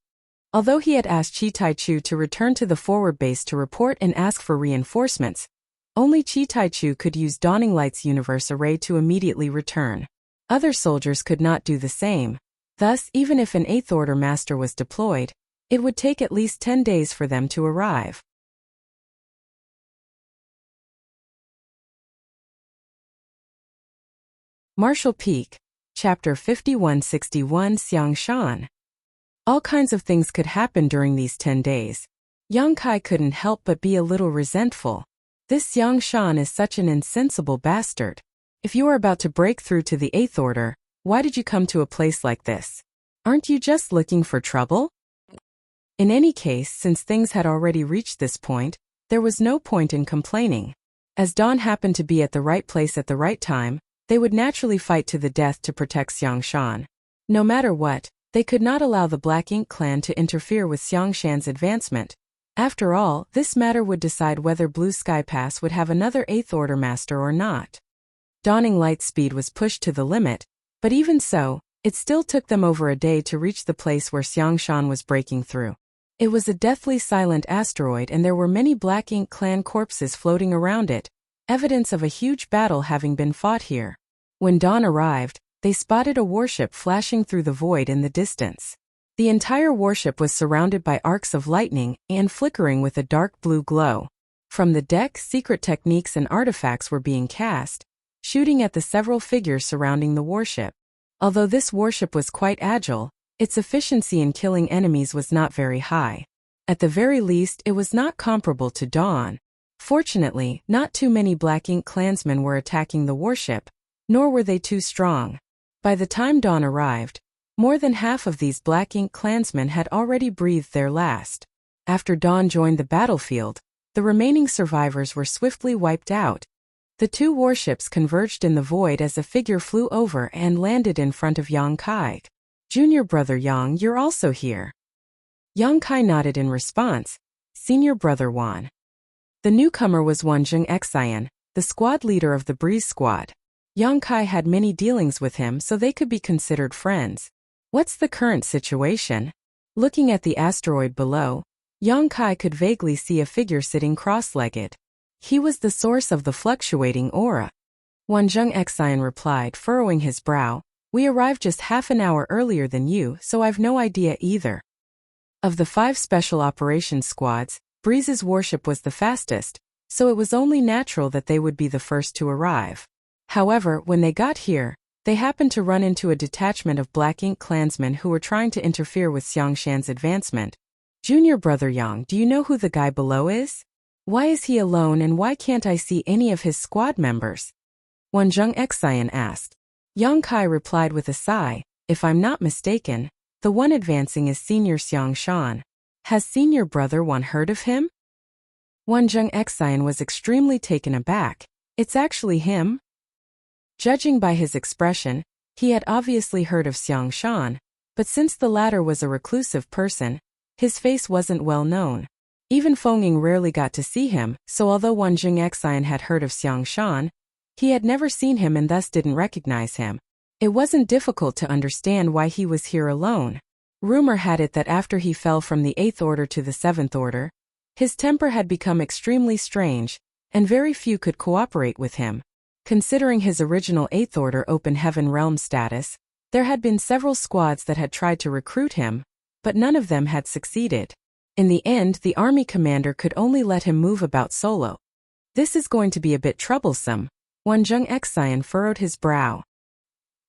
Although he had asked Qi Taichu to return to the forward base to report and ask for reinforcements, only Qi Taichu could use Dawning Light's universe array to immediately return. Other soldiers could not do the same. Thus, even if an eighth order master was deployed, it would take at least 10 days for them to arrive. Martial Peak, Chapter 5161 Xiangshan. All kinds of things could happen during these 10 days. Yang Kai couldn't help but be a little resentful. This Xiangshan is such an insensible bastard. If you are about to break through to the eighth order, why did you come to a place like this? Aren't you just looking for trouble? In any case, since things had already reached this point, there was no point in complaining. As Dawn happened to be at the right place at the right time, they would naturally fight to the death to protect Xiangshan. No matter what, they could not allow the Black Ink clan to interfere with Xiangshan's advancement. After all, this matter would decide whether Blue Sky Pass would have another eighth order master or not. Dawning Light speed was pushed to the limit, but even so, it still took them over a day to reach the place where Xiangshan was breaking through. It was a deathly silent asteroid and there were many Black Ink clan corpses floating around it, evidence of a huge battle having been fought here. When dawn arrived, they spotted a warship flashing through the void in the distance. The entire warship was surrounded by arcs of lightning and flickering with a dark blue glow. From the deck, secret techniques and artifacts were being cast, shooting at the several figures surrounding the warship. Although this warship was quite agile, its efficiency in killing enemies was not very high. At the very least, it was not comparable to Dawn. Fortunately, not too many Black Ink clansmen were attacking the warship, nor were they too strong. By the time Dawn arrived, more than half of these Black Ink clansmen had already breathed their last. After Dawn joined the battlefield, the remaining survivors were swiftly wiped out. The two warships converged in the void as a figure flew over and landed in front of Yang Kai. "Junior brother Yang, you're also here." Yang Kai nodded in response. "Senior brother Wan." The newcomer was Wanjung Xian, the squad leader of the Breeze Squad. Yang Kai had many dealings with him, so they could be considered friends. "What's the current situation?" Looking at the asteroid below, Yang Kai could vaguely see a figure sitting cross-legged. He was the source of the fluctuating aura. Wanjung Xian replied, furrowing his brow. "We arrived just half an hour earlier than you, so I've no idea either." Of the 5 special operations squads, Breeze's warship was the fastest, so it was only natural that they would be the first to arrive. However, when they got here, they happened to run into a detachment of Black Ink clansmen who were trying to interfere with Xiangshan's advancement. "Junior brother Yang, do you know who the guy below is? Why is he alone and why can't I see any of his squad members?" Wanjung Xian asked. Yang Kai replied with a sigh, "If I'm not mistaken, the one advancing is Senior Xiangshan. Has Senior brother Wan heard of him?" Wanjung Xian was extremely taken aback. "It's actually him?" Judging by his expression, he had obviously heard of Xiangshan, but since the latter was a reclusive person, his face wasn't well known. Even Fenging rarely got to see him, so although Wanjung Xian had heard of Xiangshan, he had never seen him and thus didn't recognize him. It wasn't difficult to understand why he was here alone. Rumor had it that after he fell from the 8th Order to the 7th Order, his temper had become extremely strange, and very few could cooperate with him. Considering his original 8th Order Open Heaven Realm status, there had been several squads that had tried to recruit him, but none of them had succeeded. In the end, the army commander could only let him move about solo. "This is going to be a bit troublesome." Wanjung Xian furrowed his brow.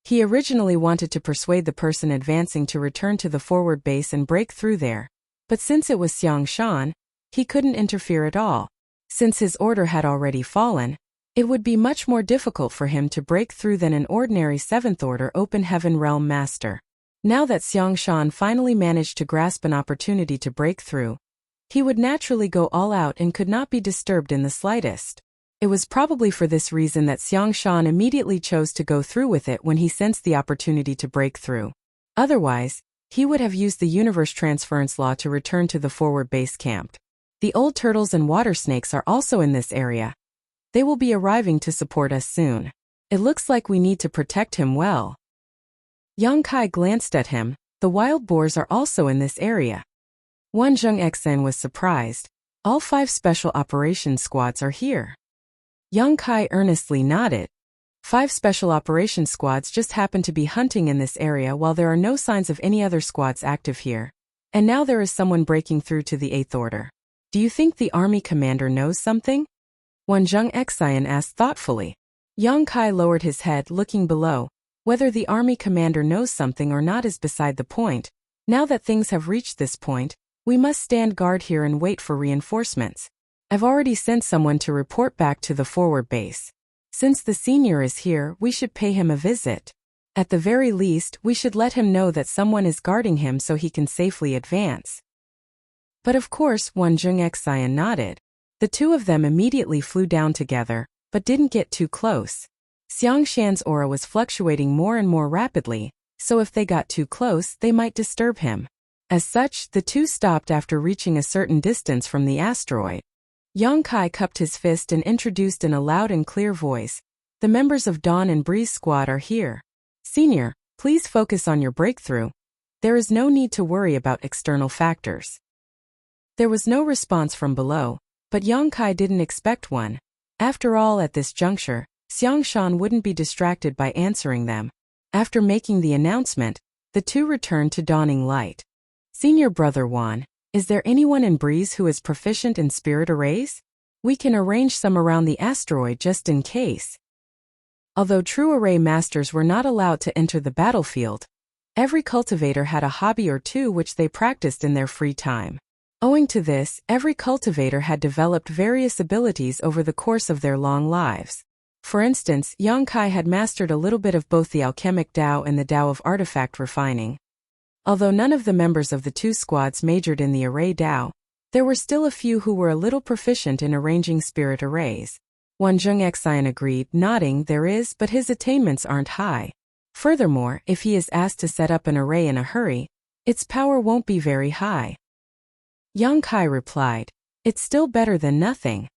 He originally wanted to persuade the person advancing to return to the forward base and break through there, but since it was Xiangshan, he couldn't interfere at all. Since his order had already fallen, it would be much more difficult for him to break through than an ordinary 7th Order Open Heaven Realm Master. Now that Xiangshan finally managed to grasp an opportunity to break through, he would naturally go all out and could not be disturbed in the slightest. It was probably for this reason that Xiangshan immediately chose to go through with it when he sensed the opportunity to break through. Otherwise, he would have used the universe transference law to return to the forward base camp. The old turtles and water snakes are also in this area. They will be arriving to support us soon. It looks like we need to protect him well. Yang Kai glanced at him. The wild boars are also in this area. Wanjung Xian was surprised. All 5 special operations squads are here. Yang Kai earnestly nodded. 5 special operations squads just happen to be hunting in this area while there are no signs of any other squads active here. And now there is someone breaking through to the 8th Order. Do you think the army commander knows something? Wanjung Xian asked thoughtfully. Yang Kai lowered his head, looking below. Whether the army commander knows something or not is beside the point. Now that things have reached this point, we must stand guard here and wait for reinforcements. I've already sent someone to report back to the forward base. Since the senior is here, we should pay him a visit. At the very least, we should let him know that someone is guarding him so he can safely advance. But of course, Wanjung Xian nodded. The two of them immediately flew down together, but didn't get too close. Xiangshan's aura was fluctuating more and more rapidly, so if they got too close, they might disturb him. As such, the two stopped after reaching a certain distance from the asteroid. Yang Kai cupped his fist and introduced in a loud and clear voice, "The members of Dawn and Breeze Squad are here. Senior, please focus on your breakthrough. There is no need to worry about external factors." There was no response from below, but Yang Kai didn't expect one. After all, at this juncture, Xiangshan wouldn't be distracted by answering them. After making the announcement, the two returned to Dawning Light. Senior Brother Juan, is there anyone in Breeze who is proficient in spirit arrays? We can arrange some around the asteroid just in case. Although true array masters were not allowed to enter the battlefield, every cultivator had a hobby or two which they practiced in their free time. Owing to this, every cultivator had developed various abilities over the course of their long lives. For instance, Yang Kai had mastered a little bit of both the alchemic Tao and the Tao of artifact refining. Although none of the members of the two squads majored in the array Tao, there were still a few who were a little proficient in arranging spirit arrays. Wanjung Xian agreed, nodding, there is, but his attainments aren't high. Furthermore, if he is asked to set up an array in a hurry, its power won't be very high. Yang Kai replied, it's still better than nothing.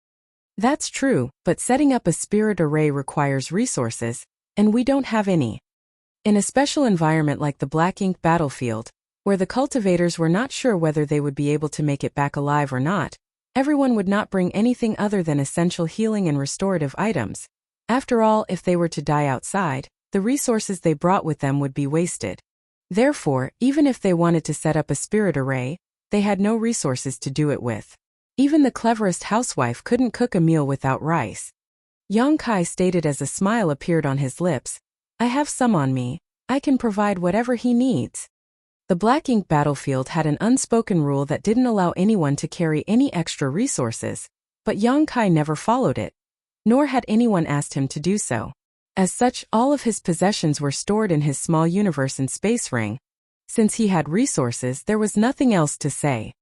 That's true, but setting up a spirit array requires resources, and we don't have any. In a special environment like the Black Ink battlefield, where the cultivators were not sure whether they would be able to make it back alive or not, everyone would not bring anything other than essential healing and restorative items. After all, if they were to die outside, the resources they brought with them would be wasted. Therefore, even if they wanted to set up a spirit array, they had no resources to do it with. Even the cleverest housewife couldn't cook a meal without rice. Yang Kai stated as a smile appeared on his lips, I have some on me, I can provide whatever he needs. The Black Ink battlefield had an unspoken rule that didn't allow anyone to carry any extra resources, but Yang Kai never followed it, nor had anyone asked him to do so. As such, all of his possessions were stored in his small universe and space ring. Since he had resources, there was nothing else to say.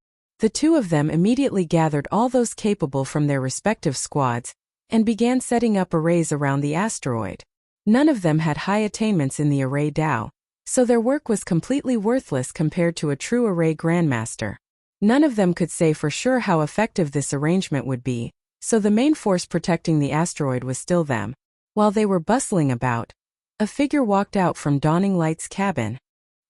The two of them immediately gathered all those capable from their respective squads, and began setting up arrays around the asteroid. None of them had high attainments in the array Tao, so their work was completely worthless compared to a true array grandmaster. None of them could say for sure how effective this arrangement would be, so the main force protecting the asteroid was still them. While they were bustling about, a figure walked out from Dawning Light's cabin.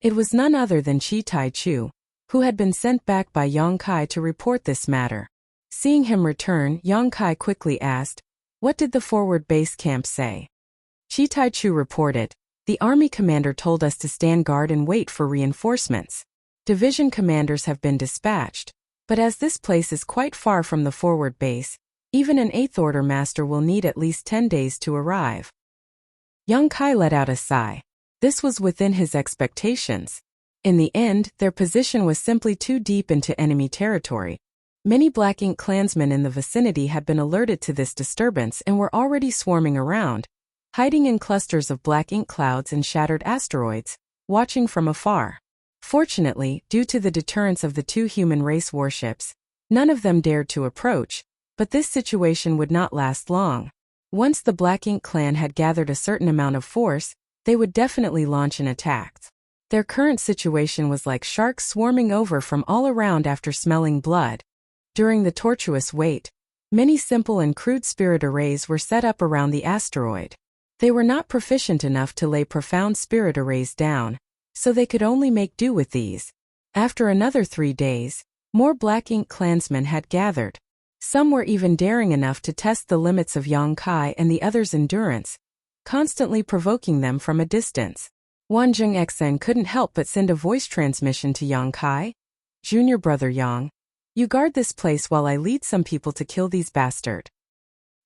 It was none other than Chi Tai Chu, who had been sent back by Yang Kai to report this matter. Seeing him return, Yang Kai quickly asked, what did the forward base camp say? Chi Tai Chu reported, the army commander told us to stand guard and wait for reinforcements. Division commanders have been dispatched, but as this place is quite far from the forward base, even an 8th Order master will need at least 10 days to arrive. Yang Kai let out a sigh. This was within his expectations. In the end, their position was simply too deep into enemy territory. Many Black Ink clansmen in the vicinity had been alerted to this disturbance and were already swarming around, hiding in clusters of black ink clouds and shattered asteroids, watching from afar. Fortunately, due to the deterrence of the two human race warships, none of them dared to approach, but this situation would not last long. Once the Black Ink clan had gathered a certain amount of force, they would definitely launch an attack. Their current situation was like sharks swarming over from all around after smelling blood. During the tortuous wait, many simple and crude spirit arrays were set up around the asteroid. They were not proficient enough to lay profound spirit arrays down, so they could only make do with these. After another 3 days, more Black Ink clansmen had gathered. Some were even daring enough to test the limits of Yang Kai and the others' endurance, constantly provoking them from a distance. Wanjung Xen couldn't help but send a voice transmission to Yang Kai. Junior Brother Yang, you guard this place while I lead some people to kill these bastards.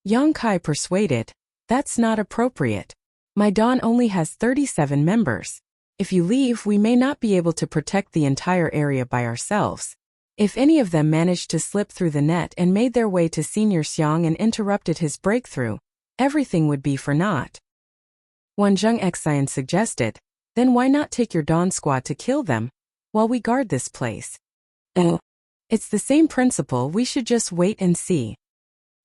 Yang Kai persuaded, that's not appropriate. My Dawn only has 37 members. If you leave, we may not be able to protect the entire area by ourselves. If any of them managed to slip through the net and made their way to Senior Xiang and interrupted his breakthrough, everything would be for naught. Wanjung Xian suggested, then why not take your Dawn squad to kill them, while we guard this place? Oh, it's the same principle, we should just wait and see.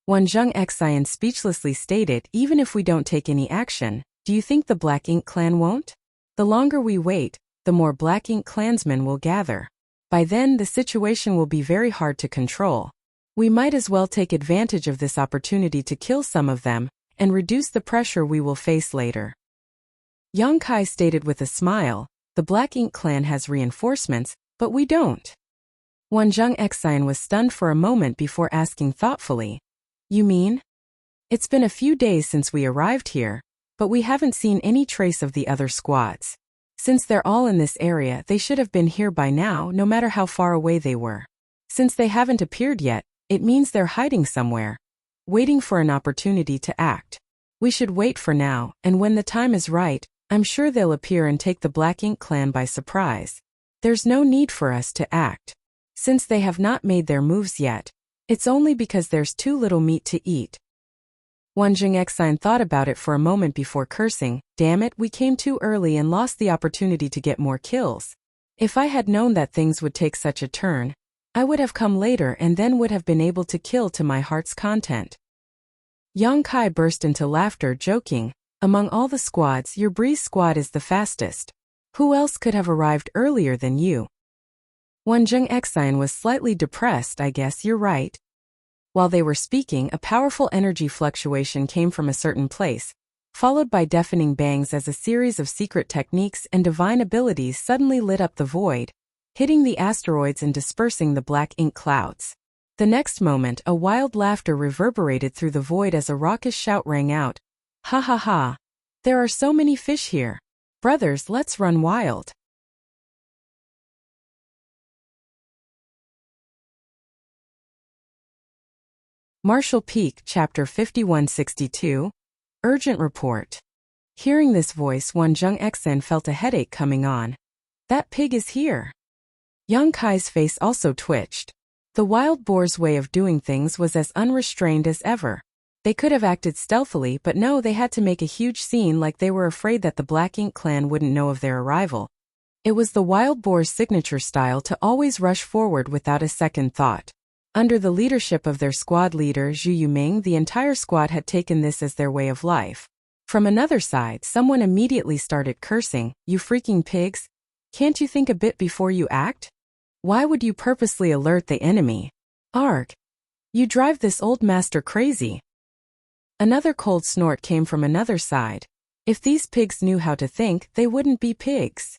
Wanjung Xian speechlessly stated, even if we don't take any action, do you think the Black Ink clan won't? The longer we wait, the more Black Ink clansmen will gather. By then, the situation will be very hard to control. We might as well take advantage of this opportunity to kill some of them, and reduce the pressure we will face later. Yang Kai stated with a smile, the Black Ink clan has reinforcements, but we don't. Wanjung Xian was stunned for a moment before asking thoughtfully, you mean? It's been a few days since we arrived here. but we haven't seen any trace of the other squads. Since they're all in this area, they should have been here by now, no matter how far away they were. Since they haven't appeared yet, it means they're hiding somewhere, waiting for an opportunity to act. We should wait for now, and when the time is right, I'm sure they'll appear and take the Black Ink clan by surprise. There's no need for us to act. Since they have not made their moves yet, it's only because there's too little meat to eat. Wanjing Exine thought about it for a moment before cursing. Damn it, we came too early and lost the opportunity to get more kills. If I had known that things would take such a turn, I would have come later and then would have been able to kill to my heart's content. Yang Kai burst into laughter, joking, among all the squads, your Breeze squad is the fastest. Who else could have arrived earlier than you? Wanjing Exine was slightly depressed. I guess you're right. While they were speaking, a powerful energy fluctuation came from a certain place, followed by deafening bangs as a series of secret techniques and divine abilities suddenly lit up the void, hitting the asteroids and dispersing the black ink clouds. The next moment, a wild laughter reverberated through the void as a raucous shout rang out. Ha ha ha! There are so many fish here. Brothers, let's run wild. Marshall Peak, Chapter 5162. Urgent Report. Hearing this voice, Wanjing Exine felt a headache coming on. That pig is here. Yang Kai's face also twitched. The wild boar's way of doing things was as unrestrained as ever. They could have acted stealthily, but no, they had to make a huge scene like they were afraid that the Black Ink clan wouldn't know of their arrival. It was the wild boar's signature style to always rush forward without a second thought. Under the leadership of their squad leader Zhu Yuming, the entire squad had taken this as their way of life. From another side, someone immediately started cursing, "You freaking pigs! Can't you think a bit before you act? Why would you purposely alert the enemy? Arg! You drive this old master crazy." Another cold snort came from another side. If these pigs knew how to think, they wouldn't be pigs.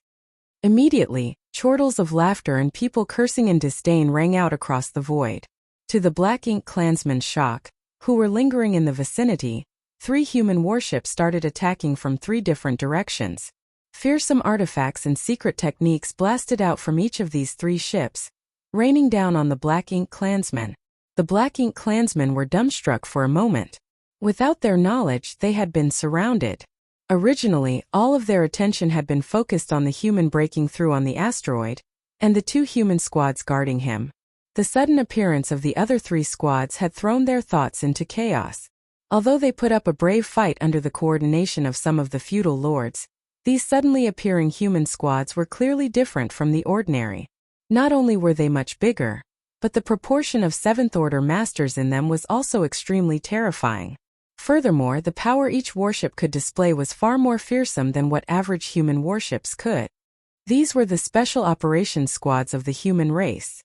Immediately, chortles of laughter and people cursing in disdain rang out across the void. To the Black Ink clansmen's shock, who were lingering in the vicinity, 3 human warships started attacking from 3 different directions. Fearsome artifacts and secret techniques blasted out from each of these 3 ships, raining down on the Black Ink clansmen. The Black Ink clansmen were dumbstruck for a moment. Without their knowledge, they had been surrounded. Originally, all of their attention had been focused on the human breaking through on the asteroid, and the 2 human squads guarding him. The sudden appearance of the other 3 squads had thrown their thoughts into chaos. Although they put up a brave fight under the coordination of some of the feudal lords, these suddenly appearing human squads were clearly different from the ordinary. Not only were they much bigger, but the proportion of 7th Order masters in them was also extremely terrifying. Furthermore, the power each warship could display was far more fearsome than what average human warships could. These were the special operations squads of the human race.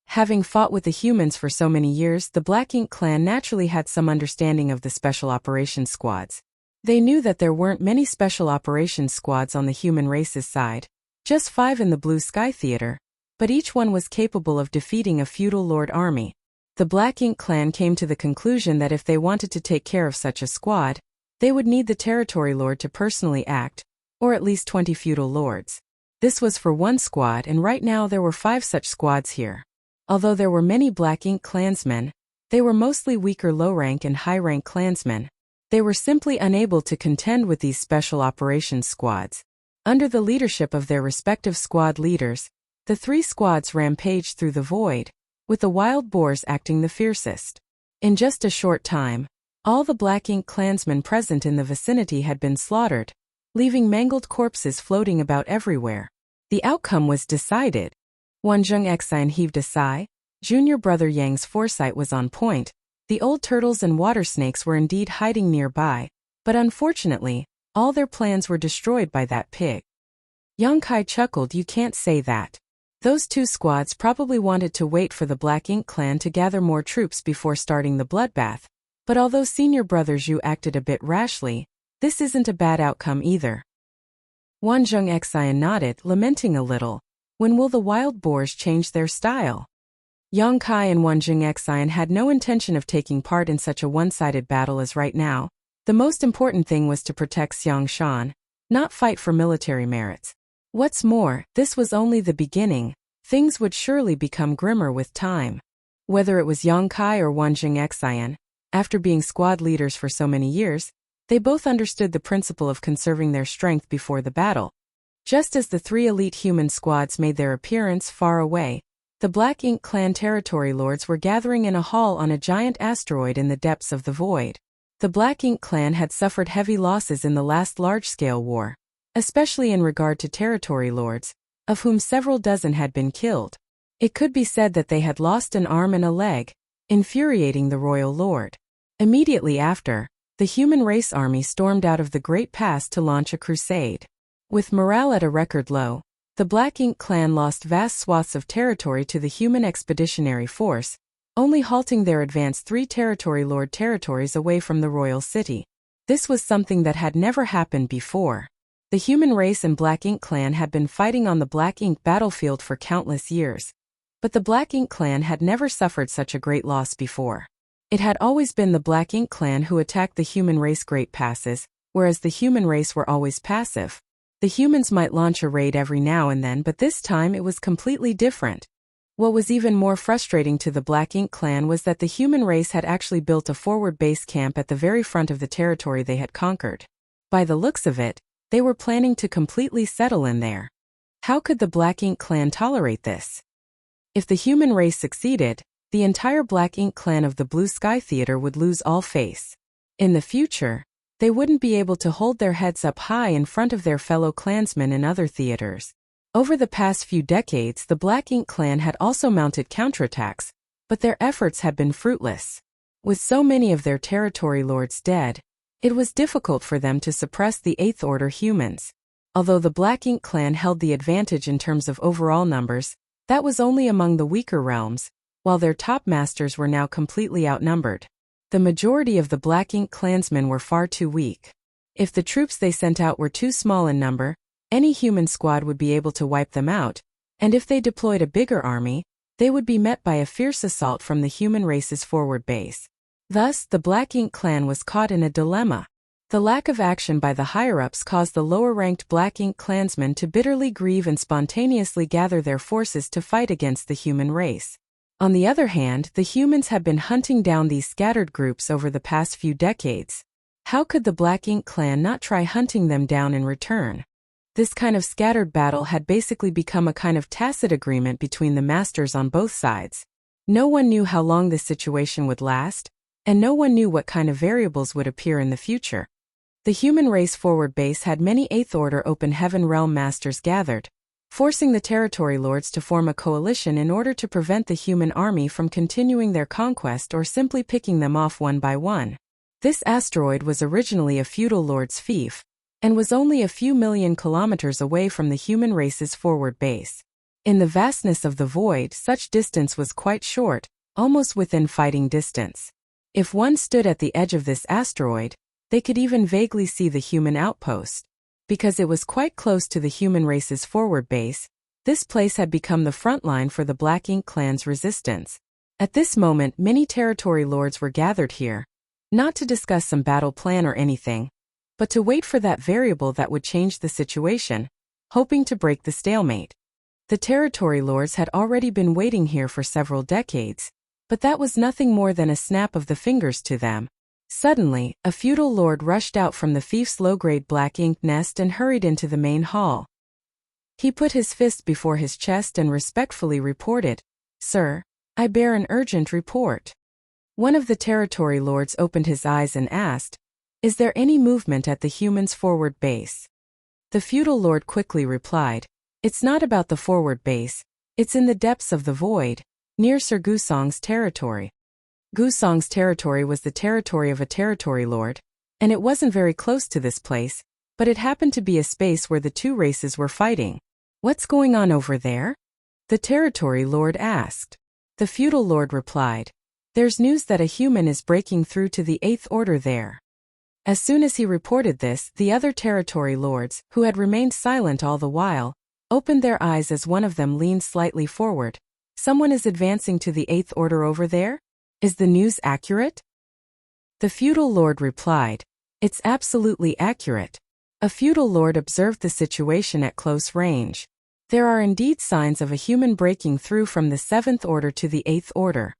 Having fought with the humans for so many years, the Black Ink clan naturally had some understanding of the special operations squads. They knew that there weren't many special operations squads on the human race's side, just 5 in the Blue Sky Theater, but each one was capable of defeating a feudal lord army. The Black Ink clan came to the conclusion that if they wanted to take care of such a squad, they would need the territory lord to personally act, or at least 20 feudal lords. This was for one squad, and right now there were 5 such squads here. Although there were many Black Ink clansmen, they were mostly weaker low-rank and high-rank clansmen. They were simply unable to contend with these special operations squads. Under the leadership of their respective squad leaders, the 3 squads rampaged through the void, with the wild boars acting the fiercest. In just a short time, all the Black Ink clansmen present in the vicinity had been slaughtered, leaving mangled corpses floating about everywhere. The outcome was decided. Wanjing Exine heaved a sigh. Junior brother Yang's foresight was on point. The old turtles and water snakes were indeed hiding nearby, but unfortunately, all their plans were destroyed by that pig. Yang Kai chuckled. You can't say that. Those 2 squads probably wanted to wait for the Black Ink clan to gather more troops before starting the bloodbath, but although senior brother Zhu acted a bit rashly, this isn't a bad outcome either. Wanjing Exine nodded, lamenting a little. When will the wild boars change their style? Yang Kai and Wanjing Exine had no intention of taking part in such a one-sided battle as right now. The most important thing was to protect Xiang Shan, not fight for military merits. What's more, this was only the beginning. Things would surely become grimmer with time. Whether it was Yang Kai or Wanjing Xian, after being squad leaders for so many years, they both understood the principle of conserving their strength before the battle. Just as the three elite human squads made their appearance far away, the Black Ink clan territory lords were gathering in a hall on a giant asteroid in the depths of the void. The Black Ink clan had suffered heavy losses in the last large-scale war, especially in regard to territory lords, of whom several dozen had been killed. It could be said that they had lost an arm and a leg, infuriating the royal lord. Immediately after, the human race army stormed out of the Great Pass to launch a crusade. With morale at a record low, the Black Ink clan lost vast swaths of territory to the human expeditionary force, only halting their advance 3 territory lord territories away from the royal city. This was something that had never happened before. The human race and Black Ink clan had been fighting on the Black Ink battlefield for countless years. But the Black Ink clan had never suffered such a great loss before. It had always been the Black Ink clan who attacked the human race Great Passes, whereas the human race were always passive. The humans might launch a raid every now and then, but this time it was completely different. What was even more frustrating to the Black Ink clan was that the human race had actually built a forward base camp at the very front of the territory they had conquered. By the looks of it, they were planning to completely settle in there. How could the Black Ink clan tolerate this? If the human race succeeded, the entire Black Ink clan of the Blue Sky Theater would lose all face. In the future, they wouldn't be able to hold their heads up high in front of their fellow clansmen in other theaters. Over the past few decades, the Black Ink clan had also mounted counterattacks, but their efforts had been fruitless. With so many of their territory lords dead, it was difficult for them to suppress the Eighth Order humans. Although the Black Ink clan held the advantage in terms of overall numbers, that was only among the weaker realms, while their top masters were now completely outnumbered. The majority of the Black Ink clansmen were far too weak. If the troops they sent out were too small in number, any human squad would be able to wipe them out, and if they deployed a bigger army, they would be met by a fierce assault from the human race's forward base. Thus, the Black Ink clan was caught in a dilemma. The lack of action by the higher-ups caused the lower-ranked Black Ink clansmen to bitterly grieve and spontaneously gather their forces to fight against the human race. On the other hand, the humans had been hunting down these scattered groups over the past few decades. How could the Black Ink clan not try hunting them down in return? This kind of scattered battle had basically become a kind of tacit agreement between the masters on both sides. No one knew how long this situation would last, and no one knew what kind of variables would appear in the future. The human race forward base had many Eighth Order Open Heaven Realm masters gathered, forcing the territory lords to form a coalition in order to prevent the human army from continuing their conquest or simply picking them off one by one. This asteroid was originally a feudal lord's fief, and was only a few million kilometers away from the human race's forward base. In the vastness of the void, such distance was quite short, almost within fighting distance. If one stood at the edge of this asteroid, they could even vaguely see the human outpost. Because it was quite close to the human race's forward base, this place had become the front line for the Black Ink clan's resistance. At this moment, many territory lords were gathered here, not to discuss some battle plan or anything, but to wait for that variable that would change the situation, hoping to break the stalemate. The territory lords had already been waiting here for several decades, but that was nothing more than a snap of the fingers to them. Suddenly, a feudal lord rushed out from the fief's low-grade Black Ink nest and hurried into the main hall. He put his fist before his chest and respectfully reported, "Sir, I bear an urgent report." One of the territory lords opened his eyes and asked, "Is there any movement at the humans' forward base?" The feudal lord quickly replied, "It's not about the forward base, it's in the depths of the void, near Sir Gusong's territory." Gusong's territory was the territory of a territory lord, and it wasn't very close to this place, but it happened to be a space where the two races were fighting. "What's going on over there?" the territory lord asked. The feudal lord replied, "There's news that a human is breaking through to the Eighth Order there." As soon as he reported this, the other territory lords, who had remained silent all the while, opened their eyes as one of them leaned slightly forward. "Someone is advancing to the Eighth Order over there? Is the news accurate?" The feudal lord replied, It's absolutely accurate. A feudal lord observed the situation at close range. There are indeed signs of a human breaking through from the 7th order to the 8th order.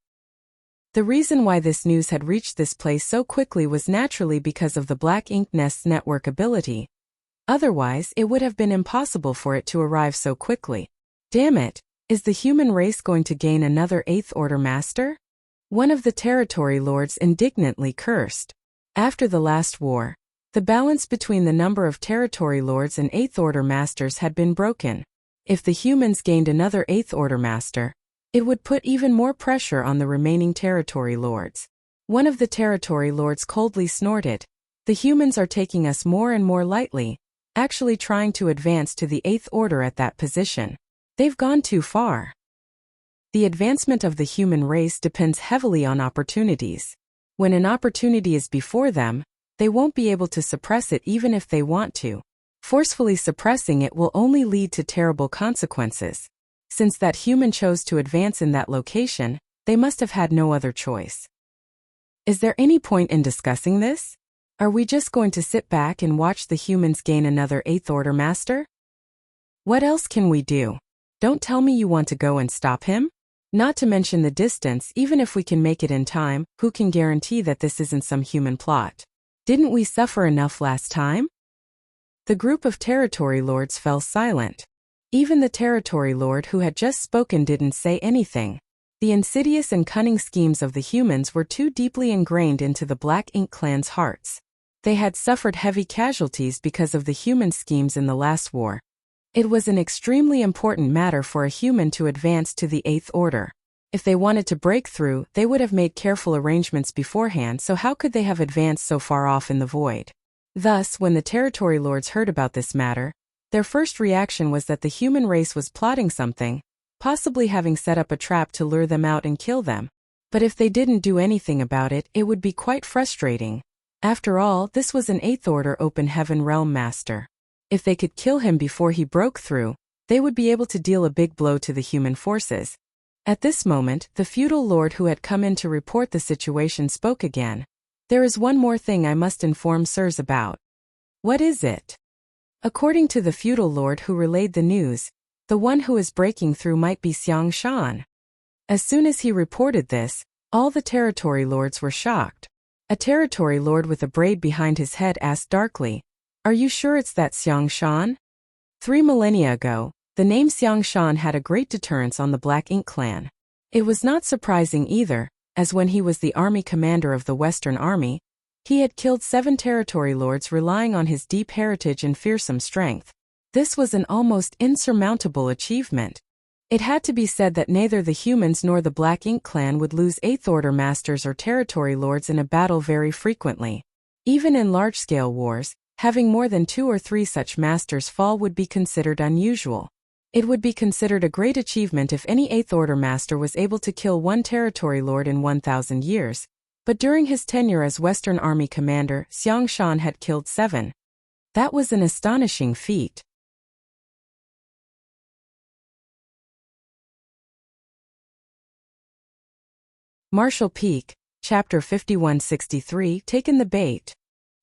The reason why this news had reached this place so quickly was naturally because of the Black Ink Nest's network ability. Otherwise, it would have been impossible for it to arrive so quickly. Damn it, is the human race going to gain another 8th order master? One of the territory lords indignantly cursed. After the last war, the balance between the number of territory lords and 8th order masters had been broken. If the humans gained another 8th order master, it would put even more pressure on the remaining territory lords. One of the territory lords coldly snorted. The humans are taking us more and more lightly, actually trying to advance to the 8th order at that position. They've gone too far. The advancement of the human race depends heavily on opportunities. When an opportunity is before them, they won't be able to suppress it even if they want to. Forcefully suppressing it will only lead to terrible consequences. Since that human chose to advance in that location, they must have had no other choice. Is there any point in discussing this? Are we just going to sit back and watch the humans gain another 8th order master? What else can we do? Don't tell me you want to go and stop him? Not to mention the distance, even if we can make it in time, who can guarantee that this isn't some human plot? Didn't we suffer enough last time? The group of territory lords fell silent. Even the territory lord who had just spoken didn't say anything. The insidious and cunning schemes of the humans were too deeply ingrained into the Black Ink clan's hearts. They had suffered heavy casualties because of the human schemes in the last war. It was an extremely important matter for a human to advance to the 8th order. If they wanted to break through, they would have made careful arrangements beforehand, so how could they have advanced so far off in the void? Thus, when the territory lords heard about this matter, their first reaction was that the human race was plotting something, possibly having set up a trap to lure them out and kill them. But if they didn't do anything about it, it would be quite frustrating. After all, this was an 8th order open heaven realm master. If they could kill him before he broke through, they would be able to deal a big blow to the human forces. At this moment, the feudal lord who had come in to report the situation spoke again. There is one more thing I must inform sirs about. What is it? According to the feudal lord who relayed the news, the one who is breaking through might be Xiang Shan. As soon as he reported this, all the territory lords were shocked. A territory lord with a braid behind his head asked darkly, "Are you sure it's that Xiang Shan?" 3 millennia ago, the name Xiang Shan had a great deterrence on the Black Ink clan. It was not surprising either, as when he was the army commander of the Western Army, he had killed 7 territory lords relying on his deep heritage and fearsome strength. This was an almost insurmountable achievement. It had to be said that neither the humans nor the Black Ink clan would lose 8th order masters or territory lords in a battle very frequently. Even in large-scale wars, having more than 2 or 3 such masters fall would be considered unusual. It would be considered a great achievement if any 8th order master was able to kill 1 territory lord in 1,000 years. But during his tenure as Western Army commander, Xiang Shan had killed 7. That was an astonishing feat. Marshall Peak, Chapter 5163, taken the bait.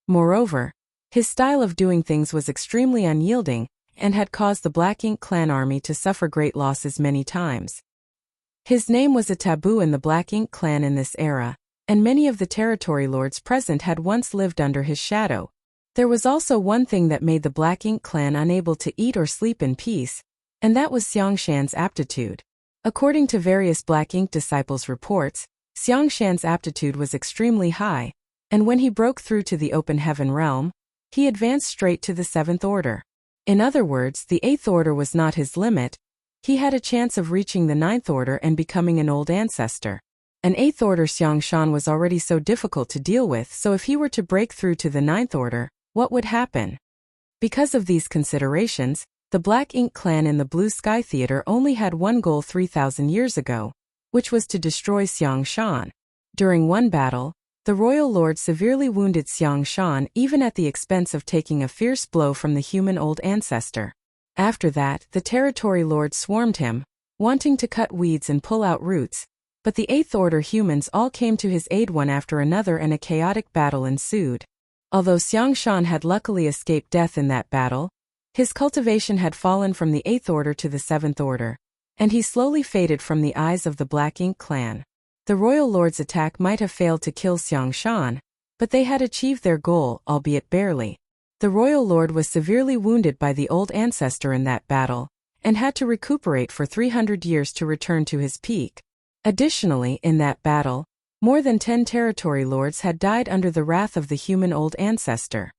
Moreover, his style of doing things was extremely unyielding, and had caused the Black Ink clan army to suffer great losses many times. His name was a taboo in the Black Ink clan in this era, and many of the territory lords present had once lived under his shadow. There was also one thing that made the Black Ink clan unable to eat or sleep in peace, and that was Xiang Shan's aptitude. According to various Black Ink disciples' reports, Xiang Shan's aptitude was extremely high, and when he broke through to the open heaven realm, he advanced straight to the 7th order. In other words, the 8th order was not his limit. He had a chance of reaching the 9th order and becoming an old ancestor. An 8th order Xiang Shan was already so difficult to deal with, so if he were to break through to the 9th order, what would happen? Because of these considerations, the Black Ink clan in the Blue Sky Theater only had one goal 3,000 years ago, which was to destroy Xiang Shan. During one battle, the royal lord severely wounded Xiang Shan even at the expense of taking a fierce blow from the human old ancestor. After that, the territory lord swarmed him, wanting to cut weeds and pull out roots, but the 8th order humans all came to his aid one after another and a chaotic battle ensued. Although Xiangshan had luckily escaped death in that battle, his cultivation had fallen from the 8th Order to the 7th Order, and he slowly faded from the eyes of the Black Ink clan. The Royal Lord's attack might have failed to kill Xiangshan, but they had achieved their goal, albeit barely. The Royal Lord was severely wounded by the old ancestor in that battle, and had to recuperate for 300 years to return to his peak. Additionally, in that battle, more than 10 territory lords had died under the wrath of the human old ancestor.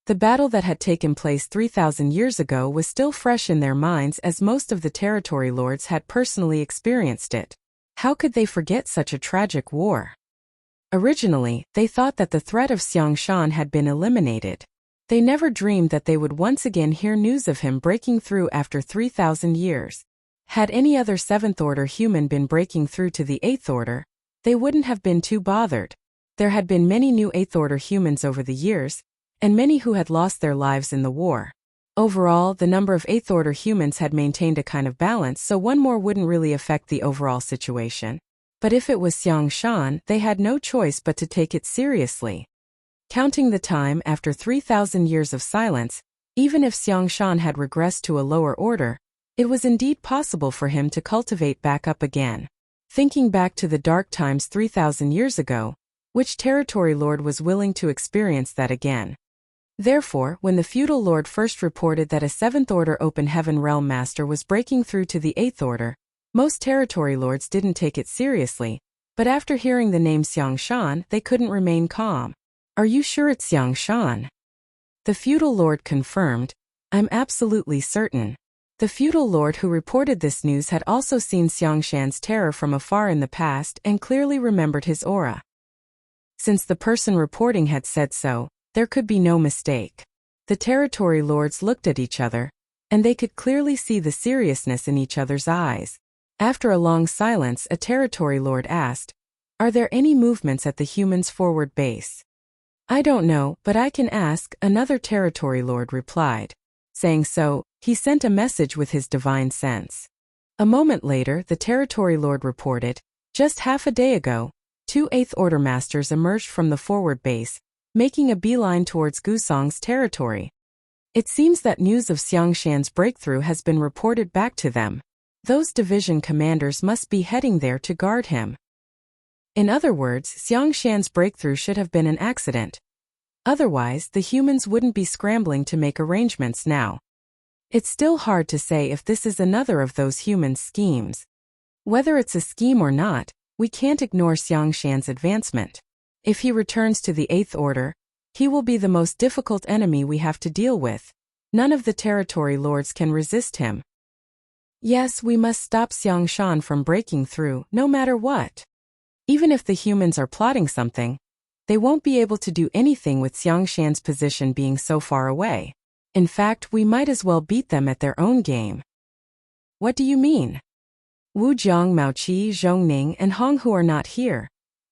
The battle that had taken place 3,000 years ago was still fresh in their minds as most of the territory lords had personally experienced it. How could they forget such a tragic war? Originally, they thought that the threat of Xiangshan had been eliminated. They never dreamed that they would once again hear news of him breaking through after 3,000 years. Had any other 7th Order human been breaking through to the 8th Order, they wouldn't have been too bothered. There had been many new 8th Order humans over the years, and many who had lost their lives in the war. Overall, the number of 8th Order humans had maintained a kind of balance, so one more wouldn't really affect the overall situation. But if it was Xiangshan, they had no choice but to take it seriously. Counting the time after 3,000 years of silence, even if Xiangshan had regressed to a lower order, it was indeed possible for him to cultivate back up again. Thinking back to the dark times 3,000 years ago, which territory lord was willing to experience that again? Therefore, when the feudal lord first reported that a 7th Order Open Heaven Realm Master was breaking through to the 8th Order, most territory lords didn't take it seriously, but after hearing the name Xiangshan, they couldn't remain calm. Are you sure it's Xiangshan? The feudal lord confirmed, I'm absolutely certain. The feudal lord who reported this news had also seen Xiangshan's terror from afar in the past and clearly remembered his aura. Since the person reporting had said so, there could be no mistake. The territory lords looked at each other, and they could clearly see the seriousness in each other's eyes. After a long silence, a territory lord asked, Are there any movements at the humans' forward base? I don't know, but I can ask, another territory lord replied. Saying so, he sent a message with his divine sense. A moment later, the territory lord reported, just half a day ago, 2 8th Order masters emerged from the forward base, making a beeline towards Gusong's territory. It seems that news of Xiangshan's breakthrough has been reported back to them. Those division commanders must be heading there to guard him. In other words, Xiangshan's breakthrough should have been an accident. Otherwise, the humans wouldn't be scrambling to make arrangements now. It's still hard to say if this is another of those humans' schemes. Whether it's a scheme or not, we can't ignore Xiangshan's advancement. If he returns to the 8th Order, he will be the most difficult enemy we have to deal with. None of the territory lords can resist him. Yes, we must stop Xiangshan from breaking through, no matter what. Even if the humans are plotting something, they won't be able to do anything with Xiangshan's position being so far away. In fact, we might as well beat them at their own game. What do you mean? Wu Jiang, Mao Qi, Zhongning, and Hong Hu are not here.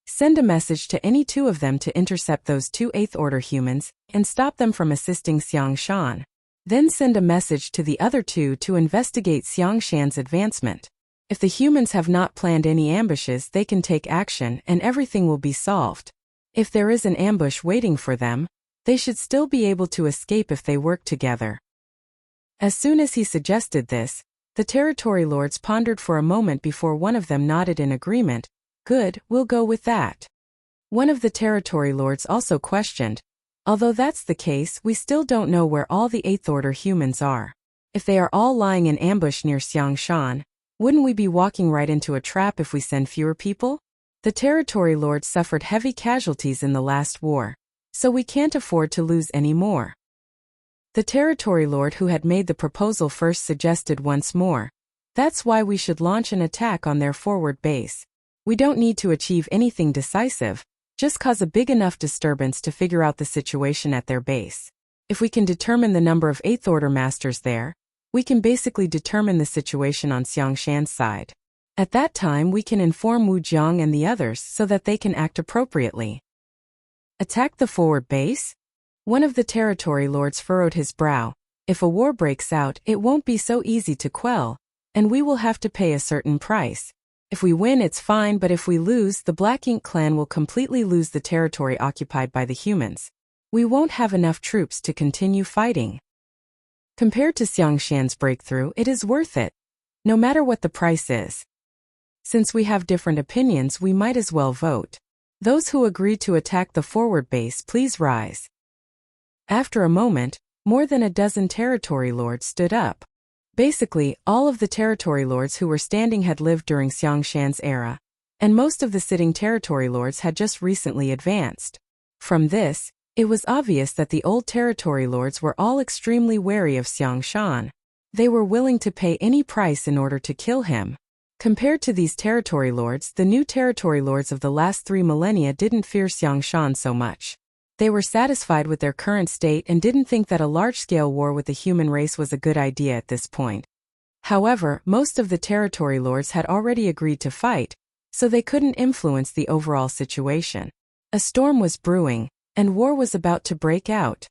Send a message to any 2 of them to intercept those 2 8th Order humans and stop them from assisting Xiangshan. Then send a message to the other 2 to investigate Xiangshan's advancement. If the humans have not planned any ambushes, they can take action and everything will be solved. If there is an ambush waiting for them, they should still be able to escape if they work together. As soon as he suggested this, the territory lords pondered for a moment before one of them nodded in agreement. Good, we'll go with that. One of the territory lords also questioned, although that's the case, we still don't know where all the 8th Order humans are. If they are all lying in ambush near Xiangshan, wouldn't we be walking right into a trap if we send fewer people? The territory lords suffered heavy casualties in the last war, so we can't afford to lose any more. The territory lord who had made the proposal first suggested once more, that's why we should launch an attack on their forward base. We don't need to achieve anything decisive, just cause a big enough disturbance to figure out the situation at their base. If we can determine the number of 8th Order masters there, we can basically determine the situation on Xiangshan's side. At that time we can inform Wu Jiang and the others so that they can act appropriately. Attack the forward base? One of the territory lords furrowed his brow. If a war breaks out, it won't be so easy to quell, and we will have to pay a certain price. If we win, it's fine, but if we lose, the Black Ink clan will completely lose the territory occupied by the humans. We won't have enough troops to continue fighting. Compared to Xiangshan's breakthrough, it is worth it, no matter what the price is. Since we have different opinions, we might as well vote. Those who agree to attack the forward base, please rise. After a moment, more than a dozen territory lords stood up. Basically, all of the territory lords who were standing had lived during Xiangshan's era, and most of the sitting territory lords had just recently advanced. From this, it was obvious that the old territory lords were all extremely wary of Xiangshan. They were willing to pay any price in order to kill him. Compared to these territory lords, the new territory lords of the last 3 millennia didn't fear Xiangshan so much. They were satisfied with their current state and didn't think that a large-scale war with the human race was a good idea at this point. However, most of the territory lords had already agreed to fight, so they couldn't influence the overall situation. A storm was brewing, and war was about to break out.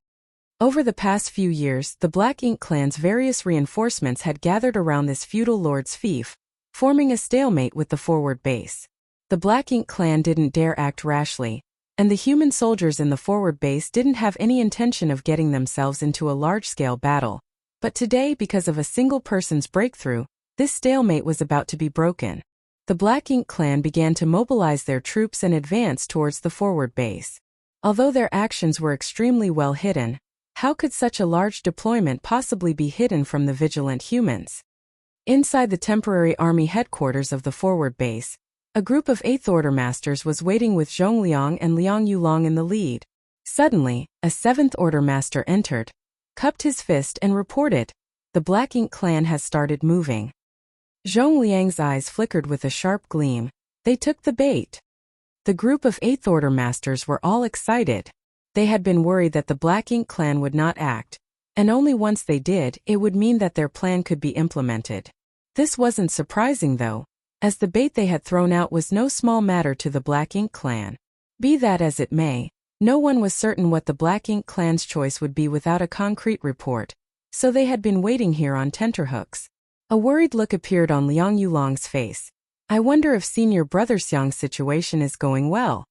Over the past few years, the Black Ink clan's various reinforcements had gathered around this feudal lord's fief, forming a stalemate with the forward base. The Black Ink clan didn't dare act rashly, and the human soldiers in the forward base didn't have any intention of getting themselves into a large-scale battle. But today, because of a single person's breakthrough, this stalemate was about to be broken. The Black Ink clan began to mobilize their troops and advance towards the forward base. Although their actions were extremely well hidden, how could such a large deployment possibly be hidden from the vigilant humans? Inside the temporary army headquarters of the forward base, a group of 8th Order Masters was waiting with Zhong Liang and Liang Yulong in the lead. Suddenly, a 7th Order Master entered, cupped his fist and reported, "The Black Ink clan has started moving." Zhong Liang's eyes flickered with a sharp gleam. They took the bait. The group of 8th Order Masters were all excited. They had been worried that the Black Ink clan would not act, and only once they did, it would mean that their plan could be implemented. This wasn't surprising though, as the bait they had thrown out was no small matter to the Black Ink clan. Be that as it may, no one was certain what the Black Ink clan's choice would be without a concrete report, so they had been waiting here on tenterhooks. A worried look appeared on Liang Yulong's face. "I wonder if Senior Brother Xiang's situation is going well."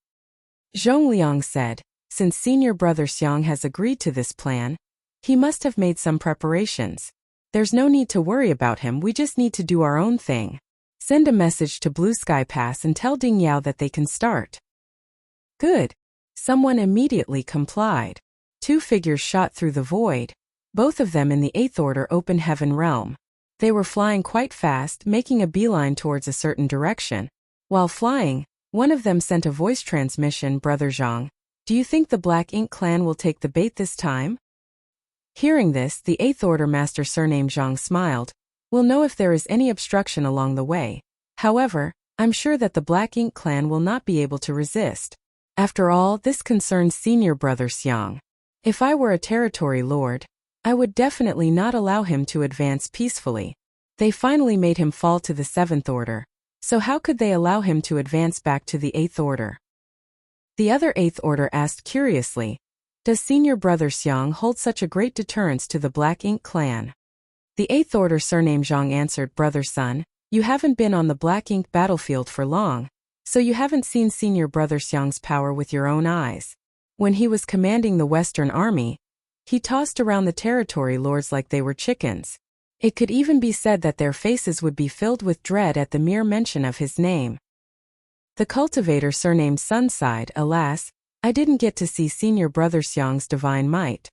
Zhong Liang said, "Since Senior Brother Xiang has agreed to this plan, he must have made some preparations. There's no need to worry about him, we just need to do our own thing. Send a message to Blue Sky Pass and tell Ding Yao that they can start." Good. Someone immediately complied. 2 figures shot through the void, both of them in the 8th Order Open Heaven realm. They were flying quite fast, making a beeline towards a certain direction. While flying, one of them sent a voice transmission, "Brother Zhang, do you think the Black Ink clan will take the bait this time?" Hearing this, the 8th Order Master surnamed Zhang smiled. "We'll know if there is any obstruction along the way. However, I'm sure that the Black Ink clan will not be able to resist. After all, this concerns Senior Brother Xiang. If I were a territory lord, I would definitely not allow him to advance peacefully. They finally made him fall to the 7th Order, so how could they allow him to advance back to the 8th Order?" The other 8th Order asked curiously, "Does Senior Brother Xiang hold such a great deterrence to the Black Ink clan?" The 8th Order surnamed Zhang answered, "Brother Sun, you haven't been on the Black Ink battlefield for long, so you haven't seen Senior Brother Xiang's power with your own eyes. When he was commanding the Western Army, he tossed around the territory lords like they were chickens. It could even be said that their faces would be filled with dread at the mere mention of his name." The cultivator surnamed Sun sighed, "Alas, I didn't get to see Senior Brother Xiang's divine might.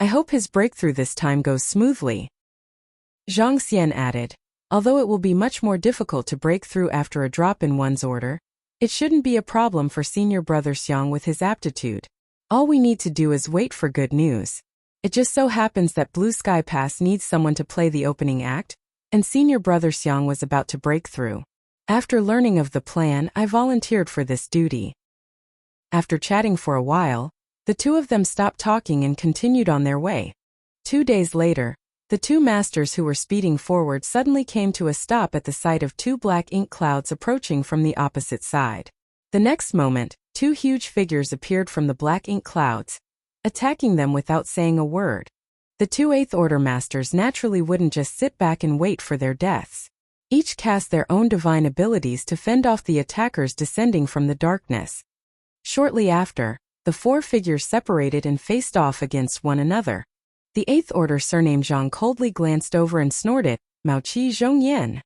I hope his breakthrough this time goes smoothly." Zhang Xian added, "Although it will be much more difficult to break through after a drop in one's order, it shouldn't be a problem for Senior Brother Xiang with his aptitude. All we need to do is wait for good news. It just so happens that Blue Sky Pass needs someone to play the opening act, and Senior Brother Xiang was about to break through. After learning of the plan, I volunteered for this duty." After chatting for a while, the 2 of them stopped talking and continued on their way. 2 days later, the 2 masters who were speeding forward suddenly came to a stop at the sight of 2 black ink clouds approaching from the opposite side. The next moment, 2 huge figures appeared from the black ink clouds, attacking them without saying a word. The 2 8th Order Masters naturally wouldn't just sit back and wait for their deaths. Each cast their own divine abilities to fend off the attackers descending from the darkness. Shortly after, The four figures separated and faced off against one another. The Eighth Order surnamed Zhang coldly glanced over and snorted, "Mao Qi Zhongyan."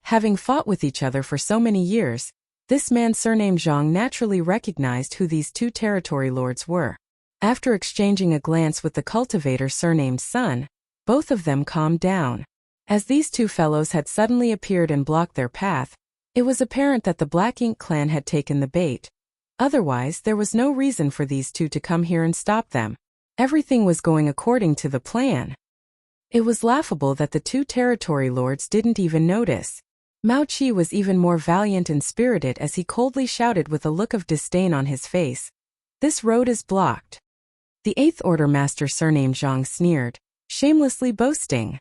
Having fought with each other for so many years, this man surnamed Zhang naturally recognized who these two territory lords were. After exchanging a glance with the cultivator surnamed Sun, both of them calmed down. As these two fellows had suddenly appeared and blocked their path, it was apparent that the Black Ink clan had taken the bait. Otherwise, there was no reason for these two to come here and stop them. Everything was going according to the plan. It was laughable that the two territory lords didn't even notice. Mao Qi was even more valiant and spirited as he coldly shouted with a look of disdain on his face, "This road is blocked." The Eighth Order master surnamed Zhang sneered, shamelessly boasting.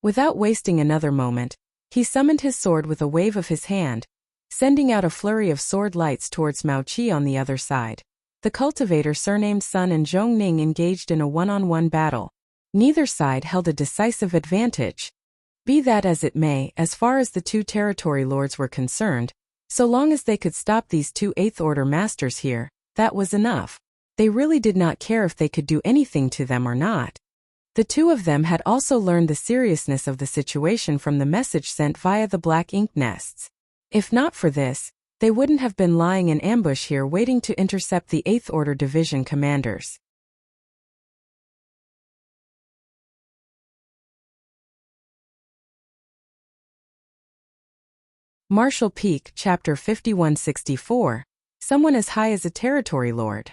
Without wasting another moment, he summoned his sword with a wave of his hand, sending out a flurry of sword lights towards Mao Qi on the other side. The cultivator surnamed Sun and Zhong Ning engaged in a one-on-one battle. Neither side held a decisive advantage. Be that as it may, as far as the two territory lords were concerned, so long as they could stop these two Eighth Order masters here, that was enough. They really did not care if they could do anything to them or not. The two of them had also learned the seriousness of the situation from the message sent via the black ink nests. If not for this, they wouldn't have been lying in ambush here waiting to intercept the Eighth Order Division commanders. Martial Peak, Chapter 5164. Someone as high as a territory lord.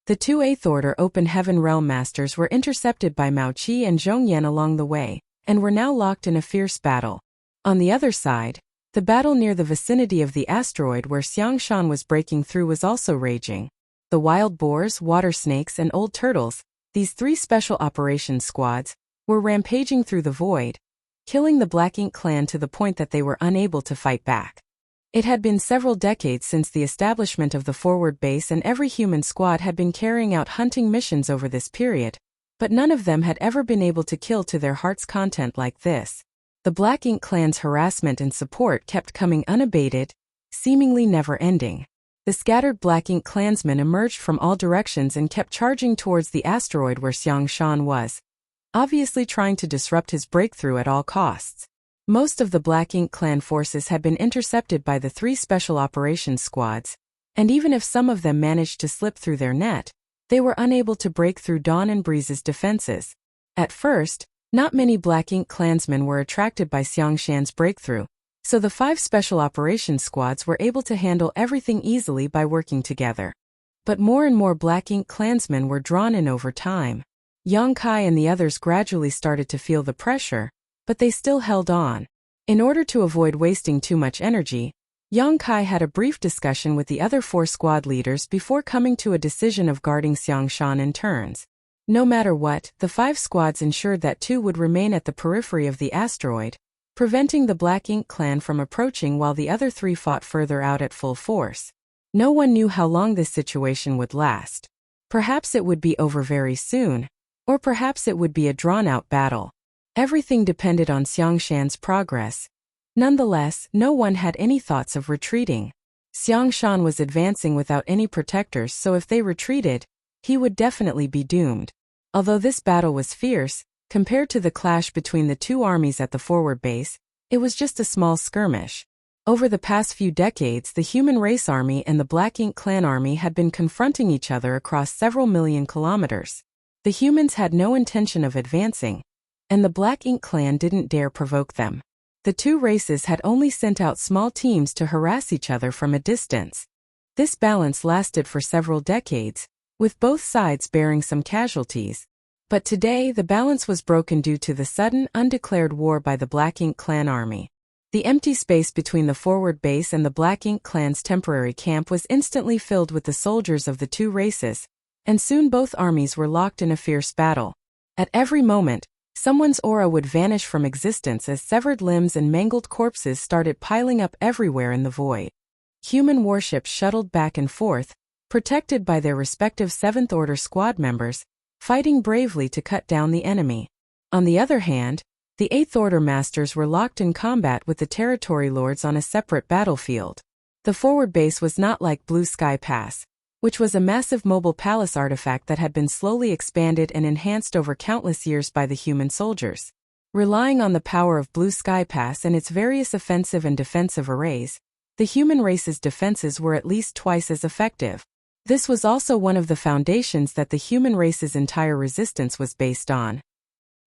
The two Eighth Order Open Heaven Realm Masters were intercepted by Mao Qi and Zhongyan along the way, and were now locked in a fierce battle. On the other side, the battle near the vicinity of the asteroid where Xiangshan was breaking through was also raging. The wild boars, water snakes, and old turtles, these three special operations squads, were rampaging through the void, killing the Black Ink clan to the point that they were unable to fight back. It had been several decades since the establishment of the forward base, and every human squad had been carrying out hunting missions over this period, but none of them had ever been able to kill to their heart's content like this. The Black Ink clan's harassment and support kept coming unabated, seemingly never-ending. The scattered Black Ink clansmen emerged from all directions and kept charging towards the asteroid where Xiangshan was, obviously trying to disrupt his breakthrough at all costs. Most of the Black Ink clan forces had been intercepted by the three special operations squads, and even if some of them managed to slip through their net, they were unable to break through Dawn and Breeze's defenses. At first, not many Black Ink clansmen were attracted by Xiangshan's breakthrough, so the 5 special operations squads were able to handle everything easily by working together. But more and more Black Ink clansmen were drawn in over time. Yang Kai and the others gradually started to feel the pressure, but they still held on. In order to avoid wasting too much energy, Yang Kai had a brief discussion with the other 4 squad leaders before coming to a decision of guarding Xiangshan in turns. No matter what, the 5 squads ensured that 2 would remain at the periphery of the asteroid, preventing the Black Ink clan from approaching while the other 3 fought further out at full force. No one knew how long this situation would last. Perhaps it would be over very soon, or perhaps it would be a drawn-out battle. Everything depended on Xiangshan's progress. Nonetheless, no one had any thoughts of retreating. Xiangshan was advancing without any protectors, so if they retreated, he would definitely be doomed. Although this battle was fierce, compared to the clash between the 2 armies at the forward base, it was just a small skirmish. Over the past few decades, the Human Race Army and the Black Ink Clan Army had been confronting each other across several million kilometers. The humans had no intention of advancing, and the Black Ink Clan didn't dare provoke them. The 2 races had only sent out small teams to harass each other from a distance. This balance lasted for several decades, with both sides bearing some casualties. But today the balance was broken due to the sudden, undeclared war by the Black Ink Clan Army. The empty space between the forward base and the Black Ink Clan's temporary camp was instantly filled with the soldiers of the 2 races, and soon both armies were locked in a fierce battle. At every moment, someone's aura would vanish from existence as severed limbs and mangled corpses started piling up everywhere in the void. Human warships shuttled back and forth, protected by their respective 7th Order squad members, fighting bravely to cut down the enemy. On the other hand, the 8th Order Masters were locked in combat with the Territory Lords on a separate battlefield. The forward base was not like Blue Sky Pass. which was a massive mobile palace artifact that had been slowly expanded and enhanced over countless years by the human soldiers. Relying on the power of Blue Sky Pass and its various offensive and defensive arrays, the human race's defenses were at least twice as effective. This was also one of the foundations that the human race's entire resistance was based on.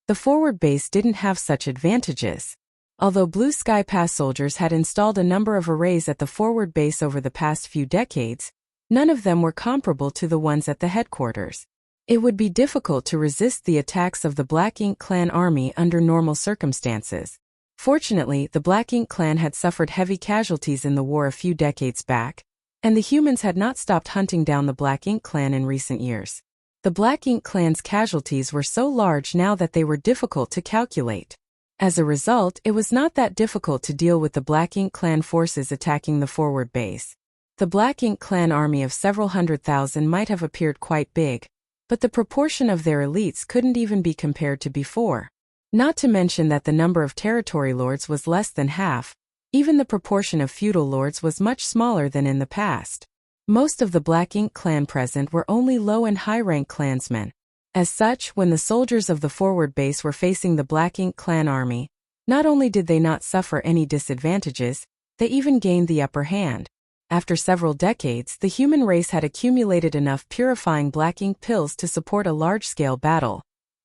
The forward base didn't have such advantages. Although Blue Sky Pass soldiers had installed a number of arrays at the forward base over the past few decades, none of them were comparable to the ones at the headquarters. It would be difficult to resist the attacks of the Black Ink Clan army under normal circumstances. Fortunately, the Black Ink Clan had suffered heavy casualties in the war a few decades back, and the humans had not stopped hunting down the Black Ink Clan in recent years. The Black Ink Clan's casualties were so large now that they were difficult to calculate. As a result, it was not that difficult to deal with the Black Ink Clan forces attacking the forward base. The Black Ink Clan army of several 100,000 might have appeared quite big, but the proportion of their elites couldn't even be compared to before. Not to mention that the number of territory lords was less than half. Even the proportion of feudal lords was much smaller than in the past. Most of the Black Ink Clan present were only low and high-rank clansmen. As such, when the soldiers of the forward base were facing the Black Ink Clan army, not only did they not suffer any disadvantages, they even gained the upper hand. After several decades, the human race had accumulated enough purifying black ink pills to support a large-scale battle.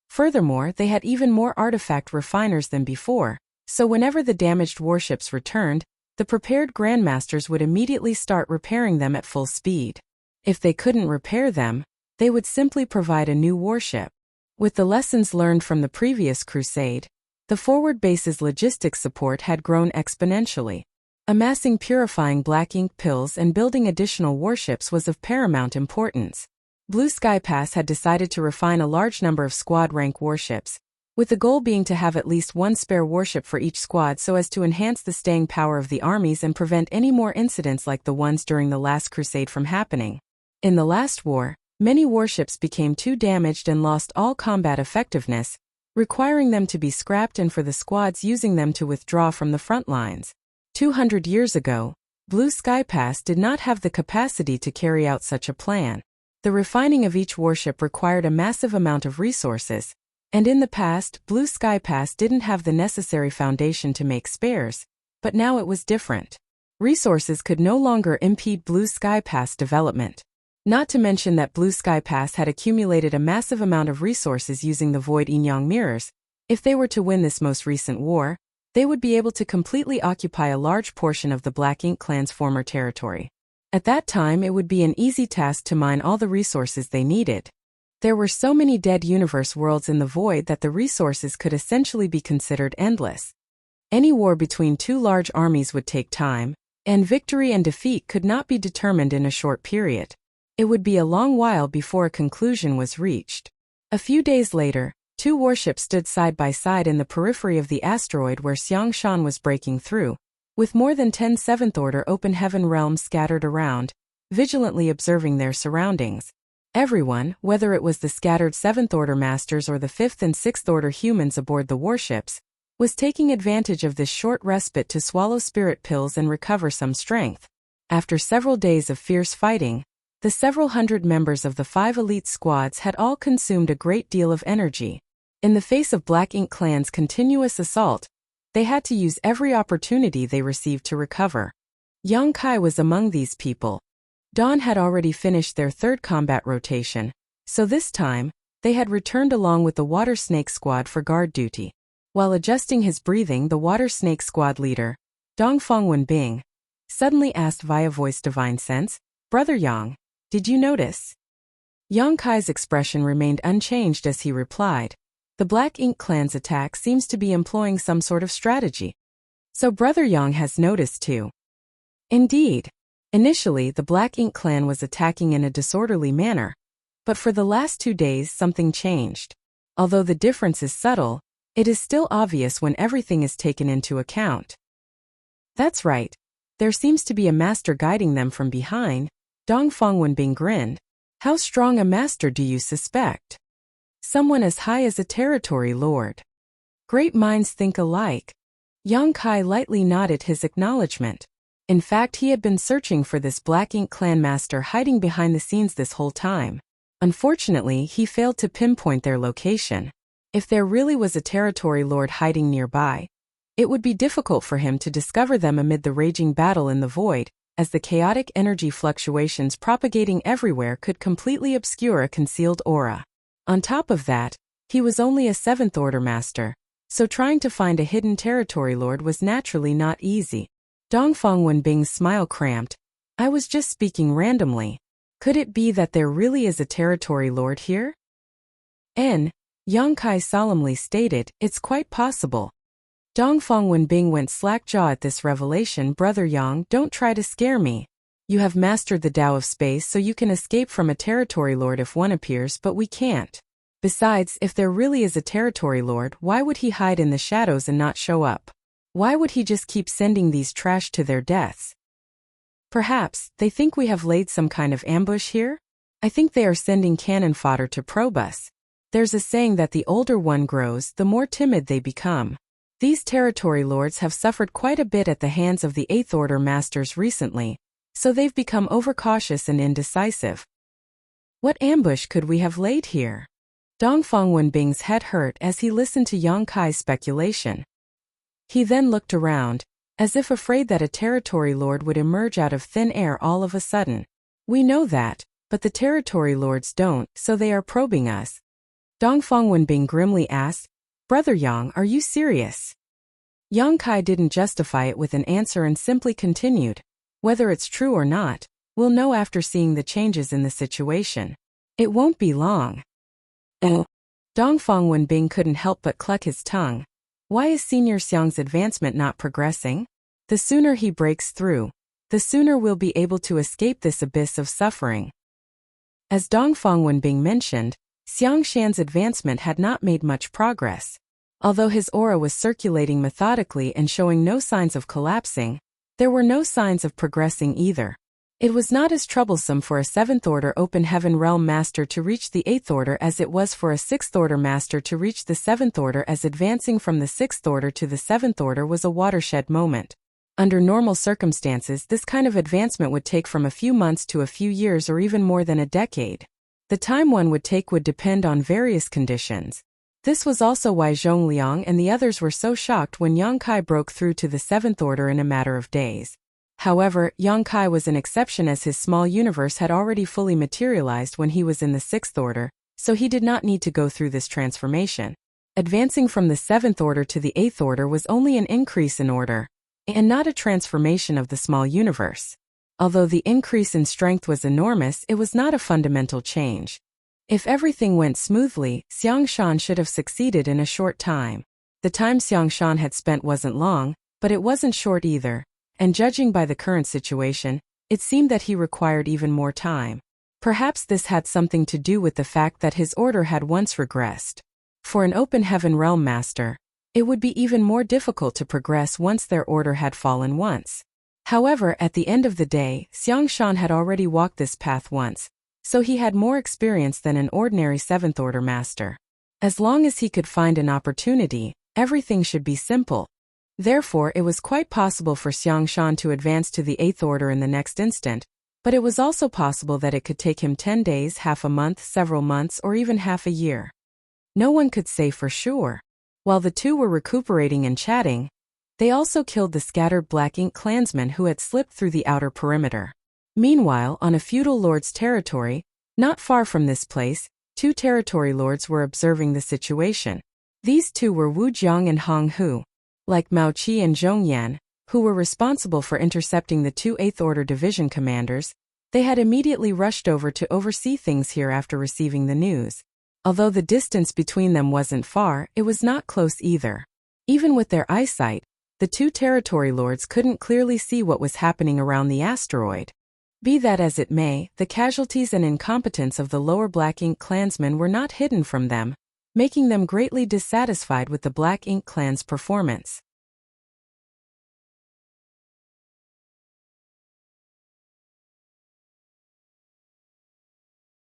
Furthermore, they had even more artifact refiners than before, so whenever the damaged warships returned, the prepared grandmasters would immediately start repairing them at full speed. If they couldn't repair them, they would simply provide a new warship. With the lessons learned from the previous crusade, the forward base's logistics support had grown exponentially. Amassing purifying black ink pills and building additional warships was of paramount importance. Blue Sky Pass had decided to refine a large number of squad-rank warships, with the goal being to have at least one spare warship for each squad so as to enhance the staying power of the armies and prevent any more incidents like the ones during the last crusade from happening. In the last war, many warships became too damaged and lost all combat effectiveness, requiring them to be scrapped and for the squads using them to withdraw from the front lines. 200 years ago, Blue Sky Pass did not have the capacity to carry out such a plan. The refining of each warship required a massive amount of resources, and in the past, Blue Sky Pass didn't have the necessary foundation to make spares, but now it was different. Resources could no longer impede Blue Sky Pass development. Not to mention that Blue Sky Pass had accumulated a massive amount of resources using the Void Inyang mirrors. If they were to win this most recent war, they would be able to completely occupy a large portion of the Black Ink Clan's former territory. At that time, it would be an easy task to mine all the resources they needed. There were so many dead universe worlds in the void that the resources could essentially be considered endless. Any war between two large armies would take time, and victory and defeat could not be determined in a short period. It would be a long while before a conclusion was reached. A few days later, two warships stood side by side in the periphery of the asteroid where Xiangshan was breaking through, with more than 10 Seventh-Order Open Heaven realms scattered around, vigilantly observing their surroundings. Everyone, whether it was the scattered Seventh-Order Masters or the Fifth and Sixth-Order humans aboard the warships, was taking advantage of this short respite to swallow spirit pills and recover some strength. After several days of fierce fighting, the several hundred members of the 5 elite squads had all consumed a great deal of energy. In the face of Black Ink Clan's continuous assault, they had to use every opportunity they received to recover. Yang Kai was among these people. Dawn had already finished their 3rd combat rotation, so this time, they had returned along with the Water Snake Squad for guard duty. While adjusting his breathing, the Water Snake Squad leader, Dongfeng Wenbing, suddenly asked via voice divine sense, "Brother Yang, did you notice?" Yang Kai's expression remained unchanged as he replied, "The Black Ink Clan's attack seems to be employing some sort of strategy. So Brother Yang has noticed too." Indeed. Initially, the Black Ink Clan was attacking in a disorderly manner, but for the last 2 days something changed. Although the difference is subtle, it is still obvious when everything is taken into account. That's right. There seems to be a master guiding them from behind. Dongfeng Wenbing grinned. "How strong a master do you suspect?" "Someone as high as a territory lord." "Great minds think alike." Yang Kai lightly nodded his acknowledgement. In fact, he had been searching for this Black Ink Clan master hiding behind the scenes this whole time. Unfortunately, he failed to pinpoint their location. If there really was a territory lord hiding nearby, it would be difficult for him to discover them amid the raging battle in the void, as the chaotic energy fluctuations propagating everywhere could completely obscure a concealed aura. On top of that, he was only a 7th Order master, so trying to find a hidden territory lord was naturally not easy. Dongfang Wenbing's smile cramped. I was just speaking randomly. Could it be that there really is a territory lord here? Yang Kai solemnly stated, it's quite possible. Dongfang Wenbing went slack-jaw at this revelation. Brother Yang, don't try to scare me. You have mastered the Tao of space so you can escape from a territory lord if one appears, but we can't. Besides, if there really is a territory lord, why would he hide in the shadows and not show up? Why would he just keep sending these trash to their deaths? Perhaps they think we have laid some kind of ambush here? I think they are sending cannon fodder to probe us. There's a saying that the older one grows, the more timid they become. These territory lords have suffered quite a bit at the hands of the 8th Order masters recently, so they've become overcautious and indecisive. What ambush could we have laid here? Dongfang Wenbing's head hurt as he listened to Yang Kai's speculation. He then looked around, as if afraid that a territory lord would emerge out of thin air all of a sudden. We know that, but the territory lords don't, so they are probing us. Dongfang Wenbing grimly asked, Brother Yang, are you serious? Yang Kai didn't justify it with an answer and simply continued, whether it's true or not, we'll know after seeing the changes in the situation. It won't be long. Dongfang Wenbing couldn't help but cluck his tongue. Why is Senior Xiang's advancement not progressing? The sooner he breaks through, the sooner we'll be able to escape this abyss of suffering. As Dongfang Wenbing mentioned, Xiang Shan's advancement had not made much progress. Although his aura was circulating methodically and showing no signs of collapsing, there were no signs of progressing either. It was not as troublesome for a 7th Order Open Heaven Realm Master to reach the 8th Order as it was for a 6th Order Master to reach the 7th Order, as advancing from the 6th Order to the 7th Order was a watershed moment. Under normal circumstances, this kind of advancement would take from a few months to a few years or even more than a decade. The time one would take would depend on various conditions. This was also why Zhong Liang and the others were so shocked when Yang Kai broke through to the 7th Order in a matter of days. However, Yang Kai was an exception as his small universe had already fully materialized when he was in the 6th Order, so he did not need to go through this transformation. Advancing from the 7th Order to the 8th Order was only an increase in order, and not a transformation of the small universe. Although the increase in strength was enormous, it was not a fundamental change. If everything went smoothly, Xiang Shan should have succeeded in a short time. The time Xiang Shan had spent wasn't long, but it wasn't short either, and judging by the current situation, it seemed that he required even more time. Perhaps this had something to do with the fact that his order had once regressed. For an Open Heaven Realm Master, it would be even more difficult to progress once their order had fallen once. However, at the end of the day, Xiang Shan had already walked this path once, so he had more experience than an ordinary 7th Order Master. As long as he could find an opportunity, everything should be simple. Therefore, it was quite possible for Xiang Shan to advance to the 8th Order in the next instant, but it was also possible that it could take him 10 days, half a month, several months, or even half a year. No one could say for sure. While the two were recuperating and chatting, they also killed the scattered Black Ink clansmen who had slipped through the outer perimeter. Meanwhile, on a feudal lord's territory, not far from this place, 2 territory lords were observing the situation. These two were Wu Jiang and Hong Hu. Like Mao Qi and Zhong Yan, who were responsible for intercepting the 2 8th Order Division commanders, they had immediately rushed over to oversee things here after receiving the news. Although the distance between them wasn't far, it was not close either. Even with their eyesight, the 2 territory lords couldn't clearly see what was happening around the asteroid. Be that as it may, the casualties and incompetence of the lower Black Ink clansmen were not hidden from them, making them greatly dissatisfied with the Black Ink clan's performance.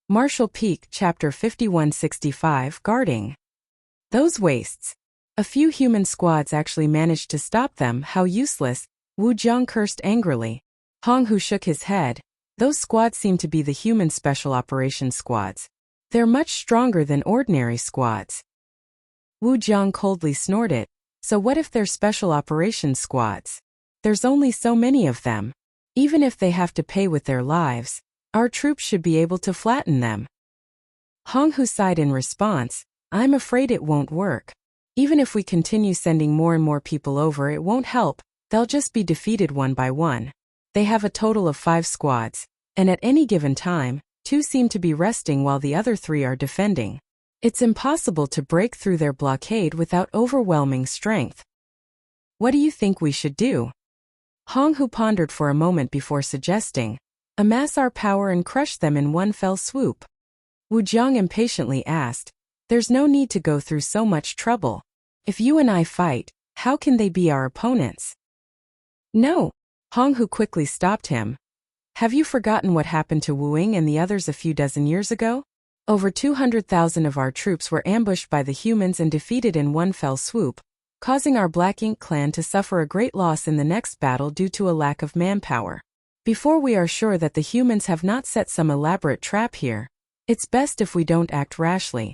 Martial Peak, Chapter 5165, Guarding. Those wastes. A few human squads actually managed to stop them. How useless. Wu Jiang cursed angrily. Hong Hu shook his head. Those squads seem to be the human special operations squads. They're much stronger than ordinary squads. Wu Jiang coldly snorted. So what if they're special operations squads? There's only so many of them. Even if they have to pay with their lives, our troops should be able to flatten them. Hong Hu sighed in response. I'm afraid it won't work. Even if we continue sending more and more people over, it won't help. They'll just be defeated one by one. They have a total of 5 squads, and at any given time, 2 seem to be resting while the other 3 are defending. It's impossible to break through their blockade without overwhelming strength. What do you think we should do? Hong Hu pondered for a moment before suggesting, amass our power and crush them in one fell swoop. Wu Jiang impatiently asked, there's no need to go through so much trouble. If you and I fight, how can they be our opponents? No. Hong Hu quickly stopped him. Have you forgotten what happened to Wu Ying and the others a few dozen years ago? Over 200,000 of our troops were ambushed by the humans and defeated in one fell swoop, causing our Black Ink clan to suffer a great loss in the next battle due to a lack of manpower. Before we are sure that the humans have not set some elaborate trap here, it's best if we don't act rashly.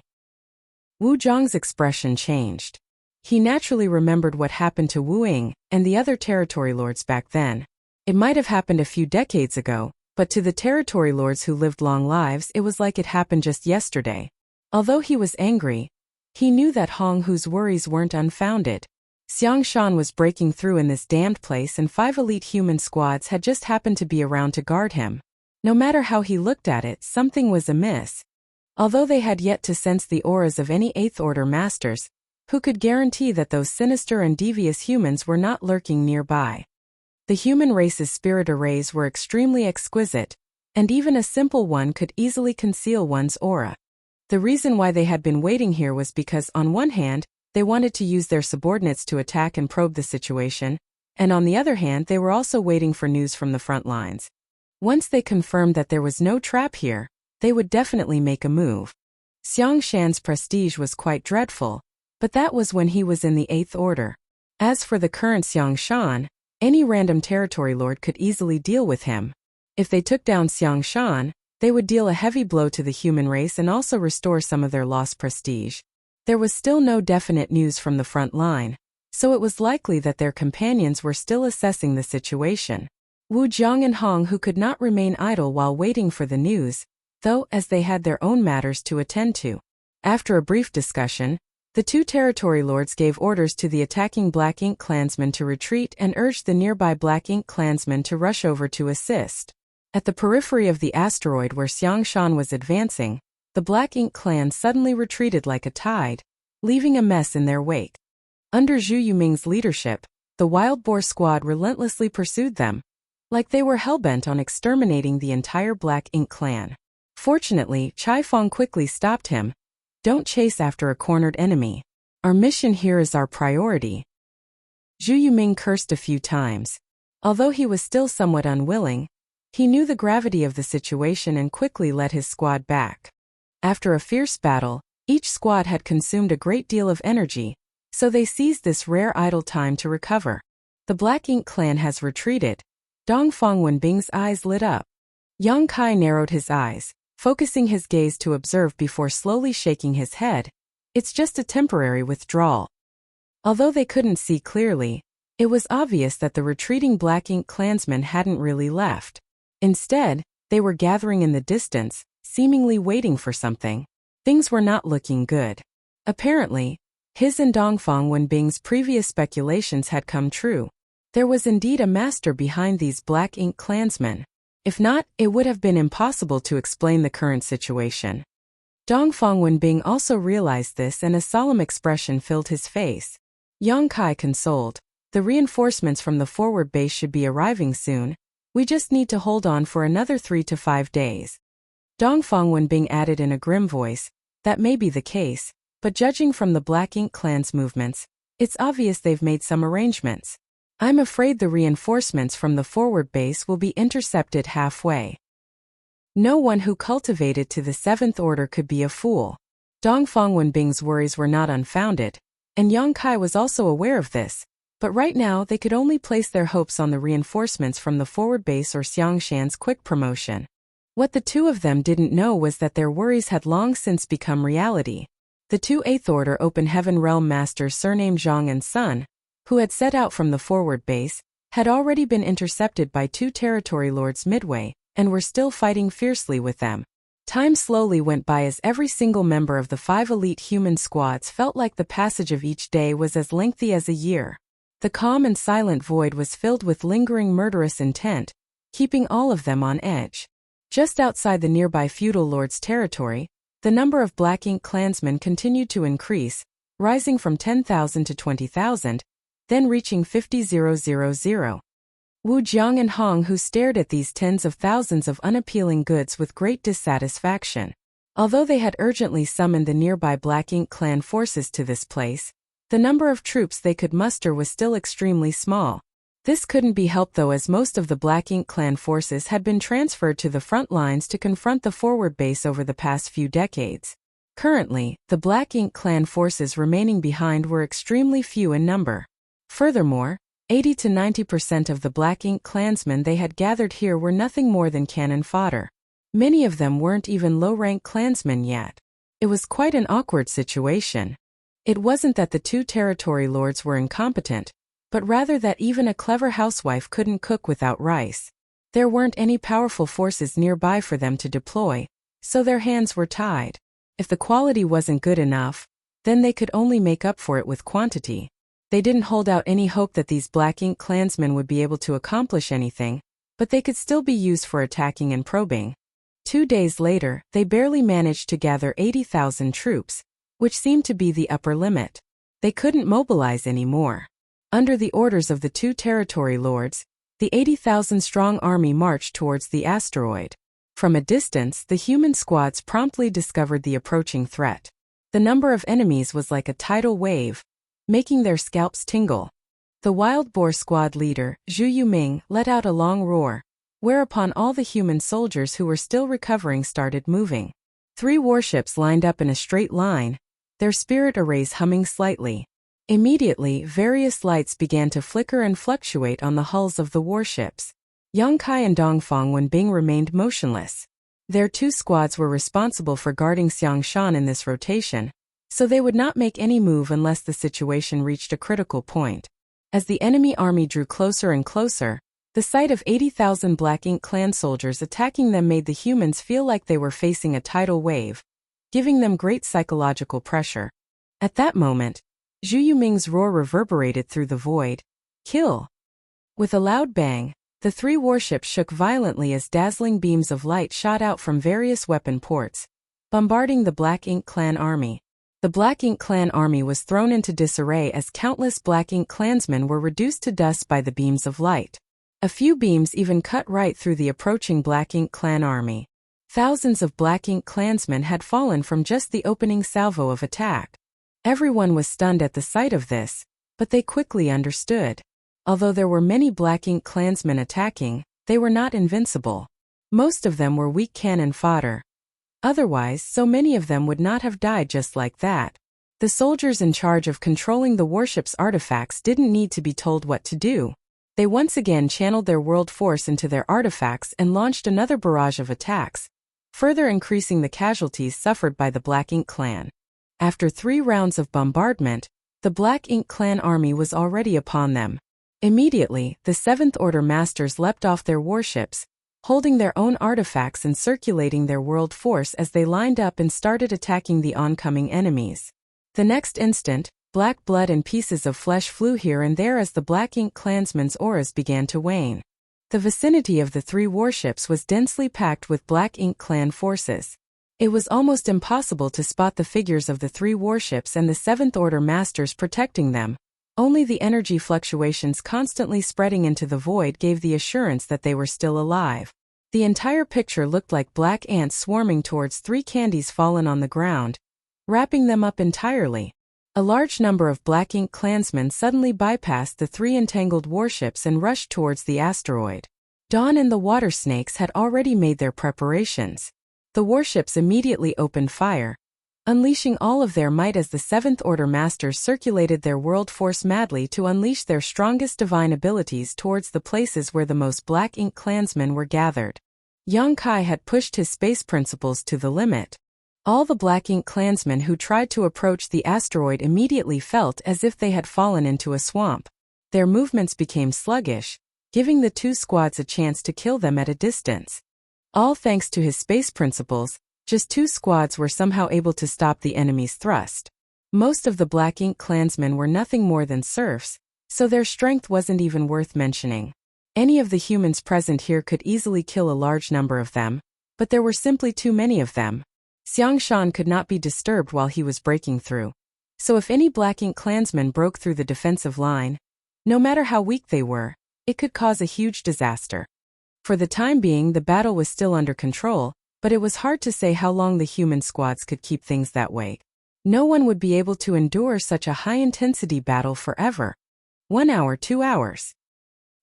Wu Jiang's expression changed. He naturally remembered what happened to Wu Ying and the other territory lords back then. It might have happened a few decades ago, but to the territory lords who lived long lives it was like it happened just yesterday. Although he was angry, he knew that Hong Hu's worries weren't unfounded. Xiang Shan was breaking through in this damned place and 5 elite human squads had just happened to be around to guard him. No matter how he looked at it, something was amiss. Although they had yet to sense the auras of any 8th Order masters, who could guarantee that those sinister and devious humans were not lurking nearby? The human race's spirit arrays were extremely exquisite, and even a simple one could easily conceal one's aura. The reason why they had been waiting here was because, on one hand, they wanted to use their subordinates to attack and probe the situation, and on the other hand they were also waiting for news from the front lines. Once they confirmed that there was no trap here, they would definitely make a move. Xiang Shan's prestige was quite dreadful, but that was when he was in the 8th Order. As for the current Xiang Shan, any random territory lord could easily deal with him. If they took down Xiang Shan, they would deal a heavy blow to the human race and also restore some of their lost prestige. There was still no definite news from the front line, so it was likely that their companions were still assessing the situation. Wu Jiang and Hong Hu could not remain idle while waiting for the news, though, as they had their own matters to attend to. After a brief discussion, the 2 territory lords gave orders to the attacking Black Ink clansmen to retreat and urged the nearby Black Ink clansmen to rush over to assist. At the periphery of the asteroid where Xiang Shan was advancing, the Black Ink clan suddenly retreated like a tide, leaving a mess in their wake. Under Zhu Yuming's leadership, the Wild Boar squad relentlessly pursued them, like they were hellbent on exterminating the entire Black Ink clan. Fortunately, Chai Fong quickly stopped him. Don't chase after a cornered enemy. Our mission here is our priority. Zhu Yuming cursed a few times. Although he was still somewhat unwilling, he knew the gravity of the situation and quickly led his squad back. After a fierce battle, each squad had consumed a great deal of energy, so they seized this rare idle time to recover. The Black Ink clan has retreated. Dongfang Wenbing's eyes lit up. Yang Kai narrowed his eyes, focusing his gaze to observe before slowly shaking his head. It's just a temporary withdrawal. Although they couldn't see clearly, it was obvious that the retreating Black Ink clansmen hadn't really left. Instead, they were gathering in the distance, seemingly waiting for something. Things were not looking good. Apparently, his and Dongfang Wenbing's previous speculations had come true. There was indeed a master behind these Black Ink clansmen. If not, it would have been impossible to explain the current situation. Dongfang Wenbing also realized this and a solemn expression filled his face. Yang Kai consoled. The reinforcements from the forward base should be arriving soon. We just need to hold on for another 3 to 5 days. Dongfang Wenbing added in a grim voice, that may be the case, but judging from the Black Ink clan's movements, it's obvious they've made some arrangements. I'm afraid the reinforcements from the forward base will be intercepted halfway. No one who cultivated to the 7th Order could be a fool. Dongfang Wenbing's worries were not unfounded, and Yang Kai was also aware of this, But right now they could only place their hopes on the reinforcements from the forward base or Xiangshan's quick promotion. What the two of them didn't know was that their worries had long since become reality. The two 8th Order Open Heaven Realm Masters surnamed Zhang and Sun, who had set out from the forward base, had already been intercepted by 2 territory lords midway, and were still fighting fiercely with them. Time slowly went by as every single member of the 5 elite human squads felt like the passage of each day was as lengthy as a year. The calm and silent void was filled with lingering murderous intent, keeping all of them on edge. Just outside the nearby feudal lord's territory, the number of Black Ink clansmen continued to increase, rising from 10,000 to 20,000, then reaching 50,000. Wu Jiang and Hong who stared at these tens of thousands of unappealing goods with great dissatisfaction. Although they had urgently summoned the nearby Black Ink clan forces to this place, the number of troops they could muster was still extremely small. This couldn't be helped though, as most of the Black Ink clan forces had been transferred to the front lines to confront the forward base over the past few decades. Currently, the Black Ink clan forces remaining behind were extremely few in number. Furthermore, 80 to 90% of the Black Ink clansmen they had gathered here were nothing more than cannon fodder. Many of them weren't even low-rank clansmen yet. It was quite an awkward situation. It wasn't that the 2 territory lords were incompetent, but rather that even a clever housewife couldn't cook without rice. There weren't any powerful forces nearby for them to deploy, so their hands were tied. If the quality wasn't good enough, then they could only make up for it with quantity. They didn't hold out any hope that these Black Ink clansmen would be able to accomplish anything, but they could still be used for attacking and probing. 2 days later, they barely managed to gather 80,000 troops, which seemed to be the upper limit. They couldn't mobilize anymore. Under the orders of the 2 territory lords, the 80,000-strong army marched towards the asteroid. From a distance, the human squads promptly discovered the approaching threat. The number of enemies was like a tidal wave, making their scalps tingle. The wild boar squad leader, Zhu Yuming, let out a long roar, whereupon all the human soldiers who were still recovering started moving. 3 warships lined up in a straight line, their spirit arrays humming slightly. Immediately, various lights began to flicker and fluctuate on the hulls of the warships. Yang Kai and Dongfang Wenbing remained motionless. Their 2 squads were responsible for guarding Xiangshan in this rotation, so they would not make any move unless the situation reached a critical point. As the enemy army drew closer and closer, the sight of 80,000 Black Ink clan soldiers attacking them made the humans feel like they were facing a tidal wave, giving them great psychological pressure. At that moment, Zhu Yuming's roar reverberated through the void. Kill! With a loud bang, the 3 warships shook violently as dazzling beams of light shot out from various weapon ports, bombarding the Black Ink clan army. The Black Ink clan army was thrown into disarray as countless Black Ink clansmen were reduced to dust by the beams of light. A few beams even cut right through the approaching Black Ink clan army. Thousands of Black Ink clansmen had fallen from just the opening salvo of attack. Everyone was stunned at the sight of this, but they quickly understood. Although there were many Black Ink clansmen attacking, they were not invincible. Most of them were weak cannon fodder. Otherwise, so many of them would not have died just like that. The soldiers in charge of controlling the warship's artifacts didn't need to be told what to do. They once again channeled their world force into their artifacts and launched another barrage of attacks, further increasing the casualties suffered by the Black Ink clan. After 3 rounds of bombardment, the Black Ink clan army was already upon them. Immediately, the 7th Order Masters leapt off their warships, holding their own artifacts and circulating their world force as they lined up and started attacking the oncoming enemies. The next instant, black blood and pieces of flesh flew here and there as the Black Ink clansmen's auras began to wane. The vicinity of the 3 warships was densely packed with Black Ink clan forces. It was almost impossible to spot the figures of the 3 warships and the 7th Order Masters protecting them. Only the energy fluctuations constantly spreading into the void gave the assurance that they were still alive. The entire picture looked like black ants swarming towards 3 candies fallen on the ground, wrapping them up entirely. A large number of Black Ink clansmen suddenly bypassed the 3 entangled warships and rushed towards the asteroid. Dawn and the water snakes had already made their preparations. The warships immediately opened fire, unleashing all of their might as the Seventh Order Masters circulated their world force madly to unleash their strongest divine abilities towards the places where the most Black Ink clansmen were gathered. Yang Kai had pushed his space principles to the limit. All the Black Ink clansmen who tried to approach the asteroid immediately felt as if they had fallen into a swamp. Their movements became sluggish, giving the two squads a chance to kill them at a distance. All thanks to his space principles, just two squads were somehow able to stop the enemy's thrust. Most of the Black Ink clansmen were nothing more than serfs, so their strength wasn't even worth mentioning. Any of the humans present here could easily kill a large number of them, but there were simply too many of them. Xiang Shan could not be disturbed while he was breaking through. So if any Black Ink clansmen broke through the defensive line, no matter how weak they were, it could cause a huge disaster. For the time being, the battle was still under control, but it was hard to say how long the human squads could keep things that way. No one would be able to endure such a high-intensity battle forever. 1 hour, 2 hours.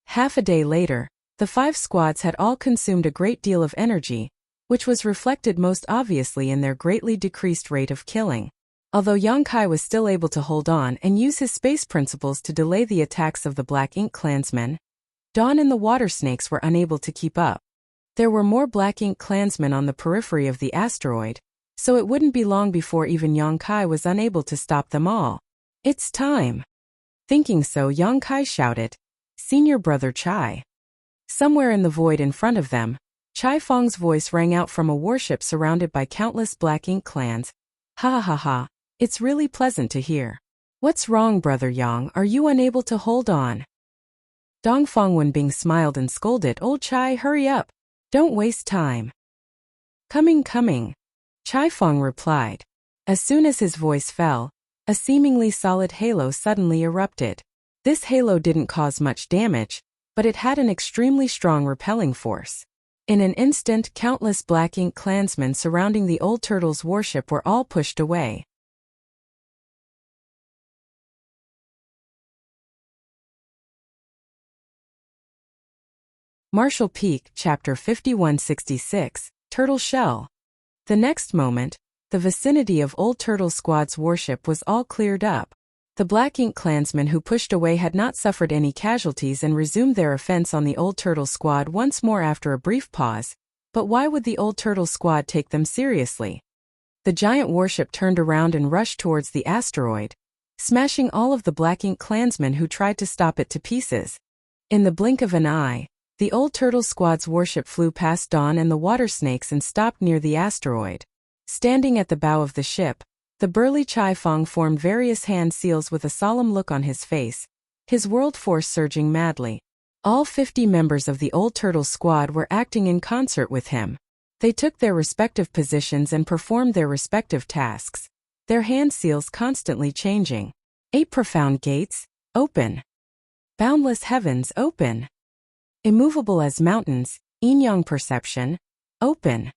Half a day later, the 5 squads had all consumed a great deal of energy, which was reflected most obviously in their greatly decreased rate of killing. Although Yang Kai was still able to hold on and use his space principles to delay the attacks of the Black Ink clansmen, Dawn and the water snakes were unable to keep up. There were more Black Ink clansmen on the periphery of the asteroid, so it wouldn't be long before even Yang Kai was unable to stop them all. It's time. Thinking so, Yang Kai shouted, "Senior Brother Chai." Somewhere in the void in front of them, Chai Fong's voice rang out from a warship surrounded by countless Black Ink clans. "Ha ha ha ha, it's really pleasant to hear. What's wrong, Brother Yang? Are you unable to hold on?" Dong Fong Wenbing smiled and scolded, "Old Chai, hurry up. Don't waste time." Coming. Chai Fong replied. As soon as his voice fell, a seemingly solid halo suddenly erupted. This halo didn't cause much damage, but it had an extremely strong repelling force. In an instant, countless Black Ink clansmen surrounding the old turtle's warship were all pushed away. Marshall Peak, Chapter 5166, Turtle Shell. The next moment, the vicinity of Old Turtle Squad's warship was all cleared up. The Black Ink clansmen who pushed away had not suffered any casualties and resumed their offense on the Old Turtle Squad once more after a brief pause, but why would the Old Turtle Squad take them seriously? The giant warship turned around and rushed towards the asteroid, smashing all of the Black Ink clansmen who tried to stop it to pieces. In the blink of an eye, the Old Turtle Squad's warship flew past Dawn and the water snakes and stopped near the asteroid. Standing at the bow of the ship, the burly Chai Fong formed various hand seals with a solemn look on his face, his world force surging madly. All 50 members of the Old Turtle Squad were acting in concert with him. They took their respective positions and performed their respective tasks, their hand seals constantly changing. 8 profound gates, open. Boundless heavens, open. Immovable as mountains, yin-yang perception, open.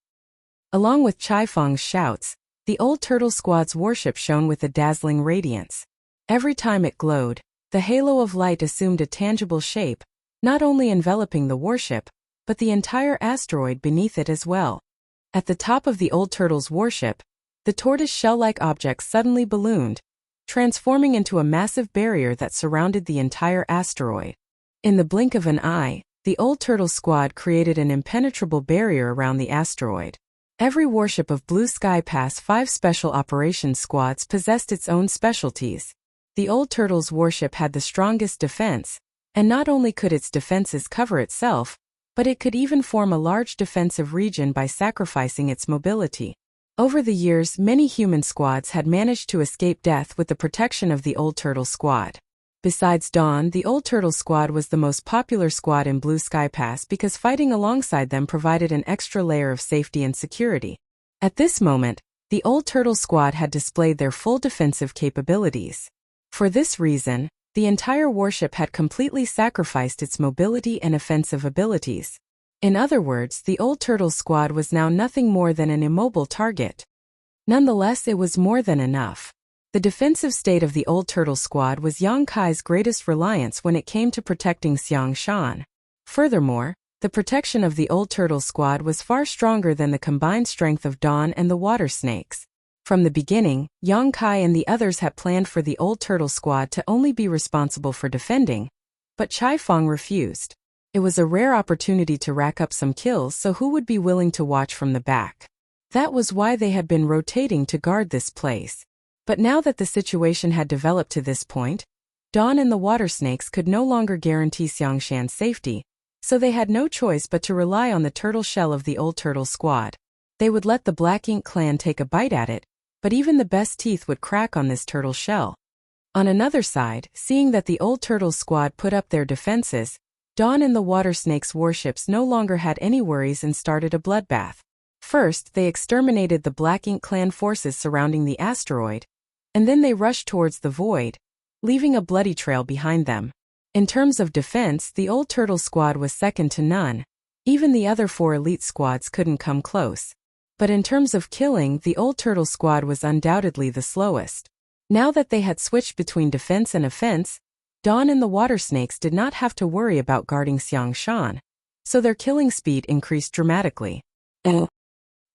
Along with Chai Fong's shouts, the Old Turtle Squad's warship shone with a dazzling radiance. Every time it glowed, the halo of light assumed a tangible shape, not only enveloping the warship, but the entire asteroid beneath it as well. At the top of the Old Turtle's warship, the tortoise shell-like object suddenly ballooned, transforming into a massive barrier that surrounded the entire asteroid. In the blink of an eye, the Old Turtle Squad created an impenetrable barrier around the asteroid. Every warship of Blue Sky Pass 5 Special Operations Squads possessed its own specialties. The Old Turtle's warship had the strongest defense, and not only could its defenses cover itself, but it could even form a large defensive region by sacrificing its mobility. Over the years, many human squads had managed to escape death with the protection of the Old Turtle Squad. Besides Dawn, the Old Turtle Squad was the most popular squad in Blue Sky Pass because fighting alongside them provided an extra layer of safety and security. At this moment, the Old Turtle Squad had displayed their full defensive capabilities. For this reason, the entire warship had completely sacrificed its mobility and offensive abilities. In other words, the Old Turtle Squad was now nothing more than an immobile target. Nonetheless, it was more than enough. The defensive state of the Old Turtle Squad was Yang Kai's greatest reliance when it came to protecting Xiang Shan. Furthermore, the protection of the Old Turtle Squad was far stronger than the combined strength of Dawn and the water snakes. From the beginning, Yang Kai and the others had planned for the old turtle squad to only be responsible for defending, but Chai Fong refused. It was a rare opportunity to rack up some kills, so who would be willing to watch from the back? That was why they had been rotating to guard this place. But now that the situation had developed to this point, Dawn and the water snakes could no longer guarantee Xiangshan's safety, so they had no choice but to rely on the turtle shell of the old turtle squad. They would let the Black Ink clan take a bite at it, but even the best teeth would crack on this turtle shell. On another side, seeing that the old turtle squad put up their defenses, Dawn and the water snake's warships no longer had any worries and started a bloodbath. First, they exterminated the Black Ink clan forces surrounding the asteroid, and then they rushed towards the void, leaving a bloody trail behind them. In terms of defense, the old turtle squad was second to none. Even the other 4 elite squads couldn't come close. But in terms of killing, the old turtle squad was undoubtedly the slowest. Now that they had switched between defense and offense, Dawn and the water snakes did not have to worry about guarding Xiangshan, so their killing speed increased dramatically.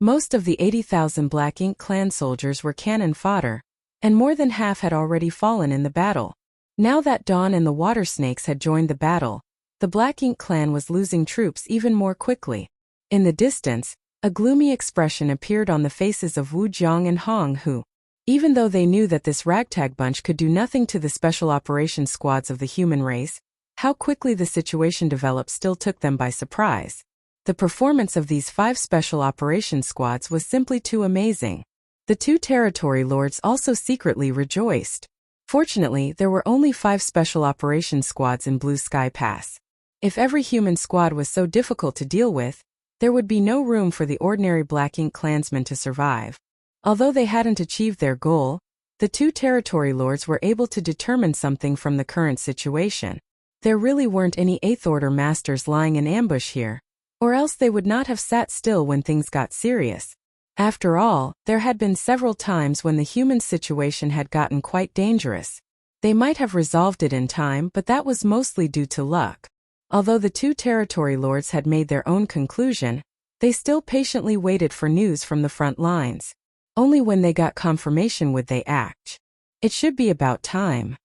Most of the 80,000 Black Ink clan soldiers were cannon fodder, and more than half had already fallen in the battle. Now that Dawn and the water snakes had joined the battle, the Black Ink clan was losing troops even more quickly. In the distance, a gloomy expression appeared on the faces of Wu Jiang and Hong Hu. Even though they knew that this ragtag bunch could do nothing to the special operations squads of the human race, how quickly the situation developed still took them by surprise. The performance of these 5 special operations squads was simply too amazing. The 2 territory lords also secretly rejoiced. Fortunately, there were only 5 special operations squads in Blue Sky Pass. If every human squad was so difficult to deal with, there would be no room for the ordinary Black Ink clansmen to survive. Although they hadn't achieved their goal, the 2 territory lords were able to determine something from the current situation. There really weren't any 8th Order masters lying in ambush here, or else they would not have sat still when things got serious. After all, there had been several times when the human situation had gotten quite dangerous. They might have resolved it in time, but that was mostly due to luck. Although the 2 territory lords had made their own conclusion, they still patiently waited for news from the front lines. Only when they got confirmation would they act. It should be about time.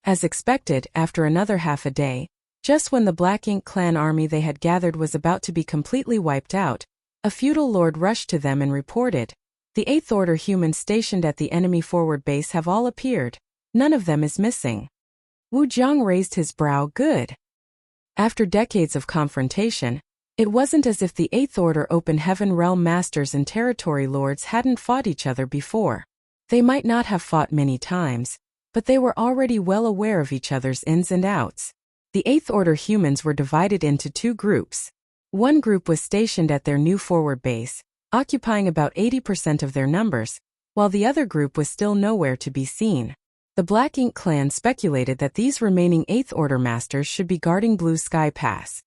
As expected, after another half a day, just when the Black Ink clan army they had gathered was about to be completely wiped out, a feudal lord rushed to them and reported, "The 8th Order humans stationed at the enemy forward base have all appeared. None of them is missing." Wu Jiang raised his brow. Good. After decades of confrontation, it wasn't as if the 8th Order Open Heaven Realm Masters and Territory Lords hadn't fought each other before. They might not have fought many times, but they were already well aware of each other's ins and outs. The 8th Order humans were divided into 2 groups. One group was stationed at their new forward base, occupying about 80% of their numbers, while the other group was still nowhere to be seen. The Black Ink clan speculated that these remaining 8th Order masters should be guarding Blue Sky Pass.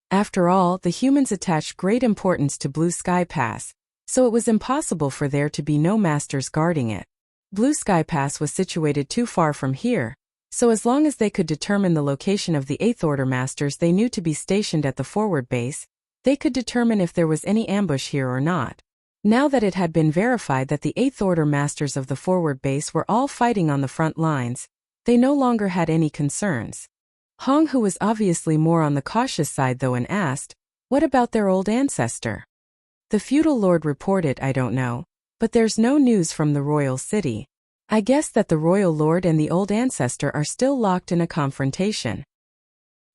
After all, the humans attached great importance to Blue Sky Pass, so it was impossible for there to be no masters guarding it. Blue Sky Pass was situated too far from here, so as long as they could determine the location of the 8th Order masters they knew to be stationed at the forward base, they could determine if there was any ambush here or not. Now that it had been verified that the 8th Order masters of the forward base were all fighting on the front lines, they no longer had any concerns. Hong Hu was obviously more on the cautious side though and asked, "What about their old ancestor?" The feudal lord reported, "I don't know, but there's no news from the royal city. I guess that the royal lord and the old ancestor are still locked in a confrontation."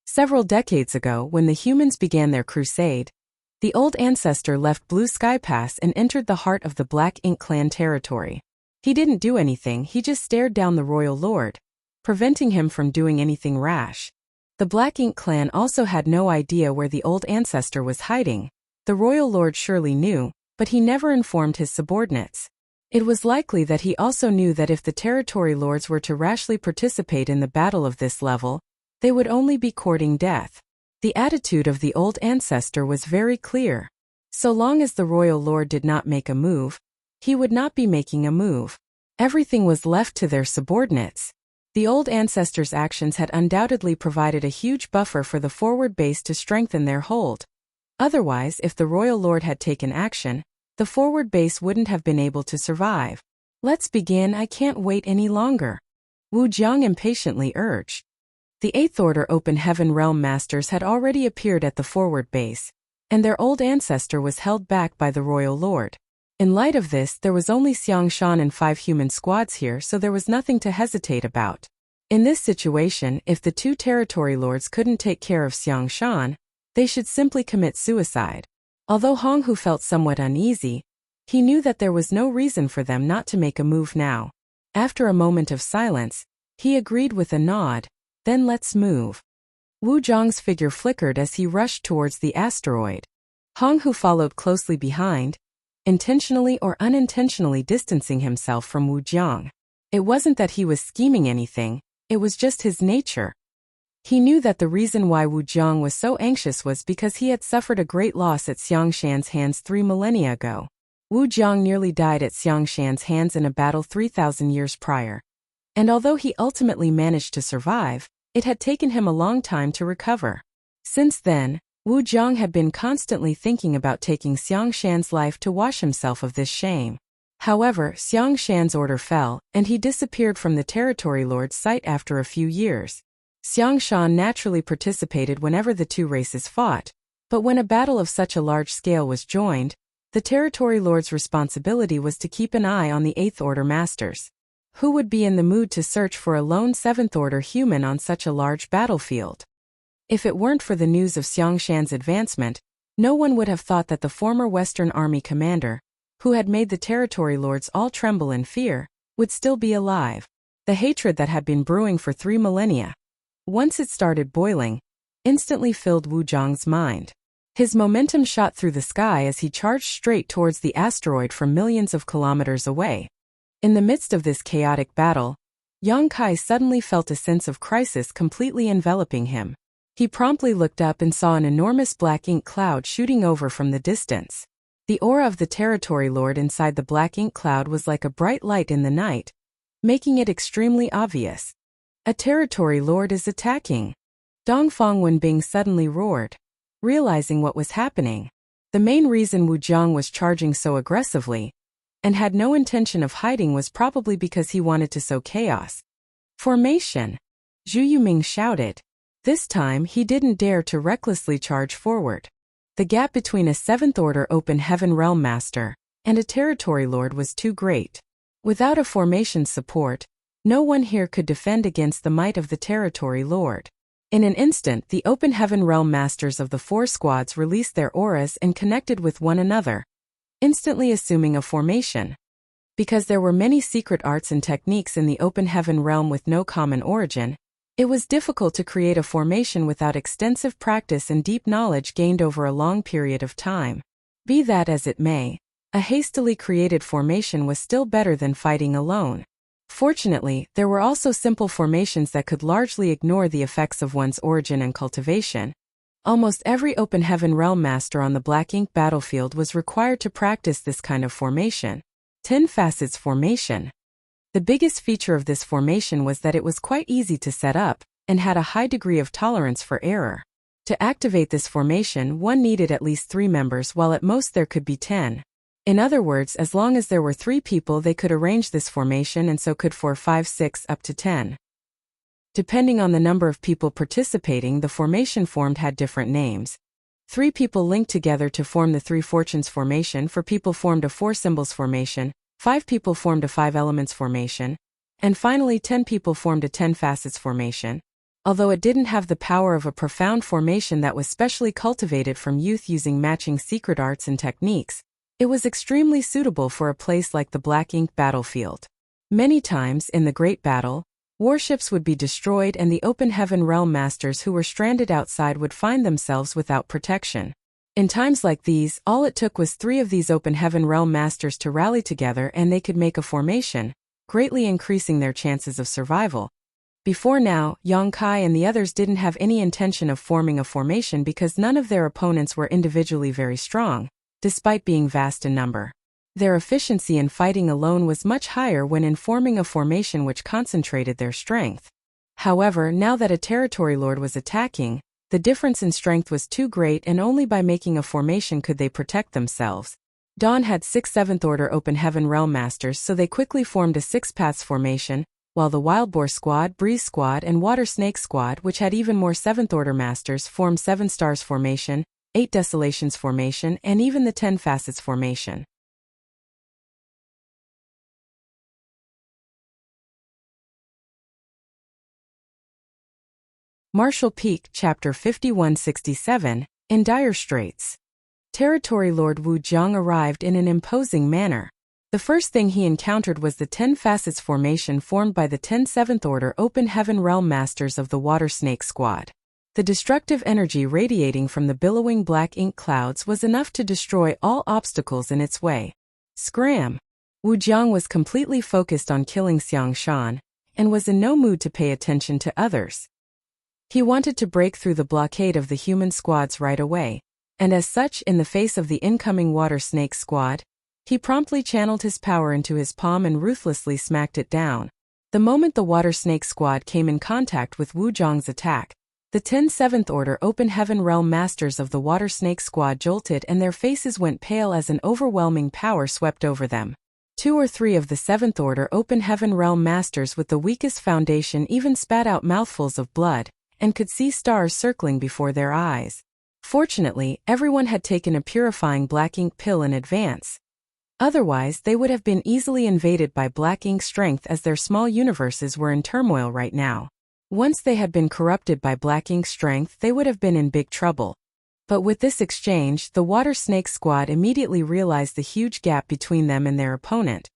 Several decades ago, when the humans began their crusade, the old ancestor left Blue Sky Pass and entered the heart of the Black Ink clan territory. He didn't do anything, he just stared down the royal lord, preventing him from doing anything rash. The Black Ink clan also had no idea where the old ancestor was hiding. The royal lord surely knew, but he never informed his subordinates. It was likely that he also knew that if the territory lords were to rashly participate in the battle of this level, they would only be courting death. The attitude of the old ancestor was very clear. So long as the royal lord did not make a move, he would not be making a move. Everything was left to their subordinates. The old ancestor's actions had undoubtedly provided a huge buffer for the forward base to strengthen their hold. Otherwise, if the royal lord had taken action, the forward base wouldn't have been able to survive. Let's begin, I can't wait any longer, Wu Jiang impatiently urged. The Eighth Order Open Heaven Realm Masters had already appeared at the forward base, and their old ancestor was held back by the Royal Lord. In light of this, there was only Xiang Shan and 5 human squads here, so there was nothing to hesitate about. In this situation, if the 2 territory lords couldn't take care of Xiang Shan, they should simply commit suicide. Although Hong Hu felt somewhat uneasy, he knew that there was no reason for them not to make a move now. After a moment of silence, he agreed with a nod, then let's move. Wu Jiang's figure flickered as he rushed towards the asteroid. Hong Hu followed closely behind, intentionally or unintentionally distancing himself from Wu Jiang. It wasn't that he was scheming anything, it was just his nature. He knew that the reason why Wu Jiang was so anxious was because he had suffered a great loss at Xiang Shan's hands 3 millennia ago. Wu Jiang nearly died at Xiang Shan's hands in a battle 3,000 years prior. And although he ultimately managed to survive, it had taken him a long time to recover. Since then, Wu Jiang had been constantly thinking about taking Xiang Shan's life to wash himself of this shame. However, Xiang Shan's order fell, and he disappeared from the territory lord's sight after a few years. Xiang Shan naturally participated whenever the 2 races fought, but when a battle of such a large scale was joined, the territory lord's responsibility was to keep an eye on the 8th Order Masters. Who would be in the mood to search for a lone 7th Order human on such a large battlefield? If it weren't for the news of Xiang Shan's advancement, no one would have thought that the former Western Army commander, who had made the territory lords all tremble in fear, would still be alive. The hatred that had been brewing for 3 millennia, once it started boiling, instantly filled Wu Jiang's mind. His momentum shot through the sky as he charged straight towards the asteroid from millions of kilometers away. In the midst of this chaotic battle, Yang Kai suddenly felt a sense of crisis completely enveloping him. He promptly looked up and saw an enormous black ink cloud shooting over from the distance. The aura of the territory lord inside the black ink cloud was like a bright light in the night, making it extremely obvious. A territory lord is attacking. Dongfang Wenbing suddenly roared, realizing what was happening. The main reason Wu Jiang was charging so aggressively, and had no intention of hiding, was probably because he wanted to sow chaos. Formation! Zhu Yuming shouted. This time he didn't dare to recklessly charge forward. The gap between a 7th Order Open Heaven Realm Master and a territory lord was too great. Without a formation support, no one here could defend against the might of the territory lord. In an instant, the Open Heaven Realm Masters of the 4 squads released their auras and connected with one another, instantly assuming a formation. Because there were many secret arts and techniques in the Open Heaven realm with no common origin, it was difficult to create a formation without extensive practice and deep knowledge gained over a long period of time. Be that as it may, a hastily created formation was still better than fighting alone. Fortunately, there were also simple formations that could largely ignore the effects of one's origin and cultivation. Almost every Open Heaven Realm Master on the Black Ink battlefield was required to practice this kind of formation. 10 Facets Formation. The biggest feature of this formation was that it was quite easy to set up, and had a high degree of tolerance for error. To activate this formation, one needed at least 3 members, while at most there could be 10. In other words, as long as there were 3 people, they could arrange this formation, and so could 4, 5, 6, up to 10. Depending on the number of people participating, the formation formed had different names. 3 people linked together to form the 3 Fortunes formation, 4 people formed a 4 Symbols formation, 5 people formed a 5 Elements formation, and finally 10 people formed a 10 Facets formation. Although it didn't have the power of a profound formation that was specially cultivated from youth using matching secret arts and techniques, it was extremely suitable for a place like the Black Ink battlefield. Many times in the Great Battle, warships would be destroyed and the Open Heaven Realm Masters who were stranded outside would find themselves without protection. In times like these, all it took was 3 of these Open Heaven Realm Masters to rally together and they could make a formation, greatly increasing their chances of survival. Before now, Yang Kai and the others didn't have any intention of forming a formation because none of their opponents were individually very strong, despite being vast in number. Their efficiency in fighting alone was much higher when in forming a formation which concentrated their strength. However, now that a territory lord was attacking, the difference in strength was too great and only by making a formation could they protect themselves. Dawn had 6 7th Order Open Heaven Realm Masters, so they quickly formed a 6 Paths formation, while the Wild Boar Squad, Breeze Squad, and Water Snake Squad, which had even more 7th Order Masters, formed 7 Stars Formation, 8 Desolations Formation, and even the 10 Facets Formation. Martial Peak, Chapter 5167, In Dire Straits. Territory Lord Wu Jiang arrived in an imposing manner. The first thing he encountered was the 10 Facets Formation formed by the 10 7th Order Open Heaven Realm Masters of the Water Snake Squad. The destructive energy radiating from the billowing black ink clouds was enough to destroy all obstacles in its way. Scram! Wu Jiang was completely focused on killing Xiang Shan, and was in no mood to pay attention to others. He wanted to break through the blockade of the human squads right away, and as such, in the face of the incoming Water Snake Squad, he promptly channeled his power into his palm and ruthlessly smacked it down. The moment the Water Snake Squad came in contact with Wu Jiang's attack, the 10 7th Order Open Heaven Realm Masters of the Water Snake Squad jolted and their faces went pale as an overwhelming power swept over them. 2 or 3 of the 7th Order Open Heaven Realm Masters with the weakest foundation even spat out mouthfuls of blood, and could see stars circling before their eyes. Fortunately, everyone had taken a purifying black ink pill in advance. Otherwise, they would have been easily invaded by black ink strength, as their small universes were in turmoil right now. Once they had been corrupted by black ink strength, they would have been in big trouble. But with this exchange, the Water Snake Squad immediately realized the huge gap between them and their opponent.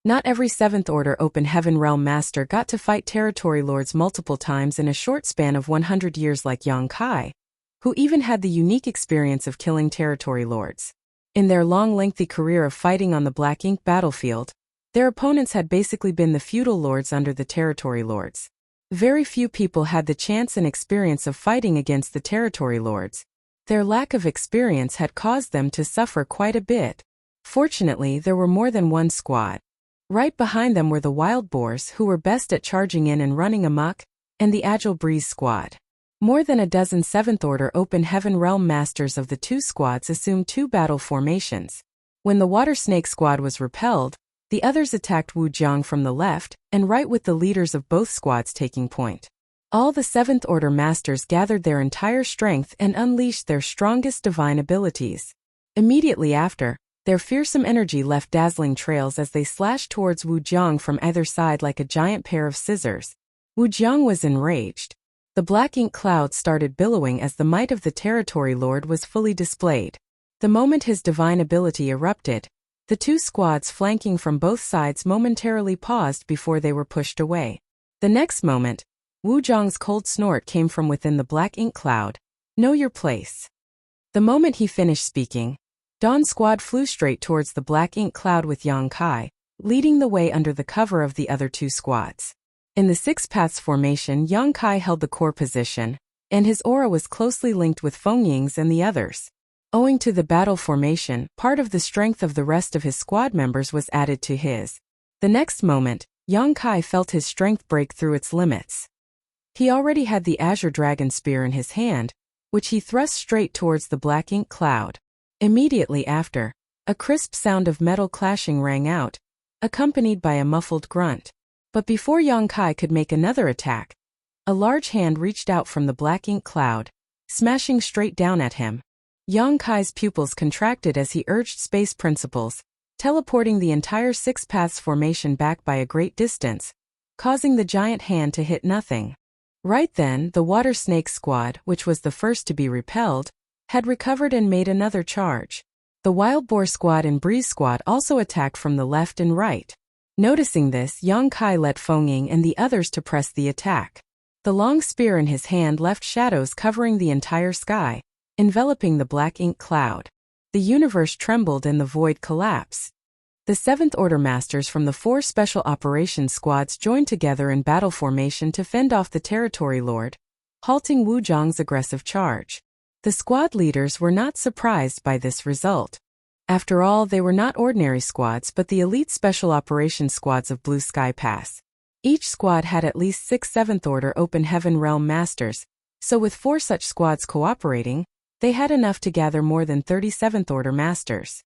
Not every 7th Order Open Heaven Realm Master got to fight Territory Lords multiple times in a short span of 100 years like Yang Kai, who even had the unique experience of killing Territory Lords. In their long lengthy career of fighting on the Black Ink battlefield, their opponents had basically been the feudal lords under the Territory Lords. Very few people had the chance and experience of fighting against the Territory Lords. Their lack of experience had caused them to suffer quite a bit. Fortunately, there were more than one squad. Right behind them were the Wild Boars, who were best at charging in and running amok, and the Agile Breeze Squad. More than a dozen 7th Order Open Heaven Realm Masters of the 2 squads assumed 2 battle formations. When the Water Snake Squad was repelled, the others attacked Wu Jiang from the left and right, with the leaders of both squads taking point. All the 7th Order Masters gathered their entire strength and unleashed their strongest divine abilities. Immediately after, their fearsome energy left dazzling trails as they slashed towards Wu Jiang from either side like a giant pair of scissors. Wu Jiang was enraged. The black ink clouds started billowing as the might of the Territory Lord was fully displayed. The moment his divine ability erupted, the 2 squads flanking from both sides momentarily paused before they were pushed away. The next moment, Wu Jiang's cold snort came from within the black ink cloud. Know your place. The moment he finished speaking, Dawn's squad flew straight towards the black ink cloud with Yang Kai, leading the way under the cover of the other 2 squads. In the 6 Paths Formation, Yang Kai held the core position, and his aura was closely linked with Feng Ying's and the others. Owing to the battle formation, part of the strength of the rest of his squad members was added to his. The next moment, Yang Kai felt his strength break through its limits. He already had the Azure Dragon Spear in his hand, which he thrust straight towards the black ink cloud. Immediately after, a crisp sound of metal clashing rang out, accompanied by a muffled grunt. But before Yang Kai could make another attack, a large hand reached out from the black ink cloud, smashing straight down at him. Yang Kai's pupils contracted as he urged space principles, teleporting the entire 6 Paths Formation back by a great distance, causing the giant hand to hit nothing. Right then, the Water Snake Squad, which was the first to be repelled, had recovered and made another charge. The Wild Boar Squad and Breeze Squad also attacked from the left and right. Noticing this, Yang Kai led Feng Ying and the others to press the attack. The long spear in his hand left shadows covering the entire sky, enveloping the black ink cloud. The universe trembled and the void collapsed. The 7th Order Masters from the 4 Special Operations Squads joined together in battle formation to fend off the Territory Lord, halting Wu Jiang's aggressive charge. The squad leaders were not surprised by this result. After all, they were not ordinary squads but the elite Special Operations Squads of Blue Sky Pass. Each squad had at least 6 7th Order Open Heaven Realm Masters, so with 4 such squads cooperating, they had enough to gather more than 30 7th Order Masters.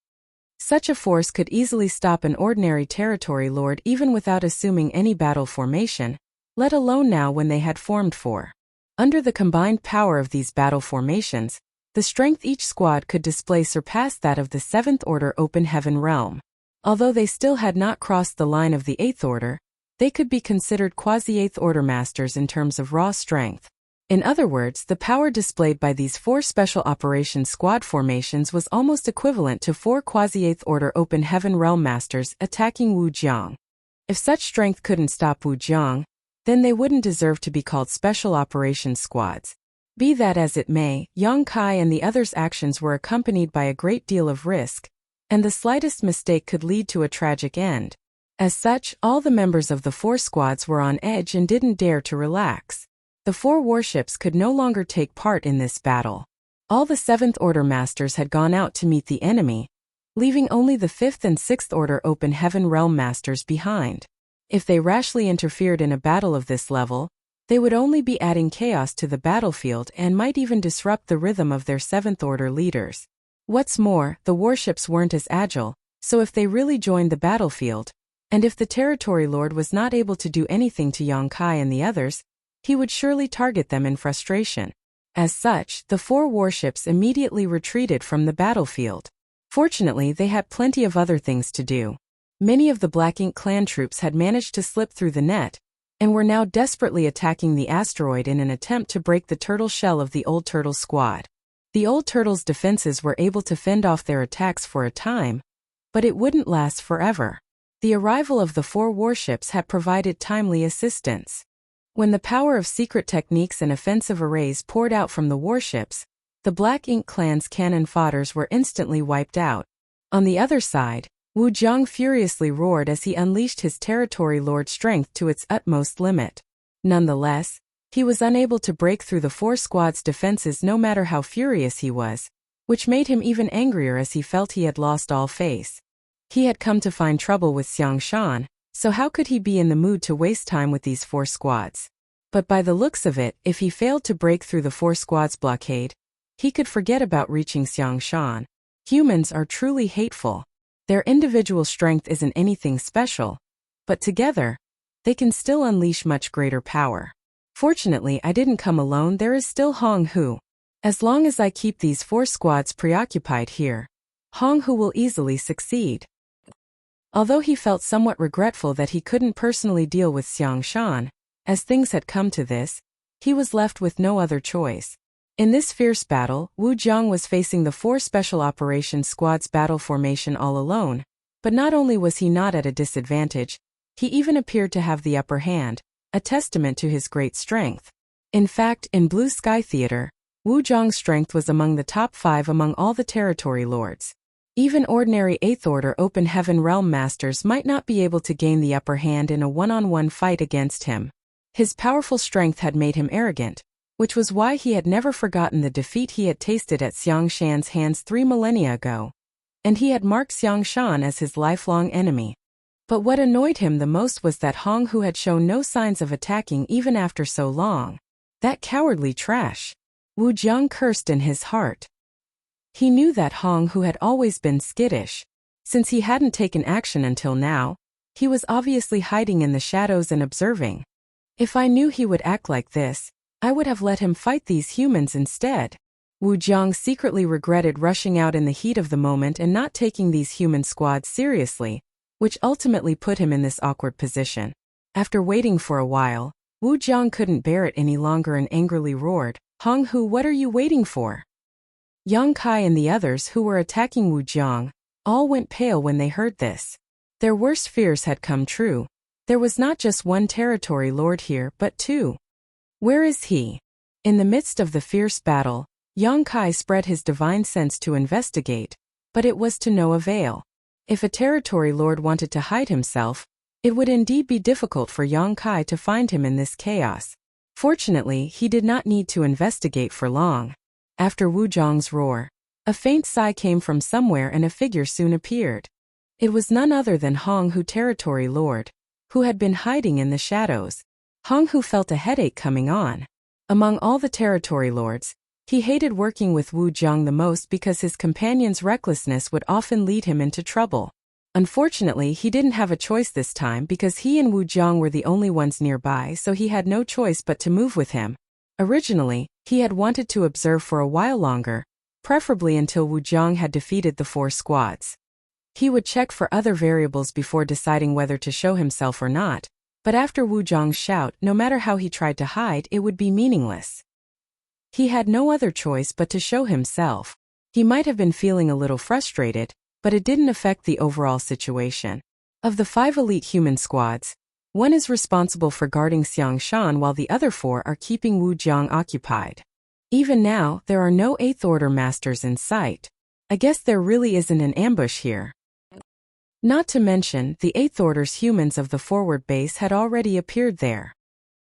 Such a force could easily stop an ordinary territory lord even without assuming any battle formation, let alone now when they had formed four. Under the combined power of these battle formations, the strength each squad could display surpassed that of the 7th Order Open Heaven realm. Although they still had not crossed the line of the 8th Order, they could be considered quasi-8th Order masters in terms of raw strength. In other words, the power displayed by these 4 Special Operations Squad formations was almost equivalent to 4 quasi-8th Order Open Heaven realm masters attacking Wujiang. If such strength couldn't stop Wujiang, then they wouldn't deserve to be called Special Operations Squads. Be that as it may, Yang Kai and the others' actions were accompanied by a great deal of risk, and the slightest mistake could lead to a tragic end. As such, all the members of the 4 squads were on edge and didn't dare to relax. The 4 warships could no longer take part in this battle. All the 7th Order masters had gone out to meet the enemy, leaving only the 5th and 6th Order Open Heaven realm masters behind. If they rashly interfered in a battle of this level, they would only be adding chaos to the battlefield and might even disrupt the rhythm of their 7th Order leaders. What's more, the warships weren't as agile, so if they really joined the battlefield, and if the territory lord was not able to do anything to Yang Kai and the others, he would surely target them in frustration. As such, the 4 warships immediately retreated from the battlefield. Fortunately, they had plenty of other things to do. Many of the Black Ink clan troops had managed to slip through the net, and were now desperately attacking the asteroid in an attempt to break the turtle shell of the Old Turtle squad. The Old Turtle's defenses were able to fend off their attacks for a time, but it wouldn't last forever. The arrival of the 4 warships had provided timely assistance. When the power of secret techniques and offensive arrays poured out from the warships, the Black Ink clan's cannon fodders were instantly wiped out. On the other side, Wu Jiang furiously roared as he unleashed his territory lord strength to its utmost limit. Nonetheless, he was unable to break through the 4 squads' defenses no matter how furious he was, which made him even angrier as he felt he had lost all face. He had come to find trouble with Xiang Shan, so how could he be in the mood to waste time with these 4 squads? But by the looks of it, if he failed to break through the 4 squads' blockade, he could forget about reaching Xiang Shan. Humans are truly hateful. Their individual strength isn't anything special, but together, they can still unleash much greater power. Fortunately, I didn't come alone. There is still Hong Hu. As long as I keep these 4 squads preoccupied here, Hong Hu will easily succeed. Although he felt somewhat regretful that he couldn't personally deal with Xiang Shan, as things had come to this, he was left with no other choice. In this fierce battle, Wu Jiang was facing the 4 Special Operations Squad's battle formation all alone, but not only was he not at a disadvantage, he even appeared to have the upper hand, a testament to his great strength. In fact, in Blue Sky Theater, Wu Jiang's strength was among the top 5 among all the territory lords. Even ordinary 8th Order Open Heaven realm masters might not be able to gain the upper hand in a one-on-one fight against him. His powerful strength had made him arrogant, which was why he had never forgotten the defeat he had tasted at Xiang Shan's hands 3 millennia ago, and he had marked Xiang Shan as his lifelong enemy. But what annoyed him the most was that Hong Hu had shown no signs of attacking even after so long. That cowardly trash! Wu Jiang cursed in his heart. He knew that Hong Hu had always been skittish. Since he hadn't taken action until now, he was obviously hiding in the shadows and observing. If I knew he would act like this, I would have let him fight these humans instead. Wu Jiang secretly regretted rushing out in the heat of the moment and not taking these human squads seriously, which ultimately put him in this awkward position. After waiting for a while, Wu Jiang couldn't bear it any longer and angrily roared, "Hong Hu, what are you waiting for?" Yang Kai and the others who were attacking Wu Jiang all went pale when they heard this. Their worst fears had come true. There was not just one territory lord here, but 2. Where is he? In the midst of the fierce battle, Yang Kai spread his divine sense to investigate, but it was to no avail. If a territory lord wanted to hide himself, it would indeed be difficult for Yang Kai to find him in this chaos. Fortunately, he did not need to investigate for long. After Wu Jiang's roar, a faint sigh came from somewhere and a figure soon appeared. It was none other than Hong Hu, territory lord, who had been hiding in the shadows. Hong Hu felt a headache coming on. Among all the territory lords, He hated working with Wu Jiang the most because his companion's recklessness would often lead him into trouble. Unfortunately, he didn't have a choice this time because he and Wu Jiang were the only ones nearby, so he had no choice but to move with him. Originally, he had wanted to observe for a while longer, preferably until Wu Jiang had defeated the 4 squads. He would check for other variables before deciding whether to show himself or not, but after Wu Jiang's shout, no matter how he tried to hide, it would be meaningless. He had no other choice but to show himself. He might have been feeling a little frustrated, but it didn't affect the overall situation. Of the 5 elite human squads, 1 is responsible for guarding Xiangshan while the other 4 are keeping Wu Jiang occupied. Even now, there are no 8th Order masters in sight. I guess there really isn't an ambush here. Not to mention, the 8th Order's humans of the forward base had already appeared there.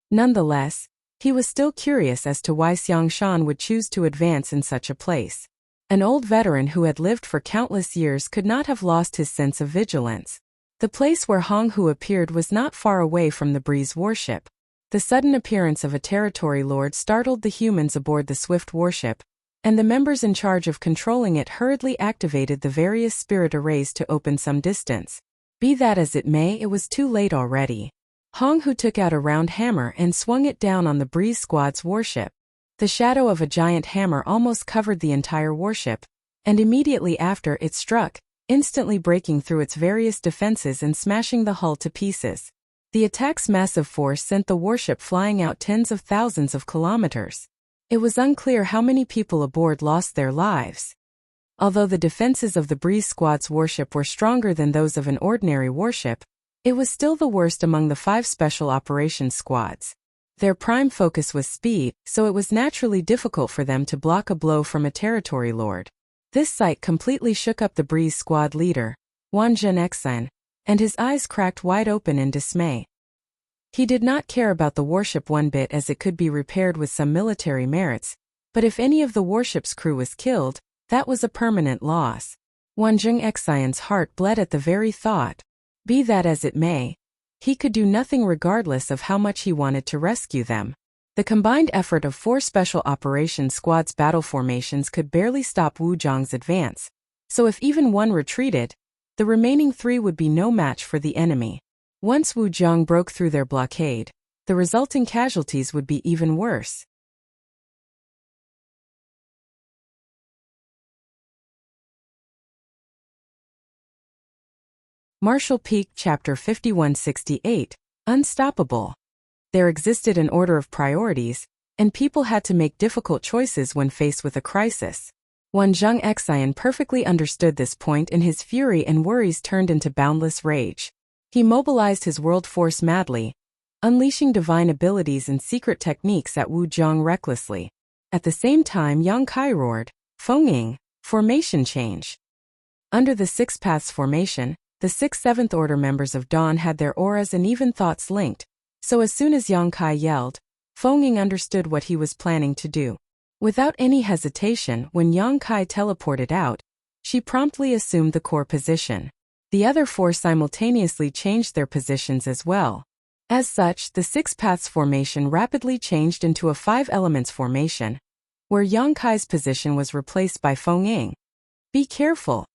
Nonetheless, he was still curious as to why Xiangshan would choose to advance in such a place. An old veteran who had lived for countless years could not have lost his sense of vigilance. The place where Hong Hu appeared was not far away from the Breeze warship. The sudden appearance of a territory lord startled the humans aboard the swift warship, and the members in charge of controlling it hurriedly activated the various spirit arrays to open some distance. Be that as it may, it was too late already. Hong Hu took out a round hammer and swung it down on the Breeze squad's warship. The shadow of a giant hammer almost covered the entire warship, and immediately after it struck, instantly breaking through its various defenses and smashing the hull to pieces. The attack's massive force sent the warship flying out tens of thousands of kilometers. It was unclear how many people aboard lost their lives. Although the defenses of the Breeze squad's warship were stronger than those of an ordinary warship, it was still the worst among the 5 special operations squads. Their prime focus was speed, so it was naturally difficult for them to block a blow from a territory lord. This sight completely shook up the Breeze squad leader, Wan Zhenexin, and his eyes cracked wide open in dismay. He did not care about the warship one bit as it could be repaired with some military merits, but if any of the warship's crew was killed, that was a permanent loss. Wan Zhenexin's heart bled at the very thought. Be that as it may, he could do nothing regardless of how much he wanted to rescue them. The combined effort of 4 special operations squads' battle formations could barely stop Wu Jiang's advance, so if even one retreated, the remaining 3 would be no match for the enemy. Once Wu Jiang broke through their blockade, the resulting casualties would be even worse. Marshall Peak Chapter 5168, Unstoppable. There existed an order of priorities, and people had to make difficult choices when faced with a crisis. Wan Zhenexin perfectly understood this point, and his fury and worries turned into boundless rage. He mobilized his world force madly, unleashing divine abilities and secret techniques at Wu Jiang recklessly. At the same time, Yang Kai roared, "Fengying, formation change." Under the 6 Paths formation, the 6 7th Order members of Dawn had their auras and even thoughts linked, so as soon as Yang Kai yelled, Fengying understood what he was planning to do. Without any hesitation, when Yang Kai teleported out, she promptly assumed the core position. The other 4 simultaneously changed their positions as well. As such, the 6 Paths formation rapidly changed into a 5 Elements formation, where Yang Kai's position was replaced by Fengying. Be careful.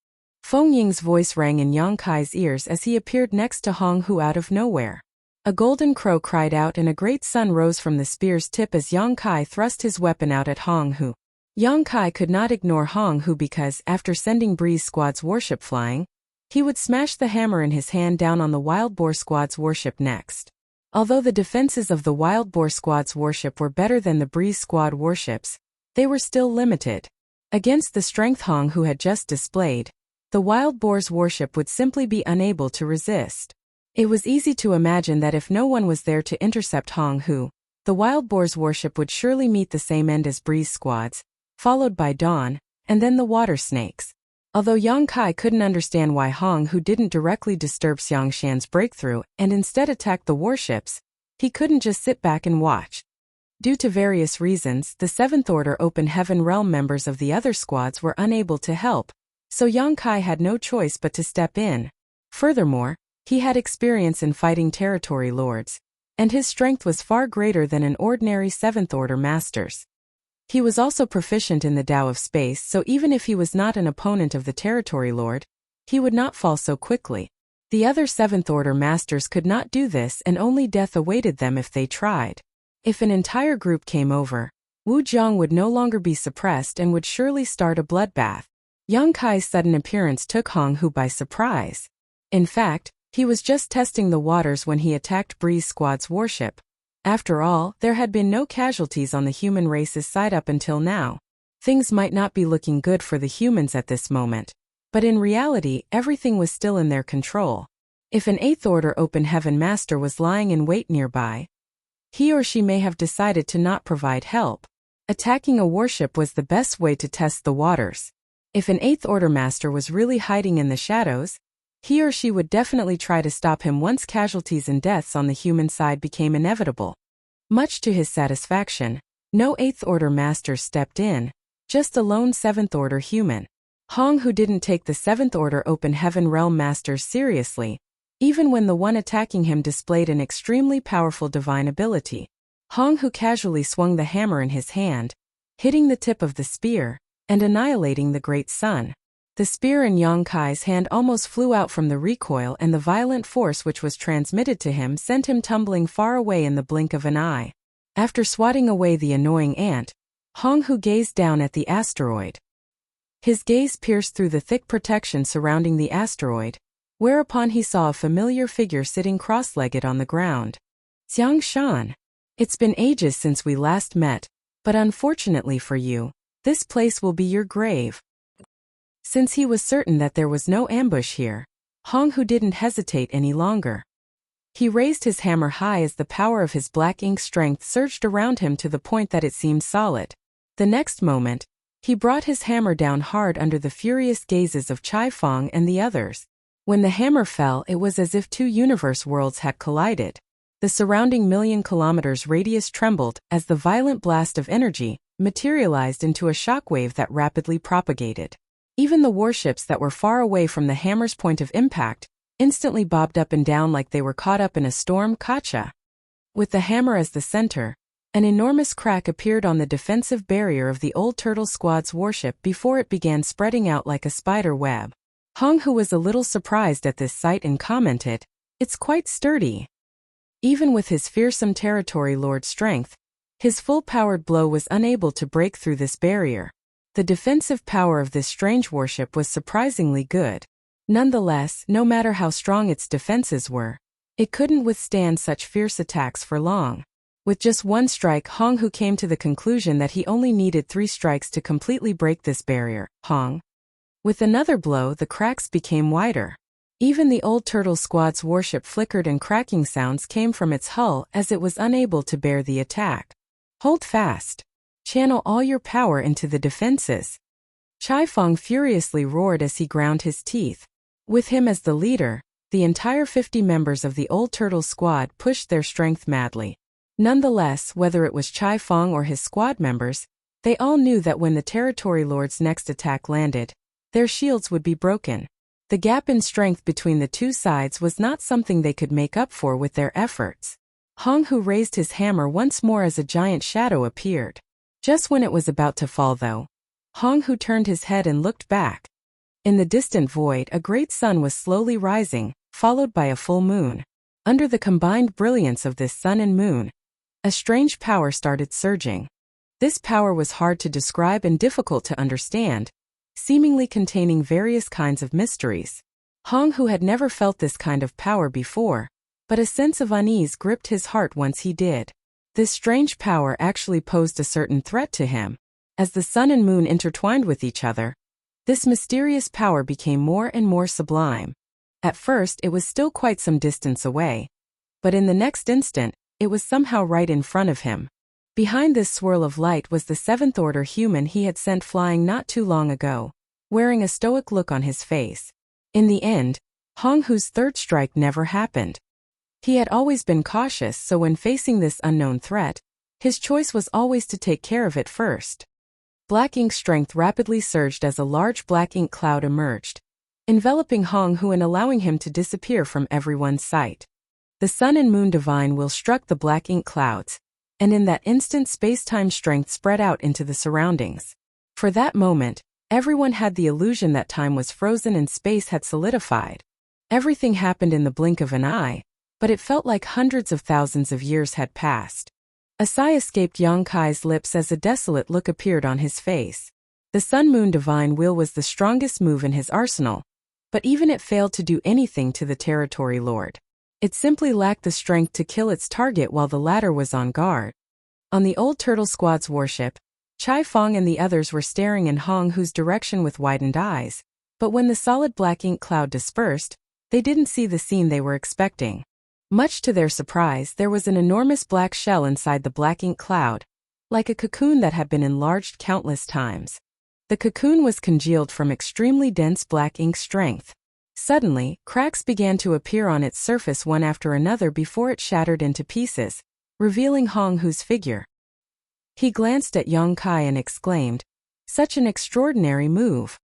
Fengying's voice rang in Yang Kai's ears as he appeared next to Hong Hu out of nowhere. A golden crow cried out and a great sun rose from the spear's tip as Yang Kai thrust his weapon out at Hong Hu. Yang Kai could not ignore Hong Hu because, after sending Breeze Squad's warship flying, he would smash the hammer in his hand down on the Wild Boar Squad's warship next. Although the defenses of the Wild Boar Squad's warship were better than the Breeze Squad warships, they were still limited. Against the strength Hong Hu had just displayed, the Wild Boar's warship would simply be unable to resist. It was easy to imagine that if no one was there to intercept Hong Hu, the Wild Boar's warship would surely meet the same end as Breeze Squad's, followed by Dawn, and then the Water Snakes. Although Yang Kai couldn't understand why Hong Hu didn't directly disturb Xiangshan's breakthrough and instead attack the warships, he couldn't just sit back and watch. Due to various reasons, the 7th Order Open Heaven Realm members of the other squads were unable to help, so Yang Kai had no choice but to step in. Furthermore, he had experience in fighting territory lords, and his strength was far greater than an ordinary 7th Order master's. He was also proficient in the Tao of space, so even if he was not an opponent of the Territory Lord, he would not fall so quickly. The other Seventh Order Masters could not do this, and only death awaited them if they tried. If an entire group came over, Wu Jiang would no longer be suppressed and would surely start a bloodbath. Yang Kai's sudden appearance took Hong Hu by surprise. In fact, he was just testing the waters when he attacked Breeze Squad's warship. After all, there had been no casualties on the human race's side up until now. Things might not be looking good for the humans at this moment, but in reality, everything was still in their control. If an Eighth Order Open Heaven Master was lying in wait nearby, he or she may have decided to not provide help. Attacking a warship was the best way to test the waters. If an Eighth Order Master was really hiding in the shadows, he or she would definitely try to stop him once casualties and deaths on the human side became inevitable. Much to his satisfaction, no Eighth Order Masters stepped in, just a lone Seventh Order human. Hong Hu didn't take the Seventh Order Open Heaven Realm Masters seriously, even when the one attacking him displayed an extremely powerful divine ability. Hong Hu casually swung the hammer in his hand, hitting the tip of the spear, and annihilating the Great Sun. The spear in Yang Kai's hand almost flew out from the recoil, and the violent force which was transmitted to him sent him tumbling far away in the blink of an eye. After swatting away the annoying ant, Hong Hu gazed down at the asteroid. His gaze pierced through the thick protection surrounding the asteroid, whereupon he saw a familiar figure sitting cross-legged on the ground. Xiang Shan. It's been ages since we last met, but unfortunately for you, this place will be your grave. Since he was certain that there was no ambush here, Hong Hu didn't hesitate any longer. He raised his hammer high as the power of his black ink strength surged around him to the point that it seemed solid. The next moment, he brought his hammer down hard under the furious gazes of Chai Fong and the others. When the hammer fell, it was as if two universe worlds had collided. The surrounding million-kilometers radius trembled as the violent blast of energy materialized into a shockwave that rapidly propagated. Even the warships that were far away from the hammer's point of impact instantly bobbed up and down like they were caught up in a storm. Kacha. With the hammer as the center, an enormous crack appeared on the defensive barrier of the Old Turtle Squad's warship before it began spreading out like a spider web. Hong Hu was a little surprised at this sight and commented, "It's quite sturdy." Even with his fearsome Territory Lord strength, his full-powered blow was unable to break through this barrier. The defensive power of this strange warship was surprisingly good. Nonetheless, no matter how strong its defenses were, it couldn't withstand such fierce attacks for long. With just one strike, Hong Hu came to the conclusion that he only needed 3 strikes to completely break this barrier. With another blow, the cracks became wider. Even the Old Turtle Squad's warship flickered and cracking sounds came from its hull as it was unable to bear the attack. Hold fast. Channel all your power into the defenses. Chai Fong furiously roared as he ground his teeth. With him as the leader, the entire 50 members of the Old Turtle Squad pushed their strength madly. Nonetheless, whether it was Chai Fong or his squad members, they all knew that when the Territory Lord's next attack landed, their shields would be broken. The gap in strength between the two sides was not something they could make up for with their efforts. Hong Hu raised his hammer once more as a giant shadow appeared. Just when it was about to fall though, Hong Hu turned his head and looked back. In the distant void, a great sun was slowly rising, followed by a full moon. Under the combined brilliance of this sun and moon, a strange power started surging. This power was hard to describe and difficult to understand, seemingly containing various kinds of mysteries. Hong Hu had never felt this kind of power before, but a sense of unease gripped his heart once he did. This strange power actually posed a certain threat to him. As the sun and moon intertwined with each other, this mysterious power became more and more sublime. At first, it was still quite some distance away, but in the next instant, it was somehow right in front of him. Behind this swirl of light was the Seventh Order human he had sent flying not too long ago, wearing a stoic look on his face. In the end, Hong Hu's third strike never happened. He had always been cautious, so when facing this unknown threat, his choice was always to take care of it first. Black ink strength rapidly surged as a large black ink cloud emerged, enveloping Hong Hu and allowing him to disappear from everyone's sight. The sun and moon divine will struck the black ink clouds, and in that instant space-time strength spread out into the surroundings. For that moment, everyone had the illusion that time was frozen and space had solidified. Everything happened in the blink of an eye, but it felt like hundreds of thousands of years had passed. A sigh escaped Yang Kai's lips as a desolate look appeared on his face. The Sun-Moon Divine Will was the strongest move in his arsenal, but even it failed to do anything to the Territory Lord. It simply lacked the strength to kill its target while the latter was on guard. On the old Turtle Squad's warship, Chai Fong and the others were staring in Hong Hu's direction with widened eyes, but when the solid black ink cloud dispersed, they didn't see the scene they were expecting. Much to their surprise, there was an enormous black shell inside the black ink cloud, like a cocoon that had been enlarged countless times. The cocoon was congealed from extremely dense black ink strength. Suddenly, cracks began to appear on its surface one after another before it shattered into pieces, revealing Hong Hu's figure. He glanced at Yang Kai and exclaimed, "Such an extraordinary move."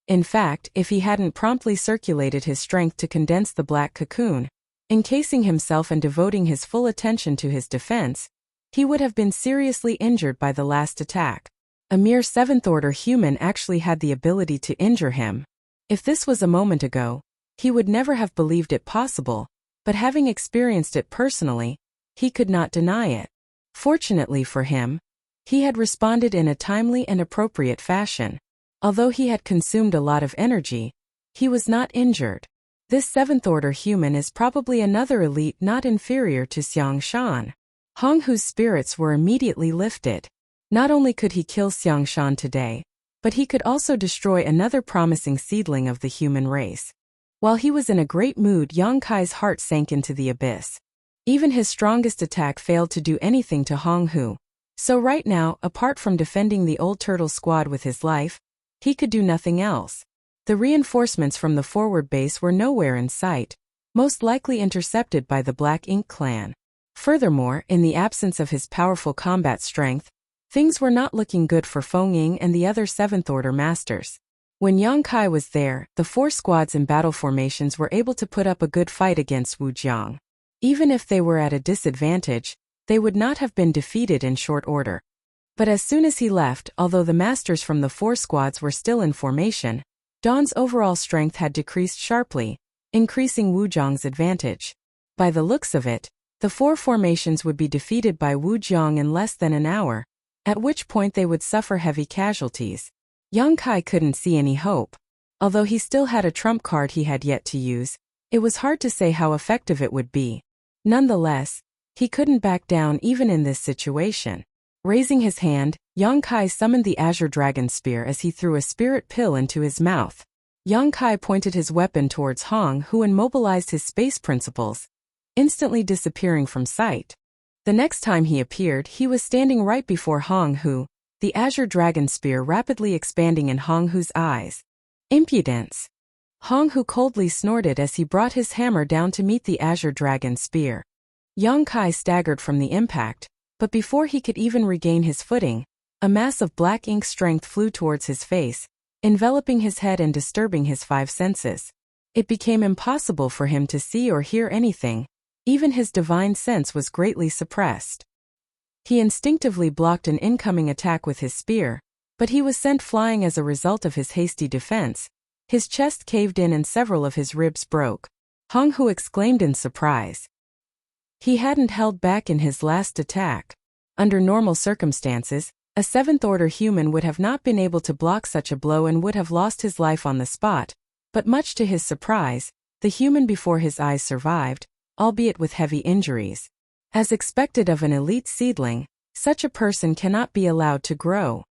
In fact, if he hadn't promptly circulated his strength to condense the black cocoon, encasing himself and devoting his full attention to his defense, he would have been seriously injured by the last attack. A mere seventh-order human actually had the ability to injure him. If this was a moment ago, he would never have believed it possible, but having experienced it personally, he could not deny it. Fortunately for him, he had responded in a timely and appropriate fashion. Although he had consumed a lot of energy, he was not injured. This seventh-order human is probably another elite not inferior to Xiang Shan. Hong Hu's spirits were immediately lifted. Not only could he kill Xiang Shan today, but he could also destroy another promising seedling of the human race. While he was in a great mood, Yang Kai's heart sank into the abyss. Even his strongest attack failed to do anything to Hong Hu. So right now, apart from defending the old turtle squad with his life, he could do nothing else. The reinforcements from the forward base were nowhere in sight, most likely intercepted by the Black Ink clan. Furthermore, in the absence of his powerful combat strength, things were not looking good for Feng Ying and the other seventh-order masters. When Yang Kai was there, the four squads in battle formations were able to put up a good fight against Wu Jiang. Even if they were at a disadvantage, they would not have been defeated in short order. But as soon as he left, although the masters from the four squads were still in formation, Dawn's overall strength had decreased sharply, increasing Wu Jiang's advantage. By the looks of it, the four formations would be defeated by Wu Jiang in less than an hour, at which point they would suffer heavy casualties. Yang Kai couldn't see any hope. Although he still had a trump card he had yet to use, it was hard to say how effective it would be. Nonetheless, he couldn't back down even in this situation. Raising his hand, Yang Kai summoned the Azure Dragon Spear as he threw a spirit pill into his mouth. Yang Kai pointed his weapon towards Hong Hu and mobilized his space principles, instantly disappearing from sight. The next time he appeared, he was standing right before Hong Hu, the Azure Dragon Spear rapidly expanding in Hong Hu's eyes. Impudence! Hong Hu coldly snorted as he brought his hammer down to meet the Azure Dragon Spear. Yang Kai staggered from the impact, but before he could even regain his footing, a mass of black ink strength flew towards his face, enveloping his head and disturbing his five senses. It became impossible for him to see or hear anything. Even his divine sense was greatly suppressed. He instinctively blocked an incoming attack with his spear, but he was sent flying as a result of his hasty defense. His chest caved in and several of his ribs broke. Hong Hu exclaimed in surprise. He hadn't held back in his last attack. Under normal circumstances, a seventh-order human would have not been able to block such a blow and would have lost his life on the spot, but much to his surprise, the human before his eyes survived, albeit with heavy injuries. As expected of an elite seedling, such a person cannot be allowed to grow.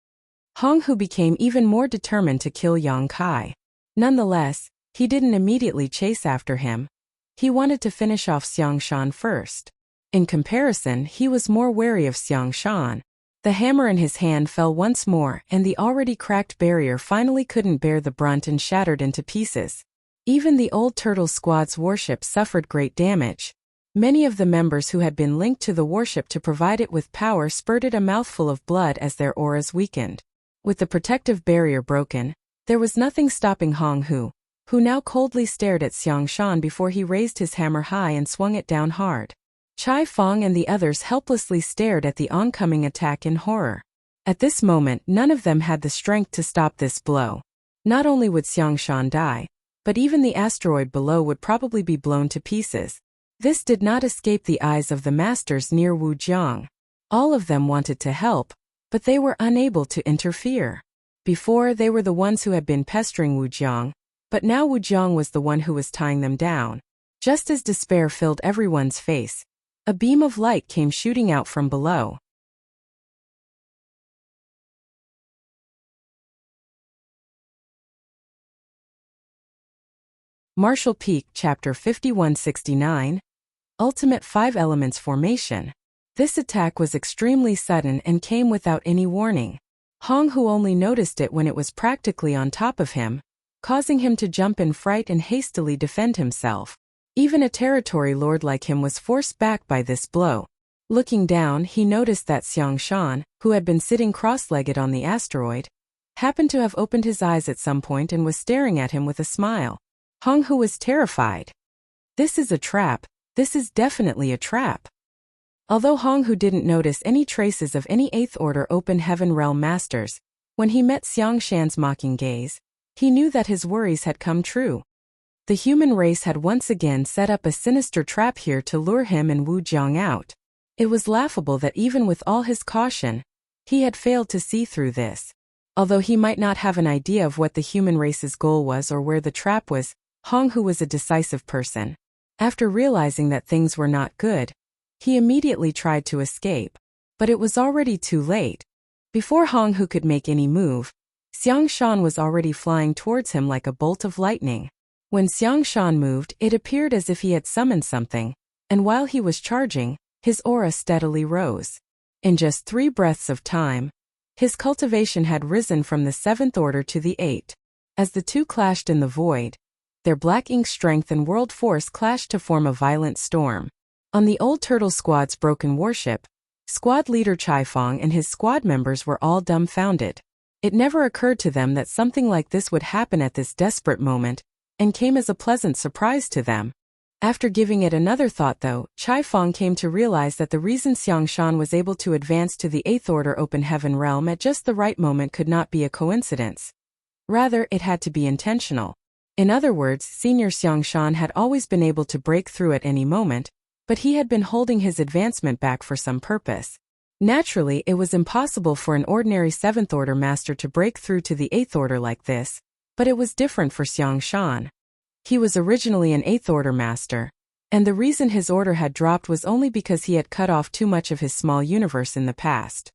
Hong Hu became even more determined to kill Yang Kai. Nonetheless, he didn't immediately chase after him. He wanted to finish off Xiang Shan first. In comparison, he was more wary of Xiang Shan. The hammer in his hand fell once more, and the already cracked barrier finally couldn't bear the brunt and shattered into pieces. Even the old turtle squad's warship suffered great damage. Many of the members who had been linked to the warship to provide it with power spurted a mouthful of blood as their auras weakened. With the protective barrier broken, there was nothing stopping Hong Hu, who now coldly stared at Xiang Shan before he raised his hammer high and swung it down hard. Chai Fong and the others helplessly stared at the oncoming attack in horror. At this moment, none of them had the strength to stop this blow. Not only would Xiangshan die, but even the asteroid below would probably be blown to pieces. This did not escape the eyes of the masters near Wujiang. All of them wanted to help, but they were unable to interfere. Before, they were the ones who had been pestering Wujiang, but now Wujiang was the one who was tying them down. Just as despair filled everyone's face, a beam of light came shooting out from below. Martial Peak Chapter 5169 Ultimate 5 Elements Formation. This attack was extremely sudden and came without any warning. Hong Hu only noticed it when it was practically on top of him, causing him to jump in fright and hastily defend himself. Even a territory lord like him was forced back by this blow. Looking down, he noticed that Xiangshan, who had been sitting cross-legged on the asteroid, happened to have opened his eyes at some point and was staring at him with a smile. Hong Hu was terrified. This is a trap. This is definitely a trap. Although Hong Hu didn't notice any traces of any 8th Order Open Heaven Realm Masters, when he met Xiangshan's mocking gaze, he knew that his worries had come true. The human race had once again set up a sinister trap here to lure him and Wu Jiang out. It was laughable that even with all his caution, he had failed to see through this. Although he might not have an idea of what the human race's goal was or where the trap was, Hong Hu was a decisive person. After realizing that things were not good, he immediately tried to escape, but it was already too late. Before Hong Hu could make any move, Xiangshan was already flying towards him like a bolt of lightning. When Xiangshan moved, it appeared as if he had summoned something, and while he was charging, his aura steadily rose. In just 3 breaths of time, his cultivation had risen from the 7th Order to the 8th. As the two clashed in the void, their black ink strength and world force clashed to form a violent storm. On the Old Turtle Squad's broken warship, squad leader Chai Fong and his squad members were all dumbfounded. It never occurred to them that something like this would happen at this desperate moment, and came as a pleasant surprise to them. After giving it another thought though, Chai Fong came to realize that the reason Xiangshan was able to advance to the 8th Order Open Heaven Realm at just the right moment could not be a coincidence. Rather, it had to be intentional. In other words, Senior Xiangshan had always been able to break through at any moment, but he had been holding his advancement back for some purpose. Naturally, it was impossible for an ordinary 7th Order Master to break through to the 8th Order like this, but it was different for Xiangshan. He was originally an 8th Order Master, and the reason his order had dropped was only because he had cut off too much of his small universe in the past.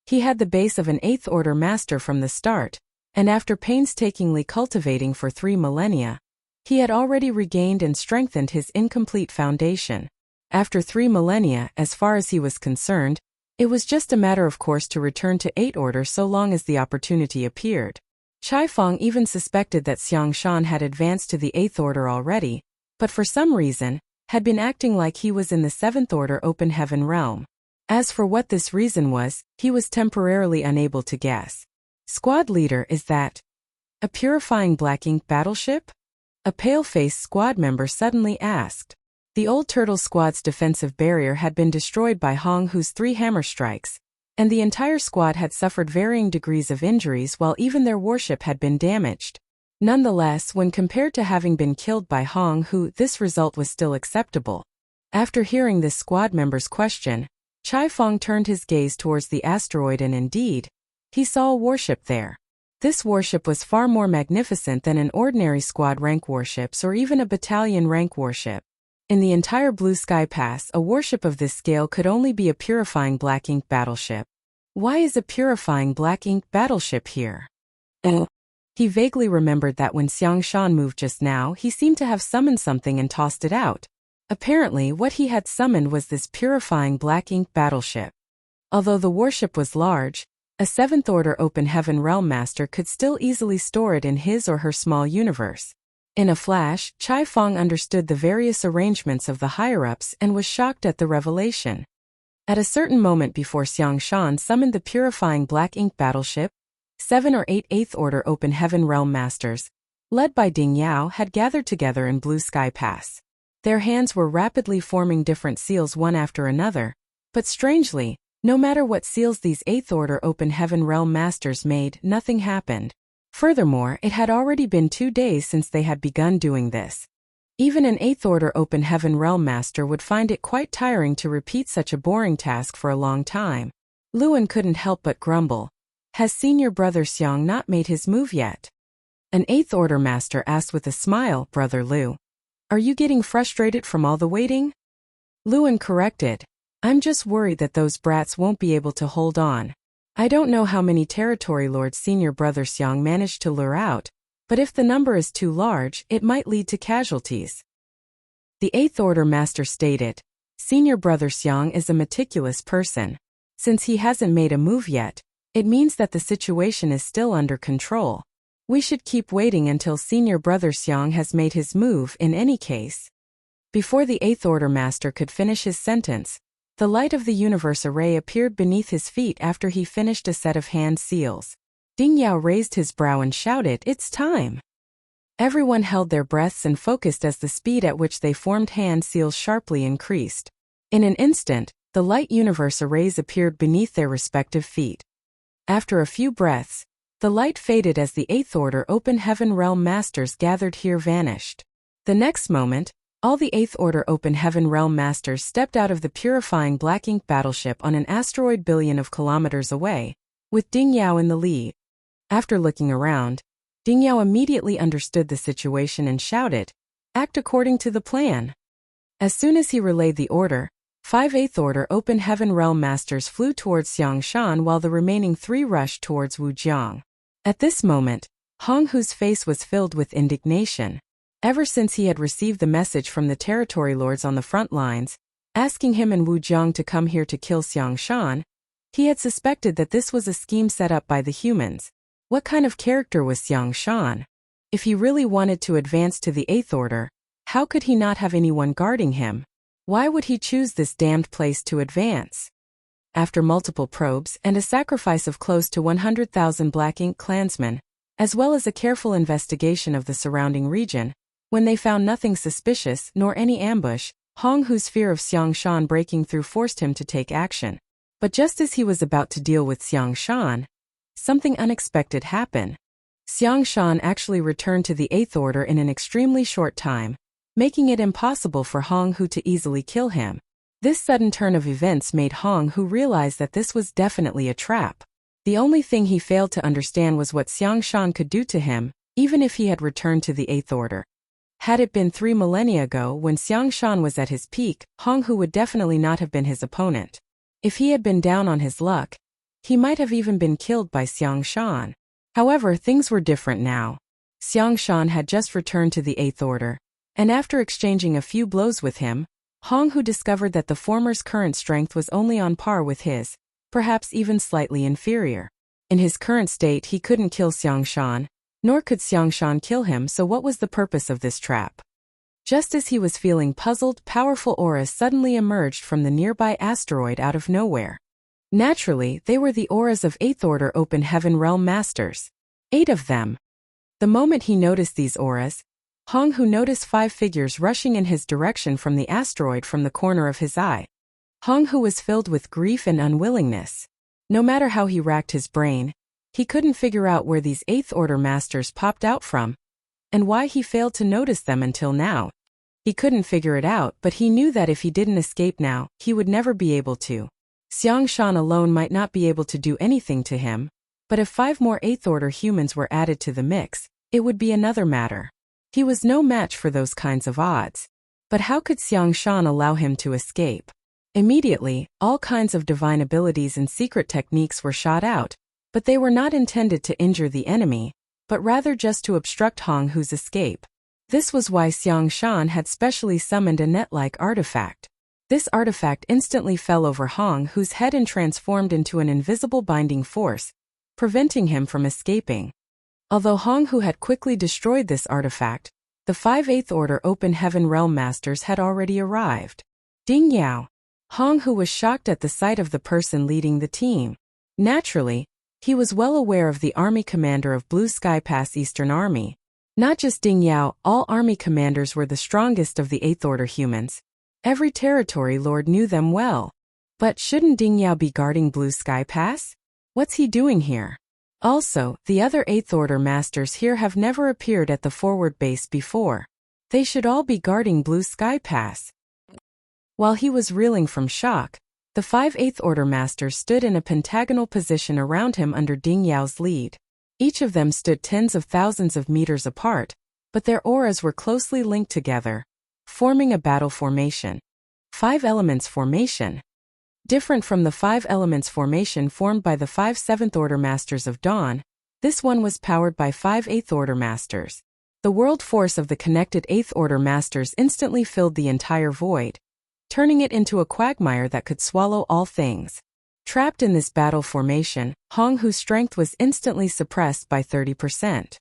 He had the base of an 8th Order Master from the start, and after painstakingly cultivating for 3 millennia, he had already regained and strengthened his incomplete foundation. After 3 millennia, as far as he was concerned, it was just a matter of course to return to 8th Order so long as the opportunity appeared. Chai Fong even suspected that Xiangshan had advanced to the 8th Order already, but for some reason, had been acting like he was in the 7th Order Open Heaven Realm. As for what this reason was, he was temporarily unable to guess. Squad leader, is that a purifying black ink battleship? A pale-faced squad member suddenly asked. The Old Turtle Squad's defensive barrier had been destroyed by Hong Hu's 3 hammer strikes, and the entire squad had suffered varying degrees of injuries while even their warship had been damaged. Nonetheless, when compared to having been killed by Hong Hu, this result was still acceptable. After hearing this squad member's question, Chai Fong turned his gaze towards the asteroid and indeed, he saw a warship there. This warship was far more magnificent than an ordinary squad rank warships or even a battalion rank warship. In the entire Blue Sky Pass, a warship of this scale could only be a purifying black ink battleship. Why is a purifying black ink battleship here? He vaguely remembered that when Xiangshan moved just now, he seemed to have summoned something and tossed it out. Apparently, what he had summoned was this purifying black ink battleship. Although the warship was large, a 7th Order Open Heaven Realm Master could still easily store it in his or her small universe. In a flash, Chai Fong understood the various arrangements of the higher-ups and was shocked at the revelation. At a certain moment before Xiangshan summoned the purifying black ink battleship, 7 or 8 8th Order Open Heaven Realm Masters, led by Ding Yao, had gathered together in Blue Sky Pass. Their hands were rapidly forming different seals one after another, but strangely, no matter what seals these 8th Order Open Heaven Realm Masters made, nothing happened. Furthermore, it had already been 2 days since they had begun doing this. Even an 8th Order Open Heaven Realm Master would find it quite tiring to repeat such a boring task for a long time. Luan couldn't help but grumble. Has senior brother Xiang not made his move yet? An 8th Order Master asked with a smile, Brother Lu. Are you getting frustrated from all the waiting? Luan corrected. I'm just worried that those brats won't be able to hold on. I don't know how many territory lords senior brother Xiang managed to lure out, but if the number is too large, it might lead to casualties. The 8th Order Master stated, Senior brother Xiang is a meticulous person. Since he hasn't made a move yet, it means that the situation is still under control. We should keep waiting until senior brother Xiang has made his move in any case. Before the 8th Order Master could finish his sentence, the light of the universe array appeared beneath his feet after he finished a set of hand seals. Ding Yao raised his brow and shouted, It's time! Everyone held their breaths and focused as the speed at which they formed hand seals sharply increased. In an instant, the light universe arrays appeared beneath their respective feet. After a few breaths, the light faded as the 8th Order Open Heaven Realm Masters gathered here vanished. The next moment, all the 8th Order Open Heaven Realm Masters stepped out of the purifying black ink battleship on an asteroid billion of kilometers away, with Ding Yao in the lead. After looking around, Ding Yao immediately understood the situation and shouted, Act according to the plan. As soon as he relayed the order, 5 8th Order Open Heaven Realm Masters flew towards Xiang Shan while the remaining 3 rushed towards Wu Jiang. At this moment, Hong Hu's face was filled with indignation. Ever since he had received the message from the territory lords on the front lines, asking him and Wu Jiang to come here to kill Xiang Shan, he had suspected that this was a scheme set up by the humans. What kind of character was Xiang Shan? If he really wanted to advance to the 8th Order, how could he not have anyone guarding him? Why would he choose this damned place to advance? After multiple probes and a sacrifice of close to 100,000 Black Ink clansmen, as well as a careful investigation of the surrounding region, when they found nothing suspicious nor any ambush, Hong Hu's fear of Xiang Shan breaking through forced him to take action. But just as he was about to deal with Xiang Shan, something unexpected happened. Xiang Shan actually returned to the 8th Order in an extremely short time, making it impossible for Hong Hu to easily kill him. This sudden turn of events made Hong Hu realize that this was definitely a trap. The only thing he failed to understand was what Xiang Shan could do to him, even if he had returned to the 8th Order. Had it been 3 millennia ago when Xiang Shan was at his peak, Hong Hu would definitely not have been his opponent. If he had been down on his luck, he might have even been killed by Xiang Shan. However, things were different now. Xiang Shan had just returned to the 8th Order, and after exchanging a few blows with him, Hong Hu discovered that the former's current strength was only on par with his, perhaps even slightly inferior. In his current state he couldn't kill Xiang Shan, nor could Xiang Shan kill him, so what was the purpose of this trap? Just as he was feeling puzzled, powerful auras suddenly emerged from the nearby asteroid out of nowhere. Naturally, they were the auras of 8th Order Open Heaven Realm Masters. 8 of them. The moment he noticed these auras, Hong Hu noticed 5 figures rushing in his direction from the asteroid from the corner of his eye. Hong Hu was filled with grief and unwillingness. No matter how he racked his brain, he couldn't figure out where these 8th Order Masters popped out from, and why he failed to notice them until now. He couldn't figure it out, but he knew that if he didn't escape now, he would never be able to. Xiang Shan alone might not be able to do anything to him, but if 5 more 8th Order humans were added to the mix, it would be another matter. He was no match for those kinds of odds. But how could Xiang Shan allow him to escape? Immediately, all kinds of divine abilities and secret techniques were shot out, but they were not intended to injure the enemy, but rather just to obstruct Hong Hu's escape. This was why Xiang Shan had specially summoned a net-like artifact. This artifact instantly fell over Hong Hu's head and transformed into an invisible binding force, preventing him from escaping. Although Hong Hu had quickly destroyed this artifact, the 5 8th Order Open Heaven Realm Masters had already arrived. Ding Yao. Hong Hu was shocked at the sight of the person leading the team. Naturally, he was well aware of the army commander of Blue Sky Pass Eastern Army. Not just Ding Yao, all army commanders were the strongest of the 8th Order humans. Every territory lord knew them well. But shouldn't Ding Yao be guarding Blue Sky Pass? What's he doing here? Also, the other 8th Order masters here have never appeared at the forward base before. They should all be guarding Blue Sky Pass. While he was reeling from shock, the 5 8th Order masters stood in a pentagonal position around him under Ding Yao's lead. Each of them stood tens of thousands of meters apart, but their auras were closely linked together, forming a battle formation. 5 elements formation. Different from the 5 elements formation formed by the 5 7th Order Masters of Dawn, this one was powered by 5 8th Order Masters. The world force of the connected 8th Order Masters instantly filled the entire void, turning it into a quagmire that could swallow all things. Trapped in this battle formation, Hong Hu's strength was instantly suppressed by 30%.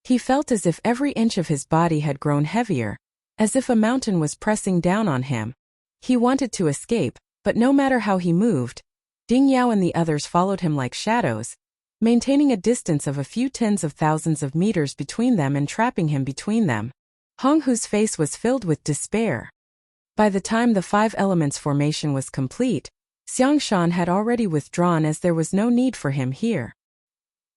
He felt as if every inch of his body had grown heavier, as if a mountain was pressing down on him. He wanted to escape, but no matter how he moved, Ding Yao and the others followed him like shadows, maintaining a distance of a few tens of thousands of meters between them and trapping him between them. Hong Hu's face was filled with despair. By the time the 5 elements formation was complete, Xiang Shan had already withdrawn as there was no need for him here.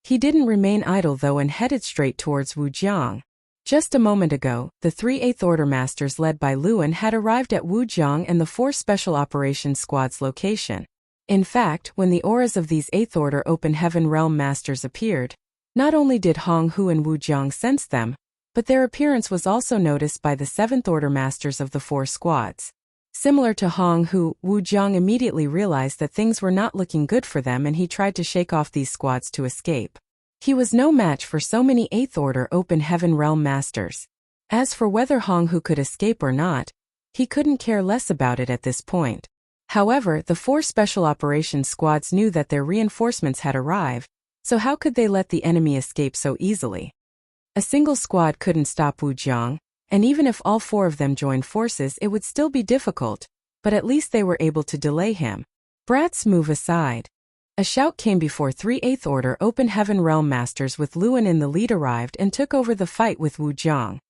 He didn't remain idle though and headed straight towards Wujiang. Just a moment ago, the 3 8th Order Masters led by Luan had arrived at Wujiang and the 4 Special Operations Squad's location. In fact, when the auras of these 8th Order Open Heaven Realm Masters appeared, not only did Hong Hu and Wujiang sense them, but their appearance was also noticed by the 7th Order Masters of the 4 squads. Similar to Hong Hu, Wujiang immediately realized that things were not looking good for them and he tried to shake off these squads to escape. He was no match for so many 8th Order Open Heaven Realm Masters. As for whether Hong Hu could escape or not, he couldn't care less about it at this point. However, the 4 Special Operations Squads knew that their reinforcements had arrived, so how could they let the enemy escape so easily? A single squad couldn't stop Wujiang, and even if all 4 of them joined forces it would still be difficult, but at least they were able to delay him. Brats, move aside. A shout came before 3 8th Order Open Heaven Realm Masters with Luan in the lead arrived and took over the fight with Wujiang.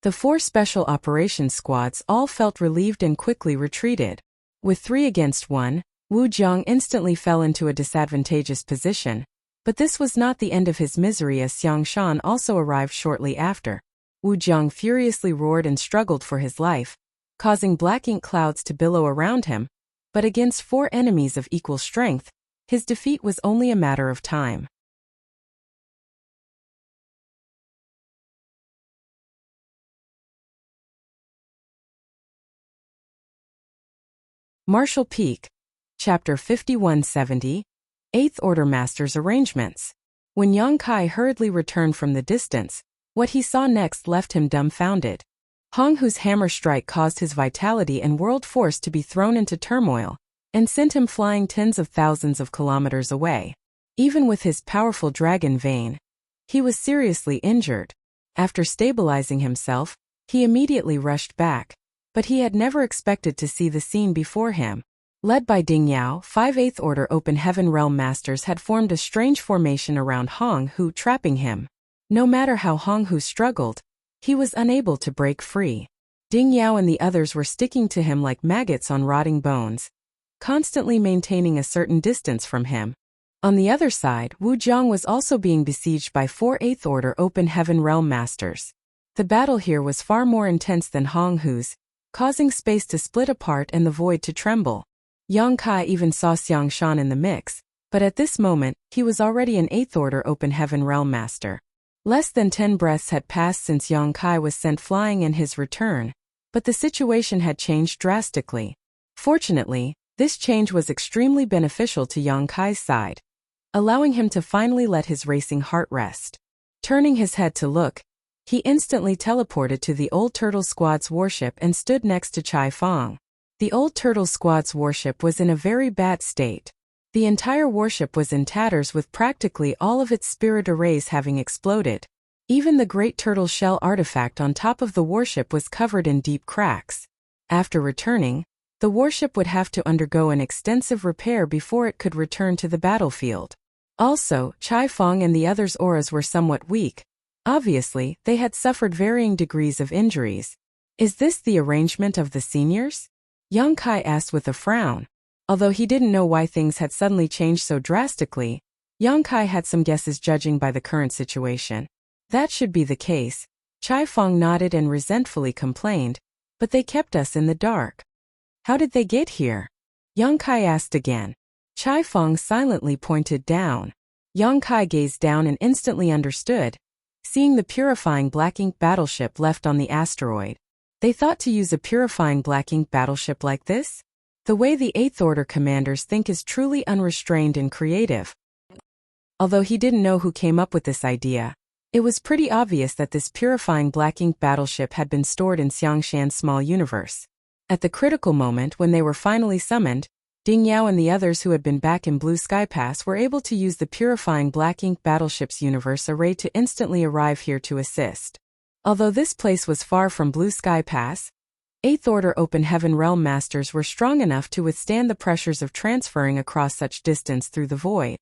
The 4 Special Operations Squads all felt relieved and quickly retreated. With 3 against 1, Wujiang instantly fell into a disadvantageous position, but this was not the end of his misery as Xiang Shan also arrived shortly after. Wujiang furiously roared and struggled for his life, causing black ink clouds to billow around him, but against 4 enemies of equal strength, his defeat was only a matter of time. Martial Peak. Chapter 5170. 8th Order Masters Arrangements. When Yang Kai hurriedly returned from the distance, what he saw next left him dumbfounded. Hong Hu's hammer strike caused his vitality and world force to be thrown into turmoil, and sent him flying tens of thousands of kilometers away. Even with his powerful dragon vein, he was seriously injured. After stabilizing himself, he immediately rushed back, but he had never expected to see the scene before him. Led by Ding Yao, 5 8th Order Open Heaven Realm Masters had formed a strange formation around Hong Hu, trapping him. No matter how Hong Hu struggled, he was unable to break free. Ding Yao and the others were sticking to him like maggots on rotting bones, constantly maintaining a certain distance from him. On the other side, Wujiang was also being besieged by 4 8th Order Open Heaven Realm Masters. The battle here was far more intense than Hong Hu's, causing space to split apart and the void to tremble. Yang Kai even saw Xiang Shan in the mix, but at this moment, he was already an 8th Order Open Heaven Realm Master. Less than 10 breaths had passed since Yang Kai was sent flying and his return, but the situation had changed drastically. Fortunately, this change was extremely beneficial to Yang Kai's side, allowing him to finally let his racing heart rest. Turning his head to look, he instantly teleported to the Old Turtle Squad's warship and stood next to Chai Fong. The Old Turtle Squad's warship was in a very bad state. The entire warship was in tatters with practically all of its spirit arrays having exploded. Even the Great Turtle Shell artifact on top of the warship was covered in deep cracks. After returning, the warship would have to undergo an extensive repair before it could return to the battlefield. Also, Chai Fong and the others' auras were somewhat weak, Obviously, they had suffered varying degrees of injuries. Is this the arrangement of the seniors? Young Kai asked with a frown. Although he didn't know why things had suddenly changed so drastically, Young Kai had some guesses judging by the current situation. That should be the case. Chai Fong nodded and resentfully complained, but they kept us in the dark. How did they get here? Young Kai asked again. Chai Fong silently pointed down. Young Kai gazed down and instantly understood, seeing the purifying black ink battleship left on the asteroid. They thought to use a purifying black ink battleship like this? The way the Eighth Order commanders think is truly unrestrained and creative. Although he didn't know who came up with this idea, it was pretty obvious that this purifying black ink battleship had been stored in Xiangshan's small universe. At the critical moment when they were finally summoned, Ding Yao and the others who had been back in Blue Sky Pass were able to use the purifying black ink battleship's universe array to instantly arrive here to assist. Although this place was far from Blue Sky Pass, Eighth Order Open Heaven Realm Masters were strong enough to withstand the pressures of transferring across such distance through the void.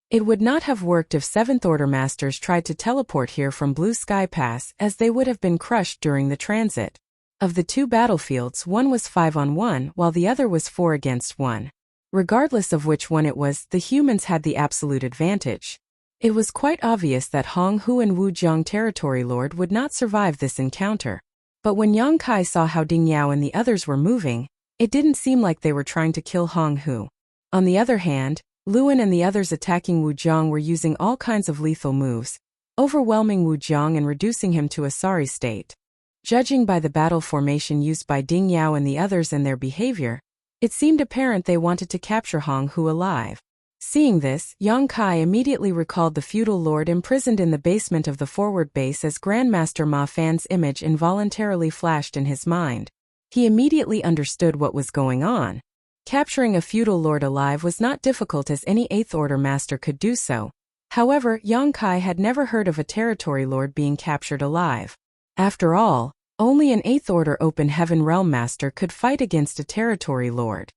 It would not have worked if Seventh Order Masters tried to teleport here from Blue Sky Pass, as they would have been crushed during the transit. Of the two battlefields, one was 5-on-1 while the other was 4-against-1. Regardless of which one it was, the humans had the absolute advantage. It was quite obvious that Hong Hu and Wu Jiang Territory Lord would not survive this encounter. But when Yang Kai saw how Ding Yao and the others were moving, it didn't seem like they were trying to kill Hong Hu. On the other hand, Luan and the others attacking Wu Jiang were using all kinds of lethal moves, overwhelming Wu Jiang and reducing him to a sorry state. Judging by the battle formation used by Ding Yao and the others and their behavior, it seemed apparent they wanted to capture Hong Hu alive. Seeing this, Yang Kai immediately recalled the feudal lord imprisoned in the basement of the forward base as Grandmaster Ma Fan's image involuntarily flashed in his mind. He immediately understood what was going on. Capturing a feudal lord alive was not difficult as any Eighth Order master could do so. However, Yang Kai had never heard of a territory lord being captured alive. After all, only an Eighth Order Open Heaven Realm Master could fight against a territory lord.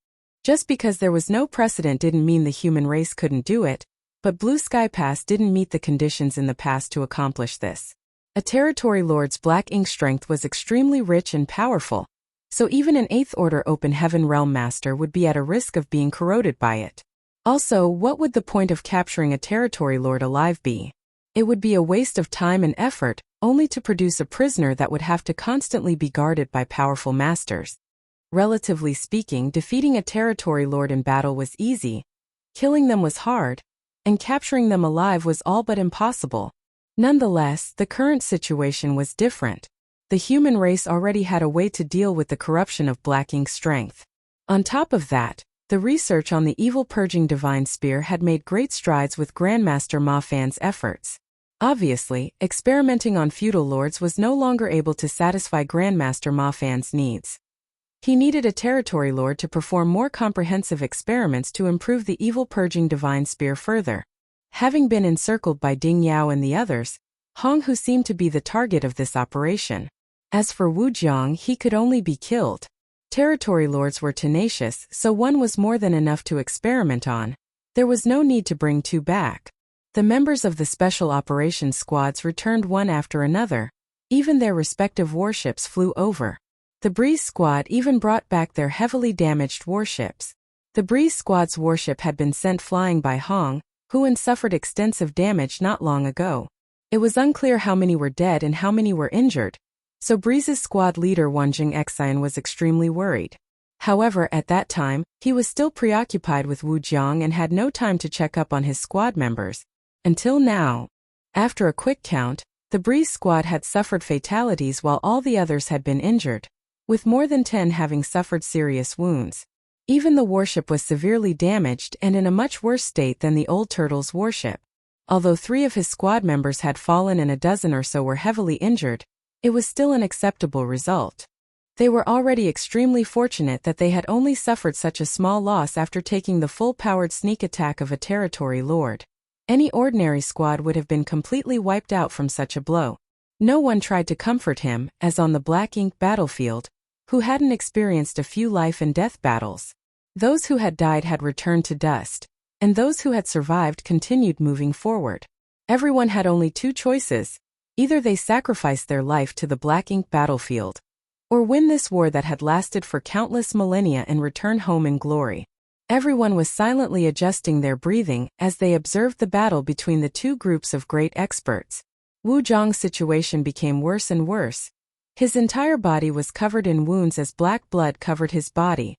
Just because there was no precedent didn't mean the human race couldn't do it, but Blue Sky Pass didn't meet the conditions in the past to accomplish this. A territory lord's black ink strength was extremely rich and powerful, so even an Eighth Order Open Heaven Realm Master would be at a risk of being corroded by it. Also, what would the point of capturing a territory lord alive be? It would be a waste of time and effort, only to produce a prisoner that would have to constantly be guarded by powerful masters. Relatively speaking, defeating a territory lord in battle was easy, killing them was hard, and capturing them alive was all but impossible. Nonetheless, the current situation was different. The human race already had a way to deal with the corruption of black ink strength. On top of that, the research on the evil-purging divine spear had made great strides with Grandmaster Ma Fan's efforts. Obviously, experimenting on feudal lords was no longer able to satisfy Grandmaster Ma Fan's needs. He needed a territory lord to perform more comprehensive experiments to improve the evil-purging divine spear further. Having been encircled by Ding Yao and the others, Hong Hu seemed to be the target of this operation. As for Wu Jiang, he could only be killed. Territory lords were tenacious, so one was more than enough to experiment on. There was no need to bring two back. The members of the Special Operations Squads returned one after another. Even their respective warships flew over. The Breeze Squad even brought back their heavily damaged warships. The Breeze Squad's warship had been sent flying by Hong Hu and suffered extensive damage not long ago. It was unclear how many were dead and how many were injured, so Breeze's squad leader Wanjing Xian was extremely worried. However, at that time, he was still preoccupied with Wu Jiang and had no time to check up on his squad members. Until now. After a quick count, the Breeze Squad had suffered fatalities while all the others had been injured, with more than 10 having suffered serious wounds. Even the warship was severely damaged and in a much worse state than the old Turtle's warship. Although 3 of his squad members had fallen and a dozen or so were heavily injured, it was still an acceptable result. They were already extremely fortunate that they had only suffered such a small loss after taking the full-powered sneak attack of a territory lord. Any ordinary squad would have been completely wiped out from such a blow. No one tried to comfort him, as on the black ink battlefield, who hadn't experienced a few life and death battles. Those who had died had returned to dust, and those who had survived continued moving forward. Everyone had only 2 choices: Either they sacrificed their life to the black ink battlefield, or win this war that had lasted for countless millennia and return home in glory. Everyone was silently adjusting their breathing as they observed the battle between the two groups of great experts. Wu Zhang's situation became worse and worse. His entire body was covered in wounds as black blood covered his body.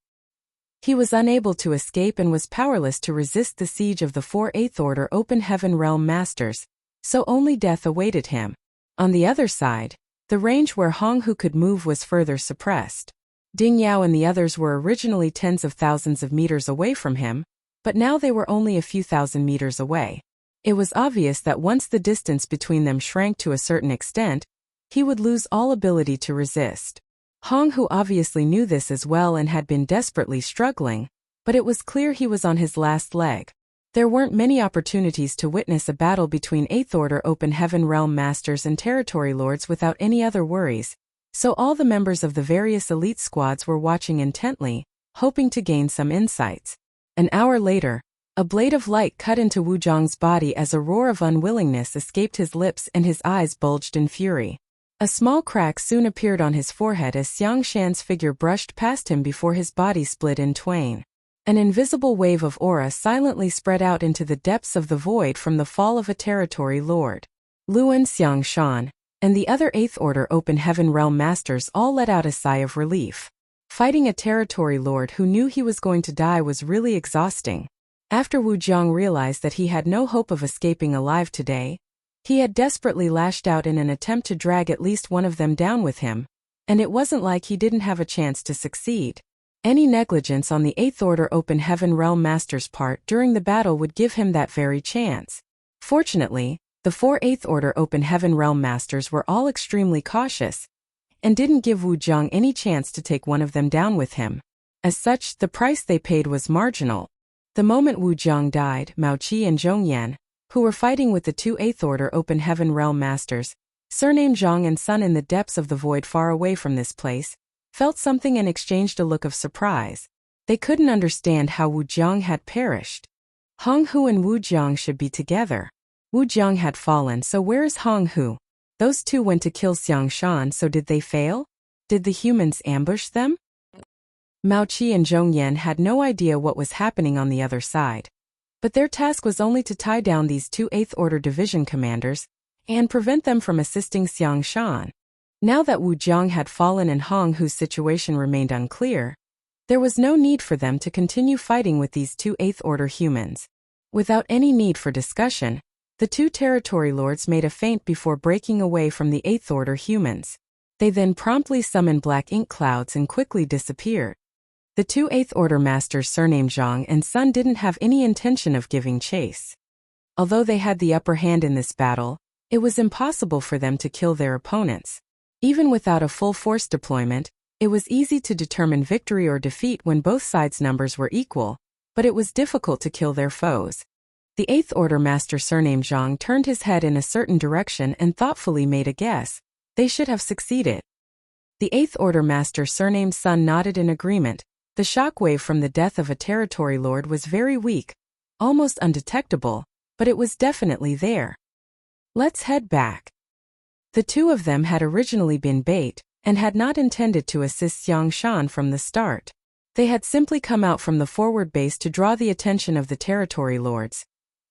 He was unable to escape and was powerless to resist the siege of the 4 Eighth Order Open Heaven Realm Masters, so only death awaited him. On the other side, the range where Hong Hu could move was further suppressed. Ding Yao and the others were originally tens of thousands of meters away from him, but now they were only a few thousand meters away. It was obvious that once the distance between them shrank to a certain extent, he would lose all ability to resist. Hong Hu obviously knew this as well and had been desperately struggling, but it was clear he was on his last leg. There weren't many opportunities to witness a battle between Eighth Order Open Heaven Realm Masters and Territory Lords without any other worries, so all the members of the various elite squads were watching intently, hoping to gain some insights. An hour later, a blade of light cut into Wu Zhang's body as a roar of unwillingness escaped his lips and his eyes bulged in fury. A small crack soon appeared on his forehead as Xiang Shan's figure brushed past him before his body split in twain. An invisible wave of aura silently spread out into the depths of the void from the fall of a territory lord. Luan Xiang Shan and the other Eighth Order Open Heaven Realm Masters all let out a sigh of relief. Fighting a territory lord who knew he was going to die was really exhausting. After Wu Zhang realized that he had no hope of escaping alive today, he had desperately lashed out in an attempt to drag at least one of them down with him, and it wasn't like he didn't have a chance to succeed. Any negligence on the Eighth Order Open Heaven Realm Master's part during the battle would give him that very chance. Fortunately, the 4 Eighth Order Open Heaven Realm Masters were all extremely cautious, and didn't give Wu Zhang any chance to take one of them down with him. As such, the price they paid was marginal. The moment Wu Zhang died, Mao Qi and Zhong Yan, who were fighting with the 2 Eighth Order Open Heaven Realm Masters, surnamed Zhang and Sun in the depths of the void far away from this place, felt something and exchanged a look of surprise. They couldn't understand how Wu Zhang had perished. Hong Hu and Wu Zhang should be together. Wu Zhang had fallen, so where is Hong Hu? Those two went to kill Xiang Shan, so did they fail? Did the humans ambush them? Mao Qi and Zhong Yan had no idea what was happening on the other side. But their task was only to tie down these 2 Eighth Order Division commanders and prevent them from assisting Xiang Shan. Now that Wu Zhang had fallen and Hong Hu's situation remained unclear, there was no need for them to continue fighting with these 2 Eighth Order humans. Without any need for discussion, the 2 territory lords made a feint before breaking away from the Eighth Order humans. They then promptly summoned black ink clouds and quickly disappeared. The 2 Eighth Order Masters surnamed Zhang and Sun didn't have any intention of giving chase. Although they had the upper hand in this battle, it was impossible for them to kill their opponents. Even without a full force deployment, it was easy to determine victory or defeat when both sides' numbers were equal, but it was difficult to kill their foes. The Eighth Order Master surnamed Zhang turned his head in a certain direction and thoughtfully made a guess. They should have succeeded. The Eighth Order Master surnamed Sun nodded in agreement. The shockwave from the death of a territory lord was very weak, almost undetectable, but it was definitely there. Let's head back. The two of them had originally been bait, and had not intended to assist Xiang Shan from the start. They had simply come out from the forward base to draw the attention of the territory lords.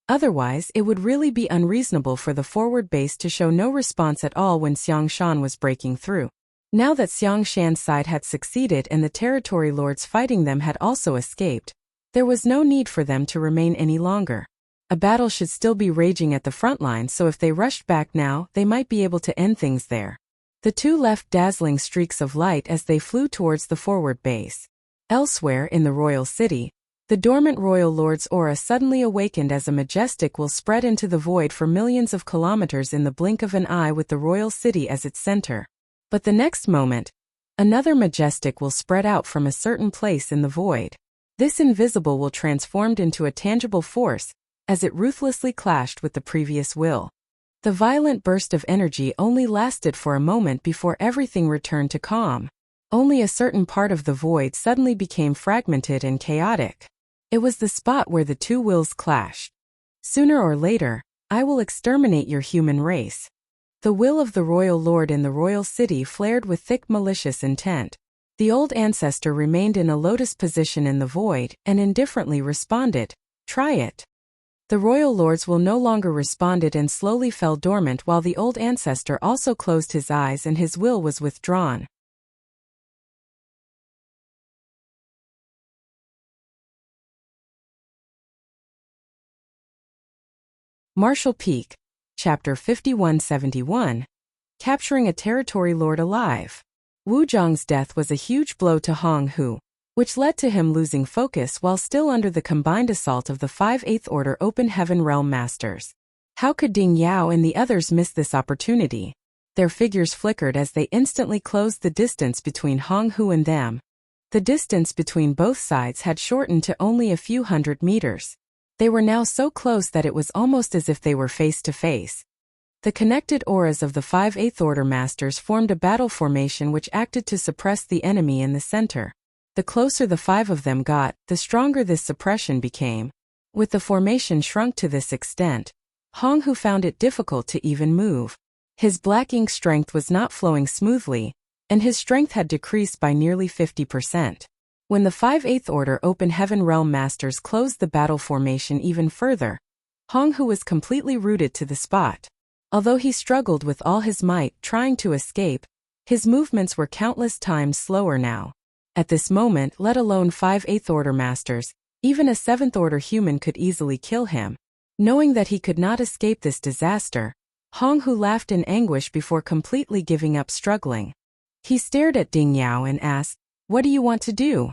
Otherwise, it would really be unreasonable for the forward base to show no response at all when Xiang Shan was breaking through. Now that Xiang Shan's side had succeeded and the territory lords fighting them had also escaped, there was no need for them to remain any longer. A battle should still be raging at the front line, so if they rushed back now, they might be able to end things there. The two left dazzling streaks of light as they flew towards the forward base. Elsewhere in the royal city, the dormant royal lord's aura suddenly awakened as a majestic will spread into the void for millions of kilometers in the blink of an eye with the royal city as its center. But the next moment, another majestic will spread out from a certain place in the void. This invisible will transformed into a tangible force, as it ruthlessly clashed with the previous will. The violent burst of energy only lasted for a moment before everything returned to calm. Only a certain part of the void suddenly became fragmented and chaotic. It was the spot where the two wills clashed. Sooner or later, I will exterminate your human race. The will of the royal lord in the royal city flared with thick malicious intent. The old ancestor remained in a lotus position in the void and indifferently responded, "Try it." The royal lords will no longer responded and slowly fell dormant while the old ancestor also closed his eyes and his will was withdrawn. Martial Peak, Chapter 5171. Capturing a territory lord alive. Wu Zhang's death was a huge blow to Hong Hu, which led to him losing focus while still under the combined assault of the 5/8 Order Open Heaven Realm Masters. How could Ding Yao and the others miss this opportunity? Their figures flickered as they instantly closed the distance between Hong Hu and them. The distance between both sides had shortened to only a few hundred meters. They were now so close that it was almost as if they were face to face. The connected auras of the 5/8 Order Masters formed a battle formation which acted to suppress the enemy in the center. The closer the 5 of them got, the stronger this suppression became. With the formation shrunk to this extent, Hong Hu found it difficult to even move. His black ink strength was not flowing smoothly, and his strength had decreased by nearly 50%. When the 5/8 Order Open Heaven Realm Masters closed the battle formation even further, Hong Hu was completely rooted to the spot. Although he struggled with all his might trying to escape, his movements were countless times slower now. At this moment, let alone 5/8 Order Masters, even a 7th Order human could easily kill him. Knowing that he could not escape this disaster, Hong Hu laughed in anguish before completely giving up struggling. He stared at Ding Yao and asked, "What do you want to do?"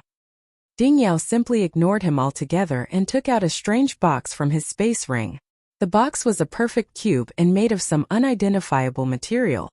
Ding Yao simply ignored him altogether and took out a strange box from his space ring. The box was a perfect cube and made of some unidentifiable material.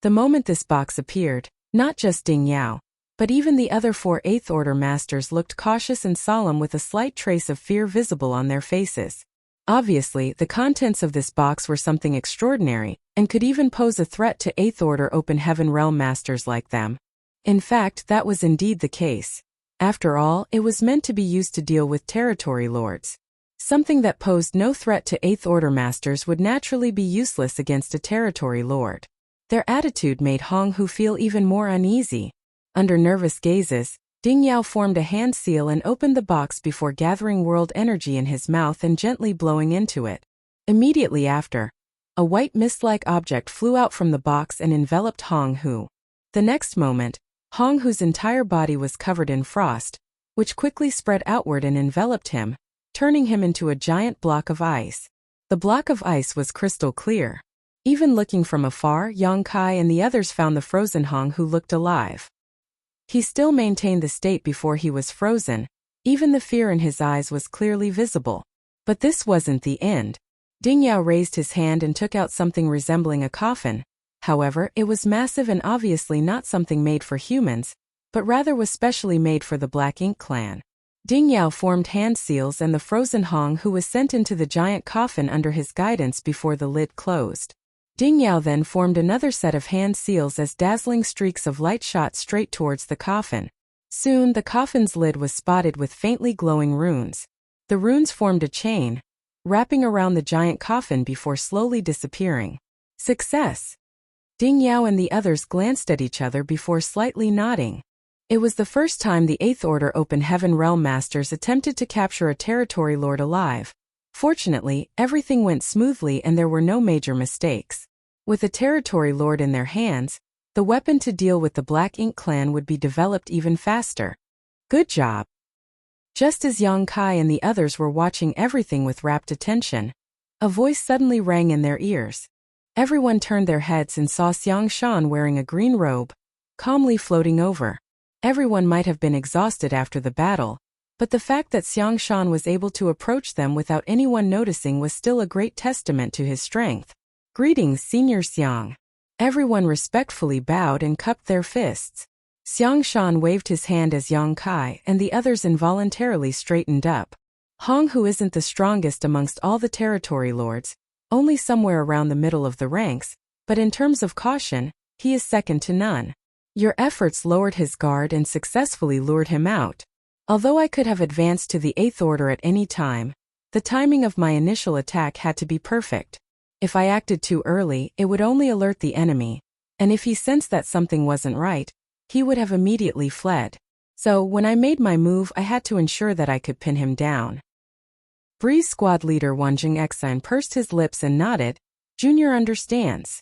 The moment this box appeared, not just Ding Yao, but even the other 4/8 Order Masters looked cautious and solemn with a slight trace of fear visible on their faces. Obviously, the contents of this box were something extraordinary, and could even pose a threat to 8th Order Open Heaven Realm Masters like them. In fact, that was indeed the case. After all, it was meant to be used to deal with territory lords. Something that posed no threat to 8th Order Masters would naturally be useless against a territory lord. Their attitude made Hong Hu feel even more uneasy. Under nervous gazes, Ding Yao formed a hand seal and opened the box before gathering world energy in his mouth and gently blowing into it. Immediately after, a white mist-like object flew out from the box and enveloped Hong Hu. The next moment, Hong Hu's entire body was covered in frost, which quickly spread outward and enveloped him, turning him into a giant block of ice. The block of ice was crystal clear. Even looking from afar, Yang Kai and the others found the frozen Hong Hu looked alive. He still maintained the state before he was frozen. Even the fear in his eyes was clearly visible. But this wasn't the end. Ding Yao raised his hand and took out something resembling a coffin. However, it was massive and obviously not something made for humans, but rather was specially made for the Black Ink clan. Ding Yao formed hand seals and the frozen Hong Hu was sent into the giant coffin under his guidance before the lid closed. Ding Yao then formed another set of hand seals as dazzling streaks of light shot straight towards the coffin. Soon, the coffin's lid was spotted with faintly glowing runes. The runes formed a chain, wrapping around the giant coffin before slowly disappearing. Success! Ding Yao and the others glanced at each other before slightly nodding. It was the first time the 8th Order Open Heaven Realm Masters attempted to capture a territory lord alive. Fortunately, everything went smoothly and there were no major mistakes. With a territory lord in their hands, the weapon to deal with the Black Ink clan would be developed even faster. Good job! Just as Yang Kai and the others were watching everything with rapt attention, a voice suddenly rang in their ears. Everyone turned their heads and saw Xiang Shan wearing a green robe, calmly floating over. Everyone might have been exhausted after the battle, but the fact that Xiang Shan was able to approach them without anyone noticing was still a great testament to his strength. Greetings, Senior Xiang. Everyone respectfully bowed and cupped their fists. Xiang Shan waved his hand as Yang Kai and the others involuntarily straightened up. Hong Hu isn't the strongest amongst all the territory lords, only somewhere around the middle of the ranks, but in terms of caution, he is second to none. Your efforts lowered his guard and successfully lured him out. Although I could have advanced to the 8th Order at any time, the timing of my initial attack had to be perfect. If I acted too early, it would only alert the enemy, and if he sensed that something wasn't right, he would have immediately fled. So, when I made my move, I had to ensure that I could pin him down. Breeze squad leader Wanjing Exan pursed his lips and nodded. Junior understands.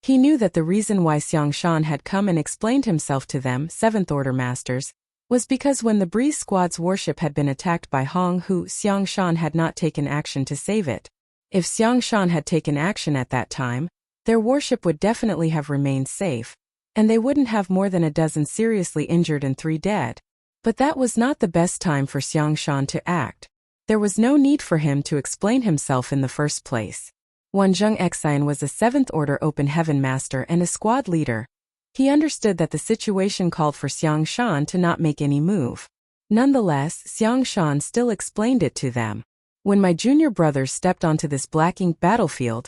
He knew that the reason why Xiang Shan had come and explained himself to them, 7th Order Masters, was because when the Breeze Squad's warship had been attacked by Hong Hu, Xiang Shan had not taken action to save it. If Xiang Shan had taken action at that time, their warship would definitely have remained safe, and they wouldn't have more than a dozen seriously injured and 3 dead. But that was not the best time for Xiang Shan to act. There was no need for him to explain himself in the first place. Wanjing Exan was a 7th Order Open Heaven Master and a squad leader. He understood that the situation called for Xiang Shan to not make any move. Nonetheless, Xiang Shan still explained it to them. When my junior brothers stepped onto this black ink battlefield,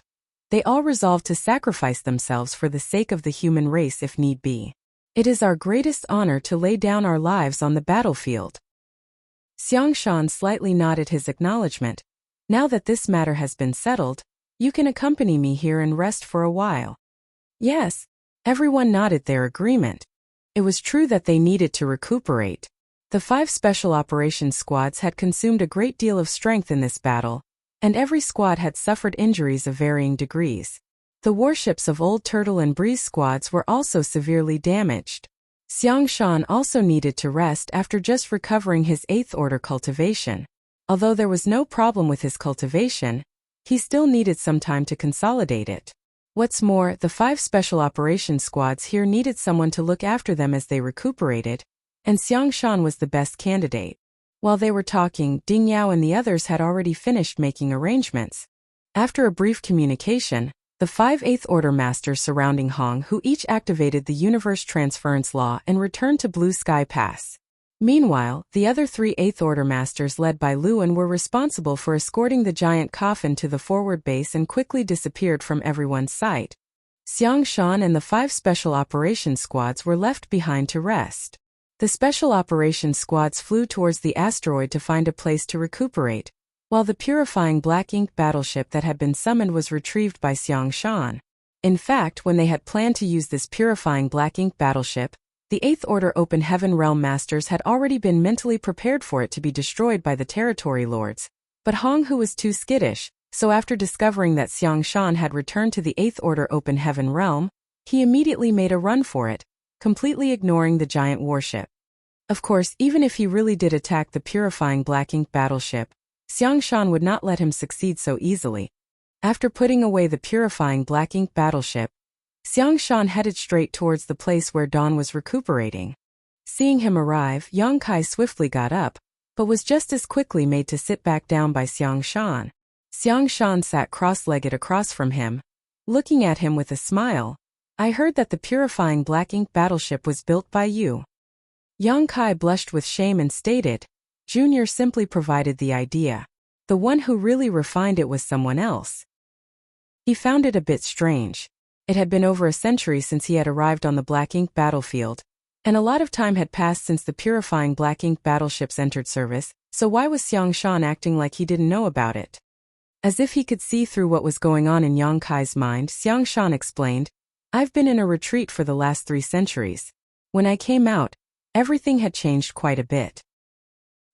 they all resolved to sacrifice themselves for the sake of the human race if need be. It is our greatest honor to lay down our lives on the battlefield. Xiang Shan slightly nodded his acknowledgement. Now that this matter has been settled, you can accompany me here and rest for a while. Yes. Everyone nodded their agreement. It was true that they needed to recuperate. The 5 special operations squads had consumed a great deal of strength in this battle, and every squad had suffered injuries of varying degrees. The warships of Old Turtle and Breeze squads were also severely damaged. Xiang Shan also needed to rest after just recovering his 8th Order cultivation. Although there was no problem with his cultivation, he still needed some time to consolidate it. What's more, the 5 special operations squads here needed someone to look after them as they recuperated, and Xiang Shan was the best candidate. While they were talking, Ding Yao and the others had already finished making arrangements. After a brief communication, the 5 8th Order Masters surrounding Hong Hu each activated the Universe Transference Law and returned to Blue Sky Pass. Meanwhile, the other 3 8th Order Masters led by Luan were responsible for escorting the giant coffin to the forward base and quickly disappeared from everyone's sight. Xiang Shan and the 5 Special Operations Squads were left behind to rest. The Special Operations Squads flew towards the asteroid to find a place to recuperate, while the purifying black ink battleship that had been summoned was retrieved by Xiang Shan. In fact, when they had planned to use this purifying black ink battleship, the 8th Order Open Heaven Realm Masters had already been mentally prepared for it to be destroyed by the Territory Lords. But Hong Hu was too skittish, so after discovering that Xiang Shan had returned to the 8th Order Open Heaven Realm, he immediately made a run for it, completely ignoring the giant warship. Of course, even if he really did attack the purifying black ink battleship, Xiang Shan would not let him succeed so easily. After putting away the purifying black ink battleship, Xiang Shan headed straight towards the place where Dawn was recuperating. Seeing him arrive, Yang Kai swiftly got up, but was just as quickly made to sit back down by Xiang Shan. Xiang Shan sat cross-legged across from him, looking at him with a smile. I heard that the purifying black ink battleship was built by you. Yang Kai blushed with shame and stated, Junior simply provided the idea. The one who really refined it was someone else. He found it a bit strange. It had been over a century since he had arrived on the black ink battlefield, and a lot of time had passed since the purifying black ink battleships entered service, so why was Xiang Shan acting like he didn't know about it? As if he could see through what was going on in Yang Kai's mind, Xiang Shan explained, I've been in a retreat for the last 3 centuries. When I came out, everything had changed quite a bit.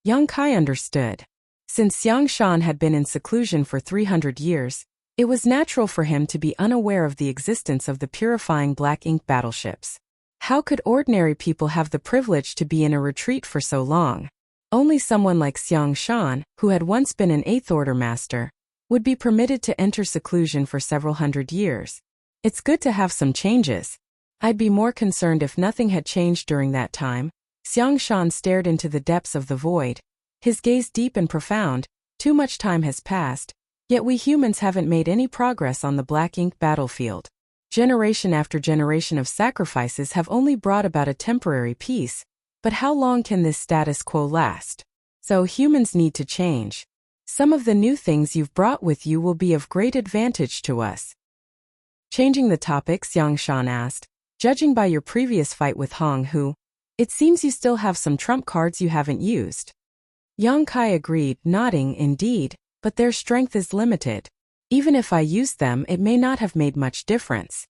Yang Kai understood. Since Xiang Shan had been in seclusion for 300 years, it was natural for him to be unaware of the existence of the purifying black ink battleships. How could ordinary people have the privilege to be in a retreat for so long? Only someone like Xiang Shan, who had once been an 8th Order Master, would be permitted to enter seclusion for several hundred years. It's good to have some changes. I'd be more concerned if nothing had changed during that time. Xiang Shan stared into the depths of the void, his gaze deep and profound. Too much time has passed, yet we humans haven't made any progress on the black ink battlefield. Generation after generation of sacrifices have only brought about a temporary peace, but how long can this status quo last? So humans need to change. Some of the new things you've brought with you will be of great advantage to us. Changing the topic, Xiang Shan asked, judging by your previous fight with Hong Hu, it seems you still have some trump cards you haven't used. Yang Kai agreed, nodding, indeed, but their strength is limited. Even if I used them, it may not have made much difference.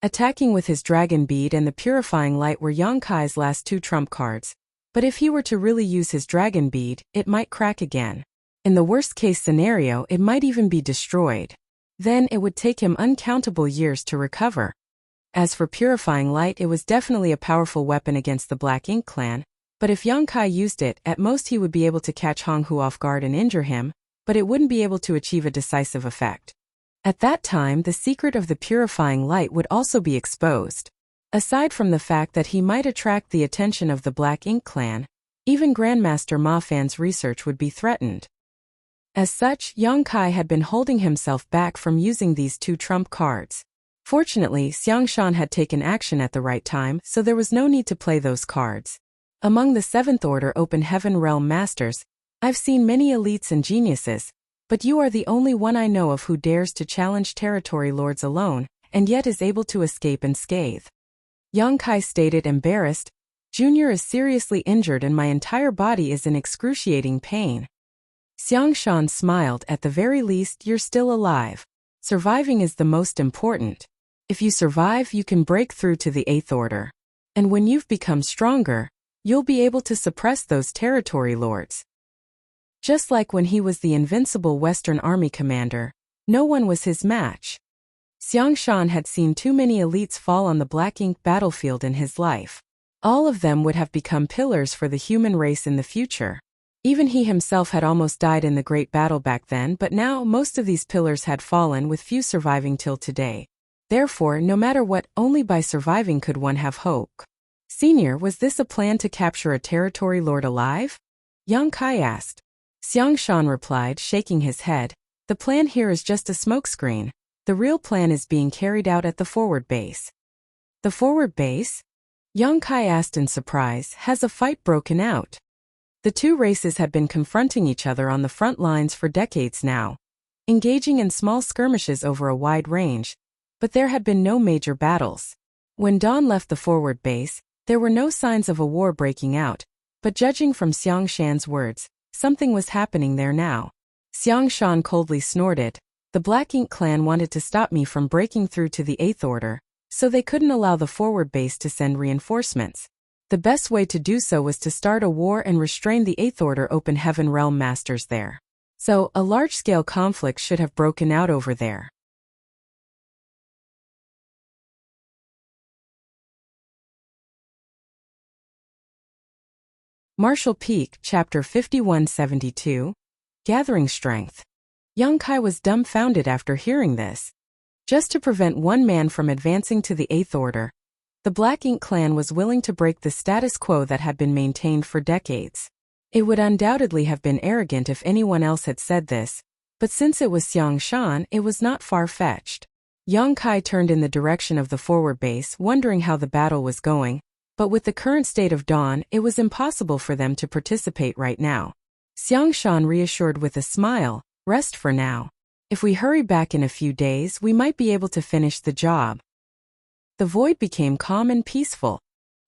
Attacking with his dragon bead and the purifying light were Yonkai's last two trump cards, but if he were to really use his dragon bead, it might crack again. In the worst-case scenario, it might even be destroyed. Then it would take him uncountable years to recover. As for purifying light, it was definitely a powerful weapon against the Black Ink clan, but if Yongkai used it, at most he would be able to catch Honghu off guard and injure him, but it wouldn't be able to achieve a decisive effect. At that time, the secret of the purifying light would also be exposed. Aside from the fact that he might attract the attention of the Black Ink clan, even Grandmaster Ma Fan's research would be threatened. As such, Yongkai had been holding himself back from using these two trump cards. Fortunately, Xiangshan had taken action at the right time, so there was no need to play those cards. Among the 7th Order Open Heaven Realm Masters, I've seen many elites and geniuses, but you are the only one I know of who dares to challenge territory lords alone, and yet is able to escape unscathed. Yongkai stated, embarrassed. Junior is seriously injured and my entire body is in excruciating pain. Xiangshan smiled. At the very least, you're still alive. Surviving is the most important. If you survive, you can break through to the 8th Order. And when you've become stronger, you'll be able to suppress those territory lords. Just like when he was the invincible Western Army commander, no one was his match. Xiangshan had seen too many elites fall on the Black Ink battlefield in his life. All of them would have become pillars for the human race in the future. Even he himself had almost died in the Great Battle back then, but now most of these pillars had fallen, with few surviving till today. Therefore, no matter what, only by surviving could one have hope. Senior, was this a plan to capture a territory lord alive? Yongkai asked. Xiangshan replied, shaking his head, the plan here is just a smokescreen. The real plan is being carried out at the forward base. The forward base? Yongkai asked in surprise, has a fight broken out? The two races had been confronting each other on the front lines for decades now, engaging in small skirmishes over a wide range, but there had been no major battles. When Dawn left the forward base, there were no signs of a war breaking out, but judging from Xiangshan's words, something was happening there now. Xiangshan coldly snorted, the Black Ink clan wanted to stop me from breaking through to the 8th Order, so they couldn't allow the forward base to send reinforcements. The best way to do so was to start a war and restrain the 8th Order Open Heaven Realm Masters there. So, a large-scale conflict should have broken out over there. Martial Peak, Chapter 5172, Gathering Strength. Yongkai was dumbfounded after hearing this. Just to prevent one man from advancing to the 8th Order, the Black Ink clan was willing to break the status quo that had been maintained for decades. It would undoubtedly have been arrogant if anyone else had said this, but since it was Xiangshan, it was not far-fetched. Yongkai turned in the direction of the forward base, wondering how the battle was going, but with the current state of Dawn, it was impossible for them to participate right now. Xiangshan reassured with a smile, rest for now. If we hurry back in a few days, we might be able to finish the job. The void became calm and peaceful.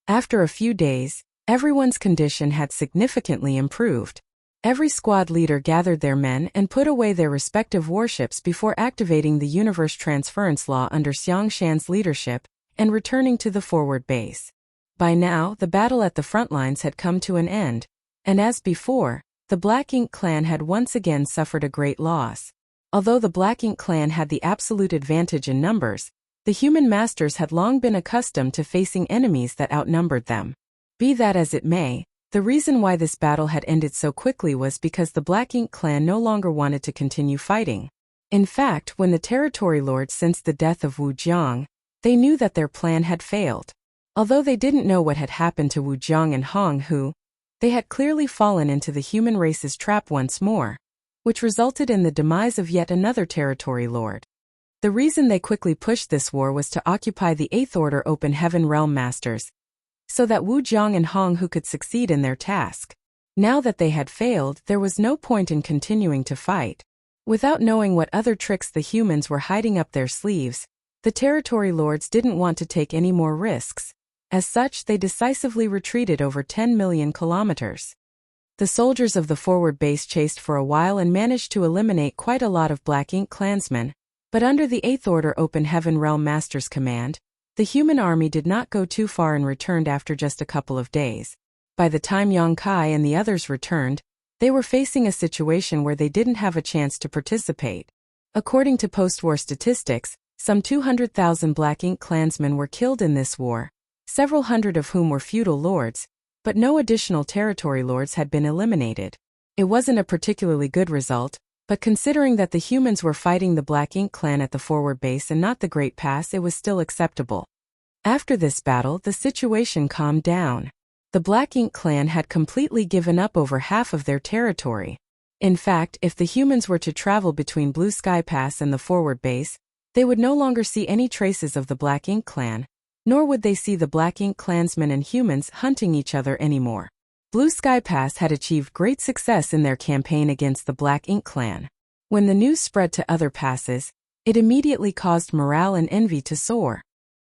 After a few days, everyone's condition had significantly improved. Every squad leader gathered their men and put away their respective warships before activating the Universe Transference Law under Xiangshan's leadership and returning to the forward base. By now, the battle at the front lines had come to an end, and as before, the Black Ink clan had once again suffered a great loss. Although the Black Ink clan had the absolute advantage in numbers, the human masters had long been accustomed to facing enemies that outnumbered them. Be that as it may, the reason why this battle had ended so quickly was because the Black Ink clan no longer wanted to continue fighting. In fact, when the territory lords sensed the death of Wu Jiang, they knew that their plan had failed. Although they didn't know what had happened to Wu Jiang and Hong Hu, they had clearly fallen into the human race's trap once more, which resulted in the demise of yet another territory lord. The reason they quickly pushed this war was to occupy the 8th Order Open Heaven Realm Masters, so that Wu Jiang and Hong Hu could succeed in their task. Now that they had failed, there was no point in continuing to fight. Without knowing what other tricks the humans were hiding up their sleeves, the territory lords didn't want to take any more risks. As such, they decisively retreated over 10 million kilometers. The soldiers of the forward base chased for a while and managed to eliminate quite a lot of Black Ink clansmen, but under the 8th Order Open Heaven Realm Master's command, the human army did not go too far and returned after just a couple of days. By the time Yongkai and the others returned, they were facing a situation where they didn't have a chance to participate. According to post-war statistics, some 200,000 Black Ink clansmen were killed in this war, several hundred of whom were feudal lords, but no additional territory lords had been eliminated. It wasn't a particularly good result, but considering that the humans were fighting the Black Ink clan at the forward base and not the Great Pass, it was still acceptable. After this battle, the situation calmed down. The Black Ink clan had completely given up over half of their territory. In fact, if the humans were to travel between Blue Sky Pass and the forward base, they would no longer see any traces of the Black Ink clan, nor would they see the Black Ink clansmen and humans hunting each other anymore. Blue Sky Pass had achieved great success in their campaign against the Black Ink clan. When the news spread to other passes, it immediately caused morale and envy to soar.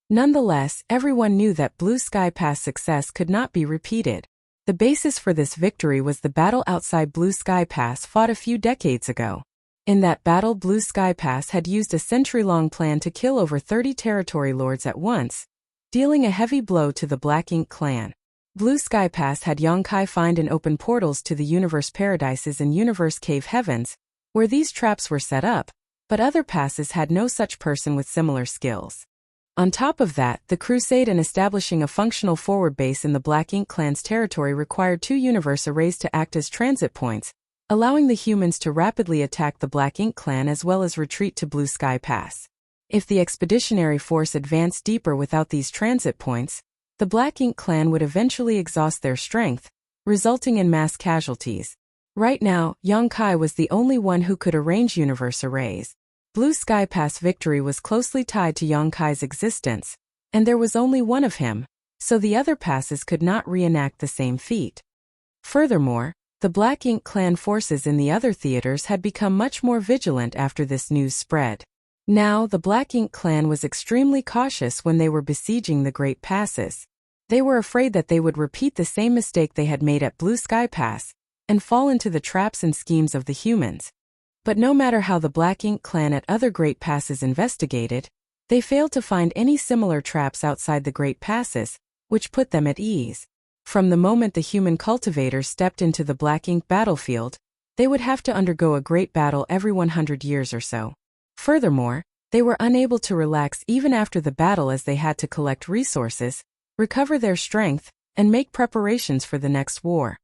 Nonetheless, everyone knew that Blue Sky Pass success could not be repeated. The basis for this victory was the battle outside Blue Sky Pass fought a few decades ago. In that battle, Blue Sky Pass had used a century-long plan to kill over 30 territory lords at once, dealing a heavy blow to the Black Ink clan. Blue Sky Pass had Yongkai find and open portals to the Universe Paradises and Universe Cave Heavens, where these traps were set up, but other passes had no such person with similar skills. On top of that, the crusade and establishing a functional forward base in the Black Ink clan's territory required 2 universe arrays to act as transit points, allowing the humans to rapidly attack the Black Ink clan as well as retreat to Blue Sky Pass. If the expeditionary force advanced deeper without these transit points, the Black Ink clan would eventually exhaust their strength, resulting in mass casualties. Right now, Yongkai was the only one who could arrange universe arrays. Blue Sky Pass victory was closely tied to Yongkai's existence, and there was only one of him, so the other passes could not reenact the same feat. Furthermore, the Black Ink clan forces in the other theaters had become much more vigilant after this news spread. Now, the Black Ink clan was extremely cautious when they were besieging the Great Passes. They were afraid that they would repeat the same mistake they had made at Blue Sky Pass, and fall into the traps and schemes of the humans. But no matter how the Black Ink clan at other Great Passes investigated, they failed to find any similar traps outside the Great Passes, which put them at ease. From the moment the human cultivators stepped into the Black Ink battlefield, they would have to undergo a great battle every 100 years or so. Furthermore, they were unable to relax even after the battle as they had to collect resources, recover their strength, and make preparations for the next war.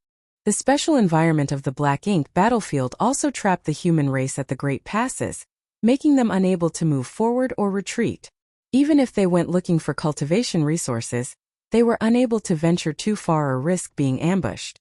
The special environment of the Black Ink battlefield also trapped the human race at the Great Passes, making them unable to move forward or retreat. Even if they went looking for cultivation resources, they were unable to venture too far or risk being ambushed.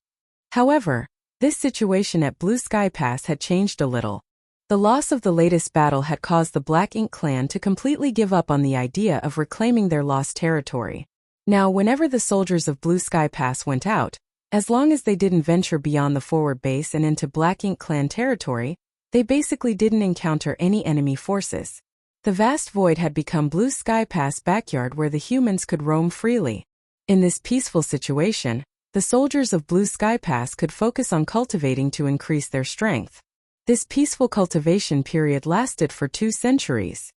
However, this situation at Blue Sky Pass had changed a little. The loss of the latest battle had caused the Black Ink clan to completely give up on the idea of reclaiming their lost territory. Now, whenever the soldiers of Blue Sky Pass went out, as long as they didn't venture beyond the forward base and into Black Ink clan territory, they basically didn't encounter any enemy forces. The vast void had become Blue Sky Pass backyard where the humans could roam freely. In this peaceful situation, the soldiers of Blue Sky Pass could focus on cultivating to increase their strength. This peaceful cultivation period lasted for 2 centuries.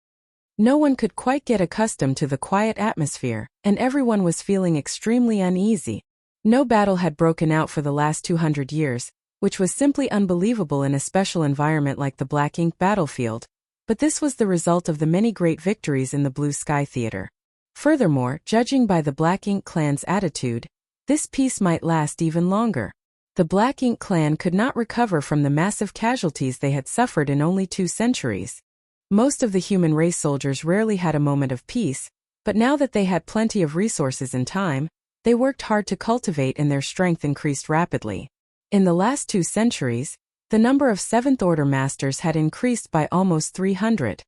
No one could quite get accustomed to the quiet atmosphere, and everyone was feeling extremely uneasy. No battle had broken out for the last 200 years, which was simply unbelievable in a special environment like the Black Ink battlefield, but this was the result of the many great victories in the Blue Sky Theater. Furthermore, judging by the Black Ink clan's attitude, this peace might last even longer. The Black Ink clan could not recover from the massive casualties they had suffered in only 2 centuries. Most of the human race soldiers rarely had a moment of peace, but now that they had plenty of resources and time, they worked hard to cultivate and their strength increased rapidly. In the last 2 centuries, the number of 7th Order Masters had increased by almost 300.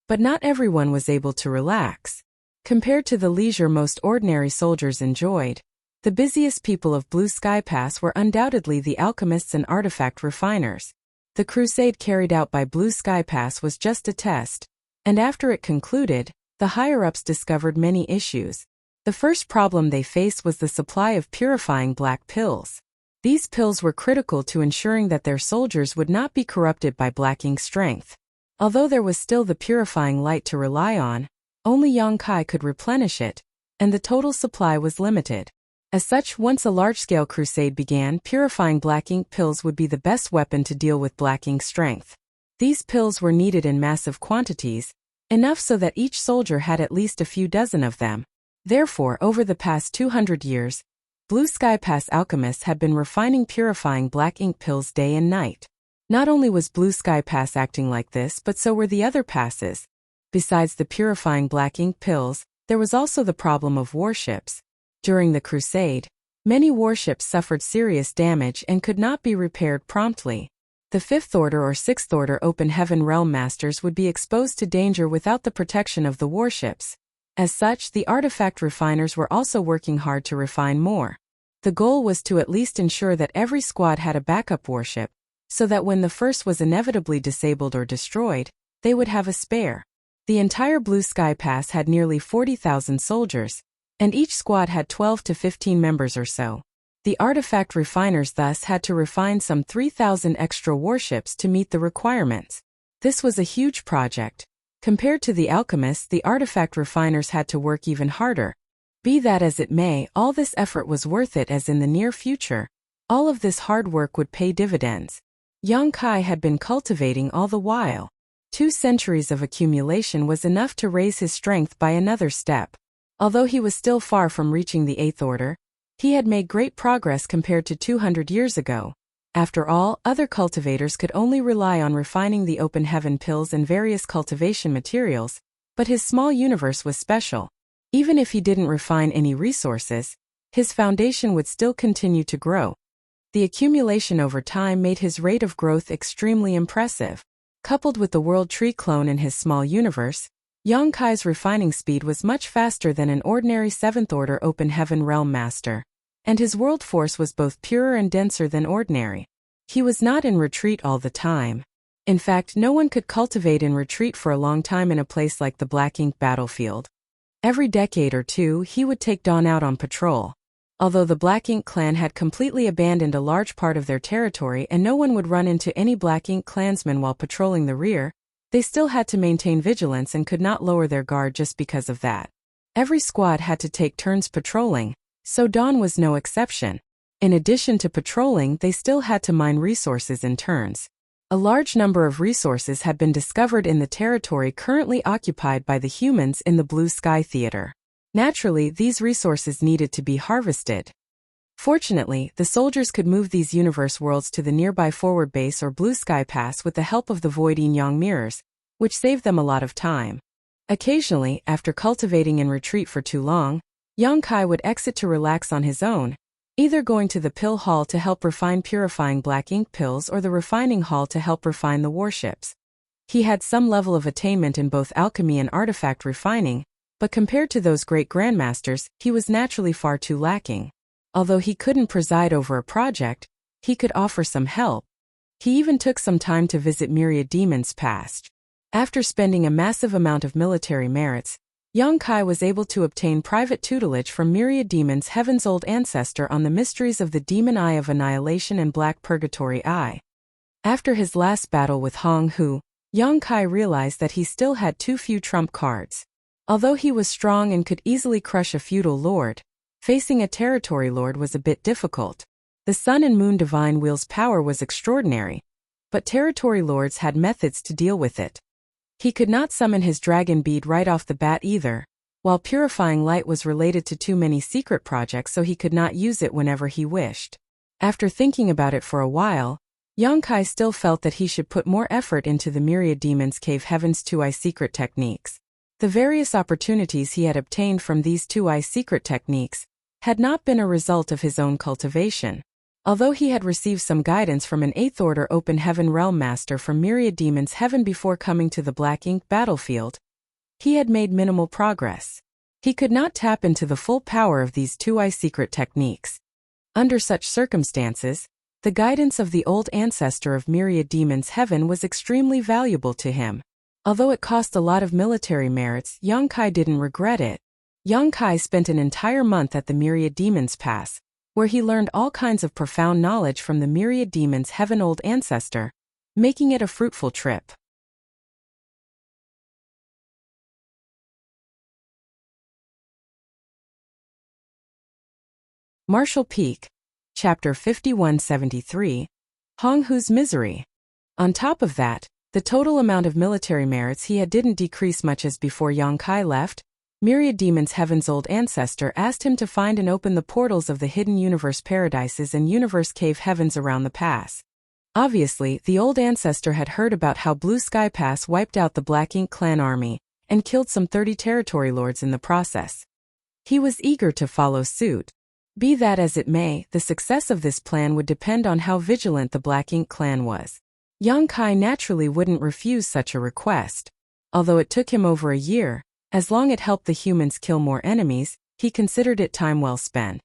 But not everyone was able to relax. Compared to the leisure most ordinary soldiers enjoyed, the busiest people of Blue Sky Pass were undoubtedly the alchemists and artifact refiners. The crusade carried out by Blue Sky Pass was just a test, and after it concluded, the higher-ups discovered many issues. The first problem they faced was the supply of purifying black pills. These pills were critical to ensuring that their soldiers would not be corrupted by black ink strength. Although there was still the purifying light to rely on, only Yong-kai could replenish it, and the total supply was limited. As such, once a large-scale crusade began, purifying black ink pills would be the best weapon to deal with black ink strength. These pills were needed in massive quantities, enough so that each soldier had at least a few dozen of them. Therefore, over the past 200 years, Blue Sky Pass alchemists had been refining purifying black ink pills day and night. Not only was Blue Sky Pass acting like this, but so were the other passes. Besides the purifying black ink pills, there was also the problem of warships. During the crusade, many warships suffered serious damage and could not be repaired promptly. The Fifth Order or Sixth Order Open Heaven Realm Masters would be exposed to danger without the protection of the warships. As such, the artifact refiners were also working hard to refine more. The goal was to at least ensure that every squad had a backup warship, so that when the first was inevitably disabled or destroyed, they would have a spare. The entire Blue Sky Pass had nearly 40,000 soldiers, and each squad had 12 to 15 members or so. The artifact refiners thus had to refine some 3,000 extra warships to meet the requirements. This was a huge project. Compared to the alchemists, the artifact refiners had to work even harder. Be that as it may, all this effort was worth it, as in the near future, all of this hard work would pay dividends. Yong-kai had been cultivating all the while. 2 centuries of accumulation was enough to raise his strength by another step. Although he was still far from reaching the Eighth Order, he had made great progress compared to 200 years ago. After all, other cultivators could only rely on refining the open heaven pills and various cultivation materials, but his small universe was special. Even if he didn't refine any resources, his foundation would still continue to grow. The accumulation over time made his rate of growth extremely impressive. Coupled with the World Tree clone in his small universe, Yong-kai's refining speed was much faster than an ordinary Seventh Order Open Heaven Realm Master, and his world force was both purer and denser than ordinary. He was not in retreat all the time. In fact, no one could cultivate in retreat for a long time in a place like the Black Ink battlefield. Every decade or two, he would take Dawn out on patrol. Although the Black Ink clan had completely abandoned a large part of their territory and no one would run into any Black Ink clansmen while patrolling the rear, they still had to maintain vigilance and could not lower their guard just because of that. Every squad had to take turns patrolling, so Dawn was no exception. In addition to patrolling, they still had to mine resources in turns. A large number of resources had been discovered in the territory currently occupied by the humans in the Blue Sky Theater. Naturally, these resources needed to be harvested. Fortunately, the soldiers could move these universe worlds to the nearby forward base or Blue Sky Pass with the help of the Void Yin Yang mirrors, which saved them a lot of time. Occasionally, after cultivating in retreat for too long, Yong-kai would exit to relax on his own, either going to the pill hall to help refine purifying black ink pills or the refining hall to help refine the warships. He had some level of attainment in both alchemy and artifact refining, but compared to those great grandmasters, he was naturally far too lacking. Although he couldn't preside over a project, he could offer some help. He even took some time to visit Myriad Demons past. After spending a massive amount of military merits, Yong-kai was able to obtain private tutelage from Myriad Demons' Heaven's Old Ancestor on the mysteries of the Demon Eye of Annihilation and Black Purgatory Eye. After his last battle with Hong Hu, Yong-kai realized that he still had too few trump cards. Although he was strong and could easily crush a feudal lord, facing a territory lord was a bit difficult. The Sun and Moon Divine Wheel's power was extraordinary, but territory lords had methods to deal with it. He could not summon his dragon bead right off the bat either, while purifying light was related to too many secret projects, so he could not use it whenever he wished. After thinking about it for a while, Yong-kai still felt that he should put more effort into the Myriad Demons' Cave Heaven's Two-Eye secret techniques. The various opportunities he had obtained from these Two-Eye secret techniques had not been a result of his own cultivation. Although he had received some guidance from an Eighth Order Open Heaven Realm Master from Myriad Demons' Heaven before coming to the Black Ink battlefield, he had made minimal progress. He could not tap into the full power of these Two-Eye secret techniques. Under such circumstances, the guidance of the old ancestor of Myriad Demons' Heaven was extremely valuable to him. Although it cost a lot of military merits, Yong-kai didn't regret it. Yong-kai spent an entire month at the Myriad Demons Pass, where he learned all kinds of profound knowledge from the myriad demons' heaven-old ancestor, making it a fruitful trip. Martial Peak, Chapter 5173, Hong Hu's Misery. On top of that, the total amount of military merits he had didn't decrease much as before Yang Kai left. Myriad Demon's heaven's old ancestor asked him to find and open the portals of the hidden universe paradises and universe cave heavens around the pass. Obviously, the old ancestor had heard about how Blue Sky Pass wiped out the Black Ink clan army and killed some 30 territory lords in the process. He was eager to follow suit. Be that as it may, the success of this plan would depend on how vigilant the Black Ink clan was. Yang Kai naturally wouldn't refuse such a request. Although it took him over a year, as long as it helped the humans kill more enemies, he considered it time well spent.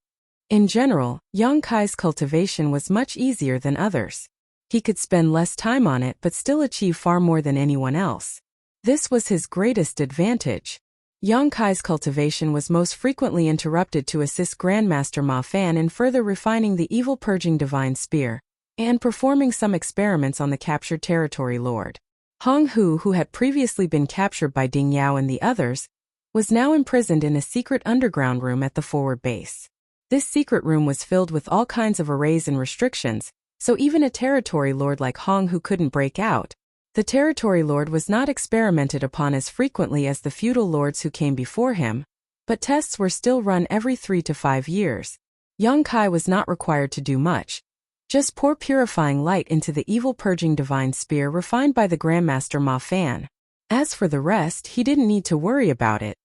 In general, Yang Kai's cultivation was much easier than others. He could spend less time on it but still achieve far more than anyone else. This was his greatest advantage. Yang Kai's cultivation was most frequently interrupted to assist Grandmaster Ma Fan in further refining the evil-purging divine spear, and performing some experiments on the captured territory lord. Hong Hu, who had previously been captured by Ding Yao and the others, was now imprisoned in a secret underground room at the forward base. This secret room was filled with all kinds of arrays and restrictions, so even a territory lord like Hong Hu couldn't break out. The territory lord was not experimented upon as frequently as the feudal lords who came before him, but tests were still run every 3 to 5 years. Yang Kai was not required to do much. Just pour purifying light into the evil-purging divine spear refined by the Grandmaster Ma Fan. As for the rest, he didn't need to worry about it.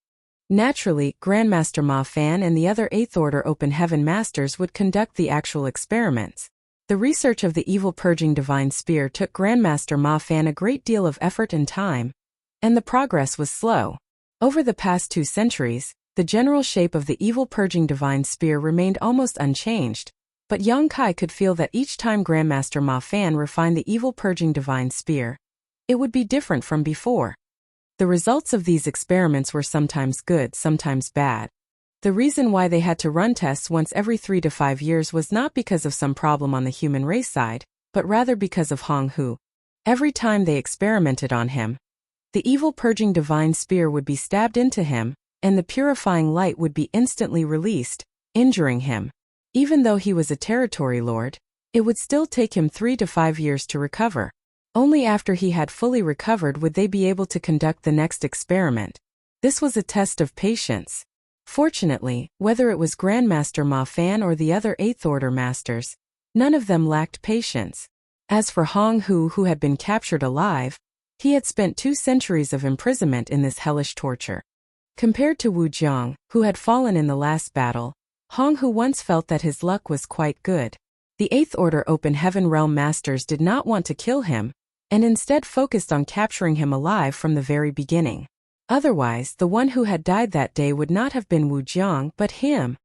Naturally, Grandmaster Ma Fan and the other 8th Order Open Heaven Masters would conduct the actual experiments. The research of the evil-purging divine spear took Grandmaster Ma Fan a great deal of effort and time, and the progress was slow. Over the past 2 centuries, the general shape of the evil-purging divine spear remained almost unchanged, but Yang Kai could feel that each time Grandmaster Ma Fan refined the evil-purging divine spear, it would be different from before. The results of these experiments were sometimes good, sometimes bad. The reason why they had to run tests once every 3 to 5 years was not because of some problem on the human race side, but rather because of Hong Hu. Every time they experimented on him, the evil-purging divine spear would be stabbed into him, and the purifying light would be instantly released, injuring him. Even though he was a territory lord, it would still take him 3 to 5 years to recover. Only after he had fully recovered would they be able to conduct the next experiment. This was a test of patience. Fortunately, whether it was Grandmaster Ma Fan or the other 8th Order Masters, none of them lacked patience. As for Hong Hu, who had been captured alive, he had spent 2 centuries of imprisonment in this hellish torture. Compared to Wu Jiang, who had fallen in the last battle, Hong Hu once felt that his luck was quite good. The 8th Order Open Heaven Realm Masters did not want to kill him, and instead focused on capturing him alive from the very beginning. Otherwise, the one who had died that day would not have been Wu Jiang but him.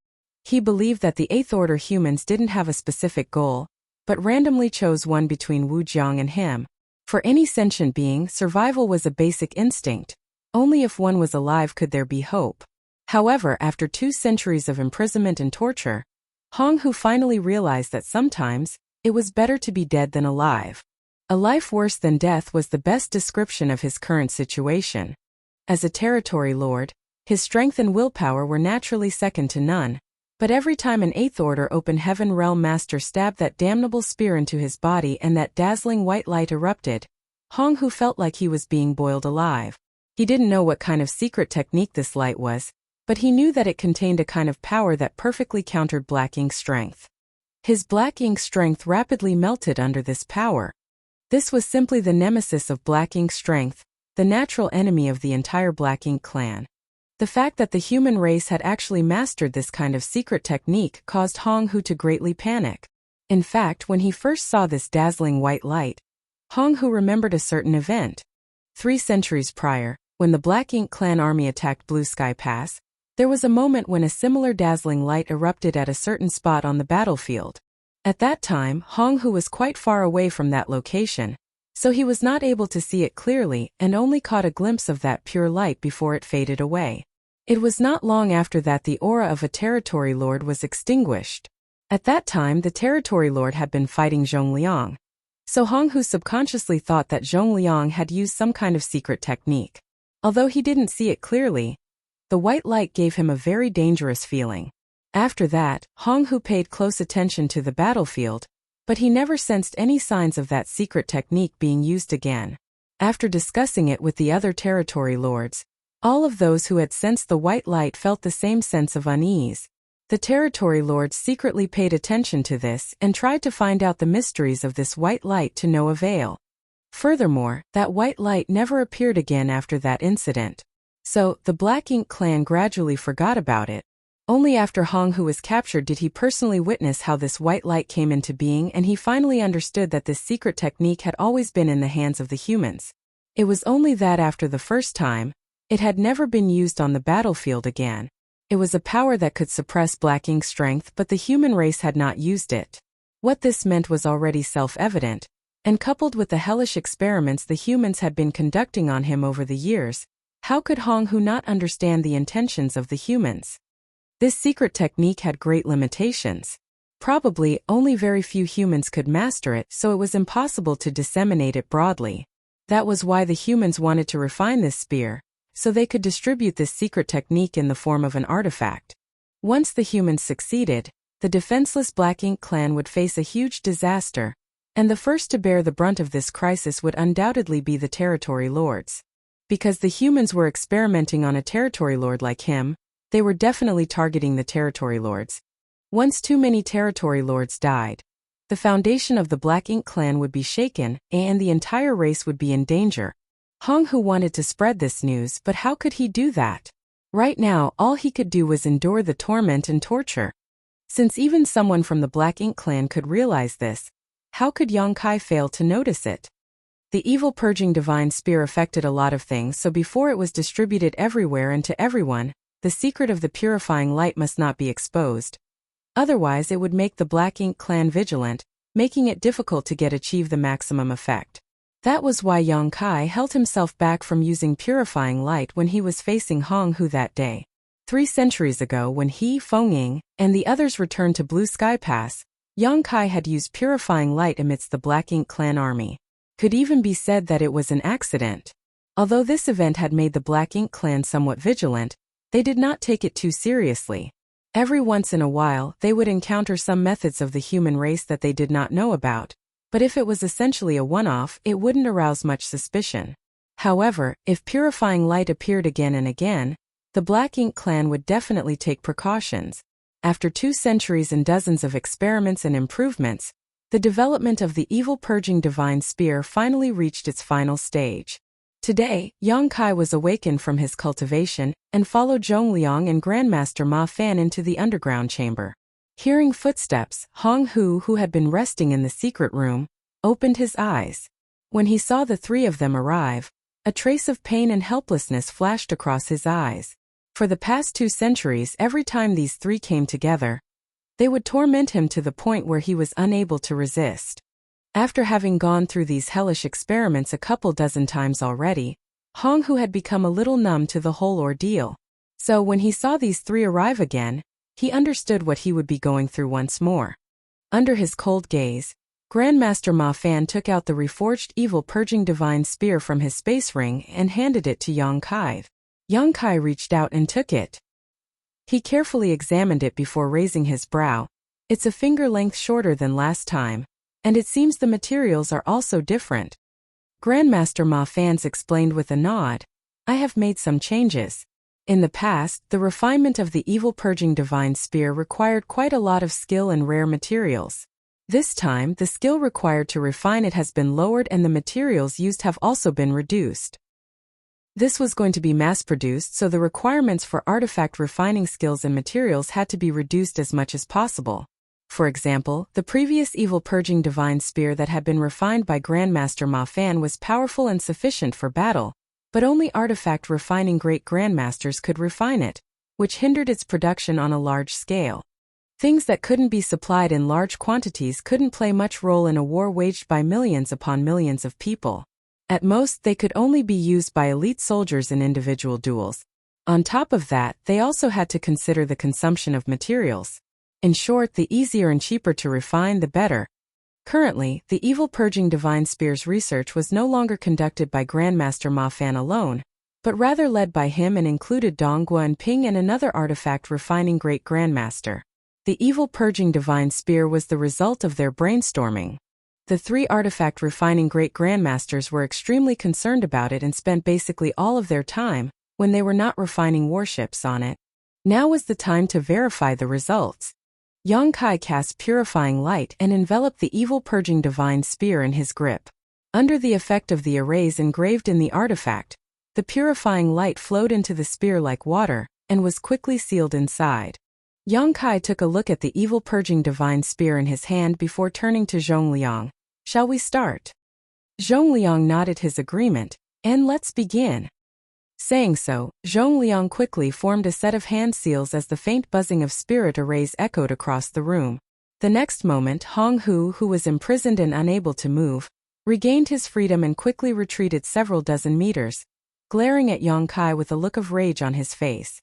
He believed that the 8th Order humans didn't have a specific goal, but randomly chose one between Wu Jiang and him. For any sentient being, survival was a basic instinct. Only if one was alive could there be hope. However, after 2 centuries of imprisonment and torture, Hong Hu finally realized that sometimes, it was better to be dead than alive. A life worse than death was the best description of his current situation. As a territory lord, his strength and willpower were naturally second to none, but every time an 8th Order Open Heaven Realm Master stabbed that damnable spear into his body and that dazzling white light erupted, Hong Hu felt like he was being boiled alive. He didn't know what kind of secret technique this light was, but he knew that it contained a kind of power that perfectly countered Black Ink strength. His Black Ink strength rapidly melted under this power. This was simply the nemesis of Black Ink strength, the natural enemy of the entire Black Ink clan. The fact that the human race had actually mastered this kind of secret technique caused Hong Hu to greatly panic. In fact, when he first saw this dazzling white light, Hong Hu remembered a certain event. 3 centuries prior, when the Black Ink clan army attacked Blue Sky Pass, there was a moment when a similar dazzling light erupted at a certain spot on the battlefield. At that time, Hong Hu was quite far away from that location, so he was not able to see it clearly and only caught a glimpse of that pure light before it faded away. It was not long after that the aura of a territory lord was extinguished. At that time, the territory lord had been fighting Zhongliang. So Honghu subconsciously thought that Zhongliang had used some kind of secret technique. Although he didn't see it clearly, the white light gave him a very dangerous feeling. After that, Honghu paid close attention to the battlefield, but he never sensed any signs of that secret technique being used again. After discussing it with the other territory lords, all of those who had sensed the white light felt the same sense of unease. The territory lords secretly paid attention to this and tried to find out the mysteries of this white light to no avail. Furthermore, that white light never appeared again after that incident. So, the Black Ink clan gradually forgot about it. Only after Honghu was captured did he personally witness how this white light came into being, and he finally understood that this secret technique had always been in the hands of the humans. It was only that after the first time, it had never been used on the battlefield again. It was a power that could suppress Black Ink's strength, but the human race had not used it. What this meant was already self-evident, and coupled with the hellish experiments the humans had been conducting on him over the years, how could Honghu not understand the intentions of the humans? This secret technique had great limitations. Probably only very few humans could master it, so it was impossible to disseminate it broadly. That was why the humans wanted to refine this spear, so they could distribute this secret technique in the form of an artifact. Once the humans succeeded, the defenseless Black Ink clan would face a huge disaster, and the first to bear the brunt of this crisis would undoubtedly be the territory lords. Because the humans were experimenting on a territory lord like him, they were definitely targeting the territory lords. Once too many territory lords died, the foundation of the Black Ink clan would be shaken, and the entire race would be in danger. Honghu wanted to spread this news, but how could he do that? Right now, all he could do was endure the torment and torture. Since even someone from the Black Ink clan could realize this, how could Yang Kai fail to notice it? The evil purging divine spear affected a lot of things, so before it was distributed everywhere and to everyone, the secret of the purifying light must not be exposed. Otherwise it would make the Black Ink clan vigilant, making it difficult to achieve the maximum effect. That was why Yang Kai held himself back from using purifying light when he was facing Honghu that day. 3 centuries ago, when he, Fengying, and the others returned to Blue Sky Pass, Yang Kai had used purifying light amidst the Black Ink clan army. Could even be said that it was an accident. Although this event had made the Black Ink clan somewhat vigilant, they did not take it too seriously. Every once in a while, they would encounter some methods of the human race that they did not know about, but if it was essentially a one-off, it wouldn't arouse much suspicion. However, if purifying light appeared again and again, the Black Ink clan would definitely take precautions. After 2 centuries and dozens of experiments and improvements, the development of the evil purging divine spear finally reached its final stage. Today, Yang Kai was awakened from his cultivation and followed Zhongliang and Grandmaster Ma Fan into the underground chamber. Hearing footsteps, Honghu, who had been resting in the secret room, opened his eyes. When he saw the 3 of them arrive, a trace of pain and helplessness flashed across his eyes. For the past 2 centuries, every time these 3 came together, they would torment him to the point where he was unable to resist. After having gone through these hellish experiments a couple dozen times already, Honghu had become a little numb to the whole ordeal. So when he saw these 3 arrive again, he understood what he would be going through once more. Under his cold gaze, Grandmaster Ma Fan took out the reforged evil purging divine spear from his space ring and handed it to Yang Kai. Yang Kai reached out and took it. He carefully examined it before raising his brow. It's a finger length shorter than last time, and it seems the materials are also different. Grandmaster Ma Fan explained with a nod. I have made some changes. In the past, the refinement of the evil purging divine spear required quite a lot of skill and rare materials. This time, the skill required to refine it has been lowered and the materials used have also been reduced. This was going to be mass-produced, so the requirements for artifact refining skills and materials had to be reduced as much as possible. For example, the previous evil purging divine spear that had been refined by Grandmaster Ma Fan was powerful and sufficient for battle, but only artifact refining great grandmasters could refine it, which hindered its production on a large scale. Things that couldn't be supplied in large quantities couldn't play much role in a war waged by millions upon millions of people. At most, they could only be used by elite soldiers in individual duels. On top of that, they also had to consider the consumption of materials. In short, the easier and cheaper to refine, the better. Currently, the evil purging divine spear's research was no longer conducted by Grandmaster Ma Fan alone, but rather led by him and included Dong Guan Ping and another artifact refining great grandmaster. The evil purging divine spear was the result of their brainstorming. The three artifact refining great grandmasters were extremely concerned about it and spent basically all of their time, when they were not refining warships, on it. Now was the time to verify the results. Yang Kai cast purifying light and enveloped the evil purging divine spear in his grip. Under the effect of the arrays engraved in the artifact, the purifying light flowed into the spear like water, and was quickly sealed inside. Yang Kai took a look at the evil purging divine spear in his hand before turning to Zhongliang. "Shall we start?" Zhongliang nodded his agreement, and let's begin. Saying so, Zhongliang quickly formed a set of hand seals as the faint buzzing of spirit arrays echoed across the room. The next moment, Hong Hu, who was imprisoned and unable to move, regained his freedom and quickly retreated several dozen meters, glaring at Yang Kai with a look of rage on his face.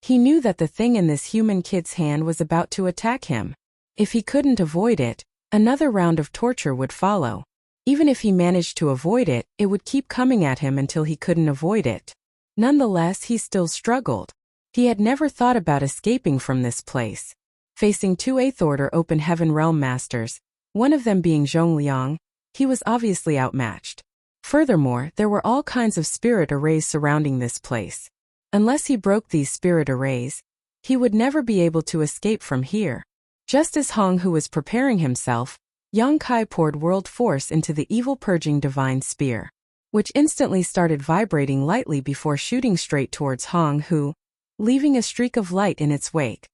He knew that the thing in this human kid's hand was about to attack him. If he couldn't avoid it, another round of torture would follow. Even if he managed to avoid it, it would keep coming at him until he couldn't avoid it. Nonetheless, he still struggled. He had never thought about escaping from this place. Facing two 8th Order Open Heaven Realm Masters, one of them being Zhongliang, he was obviously outmatched. Furthermore, there were all kinds of spirit arrays surrounding this place. Unless he broke these spirit arrays, he would never be able to escape from here. Just as Hong Hu was preparing himself, Yang Kai poured world force into the evil purging divine spear, which instantly started vibrating lightly before shooting straight towards Hong Hu, leaving a streak of light in its wake.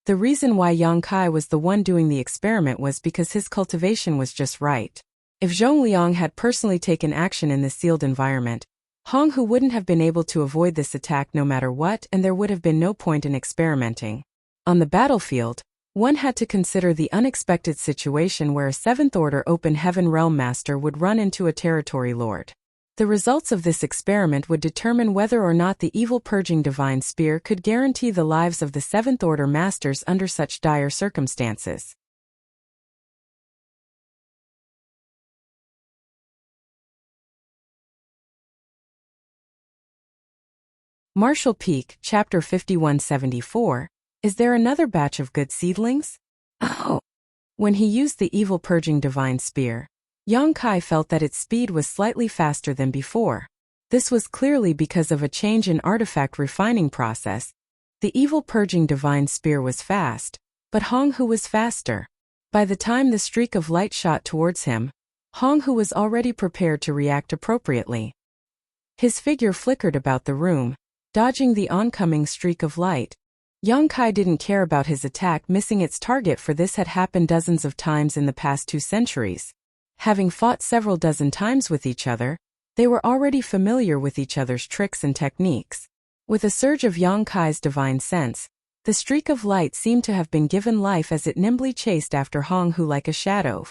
The reason why Yang Kai was the one doing the experiment was because his cultivation was just right. If Zhongliang had personally taken action in this sealed environment, Hong Hu wouldn't have been able to avoid this attack no matter what, and there would have been no point in experimenting. On the battlefield, one had to consider the unexpected situation where a 7th Order Open Heaven Realm Master would run into a territory lord. The results of this experiment would determine whether or not the evil purging divine spear could guarantee the lives of the 7th Order Masters under such dire circumstances. Martial Peak, Chapter 5174, Is there another batch of good seedlings? Oh! When he used the evil purging divine spear, Yang Kai felt that its speed was slightly faster than before. This was clearly because of a change in artifact refining process. The evil purging divine spear was fast, but Hong Hu was faster. By the time the streak of light shot towards him, Hong Hu was already prepared to react appropriately. His figure flickered about the room, dodging the oncoming streak of light. Yang Kai didn't care about his attack missing its target, for this had happened dozens of times in the past 2 centuries. Having fought several dozen times with each other, they were already familiar with each other's tricks and techniques. With a surge of Yang Kai's divine sense, the streak of light seemed to have been given life as it nimbly chased after Hong Hu like a shadow.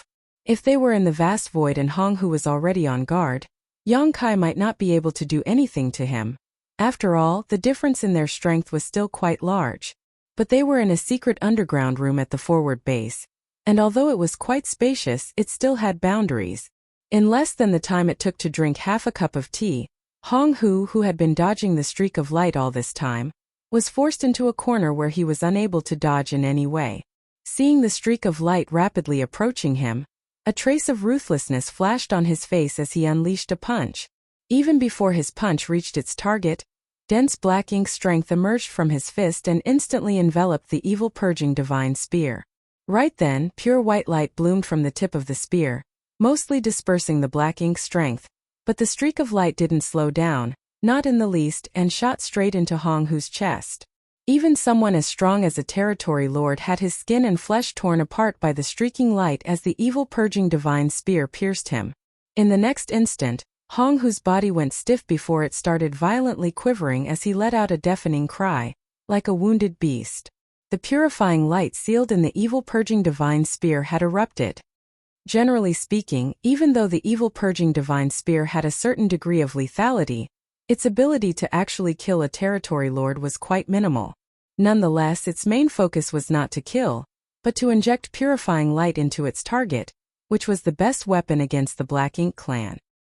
If they were in the vast void and Hong Hu was already on guard, Yang Kai might not be able to do anything to him. After all, the difference in their strength was still quite large. But they were in a secret underground room at the forward base, and although it was quite spacious, it still had boundaries. In less than the time it took to drink half a cup of tea, Hong Hu, who had been dodging the streak of light all this time, was forced into a corner where he was unable to dodge in any way. Seeing the streak of light rapidly approaching him, a trace of ruthlessness flashed on his face as he unleashed a punch. Even before his punch reached its target, dense black ink strength emerged from his fist and instantly enveloped the evil purging divine spear. Right then, pure white light bloomed from the tip of the spear, mostly dispersing the black ink strength, but the streak of light didn't slow down, not in the least, and shot straight into Hong Hu's chest. Even someone as strong as a territory lord had his skin and flesh torn apart by the streaking light as the evil purging divine spear pierced him. In the next instant, Hong Hu's body went stiff before it started violently quivering as he let out a deafening cry, like a wounded beast. The purifying light sealed in the evil purging divine spear had erupted. Generally speaking, even though the evil purging divine spear had a certain degree of lethality, its ability to actually kill a territory lord was quite minimal. Nonetheless, its main focus was not to kill, but to inject purifying light into its target, which was the best weapon against the Black Ink clan.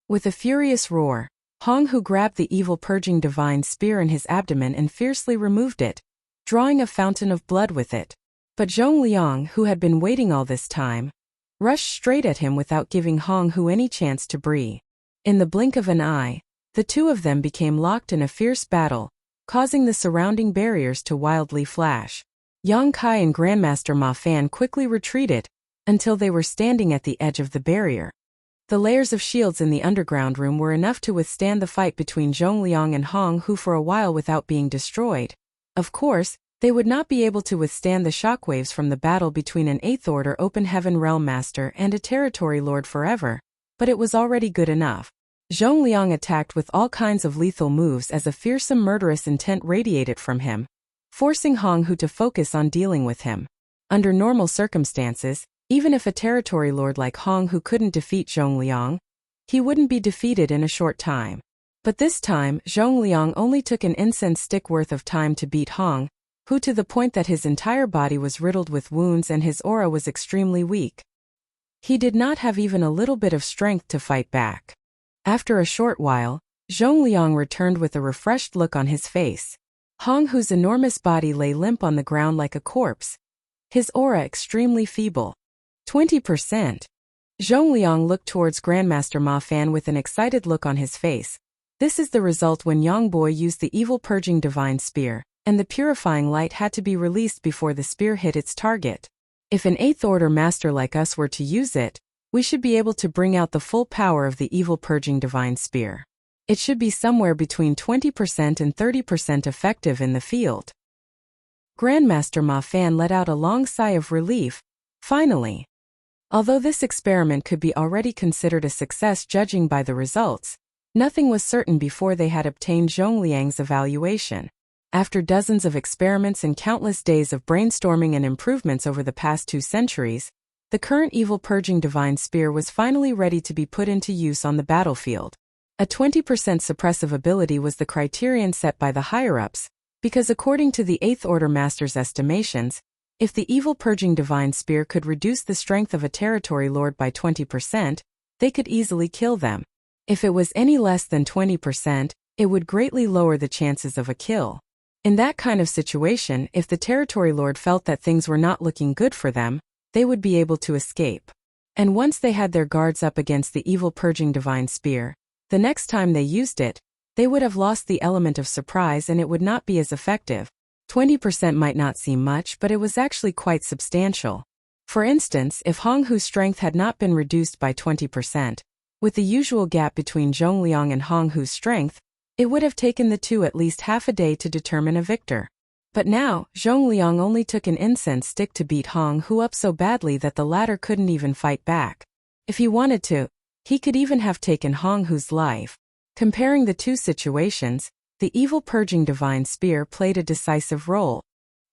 With a furious roar, Hong Hu grabbed the evil purging divine spear in his abdomen and fiercely removed it, drawing a fountain of blood with it. But Zhong Liang, who had been waiting all this time, rushed straight at him without giving Hong Hu any chance to breathe. In the blink of an eye, the two of them became locked in a fierce battle, causing the surrounding barriers to wildly flash. Yang Kai and Grandmaster Ma Fan quickly retreated, until they were standing at the edge of the barrier. The layers of shields in the underground room were enough to withstand the fight between Zhong Liang and Hong Hu for a while without being destroyed. Of course, they would not be able to withstand the shockwaves from the battle between an 8th Order Open Heaven Realm Master and a Territory Lord forever, but it was already good enough. Zhong Liang attacked with all kinds of lethal moves as a fearsome murderous intent radiated from him, forcing Hong Hu to focus on dealing with him. Under normal circumstances, even if a territory lord like Hong Hu couldn't defeat Zhong Liang, he wouldn't be defeated in a short time. But this time, Zhong Liang only took an incense stick worth of time to beat Hong Hu, to the point that his entire body was riddled with wounds and his aura was extremely weak. He did not have even a little bit of strength to fight back. After a short while, Zhong Liang returned with a refreshed look on his face. Hong Hu's enormous body lay limp on the ground like a corpse, his aura extremely feeble. 20%. Zhong Liang looked towards Grandmaster Ma Fan with an excited look on his face. This is the result when Yang Boy used the evil purging divine spear, and the purifying light had to be released before the spear hit its target. If an 8th Order master like us were to use it, we should be able to bring out the full power of the evil purging divine spear. It should be somewhere between 20% and 30% effective in the field. Grandmaster Ma Fan let out a long sigh of relief, finally. Although this experiment could be already considered a success judging by the results, nothing was certain before they had obtained Zhong Liang's evaluation. After dozens of experiments and countless days of brainstorming and improvements over the past 2 centuries, the current evil purging divine spear was finally ready to be put into use on the battlefield. A 20% suppressive ability was the criterion set by the higher-ups, because according to the 8th Order Master's estimations, if the evil purging divine spear could reduce the strength of a territory lord by 20%, they could easily kill them. If it was any less than 20%, it would greatly lower the chances of a kill. In that kind of situation, if the territory lord felt that things were not looking good for them, they would be able to escape. And once they had their guards up against the evil purging divine spear, the next time they used it, they would have lost the element of surprise and it would not be as effective. 20% might not seem much, but it was actually quite substantial. For instance, if Hong Hu's strength had not been reduced by 20%, with the usual gap between Zhong Liang and Hong Hu's strength, it would have taken the two at least half a day to determine a victor. But now, Zhong Liang only took an incense stick to beat Hong Hu up so badly that the latter couldn't even fight back. If he wanted to, he could even have taken Hong Hu's life. Comparing the two situations, the evil purging divine spear played a decisive role.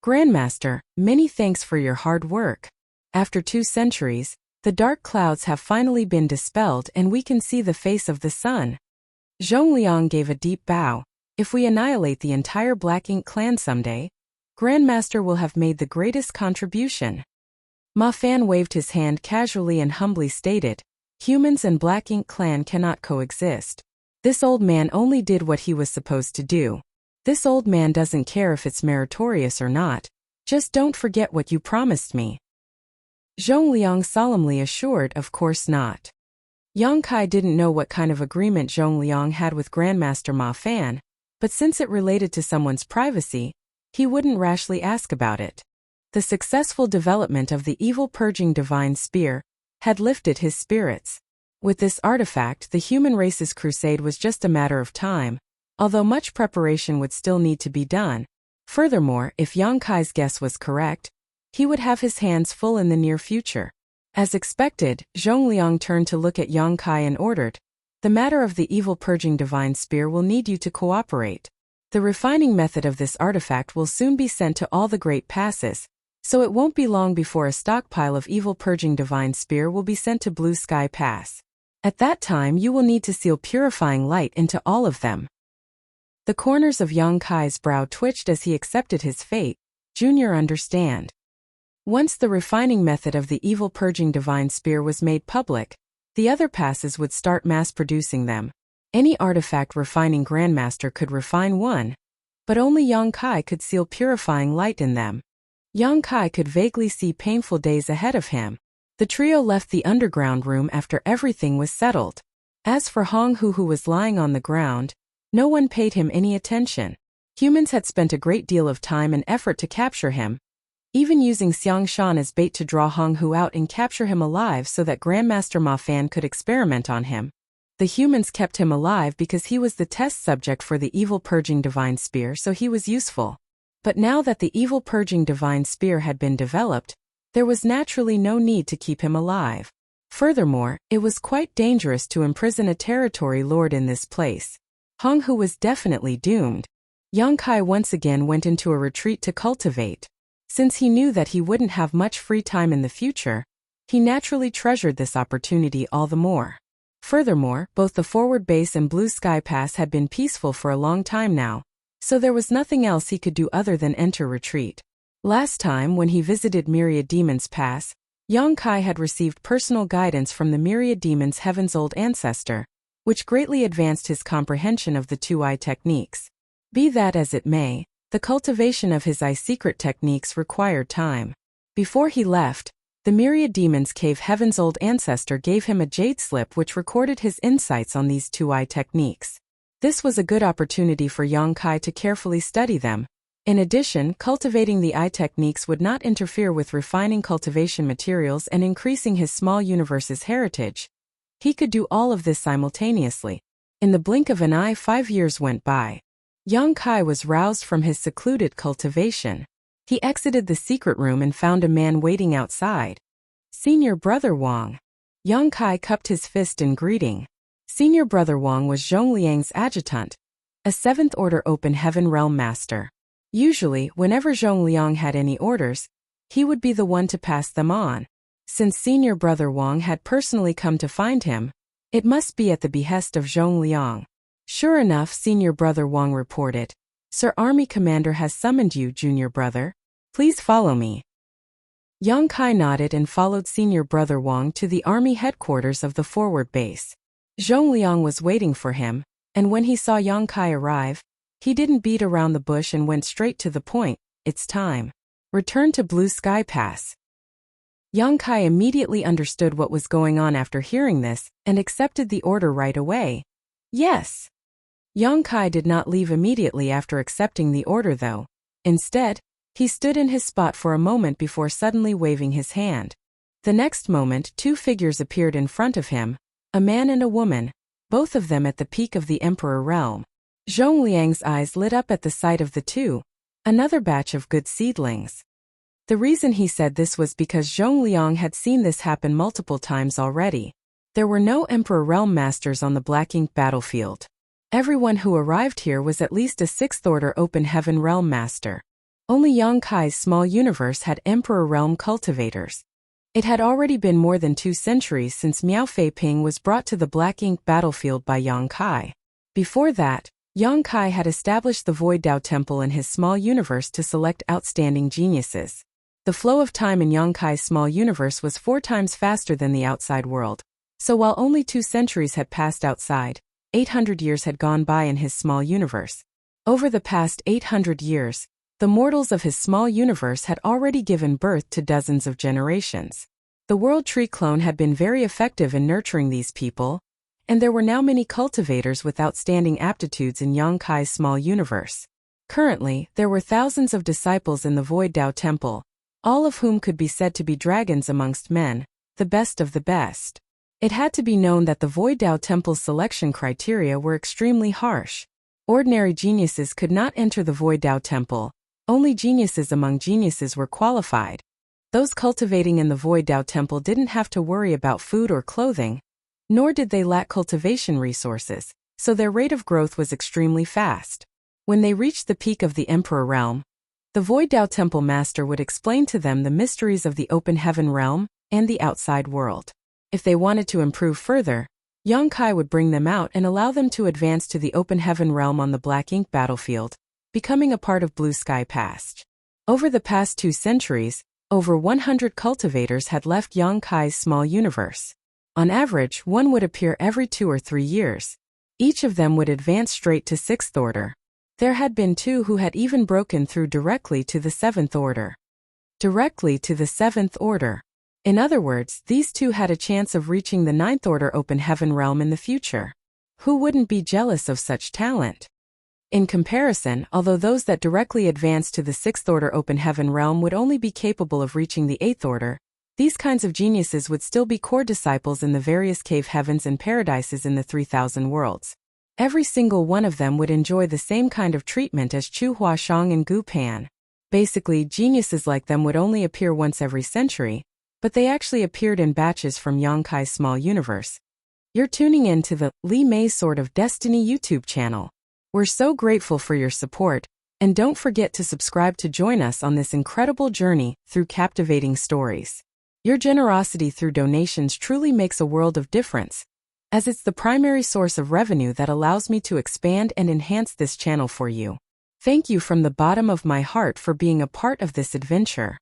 Grandmaster, many thanks for your hard work. After 2 centuries, the dark clouds have finally been dispelled and we can see the face of the sun. Zhong Liang gave a deep bow. If we annihilate the entire Black Ink clan someday, Grandmaster will have made the greatest contribution. Ma Fan waved his hand casually and humbly stated, humans and Black Ink clan cannot coexist. This old man only did what he was supposed to do. This old man doesn't care if it's meritorious or not. Just don't forget what you promised me. Zhong Liang solemnly assured, of course not. Yang Kai didn't know what kind of agreement Zhong Liang had with Grandmaster Ma Fan, but since it related to someone's privacy, he wouldn't rashly ask about it. The successful development of the evil purging divine spear had lifted his spirits. With this artifact, the human race's crusade was just a matter of time, although much preparation would still need to be done. Furthermore, if Yang Kai's guess was correct, he would have his hands full in the near future. As expected, Zhong Liang turned to look at Yang Kai and ordered, the matter of the evil purging divine spear will need you to cooperate. The refining method of this artifact will soon be sent to all the great passes, so it won't be long before a stockpile of evil purging divine spear will be sent to Blue Sky Pass. At that time you will need to seal purifying light into all of them. The corners of Yang Kai's brow twitched as he accepted his fate. Junior, understand. Once the refining method of the evil purging divine spear was made public, the other passes would start mass-producing them. Any artifact refining grandmaster could refine one, but only Yang Kai could seal purifying light in them. Yang Kai could vaguely see painful days ahead of him. The trio left the underground room after everything was settled. As for Hong Hu, who was lying on the ground, no one paid him any attention. Humans had spent a great deal of time and effort to capture him, even using Xiang Shan as bait to draw Hong Hu out and capture him alive so that Grandmaster Ma Fan could experiment on him. The humans kept him alive because he was the test subject for the evil purging divine spear, so he was useful. But now that the evil purging divine spear had been developed, there was naturally no need to keep him alive. Furthermore, it was quite dangerous to imprison a territory lord in this place. Hong Hu was definitely doomed. Yang Kai once again went into a retreat to cultivate. Since he knew that he wouldn't have much free time in the future, he naturally treasured this opportunity all the more. Furthermore, both the forward base and Blue Sky Pass had been peaceful for a long time now, so there was nothing else he could do other than enter retreat. Last time when he visited Myriad Demons Pass, Yang Kai had received personal guidance from the Myriad Demons Heaven's old ancestor, which greatly advanced his comprehension of the two-eye techniques. Be that as it may, the cultivation of his eye secret techniques required time. Before he left, the Myriad Demons Cave Heaven's old ancestor gave him a jade slip which recorded his insights on these two-eye techniques. This was a good opportunity for Yang Kai to carefully study them. In addition, cultivating the eye techniques would not interfere with refining cultivation materials and increasing his small universe's heritage. He could do all of this simultaneously. In the blink of an eye, 5 years went by. Yang Kai was roused from his secluded cultivation. He exited the secret room and found a man waiting outside. Senior Brother Wang. Yang Kai cupped his fist in greeting. Senior Brother Wang was Zhongliang's adjutant, a 7th Order Open Heaven Realm Master. Usually, whenever Zhongliang had any orders, he would be the one to pass them on. Since Senior Brother Wang had personally come to find him, it must be at the behest of Zhongliang. Sure enough, Senior Brother Wang reported, "Sir Army Commander has summoned you, Junior Brother. Please follow me." Yang Kai nodded and followed Senior Brother Wang to the army headquarters of the forward base. Zhongliang was waiting for him, and when he saw Yang Kai arrive, he didn't beat around the bush and went straight to the point. "It's time. Return to Blue Sky Pass." Yang Kai immediately understood what was going on after hearing this, and accepted the order right away. "Yes." Yang Kai did not leave immediately after accepting the order though. Instead, he stood in his spot for a moment before suddenly waving his hand. The next moment, 2 figures appeared in front of him, a man and a woman, both of them at the peak of the Emperor realm. Zhongliang's eyes lit up at the sight of the two, another batch of good seedlings. The reason he said this was because Zhongliang had seen this happen multiple times already. There were no Emperor Realm Masters on the Black Ink battlefield. Everyone who arrived here was at least a 6th Order Open Heaven Realm Master. Only Yang Kai's small universe had Emperor Realm cultivators. It had already been more than 2 centuries since Miao Fei Ping was brought to the Black Ink battlefield by Yang Kai. Before that, Yang Kai had established the Void Dao Temple in his small universe to select outstanding geniuses. The flow of time in Yang Kai's small universe was 4 times faster than the outside world. So while only 2 centuries had passed outside, 800 years had gone by in his small universe. Over the past 800 years, the mortals of his small universe had already given birth to dozens of generations. The World Tree clone had been very effective in nurturing these people, and there were now many cultivators with outstanding aptitudes in Yang Kai's small universe. Currently, there were thousands of disciples in the Void Dao Temple, all of whom could be said to be dragons amongst men, the best of the best. It had to be known that the Void Dao Temple's selection criteria were extremely harsh. Ordinary geniuses could not enter the Void Dao Temple. Only geniuses among geniuses were qualified. Those cultivating in the Void Dao Temple didn't have to worry about food or clothing, nor did they lack cultivation resources, so their rate of growth was extremely fast. When they reached the peak of the Emperor Realm, the Void Dao Temple Master would explain to them the mysteries of the Open Heaven Realm and the outside world. If they wanted to improve further, Yang Kai would bring them out and allow them to advance to the Open Heaven Realm on the Black Ink battlefield, becoming a part of Blue Sky Pass. Over the past 2 centuries, Over 100 cultivators had left Yang Kai's small universe. On average, one would appear every 2 or 3 years. Each of them would advance straight to 6th order. There had been 2 who had even broken through directly to the 7th order. Directly to the 7th order. In other words, these 2 had a chance of reaching the 9th order open heaven realm in the future. Who wouldn't be jealous of such talent? In comparison, although those that directly advanced to the 6th order open heaven realm would only be capable of reaching the 8th order, these kinds of geniuses would still be core disciples in the various cave heavens and paradises in the 3,000 worlds. Every single one of them would enjoy the same kind of treatment as Chu Huashang and Gu Pan. Basically, geniuses like them would only appear once every century, but they actually appeared in batches from Yang Kai's small universe. You're tuning in to the Li Mei Sword of Destiny YouTube channel. We're so grateful for your support, and don't forget to subscribe to join us on this incredible journey through captivating stories. Your generosity through donations truly makes a world of difference, as it's the primary source of revenue that allows me to expand and enhance this channel for you. Thank you from the bottom of my heart for being a part of this adventure.